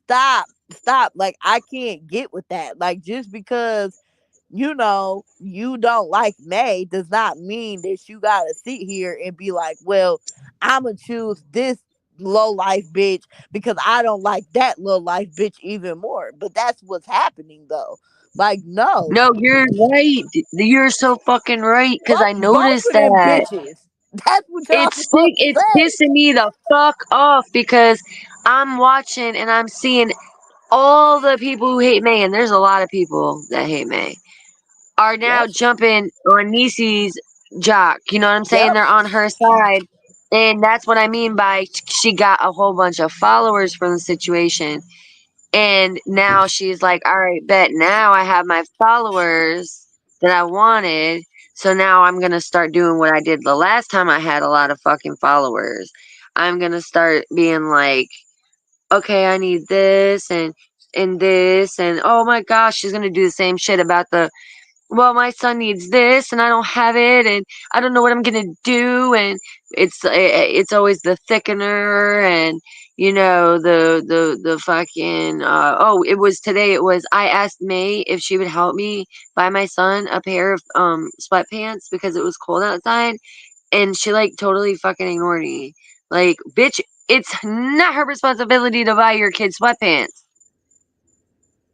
stop. Like, I can't get with that. Like, just because you don't like May does not mean that you gotta sit here and be like, well, I'ma choose this low life bitch because I don't like that low life bitch even more. But that's what's happening though. Like, no, No, you're right. You're so fucking right. Because fuck I both noticed of them that. bitches. That's what y'all supposed to It's say. pissing me the fuck off because I'm watching and I'm seeing all the people who hate May, and there's a lot of people that hate May, are now Yep. jumping on Nisi's jock. You know what I'm saying? Yep. They're on her side. And that's what I mean by she got a whole bunch of followers from the situation. And now she's like, all right, bet now I have my followers that I wanted. So now I'm going to start doing what I did the last time I had a lot of fucking followers. I'm going to start being like, okay, I need this and this. And oh my gosh, she's going to do the same shit about the, well, my son needs this and I don't have it and I don't know what I'm gonna do, and it's always the thickener and the fucking oh, it was today, it was, I asked May if she would help me buy my son a pair of sweatpants because it was cold outside, and she like totally fucking ignored me. Like, bitch, it's not her responsibility to buy your kid sweatpants.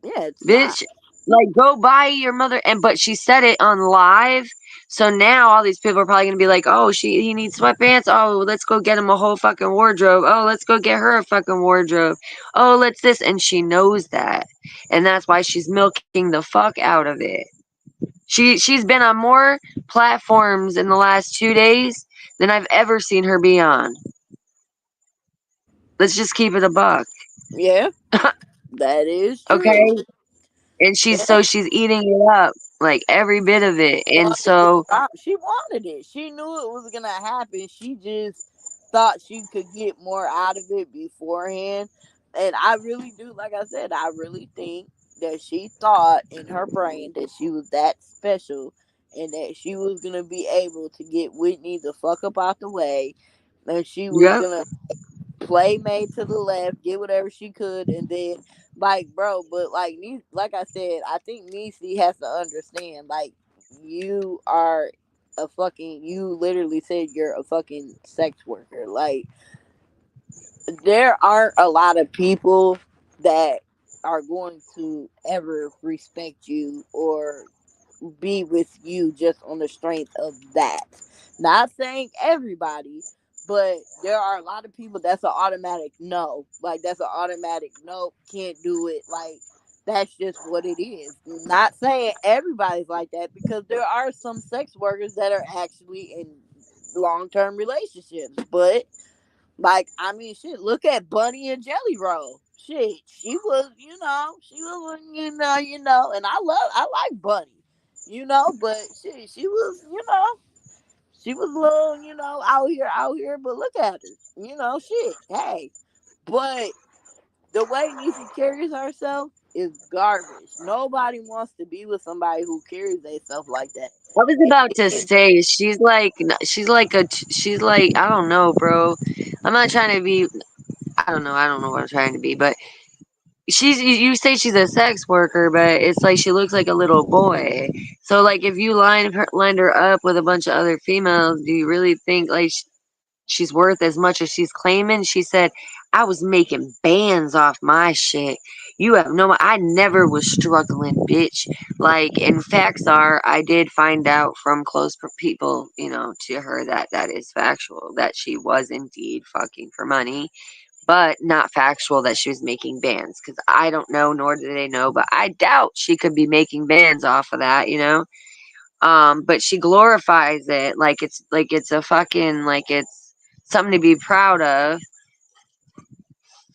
Yeah, it's not. Bitch, like, go buy your mother, and but she said it on live. So now all these people are probably gonna be like, oh, he needs sweatpants. Oh, let's go get him a whole fucking wardrobe. Oh, let's go get her a fucking wardrobe. Oh, let's this, and she knows that, and that's why she's milking the fuck out of it. She's been on more platforms in the last 2 days than I've ever seen her be on. Let's just keep it a buck, Yeah, that is true. okay? And Yeah. she's eating it up, like every bit of it. Well, And so she wanted it. She knew it was gonna happen. She just thought she could get more out of it beforehand. And I really do, like I said, I really think that she thought in her brain that she was that special and that she was gonna be able to get Whitney the fuck up out the way, and she was yep. gonna playmate to the left, get whatever she could, and then like, bro, but like like I said, I think Niecy has to understand, like, you are a fucking, you literally said you're a fucking sex worker. Like, there aren't a lot of people that are going to ever respect you or be with you just on the strength of that. Not saying everybody, but there are a lot of people that's an automatic no. Like, that's an automatic nope, can't do it. Like, that's just what it is. Not saying everybody's like that, because there are some sex workers that are actually in long term relationships. But like, I mean, shit, look at Bunny and Jelly Roll. Shit, she was, she was, and I like Bunny, but shit, she was, she was a little, out here, but look at her, shit, hey. But the way Niecy carries herself is garbage. Nobody wants to be with somebody who carries themselves like that. I was about to And say she's like, I don't know, bro. I'm not trying to be. I don't know what I'm trying to be, but you say she's a sex worker, but it's like she looks like a little boy. So like, if you lined her up with a bunch of other females, do you really think like she's worth as much as she's claiming? She said, I was making bands off my shit. You have no, I never was struggling, bitch. Like, and facts are, I did find out from close people, to her that that is factual, that she was indeed fucking for money, but not factual that she was making bands. Because I don't know, nor do they know, but I doubt she could be making bands off of that. But she glorifies it like it's a fucking, like it's something to be proud of.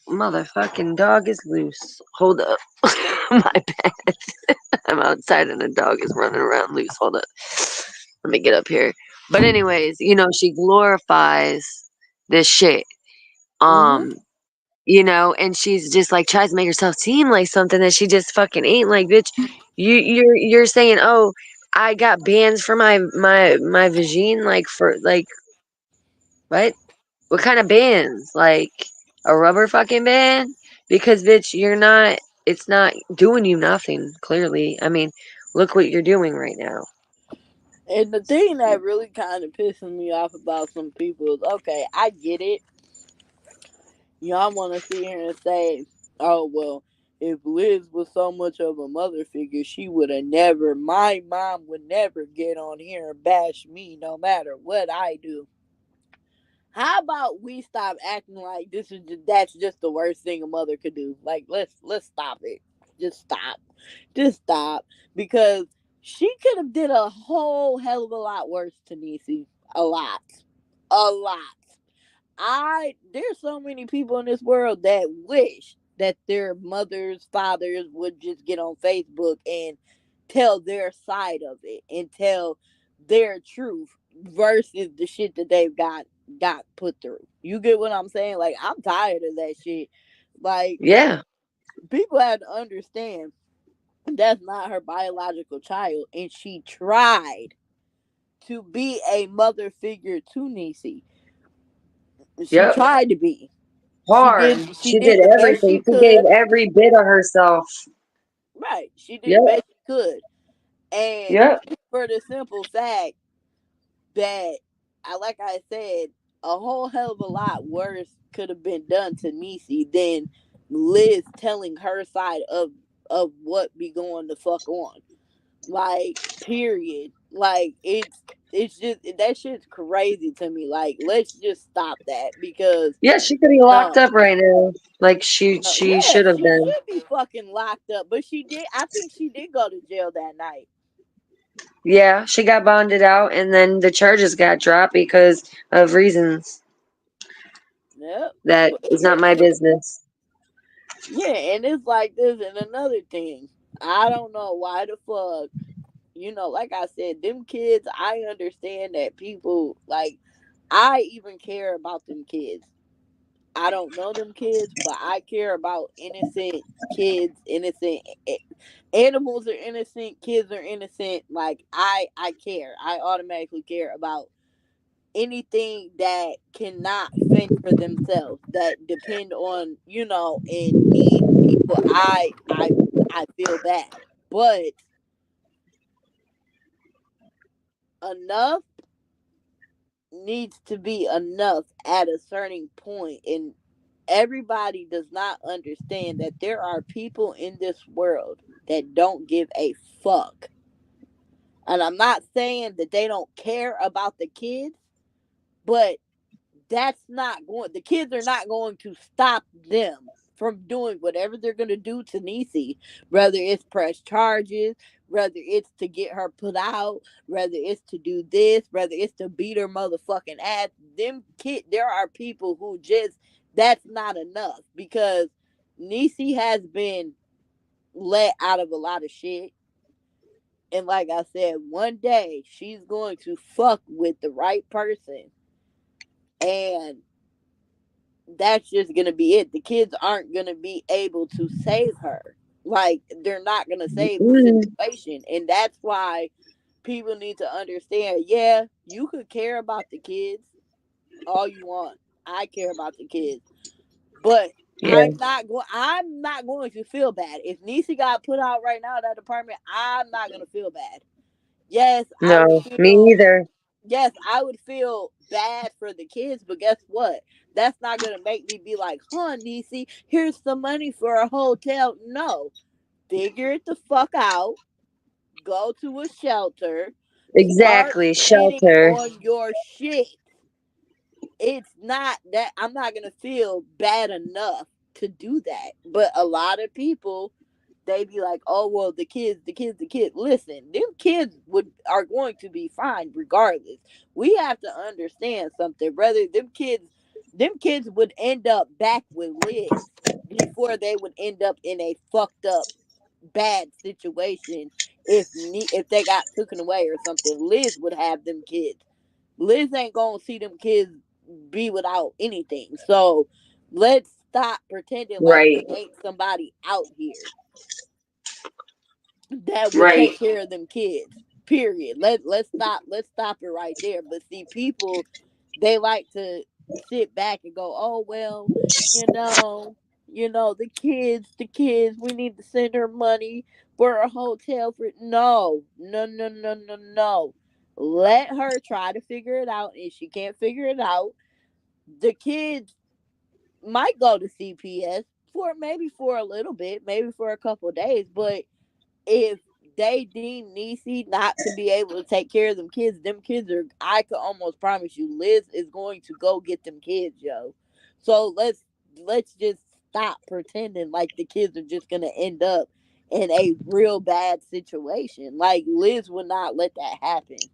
Motherfucking dog is loose. Hold up. My bad. I'm outside and the dog is running around loose. Hold up. Let me get up here. But anyways, she glorifies this shit. mhm. Um, and she's just like tries to make herself seem like something that she just fucking ain't. Like, bitch, you're saying, oh, I got bands for my vagine, like, for like, what? What kind of bands? Like a rubber fucking band? Because, bitch, you're not. It's not doing you nothing. Clearly, I mean, look what you're doing right now. And the thing that really kind of pisses me off about some people is, okay, I get it. Y'all want to sit here and say, oh, well, if Liz was so much of a mother figure, she would have never, my mom would never get on here and bash me no matter what I do. How about we stop acting like that's just the worst thing a mother could do? Like, let's stop it. Just stop. Just stop. Because she could have did a whole hell of a lot worse to Niecy. A lot. A lot. There's so many people in this world that wish that their mothers, fathers would just get on Facebook and tell their side of it and tell their truth versus the shit that they've got put through. You get what I'm saying? Like, I'm tired of that shit. Like, Yeah. people have to understand that's not her biological child, and she tried to be a mother figure to Niecy. She Yep. tried to be. She Hard. did. She She did did the best everything. she She gave could. every bit of herself. Right. She did the Yep. best she could, and Yep. just for the simple fact that like I said, a whole hell of a lot worse could have been done to Niecy than Liz telling her side of what be going the fuck on. Like, period. Like, it's just that shit's crazy to me. Like, let's just stop that because Yeah, she could be locked no. up right now. Like she Yeah, should have she been. should be fucking locked up, but she did. I think she did go to jail that night. Yeah, she got bonded out and then the charges got dropped because of reasons Yep. that But is not my business. yeah, and it's like this, and another thing. I don't know why the fuck. Like I said, them kids. I understand that people like. I even care about them kids. I don't know them kids, but I care about innocent kids, innocent animals are innocent, kids are innocent. Like, I care. I automatically care about anything that cannot fend for themselves, that depend on, and need people. I feel bad. But enough needs to be enough at a certain point, and everybody does not understand that there are people in this world that don't give a fuck. And I'm not saying that they don't care about the kids, but that's not going the kids are not going to stop them from doing whatever they're going to do to Niecy, whether it's press charges, whether it's to get her put out, whether it's to do this, whether it's to beat her motherfucking ass. Them kid There are people who just, that's not enough, because Niecy has been let out of a lot of shit. And like I said, one day she's going to fuck with the right person, and that's just gonna be it. The kids aren't gonna be able to save her. Like, they're not gonna save the Mm, situation. And that's why people need to understand, yeah, you could care about the kids all you want. I care about the kids. But yeah. I'm not going to feel bad. If Niecy got put out right now in that apartment, I'm not gonna feel bad. Yes, I would No, me feel either. yes, I would feel bad for the kids, but guess what? That's not gonna make me be like, huh, Niecy, here's some money for a hotel. No. Figure it the fuck out. Go to a shelter. Start Exactly. getting Shelter. on your shit. It's not that I'm not gonna feel bad enough to do that. But a lot of people, they be like, oh well, the kids. Listen, them kids are going to be fine regardless. We have to understand something, brother. Them kids would end up back with Liz before they would end up in a fucked up bad situation. If they got taken away or something, Liz would have them kids. Liz ain't gonna see them kids be without anything. So let's stop pretending like Right. there ain't somebody out here that would Right. take care of them kids. Period. Let's stop it right there. But see, people, they like to sit back and go, oh well, you know, the kids, we need to send her money for a hotel for no, no, no, no, no, no. Let her try to figure it out. If she can't figure it out, the kids might go to CPS for a little bit, maybe for a couple of days, but if they deem Niecy not to be able to take care of them kids are, I could almost promise you, Liz is going to go get them kids, yo. So let's just stop pretending like the kids are just gonna end up in a real bad situation. Like, Liz would not let that happen.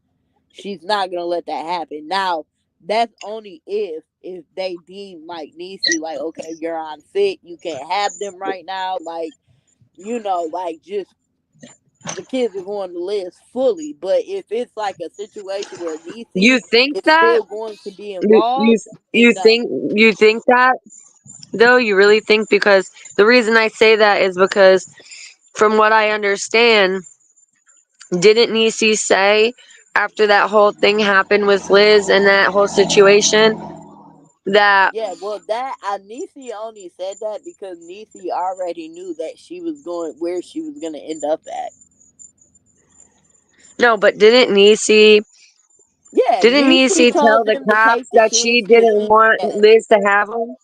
She's not gonna let that happen. Now, That's only if they deem like Niecy like, okay, you're unfit, you can't have them right now, like, like just the kids are going to live fully. But if it's like a situation where You Niecy think is that? still going to be You you involved, you then no. think you think that though? You really think? Because the reason I say that is because from what I understand, didn't Nisi say after that whole thing happened with Liz and that whole situation that Yeah, well, that Niecy only said that because Niecy already knew that she was going where she was going to end up at. no, but Yeah, didn't Niecy Nisi told tell the them to cops take the that she kids because didn't she want yeah, Liz to have them?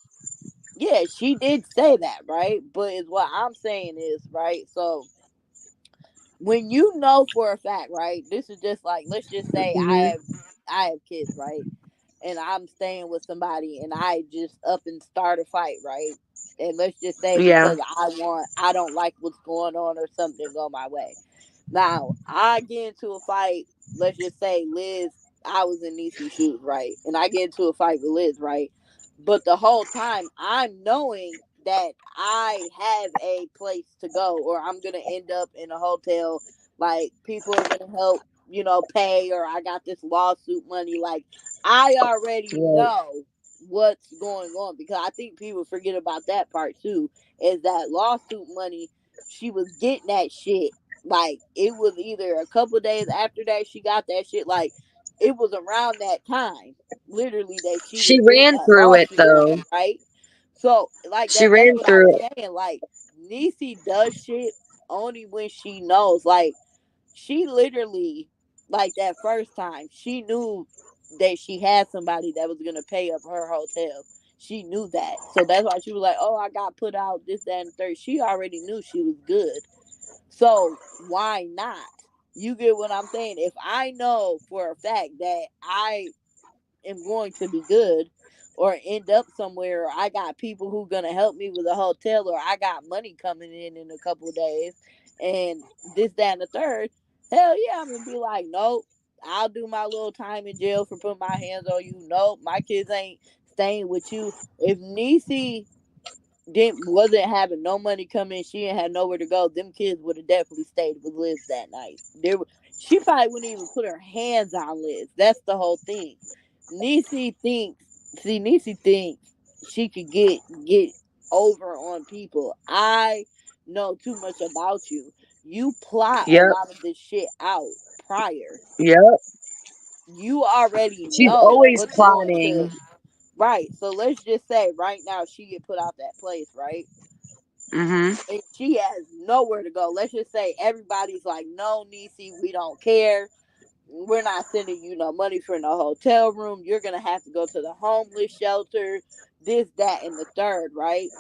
yeah, she did say that, right? But is what I'm saying is, right? So when you know for a fact, right? This is just like, let's just say Hmm. I have kids, right? And I'm staying with somebody and I just up and start a fight, right? And let's just say Yeah. because I don't like what's going on or something go my way. Now I get into a fight. Let's just say Liz, I was in Niecy's shoes, right? And I get into a fight with Liz, right? But the whole time I'm knowing that I have a place to go, or I'm gonna end up in a hotel. Like people are gonna help, pay, or I got this lawsuit money. Like I already Right. know what's going on because I think people forget about that part too. Is that lawsuit money? She was getting that shit. Like it was either a couple days after that she got that shit. Like it was around that time, literally, that she was She getting ran that through it lawsuit though. money, right? So like She that's ran what I'm through it. saying. Like Niecy does shit only when she knows. Like she literally, like that first time, she knew that she had somebody that was gonna pay up her hotel. She knew that. So that's why she was like, oh, I got put out this, that, and the third. She already knew she was good. So why not? You get what I'm saying? If I know for a fact that I am going to be good or end up somewhere, or I got people who gonna help me with a hotel, or I got money coming in a couple of days, and this, that, and the third, hell yeah, I'm gonna be like, nope, I'll do my little time in jail for putting my hands on you. Nope, my kids ain't staying with you. If Niecy didn't wasn't having no money coming in, she ain't had nowhere to go, them kids would have definitely stayed with Liz that night. She probably wouldn't even put her hands on Liz. That's the whole thing. Niecy thinks Niecy thinks she could get over on people. I know too much about you. You plot a Yep. lot of this shit out prior. Yep. You already She's know always what's going to. plotting. Right. So let's just say right now she get put out that place, right? Mhm. And she has nowhere to go. Let's just say everybody's like, no, Niecy, we don't care. We're not sending you no money for no hotel room. You're gonna have to go to the homeless shelter, this, that, and the third, right?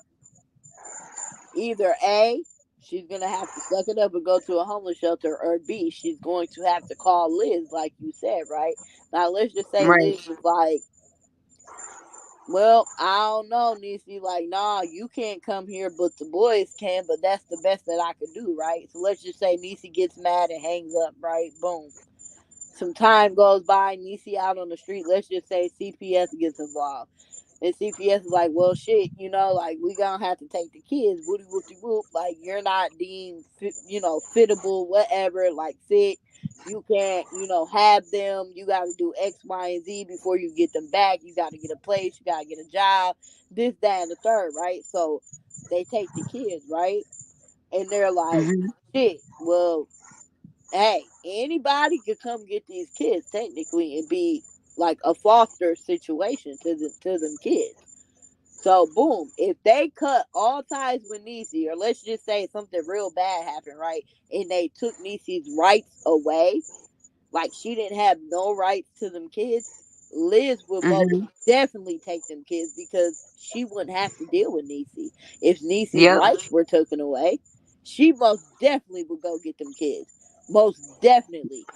Either A, she's gonna have to suck it up and go to a homeless shelter, or B, she's going to have to call Liz, like you said, right? Now let's just say Right. Liz was like, well, I don't know, Niecy. Like, nah, you can't come here, but the boys can. But that's the best that I could do, right? So let's just say Niecy gets mad and hangs up, right? Boom. Some time goes by, Niecy out on the street. Let's just say CPS gets involved. And CPS is like, well, shit, like we gonna have to take the kids, woody whoopty whoop. Like you're not deemed, fittable, whatever, like fit. You can't, have them. You got to do X, Y, and Z before you get them back. You got to get a place. You got to get a job. This, that, and the third, right? So they take the kids, right? And they're like, Mhm. shit. Well, hey, anybody could come get these kids technically and be like a foster situation to them kids. So boom, if they cut all ties with Niecy, or let's just say something real bad happened, right? And they took Niecy's rights away, like she didn't have no rights to them kids, Liz would most Mhm. definitely take them kids because she wouldn't have to deal with Niecy. If Niecy's Yep. rights were taken away, she most definitely would go get them kids. Most definitely.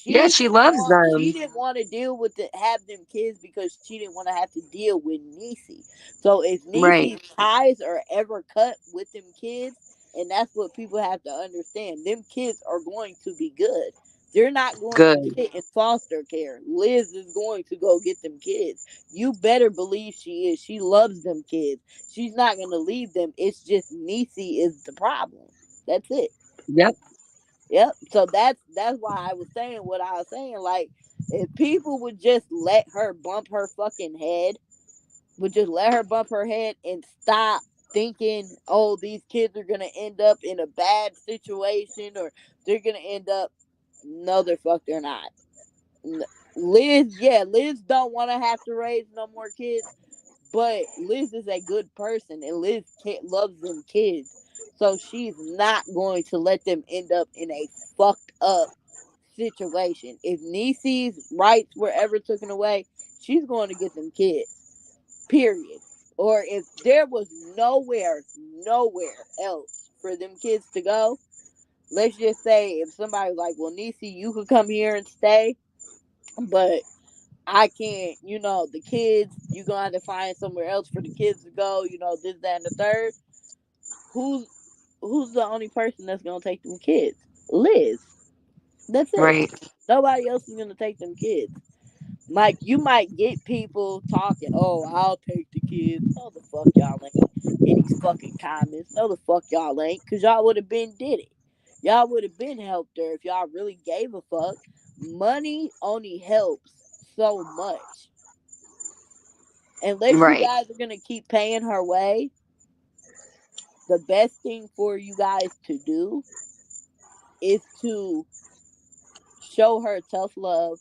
Yeah, she loves She them. didn't want to deal with have them kids because she didn't want to have to deal with Niecy. So if Right. Niecy's ties are ever cut with them kids, and that's what people have to understand, them kids are going to be good. They're not going to Good. sit in foster care. Liz is going to go get them kids. You better believe she is. She loves them kids. She's not going to leave them. It's just Niecy is the problem. That's it. Yep. Yep. So that's why I was saying what I was saying. Like, if people would just let her bump her fucking head, would just let her bump her head and stop thinking, oh, these kids are gonna end up in a bad situation or they're gonna end up. No, they're fuck, they're not. Liz, yeah, Liz don't want to have to raise no more kids, but Liz is a good person and Liz loves them kids. So she's not going to let them end up in a fucked up situation. If Niecy's rights were ever taken away, she's going to get them kids. Period. Or if there was nowhere else for them kids to go, let's just say if somebody was like, well, Niecy, you could come here and stay, but I can't, the kids, you're gonna have to find somewhere else for the kids to go, this, that, and the third. Who's who's the only person that's gonna take them kids? Liz. That's it. Right. Nobody else is gonna take them kids. Mike, you might get people talking, oh, I'll take the kids. No, the fuck y'all ain't. In these fucking comments. No, the fuck y'all ain't. Because y'all would have been did it. Y'all would have been helped her if y'all really gave a fuck. Money only helps so much. Unless you Right. guys are going to keep paying her way, the best thing for you guys to do is to show her tough love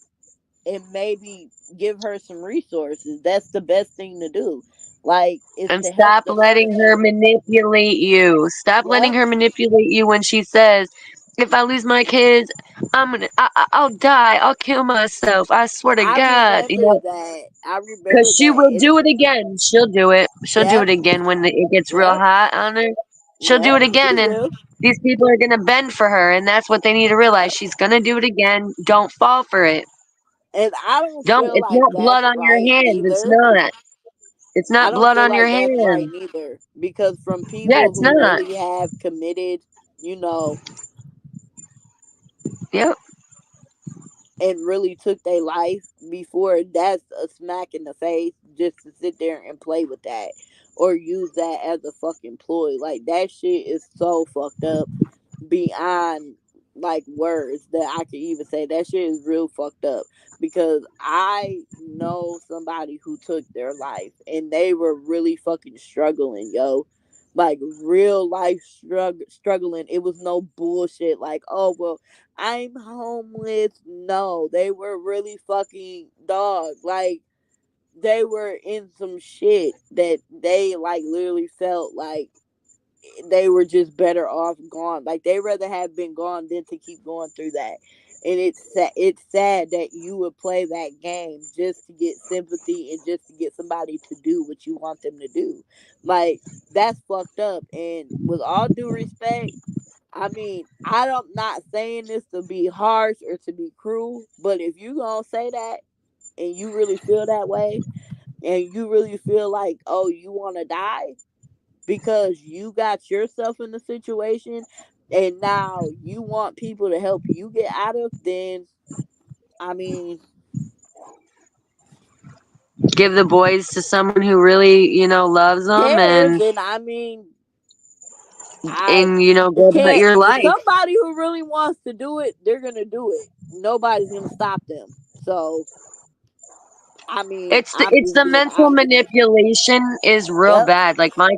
and maybe give her some resources. That's the best thing to do. Like, is And to help stop letting her determine. manipulate you. Stop letting Yep. her manipulate you when she says, "If I lose my kids, I'll die. I'll kill myself. I swear to I God." You remember know, that. I because remember she that. will It's do it again. She'll do it. She'll do yep, it again when it gets real yep, hot on her. She'll do yep. it She again, and will. these people are gonna bend for her, and that's what they need to realize. Yep. She's gonna do it again. Don't fall for it. And I don't Don't. feel It's like not blood that's on your right hands. It's neither. not. It's I not don't blood feel on your like that's right hands. neither. Because from Yeah, people it's who not. really have committed, you know, Yep. and really took their life before, that's a smack in the face just to sit there and play with that or use that as a fucking ploy. Like, that shit is so fucked up beyond like words that I could even say. That shit is real fucked up because I know somebody who took their life and they were really fucking struggling, yo. Like, real life struggling. It was no bullshit like, oh well, I'm homeless. No, they were really fucking dog. Like, they were in some shit that they like literally felt like they were just better off gone. Like, they rather have been gone than to keep going through that. And it's sad that you would play that game just to get sympathy and just to get somebody to do what you want them to do. Like, that's fucked up. And with all due respect, I mean, I'm not saying this to be harsh or to be cruel, but if you gonna say that and you really feel that way and you really feel like, oh, you want to die because you got yourself in the situation and now you want people to help you get out of, then I mean, Give the boys to someone who really, loves them, cares. and And I mean, I and you go about can't. your life. Somebody who really wants to do it, they're gonna do it. Nobody's gonna stop them. So I mean, I'm It's just the being mental honest. manipulation is real Yep. bad. Like my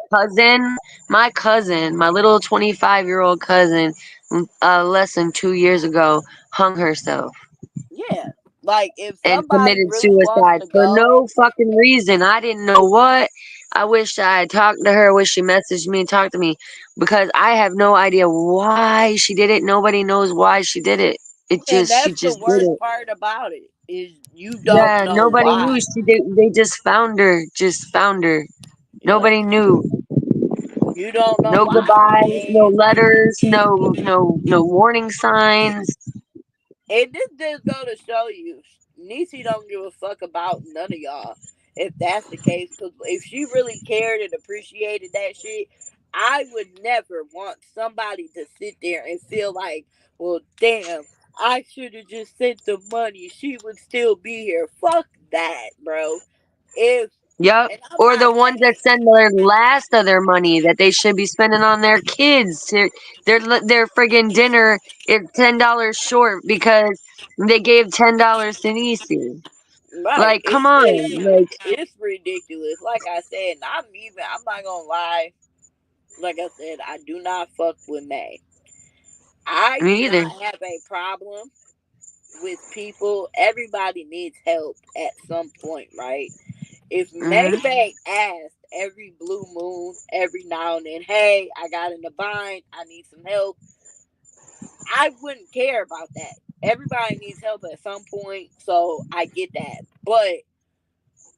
little 25-year-old cousin, less than 2 years ago, hung herself Yeah. Like, if and somebody committed really wants suicide to for go, no fucking reason. I didn't know what. I wish I had talked to her. I wish she messaged me and talked to me because I have no idea why she did it. Nobody knows why she did it. and She that's the just did worst it. part about it is you don't Yeah, know nobody knew why. she did. They just found her. Just found her. Yep. Nobody knew. You don't know No why. goodbyes, no And letters, no warning signs. this just go to show you, Niecy don't give a fuck about none of y'all. If that's the case, because if she really cared and appreciated that shit, I would never want somebody to sit there and feel like, well, damn. I should have just sent the money. She would still be here. Fuck that, bro. If Yep. and I'm Or the not ones that saying send their last of their money that they should be spending on their kids. Their friggin' dinner is $10 short because they gave $10 to Nisi. right. Like, come on. Like, It's ridiculous. Like I said, and I'm not gonna lie. Like I said, I do not fuck with May. I do me either. not have a problem with people. Everybody needs help at some point, right? If Hmm. Maybach asked every blue moon, every now and then, hey, I got in a bind, I need some help, I wouldn't care about that. Everybody needs help at some point, so I get that. But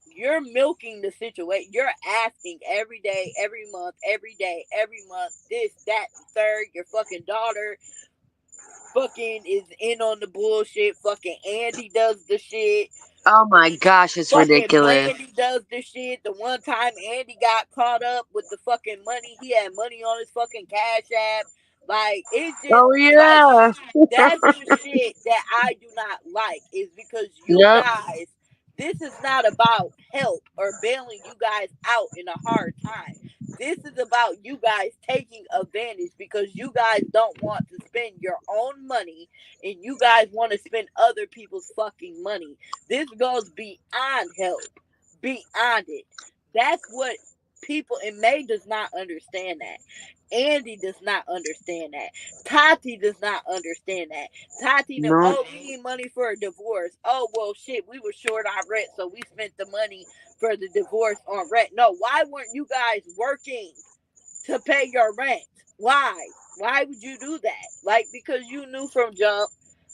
you're milking the situation. You're asking every day, every month, every day, every month, this, that, the third. Your fucking daughter fucking is in on the bullshit. Fucking Andy does the shit. Oh my gosh, it's Fucking ridiculous. Brandy does this shit. The one time Andy got caught up with the fucking money, he had money on his fucking cash app. Like, it's just Oh like yeah. that's the shit that I do not like. Is because you Yep. guys, this is not about help or bailing you guys out in a hard time. This is about you guys taking advantage because you guys don't want to spend your own money and you guys want to spend other people's fucking money. This goes beyond help, beyond it. That's what people in May does not understand that. Andy does not understand that. Tati does not understand that. Tati, no, No. oh, we need money for a divorce. Oh, well, shit, we were short on rent, so we spent the money for the divorce on rent. No, why weren't you guys working to pay your rent? Why? Why would you do that? Like, because you knew from jump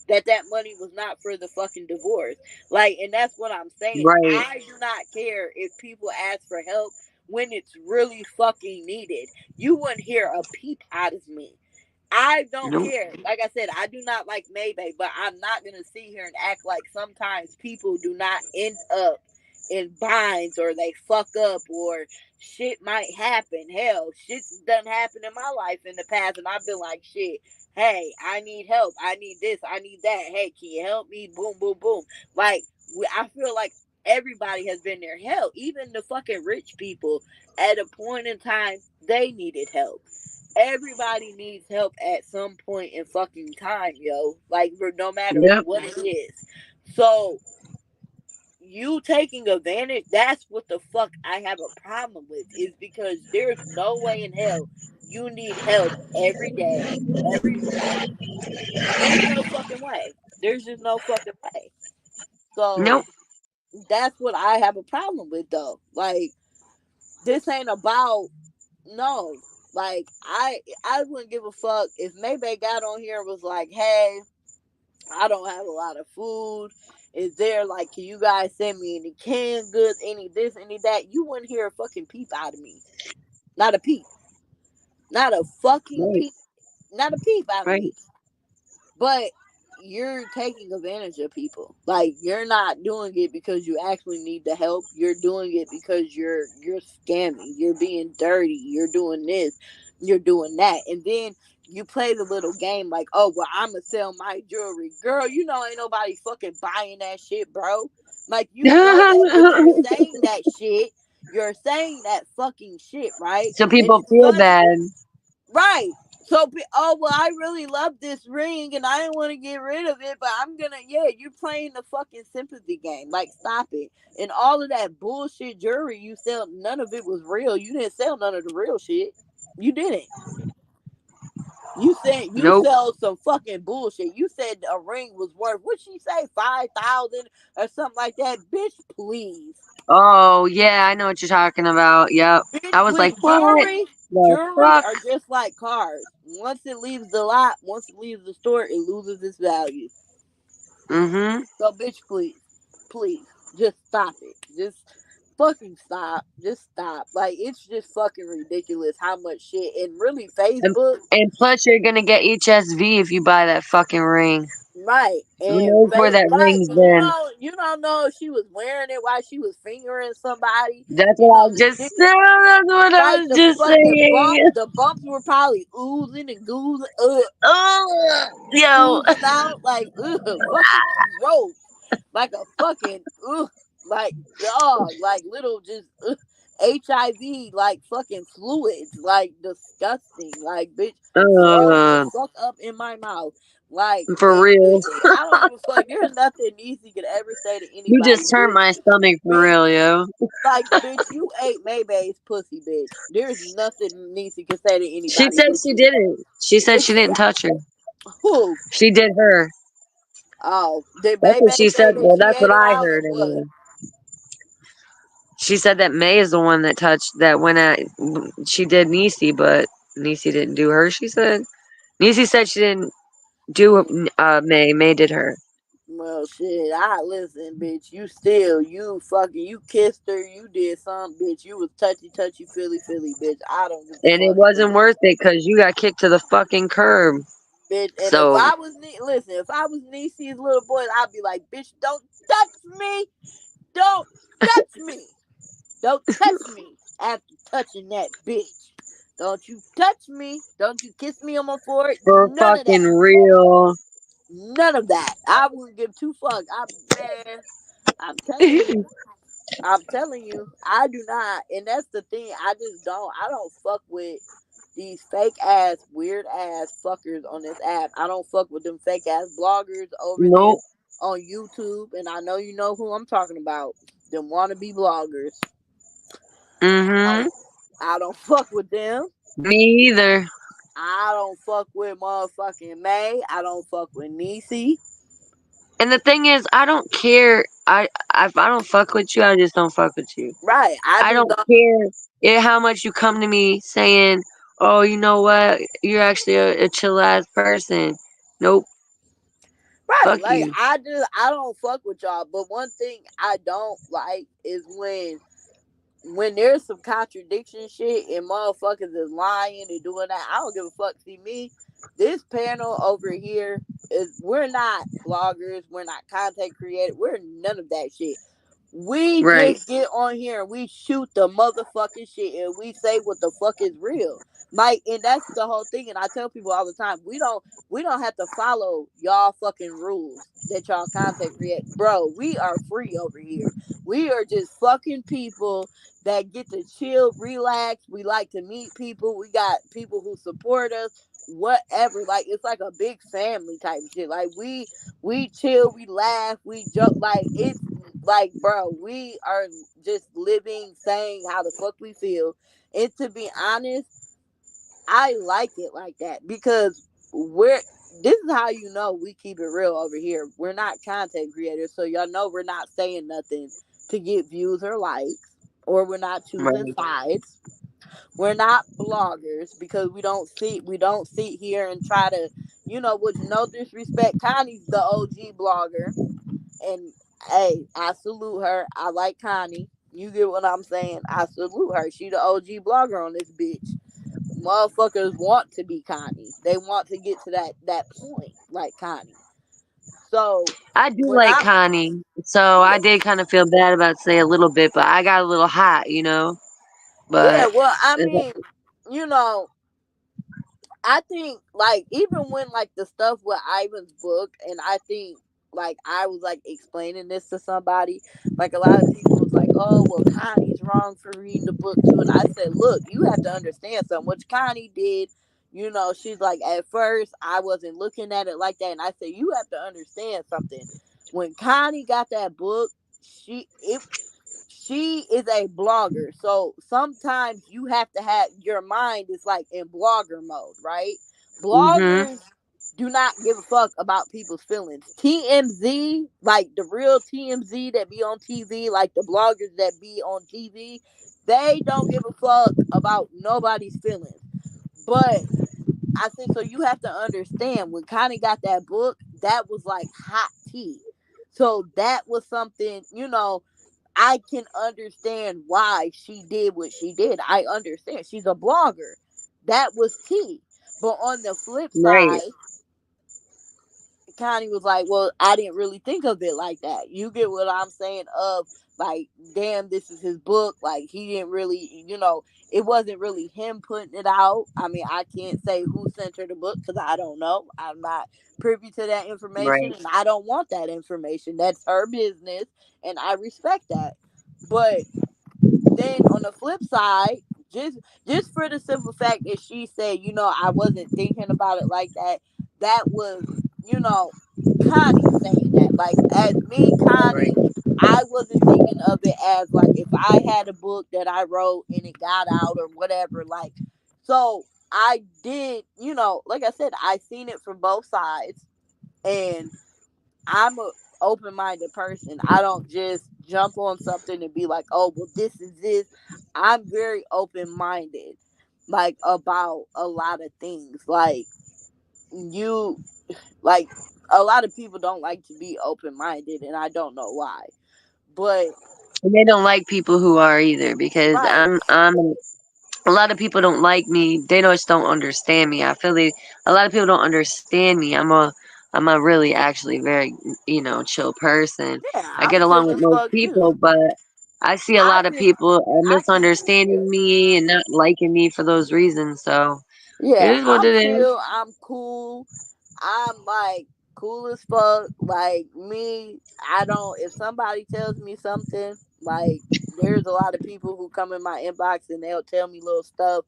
that that money was not for the fucking divorce. Like, and that's what I'm saying. Right. I do not care if people ask for help when it's really fucking needed. You wouldn't hear a peep out of me. I don't Nope. care. Like I said, I do not like Maybach, but I'm not gonna sit here and act like sometimes people do not end up in binds or they fuck up or shit might happen. Hell, shit's done happened in my life in the past, and I've been like, shit. Hey, I need help. I need this. I need that. Hey, can you help me? Boom, boom, boom. Like, I feel like everybody has been there. Hell, even the fucking rich people at a point in time, they needed help. Everybody needs help at some point in fucking time, yo. Like, no matter Yep. what it is. So, you taking advantage, that's what the fuck I have a problem with, is because there's no way in hell you need help every day, every month. There's no fucking way. There's just no fucking way. So, Nope. that's what I have a problem with, though. Like, this ain't about no. Like I wouldn't give a fuck if Maybach got on here and was like, hey, I don't have a lot of food. Is there like, can you guys send me any canned goods, any this, any that? You wouldn't hear a fucking peep out of me. Not a peep. Not a fucking Right. peep. Not a peep out of Right. me. But you're taking advantage of people. Like, you're not doing it because you actually need the help. You're doing it because you're scamming. You're being dirty. You're doing this. You're doing that. And then you play the little game like, oh well, I'ma sell my jewelry. Girl, you know ain't nobody fucking buying that shit, bro. Like, you know that, but you're saying that shit. You're saying that fucking shit, right? So And people it's feel funny. bad. Right. So, oh well, I really love this ring, and I didn't want to get rid of it, but I'm gonna. Yeah, you're playing the fucking sympathy game. Like, stop it. And all of that bullshit jewelry you sell, none of it was real. You didn't sell none of the real shit. You didn't. You said you Nope. sell some fucking bullshit. You said a ring was worth, what she say, 5,000 or something like that. Bitch, please. Oh yeah, I know what you're talking about. Yep. I Bitch, was like, please. what the Jewelry fuck? are just like cars. Once it leaves the lot, once it leaves the store, it loses its value. Mm-hmm. So, bitch, please, please, just stop it. Just fucking stop. Just stop. Like, it's just fucking ridiculous how much shit. And really, And, Facebook, and plus, you're gonna get HSV if you buy that fucking ring. right? Who And knows where that right, ring's and been? don't know if she was wearing it while she was fingering somebody. That's You what know, I the just shit, said. That's what I like was the just fucking saying. the bumps were probably oozing and goozing, Oh, yo. oozing out like fucking gross, like a fucking like dog, like little just HIV, like fucking fluids, like disgusting, like bitch, throw the Uh, fuck up in my mouth, like. for And real. listen, I don't give a fuck. There's nothing Niecy could ever say to You anybody, just turned bitch. my stomach for Bitch, real, yo. like, bitch, you ate Maybay's pussy, bitch. There's nothing Niecy can say to She anybody, said bitch. she didn't. She said she didn't touch her. Who? She did her. Oh, did That's what Maybay she say said. that Well, she that's ate what her I out or heard what? anyway. She said that May is the one that touched that went at. She did Niecy, but Niecy didn't do her. She said. Niecy said she didn't do Mm, May. May did her, well, shit. I listen, bitch. You still, you fucking, you kissed her. You did something, bitch. You was touchy, touchy, feely, bitch. I don't give a and it fuck, wasn't bitch. worth it because you got kicked to the fucking curb. Bitch, and if So I was listen, if I was Niecy's little boy, I'd be like, bitch, don't touch me, don't touch me. Don't touch me after touching that bitch. Don't you touch me. Don't you kiss me on my forehead. for None of fucking that. real. None of that. I wouldn't give two fucks. Man, I'm telling you. I'm telling you. I do not. And that's the thing. I don't fuck with these fake ass, weird ass fuckers on this app. I don't fuck with them fake ass bloggers over there Nope. on YouTube. And I know you know who I'm talking about. Them wannabe bloggers. Mm-hmm. I don't fuck with them. Me either. I don't fuck with motherfucking May. I don't fuck with Niecy. And the thing is, I don't care. If I don't fuck with you, I just don't fuck with you. Right. I I just don't don't. care how much you come to me saying, "Oh, you know what? You're actually a chill ass person." Nope. Right. Fuck Like you. I don't fuck with y'all. But one thing I don't like is when there's some contradiction shit and motherfuckers is lying and doing that. I don't give a fuck. See me, this panel over here is we're not bloggers, we're not content creators, we're none of that shit. We Right. just get on here and we shoot the motherfucking shit and we say what the fuck is real. Like, and that's the whole thing. And I tell people all the time, we don't have to follow y'all fucking rules that y'all content create. Bro, we are free over here. We are just fucking people that get to chill, relax. We like to meet people. We got people who support us. Whatever. Like it's like a big family type shit. Like we chill, we laugh, we joke. Like it's like, bro, we are just living, saying how the fuck we feel. And to be honest, I like it like that because we're. This is how you know we keep it real over here. We're not content creators, so y'all know we're not saying nothing to get views or likes, or we're not choosing Right. sides. We're not bloggers because we don't sit here and try to, with no disrespect. Connie's the OG blogger. And hey, I salute her. I like Connie. You get what I'm saying? I salute her. She the OG blogger on this bitch. Motherfuckers want to be Connie. They want to get to that point like Connie. So I do when like I Connie, so I yeah, did kind of feel bad about say a little bit, but I got a little hot, you know. yeah, But well, I mean, you know, I think like even when like the stuff with Ivan's book, and I think like I was like explaining this to somebody, like a lot of people was like, "Oh, well, Connie's wrong for reading the book too," and I said, "Look, you have to understand something. Which Connie did, she's like at first I wasn't looking at it like that, and I said you have to understand something. When Connie got that book, she is a blogger. So sometimes you have to have your mind is like in blogger mode, right? mhm, Bloggers do not give a fuck about people's feelings. TMZ, like the real TMZ that be on TV, like the bloggers that be on TV, they don't give a fuck about nobody's feelings. But I think so you have to understand when Connie got that book, that was like hot tea. So that was something, I can understand why she did what she did. I understand. She's a blogger. That was tea. But on the flip right. side, Connie was like, well, I didn't really think of it like that. You get what I'm saying? Of like, damn, this is his book. Like, he didn't really, it wasn't really him putting it out. I mean, I can't say who sent her the book because I don't know. I'm not privy to that information, Right. and I don't want that information. That's her business, and I respect that. But then on the flip side, just just for the simple fact that she said, I wasn't thinking about it like that. That was, you know, Connie saying that. Like, as me, Right. Connie, I wasn't thinking of it as like if I had a book that I wrote and it got out or whatever. Like, so I did, like I said, I seen it from both sides, and I'm a open minded person. I don't just jump on something and be like, oh, well, this is this. I'm very open minded, like, about a lot of things. You, like, a lot of people don't like to be open minded, and I don't know why. But, And they don't like people who are either because right. I'm a lot of people don't like me. They just don't understand me. I feel a lot of people don't understand me. I'm a really actually very chill person. Yeah, I I'm get along chill with as most fuck people, too. but I see a I lot of just, people are I keep it misunderstanding chill. me and not liking me for those reasons. So it Yeah, is what I'm it is. chill. I'm cool. I'm like cool as fuck. Like me, I don't. If somebody tells me something, like there's a lot of people who come in my inbox and they'll tell me little stuff.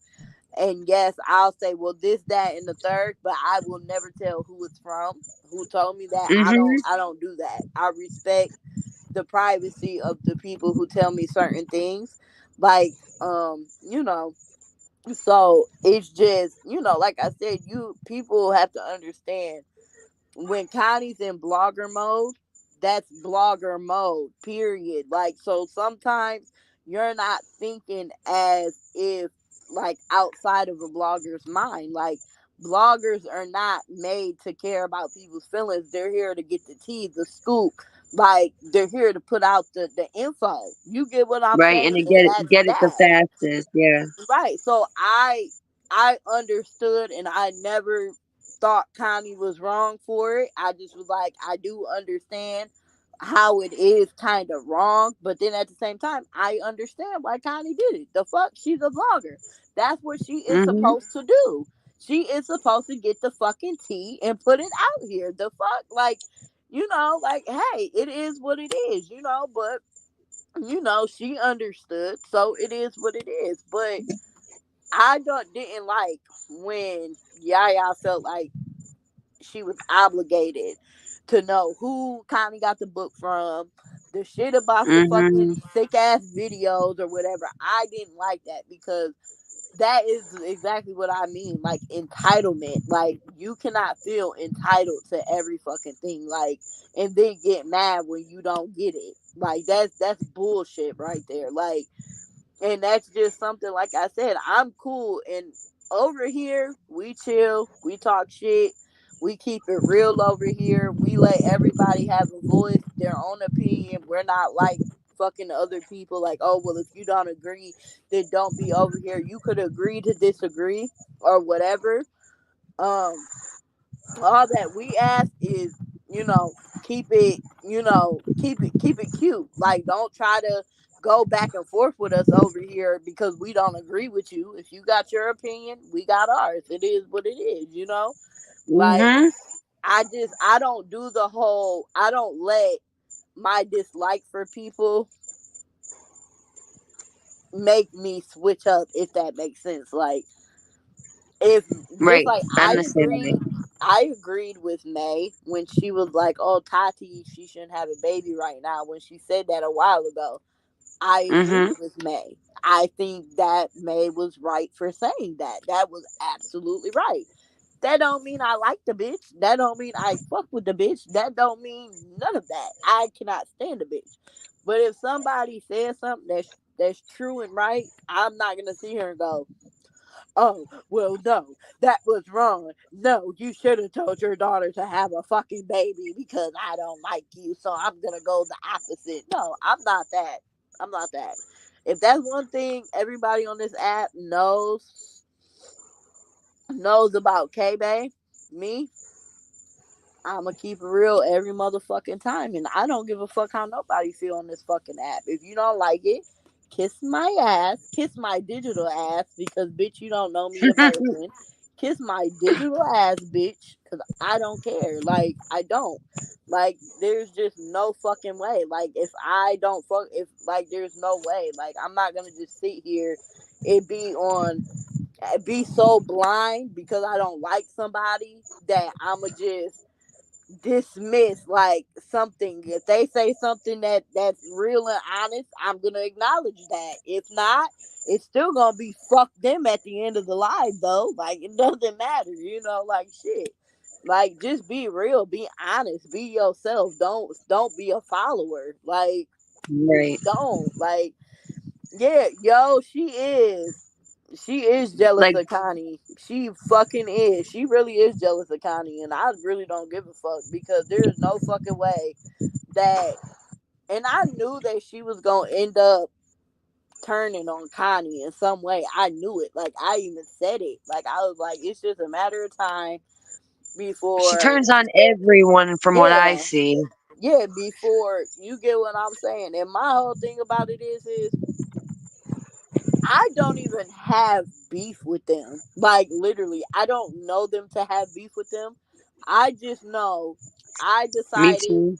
And yes, I'll say, well, this, that, and the third, but I will never tell who it's from, who told me that. I don't. Mhm. I don't do that. I respect the privacy of the people who tell me certain things. Like, so it's just, like I said, you people have to understand when Connie's in blogger mode, that's blogger mode, period. Like, so sometimes you're not thinking as if, like, outside of a blogger's mind. Like, bloggers are not made to care about people's feelings. They're here to get the tea, the scoop. Like, they're here to put out the info. You get what I'm Right, and saying? to And get that's get it the that. fastest. Yeah. Right. So I understood, and I never thought Connie was wrong for it. I just was like, I do understand how it is kind of wrong, but then at the same time, I understand why Connie did it. The fuck, she's a vlogger. That's what she is Mhm. supposed to do. She is supposed to get the fucking tea and put it out here. The fuck, like, like, hey, it is what it is, but she understood, so it is what it is. But I don't didn't like when Yaya felt like she was obligated to know who Connie got the book from, the shit about the fucking Mhm. sick ass videos or whatever. I didn't like that because that is exactly what I mean. Like, entitlement. Like, you cannot feel entitled to every fucking thing. Like, and then get mad when you don't get it. Like, that's bullshit right there. Like, and that's just something, like I said, I'm cool. And over here, we chill, we talk shit, we keep it real over here. We let everybody have a voice, their own opinion. We're not like fucking other people, like, oh, well, if you don't agree, then don't be over here. You could agree to disagree or whatever. Um, all that we ask is, keep it, keep it cute. Like, don't try to go back and forth with us over here because we don't agree with you. If you got your opinion, we got ours. It is what it is. Like, Mhm. I don't do the whole, I don't let my dislike for people make me switch up, if that makes sense. Like, if, just Right. like I'm the same way. I agreed with May when she was like, "Oh, Tati, she shouldn't have a baby right now." When she said that a while ago, I Mhm. agreed with May. I think that May was right for saying that. That was absolutely right. That don't mean I like the bitch. That don't mean I fuck with the bitch. That don't mean none of that. I cannot stand the bitch. But if somebody says something that's true and right, I'm not gonna sit here and go, oh, well, no, that was wrong. No, you should have told your daughter to have a fucking baby because I don't like you, so I'm gonna go the opposite. No, I'm not that. I'm not that. If that's one thing everybody on this app knows about K Bay, me, I'ma keep it real every motherfucking time, and I don't give a fuck how nobody feel on this fucking app. If you don't like it, kiss my ass, kiss my digital ass, because bitch, you don't know me in person. Kiss my digital ass, bitch, because I don't care. Like I don't. Like there's just no fucking way. Like if I don't fuck, if like there's no way. Like I'm not gonna just sit here. It be on be so blind because I don't like somebody that I'ma just dismiss like something. If they say something that's real and honest, I'm gonna acknowledge that. If not, it's still gonna be fuck them at the end of the live though. Like it doesn't matter, like shit. Like just be real, be honest, be yourself. Don't be a follower. Like Right. don't like yeah, yo, she is jealous Like of Connie. She fucking is. She really is jealous of Connie, and I really don't give a fuck because there is no fucking way that. And I knew that she was gonna end up turning on Connie in some way. I knew it. Like I even said it. Like I was like, it's just a matter of time she before. turns on everyone from what I Yeah, see. yeah, before you get what I'm saying. And my whole thing about it is I don't even have beef with them. Like literally, I don't know them to have beef with them. I just know I Me decided too.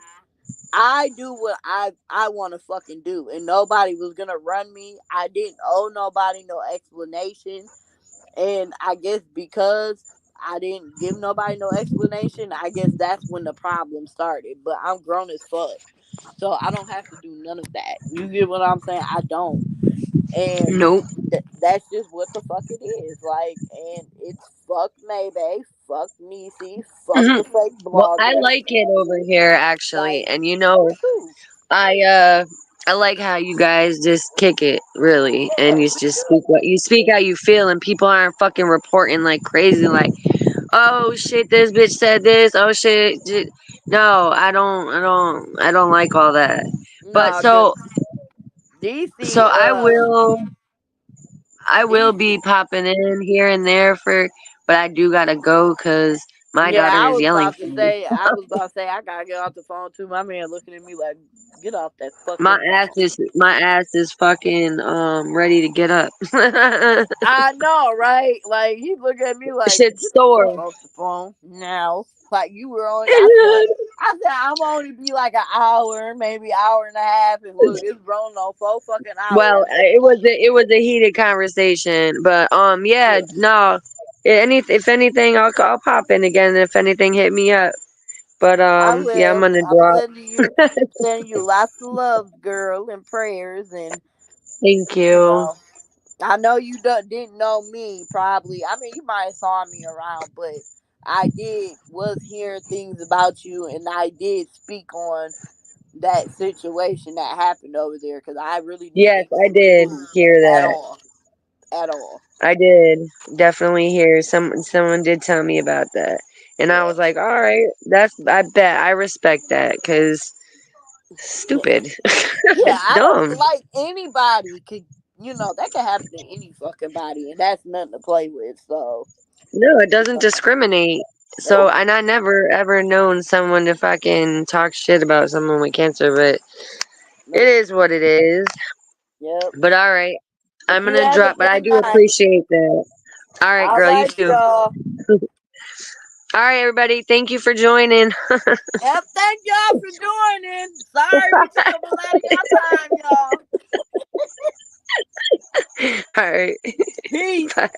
I do what I want to fucking do, and nobody was gonna run me. I didn't owe nobody no explanation, and I guess because I didn't give nobody no explanation, I guess that's when the problem started. But I'm grown as fuck, so I don't have to do none of that. You get what I'm saying? I don't. And Nope. that's just what the fuck it is. Like, and it's fuck Maybe, fuck Niecy, fuck Mhm. the fake Well, I blogger. like it over here actually, Like, and me too. I like how you guys just kick it really, and Yeah, you we just do. speak how you feel, and people aren't fucking reporting like crazy, like, oh shit, this bitch said this, oh shit, no, I don't like all that. But Nah, cause DC, so I will be DC. popping in here and there for, but I do gotta go because my Yeah, daughter I is was yelling about for to me. say, I gotta get off the phone too. My man looking at me like, get off that My fucking ass phone. is my ass is fucking ready to get up. I know, right? Like he looked at me like, Shit's get the fuck sore. off the phone now. Like you were on. I said I'm only be like an hour, maybe hour and a half, and look, it's grown on 4 fucking hours. Well, it was a heated conversation, but yeah, Yeah, no. If anything, I'll pop in again. If anything, hit me up. But I yeah, I'm will. gonna I'm drop. sending you lots of love, girl, and prayers, and Thank you you. know. I know you didn't know me probably. I mean, you might have saw me around, but I did was hearing things about you, and I did speak on that situation that happened over there because I really didn't Yes, think it I was did cool hear at that. all, at all. I did definitely hear someone did tell me about that, and I Yeah, was like, all right, I bet I respect that because yeah, stupid, yeah. it's I dumb. don't like anybody could, that could happen to any fucking body, and that's nothing to play with. So, No, it you doesn't know, discriminate. So, nope, and I never ever known someone to fucking talk shit about someone with cancer, but it nope, is what it is. yep. But all right, But I'm you gonna have a drop, but I good do night. appreciate that. All right, All girl, you right, too. y'all. All right, everybody, thank you for joining. Yep, thank y'all for joining. Sorry we took up a lot of y'all time, y'all. All right, Peace. bye.